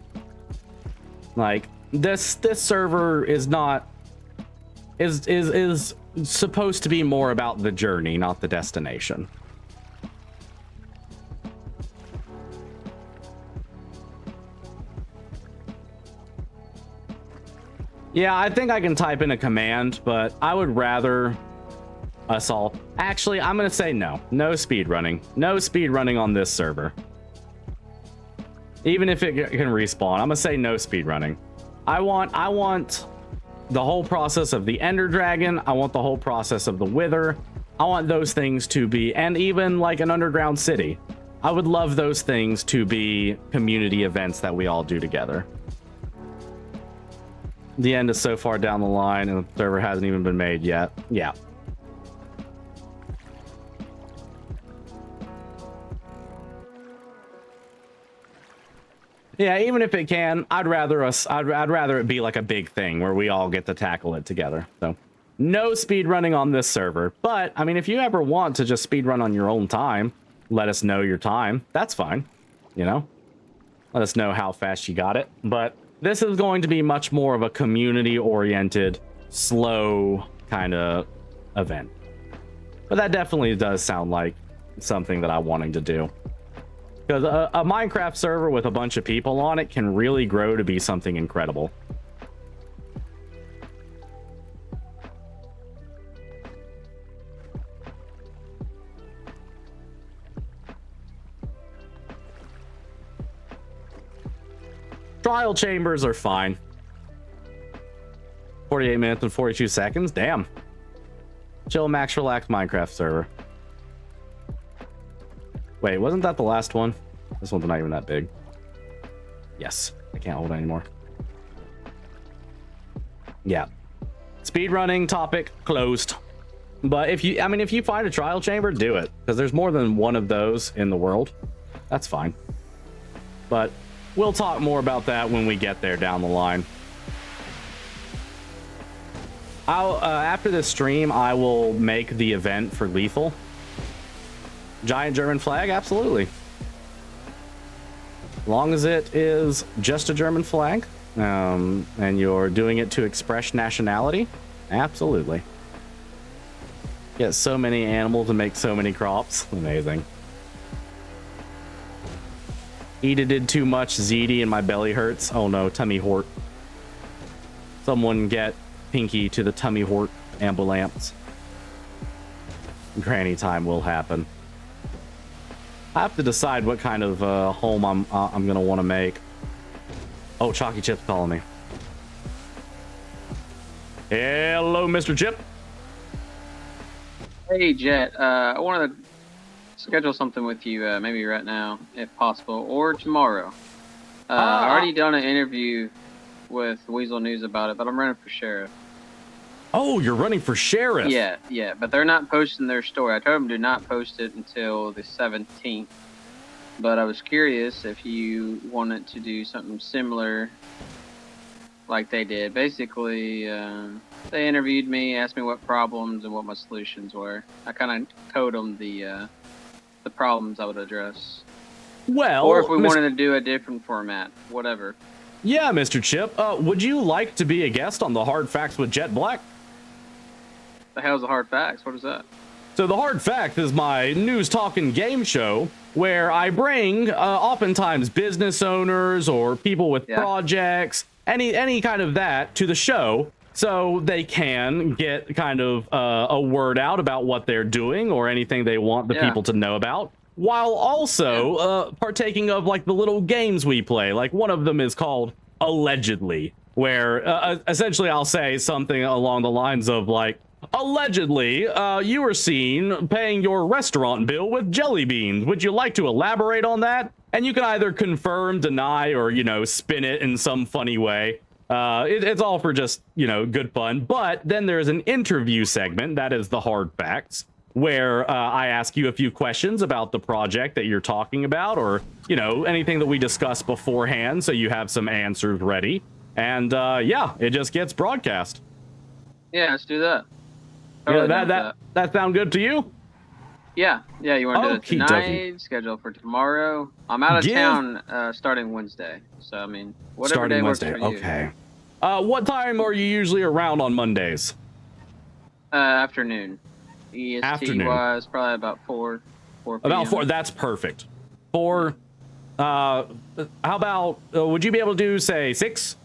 Like this server is not is supposed to be more about the journey, not the destination. Yeah, I think I can type in a command, but I would rather us all. Actually, I'm gonna say no. No speed running. No speed running on this server. Even if it can respawn, I'm gonna say no speed running. I want the whole process of the Ender Dragon. I want the whole process of the Wither. I want those things to be, and even like an underground city. I would love those things to be community events that we all do together. The end is so far down the line and the server hasn't even been made yet. Yeah. Yeah, even if it can, I'd rather it be like a big thing where we all get to tackle it together. So no speed running on this server. But I mean, if you ever want to just speed run on your own time, let us know your time. That's fine. You know, let us know how fast you got it. But this is going to be much more of a community oriented, slow kind of event. But that definitely does sound like something that I'm wanting to do. Because a Minecraft server with a bunch of people on it can really grow to be something incredible. Trial chambers are fine. 48 minutes and 42 seconds. Damn. Chill, max, relax Minecraft server. Wait, wasn't that the last one? This one's not even that big. Yes, I can't hold it anymore. Yeah. Speedrunning topic closed. But if you find a trial chamber, do it. Because there's more than one of those in the world. That's fine. But we'll talk more about that when we get there down the line. After this stream, I will make the event for Lethal. Giant German flag, absolutely. As long as it is just a German flag, and you're doing it to express nationality, absolutely. Get so many animals and make so many crops, amazing. Eda did too much ZD and my belly hurts. Oh no, tummy hort. Someone get Pinky to the tummy hort ambulance. Granny time will happen. I have to decide what kind of home I'm gonna want to make. Oh, Chalky Chip's calling me. Hello, Mr. Chip. Hey, Jett. I wanted to schedule something with you, maybe right now, if possible, or tomorrow. I already done an interview with Weasel News about it, but I'm running for sheriff. Oh, you're running for sheriff? Yeah, but they're not posting their story. I told them to not post it until the 17th. But I was curious if you wanted to do something similar like they did. Basically, they interviewed me, asked me what problems and what my solutions were. I kind of told them the problems I would address. Well, or if we wanted to do a different format, whatever. Yeah, Mr. Chip. Would you like to be a guest on the Hard Facts with Jet Black? The hell's the Hard Facts? What is that? So the Hard Fact is my news talking game show where I bring oftentimes business owners or people with projects, any kind of that to the show, so they can get kind of a word out about what they're doing or anything they want the people to know about, while also partaking of like the little games we play. Like one of them is called Allegedly, where essentially I'll say something along the lines of like, allegedly, you were seen paying your restaurant bill with jelly beans. Would you like to elaborate on that? And you can either confirm, deny, or, you know, spin it in some funny way. It's all for just, you know, good fun. But then there's an interview segment, that is the hard facts, where I ask you a few questions about the project that you're talking about, or, you know, anything that we discussed beforehand, so you have some answers ready. And yeah, it just gets broadcast. Yeah, let's do that. Yeah, that sound good to you? Yeah, you want to do it Okey-dokey. tonight? Schedule for tomorrow. I'm out of town starting Wednesday, so I mean, whatever Starting day Wednesday. works for you. Okay. What time are you usually around on Mondays? Afternoon. EST Afternoon. wise, probably about 4 p.m. About 4. That's perfect. 4. How about? Would you be able to do say 6?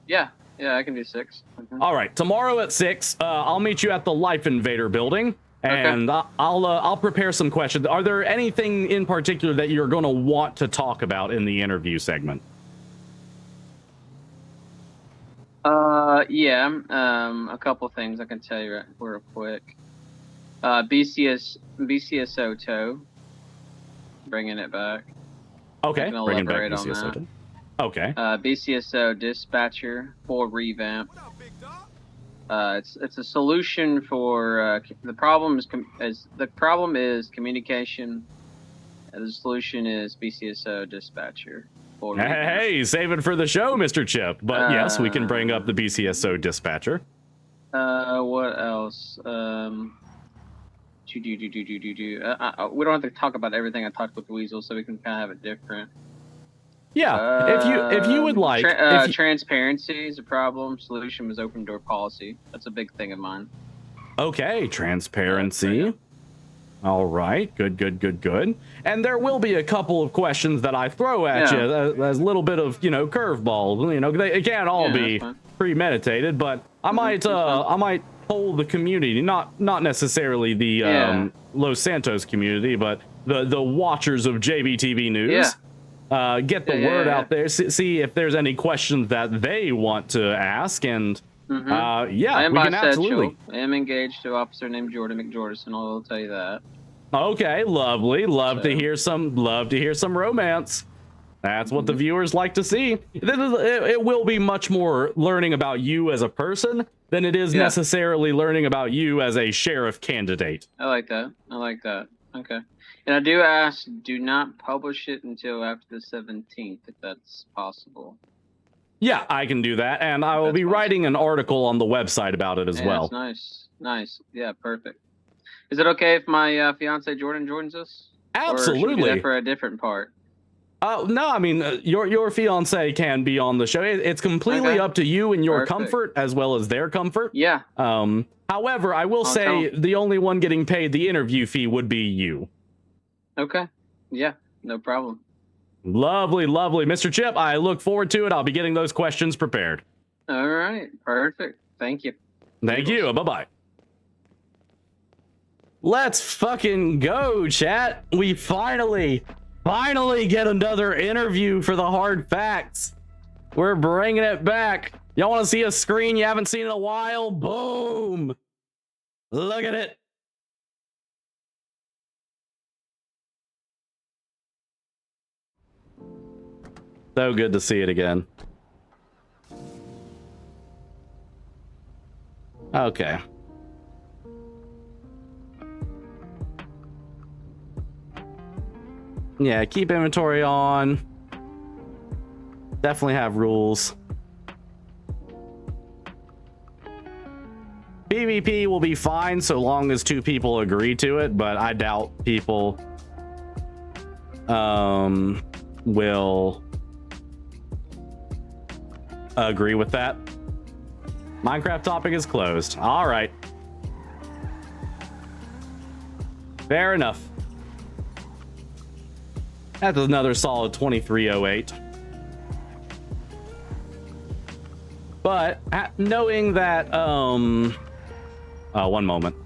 Yeah, I can do 6. All right, tomorrow at 6, I'll meet you at the Life Invader building, and I'll prepare some questions. Are there anything in particular that you're going to want to talk about in the interview segment? A couple things I can tell you real quick. BCSO tow, bringing it back. Okay, I can bringing back elaborate on BCSO. that. Okay. BCSO dispatcher for revamp. It's a solution for the problem is communication. The solution is BCSO dispatcher. For revamp. Hey, save it for the show, Mr. Chip. But yes, we can bring up the BCSO dispatcher. What else? We don't have to talk about everything I talked with Weasel, so we can kind of have it different. Yeah, if you would like, transparency is a problem. Solution was open door policy. That's a big thing of mine. Okay, transparency. All right, good. And there will be a couple of questions that I throw at you as a little bit of, you know, curveball. You know, they can't all be premeditated, but I might poll the community, not necessarily the Los Santos community, but the watchers of JBTV News. Get the word out there, see if there's any questions that they want to ask, and I am we can absolutely. I am engaged to an officer named Jordan McJordison. I'll tell you that. Okay, lovely. Love to hear some romance. That's what the viewers like to see. It will be much more learning about you as a person than it is necessarily learning about you as a sheriff candidate. I like that. Okay. And I do ask, do not publish it until after the 17th, if that's possible. Yeah, I can do that, and I will be writing an article on the website about it as well. That's nice. Yeah, perfect. Is it okay if my fiance Jordan joins us? Absolutely. Or should we do that for a different part? No, I mean, your fiance can be on the show. It's completely up to you and your comfort as well as their comfort. Yeah. However, I will say the only one getting paid the interview fee would be you. Okay. Yeah, no problem. Lovely. Mr. Chip, I look forward to it. I'll be getting those questions prepared. All right. Perfect. Thank you. Thank you. Bye-bye. Let's fucking go, chat. We finally get another interview for the hard facts. We're bringing it back. Y'all want to see a screen you haven't seen in a while? Boom. Look at it. So good to see it again. Okay. Yeah, keep inventory on. Definitely have rules. PvP will be fine so long as 2 people agree to it, but I doubt people will agree with that. Minecraft topic is closed. All right. Fair enough. That's another solid 2308. But knowing that, one moment.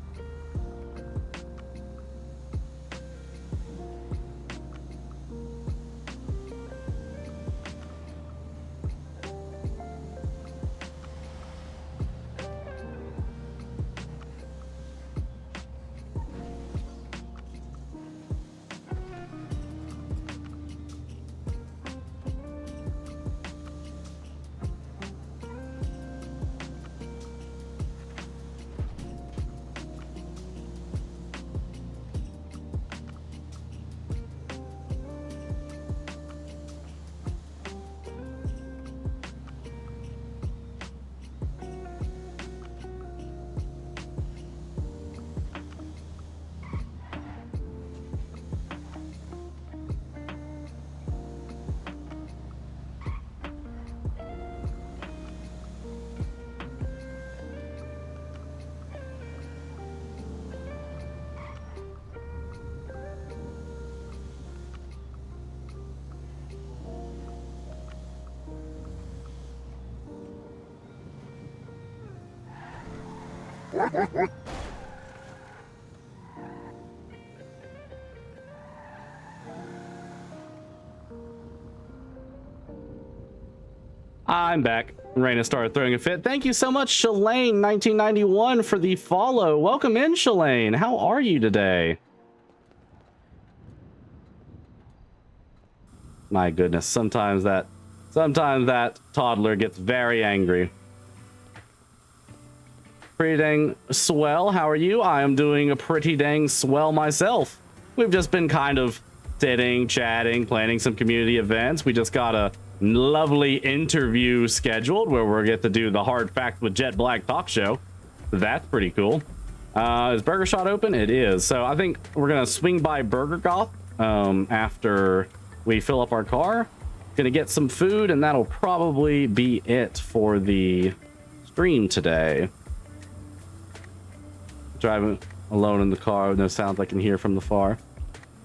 I'm back. Raina started throwing a fit. Thank you so much, Shalane1991, for the follow. Welcome in, Shalane. How are you today? My goodness, sometimes that toddler gets very angry. Pretty dang swell. How are you? I am doing a pretty dang swell myself. We've just been kind of sitting, chatting, planning some community events. We just got a lovely interview scheduled where we'll get to do the Hard Fact with Jett Black talk show. That's pretty cool. Is Burger Shot open? It is. So I think we're gonna swing by Burger Goth after we fill up our car. Gonna get some food, and that'll probably be it for the stream today. Driving alone in the car with no sounds I can hear from the far.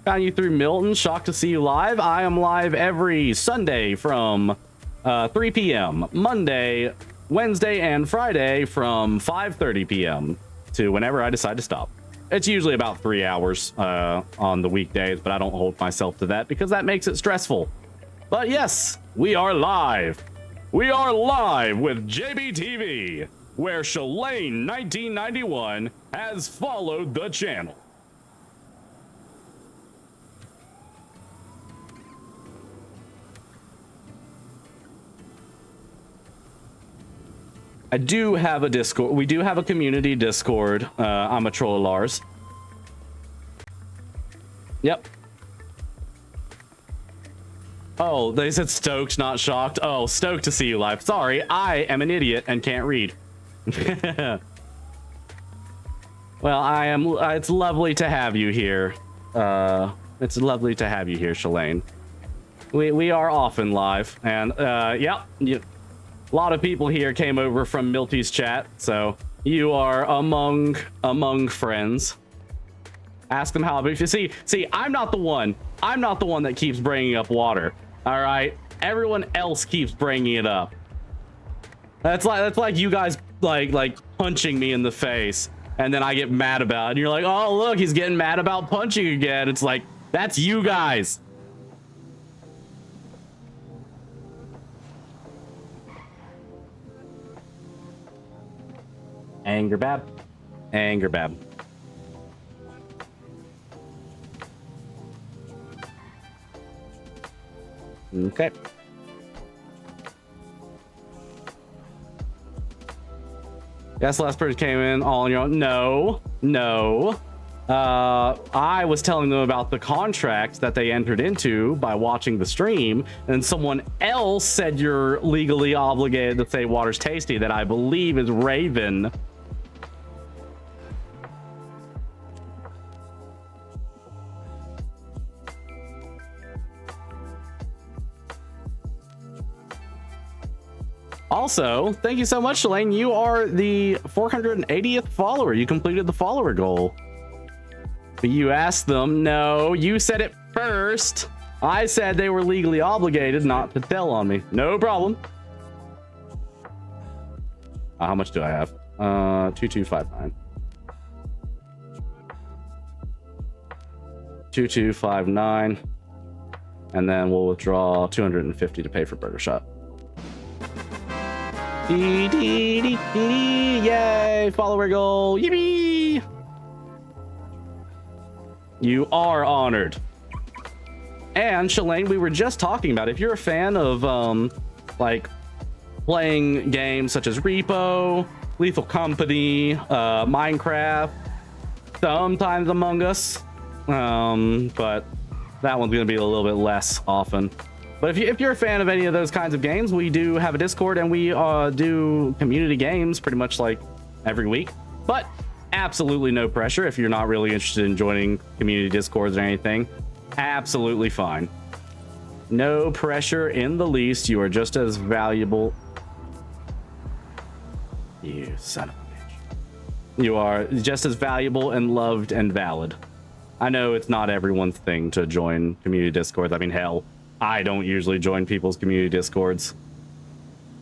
Found you through Milton. Shocked to see you live. I am live every Sunday from 3 p.m. Monday, Wednesday, and Friday from 5:30 p.m. to whenever I decide to stop. It's usually about 3 hours on the weekdays, but I don't hold myself to that because that makes it stressful. But yes, we are live. We are live with JBTV, where Shalane1991 has followed the channel. I do have a Discord. We do have a community Discord. I'm a troll Lars. Yep. Oh, they said stoked, not shocked. Oh, stoked to see you live. Sorry, I am an idiot and can't read. Well, I am. It's lovely to have you here. It's lovely to have you here, Shalane. We are often live, and yep. A lot of people here came over from Milty's chat, so you are among friends. Ask them how. But see, I'm not the one. I'm not the one that keeps bringing up water. All right, everyone else keeps bringing it up. That's like you guys like punching me in the face, and then I get mad about it. And you're like, oh look, he's getting mad about punching again. It's like that's you guys. Anger bab. Anger bab. Okay. Yes, last person came in all on your own. No. I was telling them about the contract that they entered into by watching the stream, and someone else said you're legally obligated to say water's tasty, that I believe is Raven. Also, thank you so much, Shalane. You are the 480th follower. You completed the follower goal. But you asked them. No, you said it first. I said they were legally obligated not to tell on me. No problem. How much do I have? 2259. 2259. And then we'll withdraw 250 to pay for Burger Shot. Yay! Follower goal! Yippee! You are honored. And Shalane, we were just talking about, if you're a fan of like playing games such as Repo, Lethal Company, Minecraft, sometimes Among Us, but that one's going to be a little bit less often. But if you're a fan of any of those kinds of games, we do have a Discord, and we do community games pretty much like every week. But absolutely no pressure if you're not really interested in joining community Discords or anything. Absolutely fine. No pressure in the least. You are just as valuable. You son of a bitch. You are just as valuable and loved and valid. I know it's not everyone's thing to join community Discords. I mean, hell, I don't usually join people's community Discords.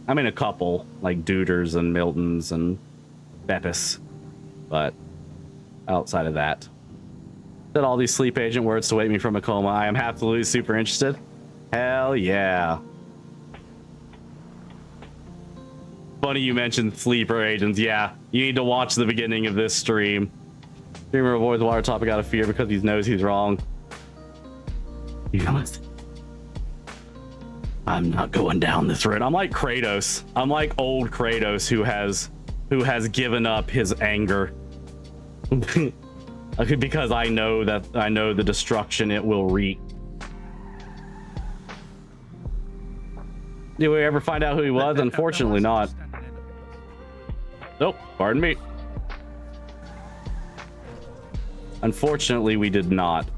I mean, a couple, like Duders and Miltons and Beppis. But outside of that, said all these sleep agent words to wake me from a coma. I am absolutely super interested. Hell yeah. Funny you mentioned sleeper agents. Yeah, you need to watch the beginning of this stream. Streamer avoids water topic out of fear because he knows he's wrong. You know what? I'm not going down this road. I'm like Kratos. I'm like old Kratos who has given up his anger. Because I know the destruction it will wreak. Did we ever find out who he was? Unfortunately not. Nope, pardon me. Unfortunately, we did not.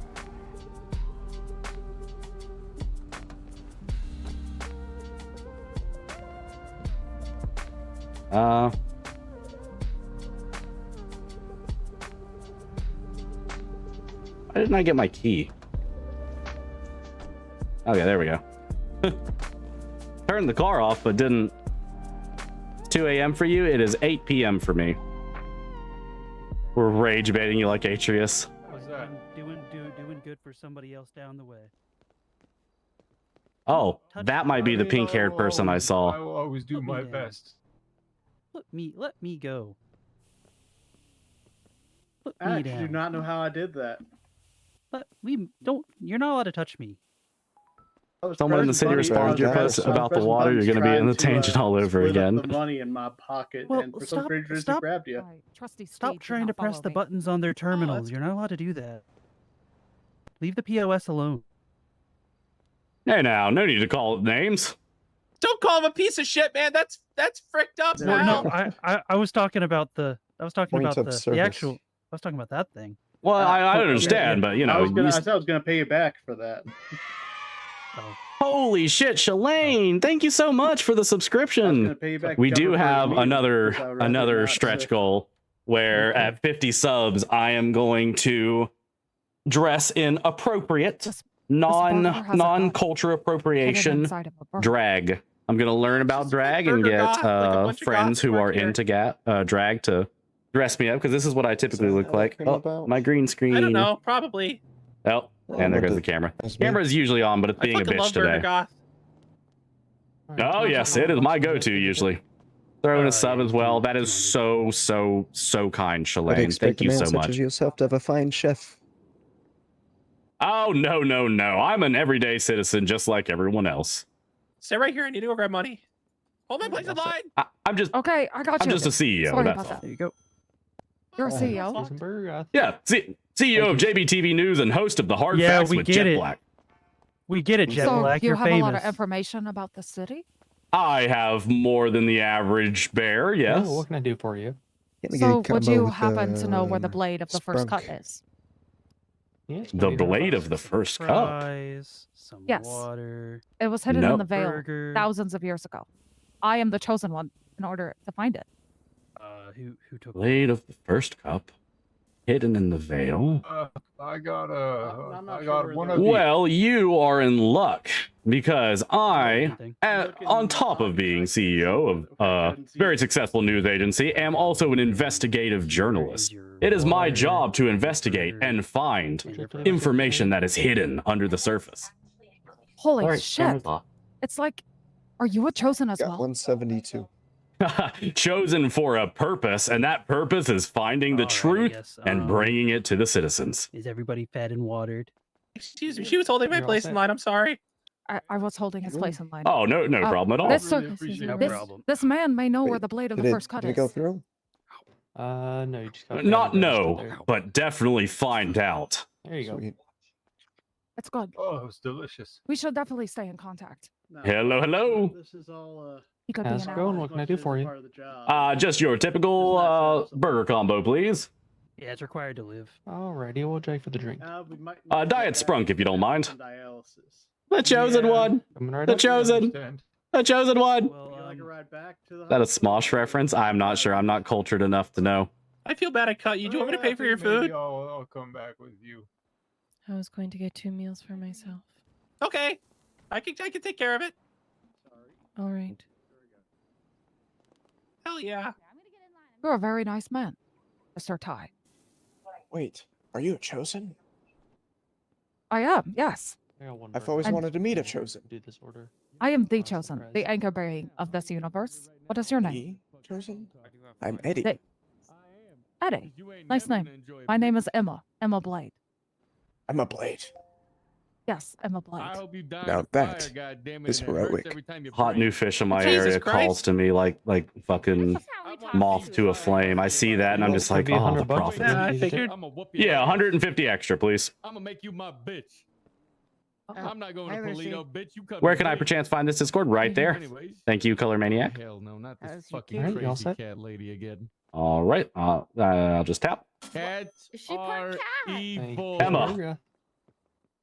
Why didn't I get my key? Okay, there we go. Turned the car off, but didn't. It's 2 a.m. for you. It is 8 p.m. for me. We're rage baiting you like Atreus. What's that? Doing good for somebody else down the way. Oh, that might be the pink-haired person I saw. I will always do my best. Let me go. I actually do not know how I did that. You're not allowed to touch me. Someone in the city responded to your post about the water. You're going to be in the tangent all over again. The money in my pocket, and for some strange reason, it grabbed you. Stop trying to press the buttons on their terminals. You're not allowed to do that. Leave the POS alone. Hey now, no need to call names. Don't call him a piece of shit, man. That's fricked up. Well, no, I was talking about the actual. I was talking about that thing. Well, I understand, but you know, I said I was gonna pay you back for that. Holy shit, Shalane! Thank you so much for the subscription. We do have another stretch goal where at 50 subs, I am going to dress in appropriate, non-culture appropriation drag. I'm gonna learn about drag and get friends who are into drag to dress me up, because this is what I typically look like. Oh, my green screen. I don't know, probably. Oh, and there goes the camera. Camera is usually on, but it's being a bitch today. Oh yes, it is my go-to usually. Throw in a sub as well. That is so kind, Shalane. Thank you so much. You yourself to have a fine chef. Oh no. I'm an everyday citizen just like everyone else. Stay right here. I need to go grab money. Hold my place in line. I'm just okay. I got you. I'm just a CEO. Sorry That's about all. that. There you go. You're a CEO. Yeah, CEO of JBTV News and host of the Hard Facts with Jet Black. We get it, Jet so Black. You You're have famous. a lot of information about the city. I have more than the average bear. Yes. Oh, what can I do for you? So would you happen to know where the blade of the first cut is? The blade of the first cup. Yes. Water. It was hidden in the veil Burger. thousands of years ago. I am the chosen one in order to find it. Who took Blade of the first cup, hidden in the veil. I got one of these. Well, you are in luck, because I, on top of being CEO of a very successful news agency, am also an investigative journalist. It is my job to investigate and find information that is hidden under the surface. Holy shit. It's like, are you a chosen as well? 172. Chosen for a purpose, and that purpose is finding the truth and bringing it to the citizens. Is everybody fed and watered? Excuse me, she was holding my place in line. I'm sorry. I was holding his place in line. Oh, no problem at all. This man may know where the blade of the first cut Did it is. go through? No, you just got Not know, but definitely find out. There you go. It's good. Oh, it was delicious. We should definitely stay in contact. Hello. This is all. He could How's be it an going? ally. What can I do for you? Just your typical burger combo, please. Yeah, it's required to live. Alrighty, we'll try for the drink. Diet Sprunk, if you don't mind. The chosen one. The chosen one. That a Smosh reference? I'm not sure. I'm not cultured enough to know. I feel bad I cut you. Do you want me to pay for your food? I'll come back with you. I was going to get 2 meals for myself. Okay. I can take care of it. All right. Hell yeah. You're a very nice man, Mr. Ty. Wait, are you a chosen? I am, yes. I've always wanted to meet a chosen. Do this order. I am the chosen, the anchor bearing of this universe. What is your name? Chosen? I'm Eddie. Eddie. Nice name. My name is Emma. Emma Blade. I'm a blade. Yes, Emma Blade. Now that is heroic. Hot new fish in my Jesus area Christ. calls to me like fucking moth to a flame. I see that and I'm just like, Could be oh, the $100 profit. Yeah, I figured. Yeah, 150 extra, please. I'm gonna make you my bitch. I'm not going to Polito, bitch. You come Where can I perchance find this Discord? Right there. Thank you, Color Maniac. Hell no, not this As you fucking can. crazy cat lady again. All right. I'll just tap. Cats are evil. Emma.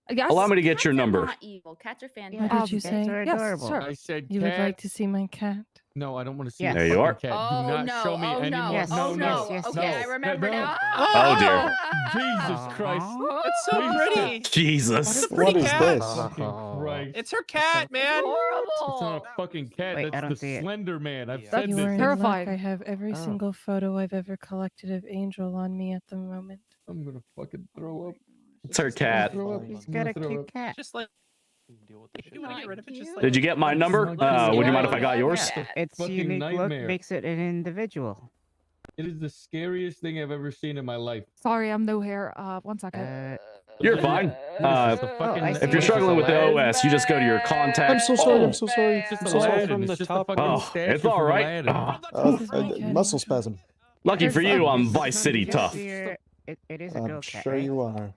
Yes. Allow me to get your number. Not evil. Cats are fantastic. What did you say? Yes, sure. I said You would like cats. to see my cat? No, I don't want to see Yes. the There you are. fucking cat. Oh, Do not no. show me Oh, any no. more. Yes. No, Oh, no. no. Okay, I remember now. Oh, dear. Jesus Christ. It's so pretty. Jesus. What a pretty cat. Fucking Christ. It's her cat, man. It's not a fucking cat. Wait, I don't That's see the it. Slender Man. I've You said are this. in Terrifying. luck. I have every single photo I've ever collected of Angel on me at the moment. I'm gonna fucking throw up. It's her cat. He's got a cute cat. Just like. If you want to get rid of it, just like. Did you get my number? Would you mind if I got yours? Its fucking unique look nightmare. makes it an individual. It is the scariest thing I've ever seen in my life. Sorry, I'm new here. 1 second. You're fine. I If see. you're struggling with the OS, you just go to your contacts. I'm so sorry. I'm so sorry. It's I'm just so sorry. Aladdin. It's just a fucking Oh, statue it's all from right. Aladdin. Muscle spasm. Lucky for you, I'm Vice City tough. It is a I'm girl cat, sure right? you are.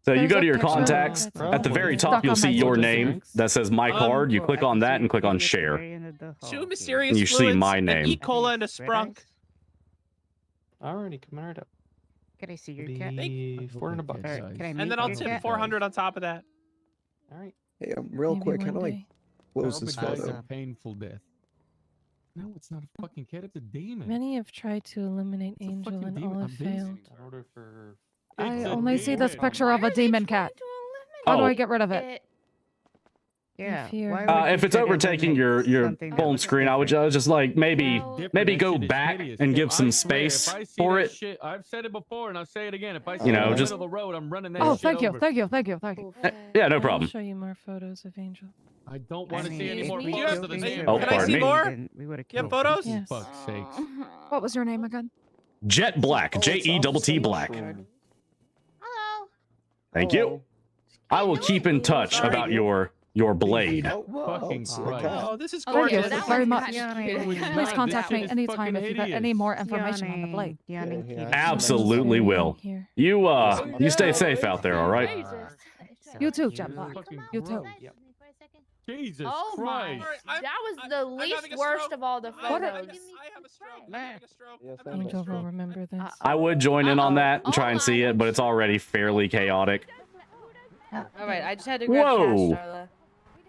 So you There's go a to your picture of contacts. it. At the very top, Stuck you'll on see my your phone. name that says My Card. You click on that and click on Share. Two mysterious And you see fluids, my an name. E. coli and a sprunk. Alrighty, coming right up. Can I see your cat? Be $400. Can I meet And then I'll your tip cat? 400 on top of that. Alright. Hey, real Maybe quick, how do one I day. close I hope this it dies photo? a painful death. No, it's not a fucking cat. It's a demon. Many have tried to eliminate It's a Angel fucking and demon. all I'm have busy. failed. Order for. I It's a only see this demon. picture of a demon cat. How do Oh. I get rid of it? Yeah. fear. why would If you it's try to overtaking eliminate your something that phone was screen, I would just like maybe Different. maybe That go shit is back hideous. and If give I some swear, if space I see for that it. shit, I've said it before and I'll say it again. If I see You it know, in the just- middle of the road, I'm running that Oh, shit thank you, over. thank you, thank you, thank you. Yeah, no I'll problem. show you more photos of Angel. I don't want to mean, see any if more we photos killed of the Angel damn Oh, Can I pardon see me. more? then we would have You have killed photos? Yes. Fuck's sakes. What was your name again? Jet Black, JETT Black. Hello. Thank you. I will keep in touch about your blade. Fucking Christ. Oh, this is Thank you that very one's much. kinda cute. Please contact me This is anytime fucking if you get any hideous. more information on the blade. Absolutely will. You stay safe out there, all right? You too, Jet Black. Fucking You too. gross. Jesus Oh my! Christ. That was the having least a worst stroke. of all the I photos. photos. have a stroke. I'm having a stroke. Yes, I'm having a Angel will stroke. remember this. I would join in on that and try and see it, but it's already fairly chaotic. All right, I just had to grab Whoa. cash, Starla.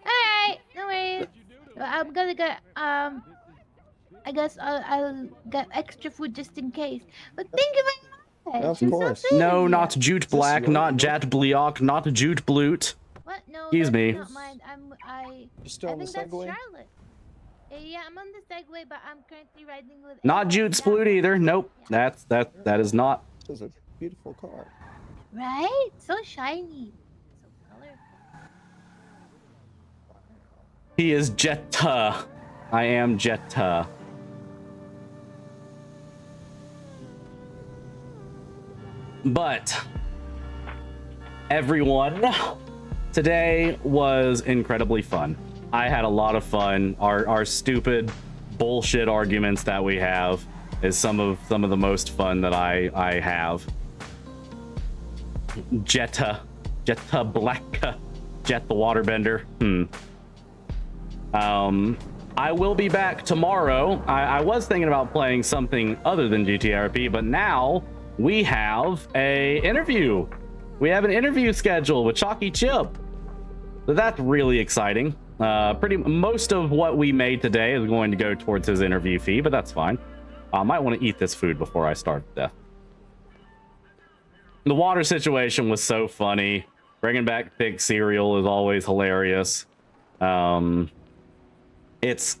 Alright, no worries. I'm gonna get I guess I'll get extra food just in case. But thank you very much. Of You're so course. sweet. No, not Jute Black, not Jat Bleok, not Jute Blute. What? No, Excuse that's me. not mine. You're still I on the think that's Segway? Charlotte. Yeah, I'm on the Segway, but I'm currently riding with. Not Emma. Jute Sploot either. Nope. That is not. This is a beautiful car. Right? So shiny. So colorful. He is Jetta. I am Jetta. But everyone, today was incredibly fun. I had a lot of fun. Our stupid bullshit arguments that we have is some of the most fun that I have. Jetta Black, Jet the Waterbender. I will be back tomorrow. I was thinking about playing something other than GTRP, but now we have a interview. We have an interview scheduled with Chalky Chip. So that's really exciting. Most of what we made today is going to go towards his interview fee, but that's fine. I might want to eat this food before I starve to death. The water situation was so funny. Bringing back thick cereal is always hilarious. It's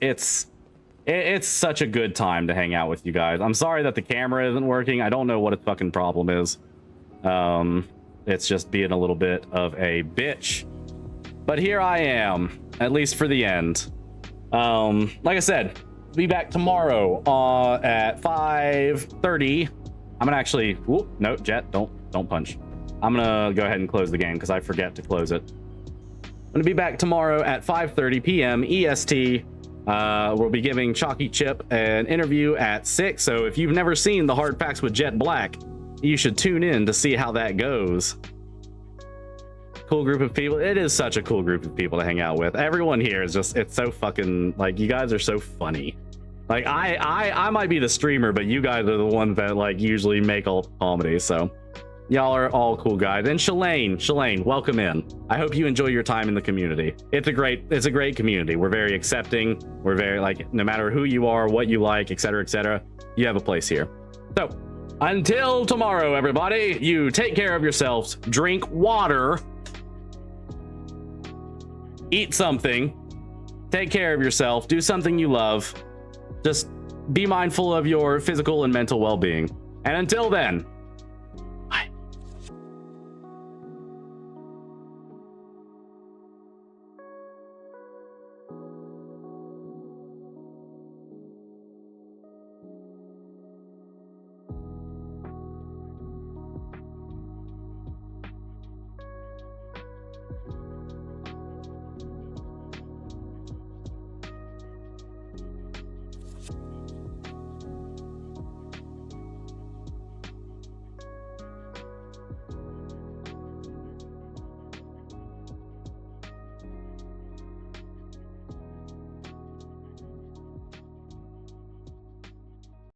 such a good time to hang out with you guys. I'm sorry that the camera isn't working. I don't know what its fucking problem is. It's just being a little bit of a bitch. But here I am, at least for the end. Like I said, be back tomorrow at 5:30. I'm gonna actually, no, Jet, don't punch. I'm gonna go ahead and close the game because I forget to close it. I'm gonna be back tomorrow at 5:30 p.m. EST. We'll be giving Chalky Chip an interview at 6. So if you've never seen the Hard Facts with Jet Black, you should tune in to see how that goes. Cool group of people. It is such a cool group of people to hang out with. Everyone here is just, it's so fucking, like, you guys are so funny. Like, I might be the streamer, but you guys are the ones that, like, usually make all comedy. So y'all are all cool guys. And Shalane, welcome in. I hope you enjoy your time in the community. It's a great community. We're very accepting. We're very, like, no matter who you are, what you like, etc., you have a place here. So until tomorrow, everybody, you take care of yourselves, drink water, eat something, take care of yourself, do something you love. Just be mindful of your physical and mental well-being. And until then,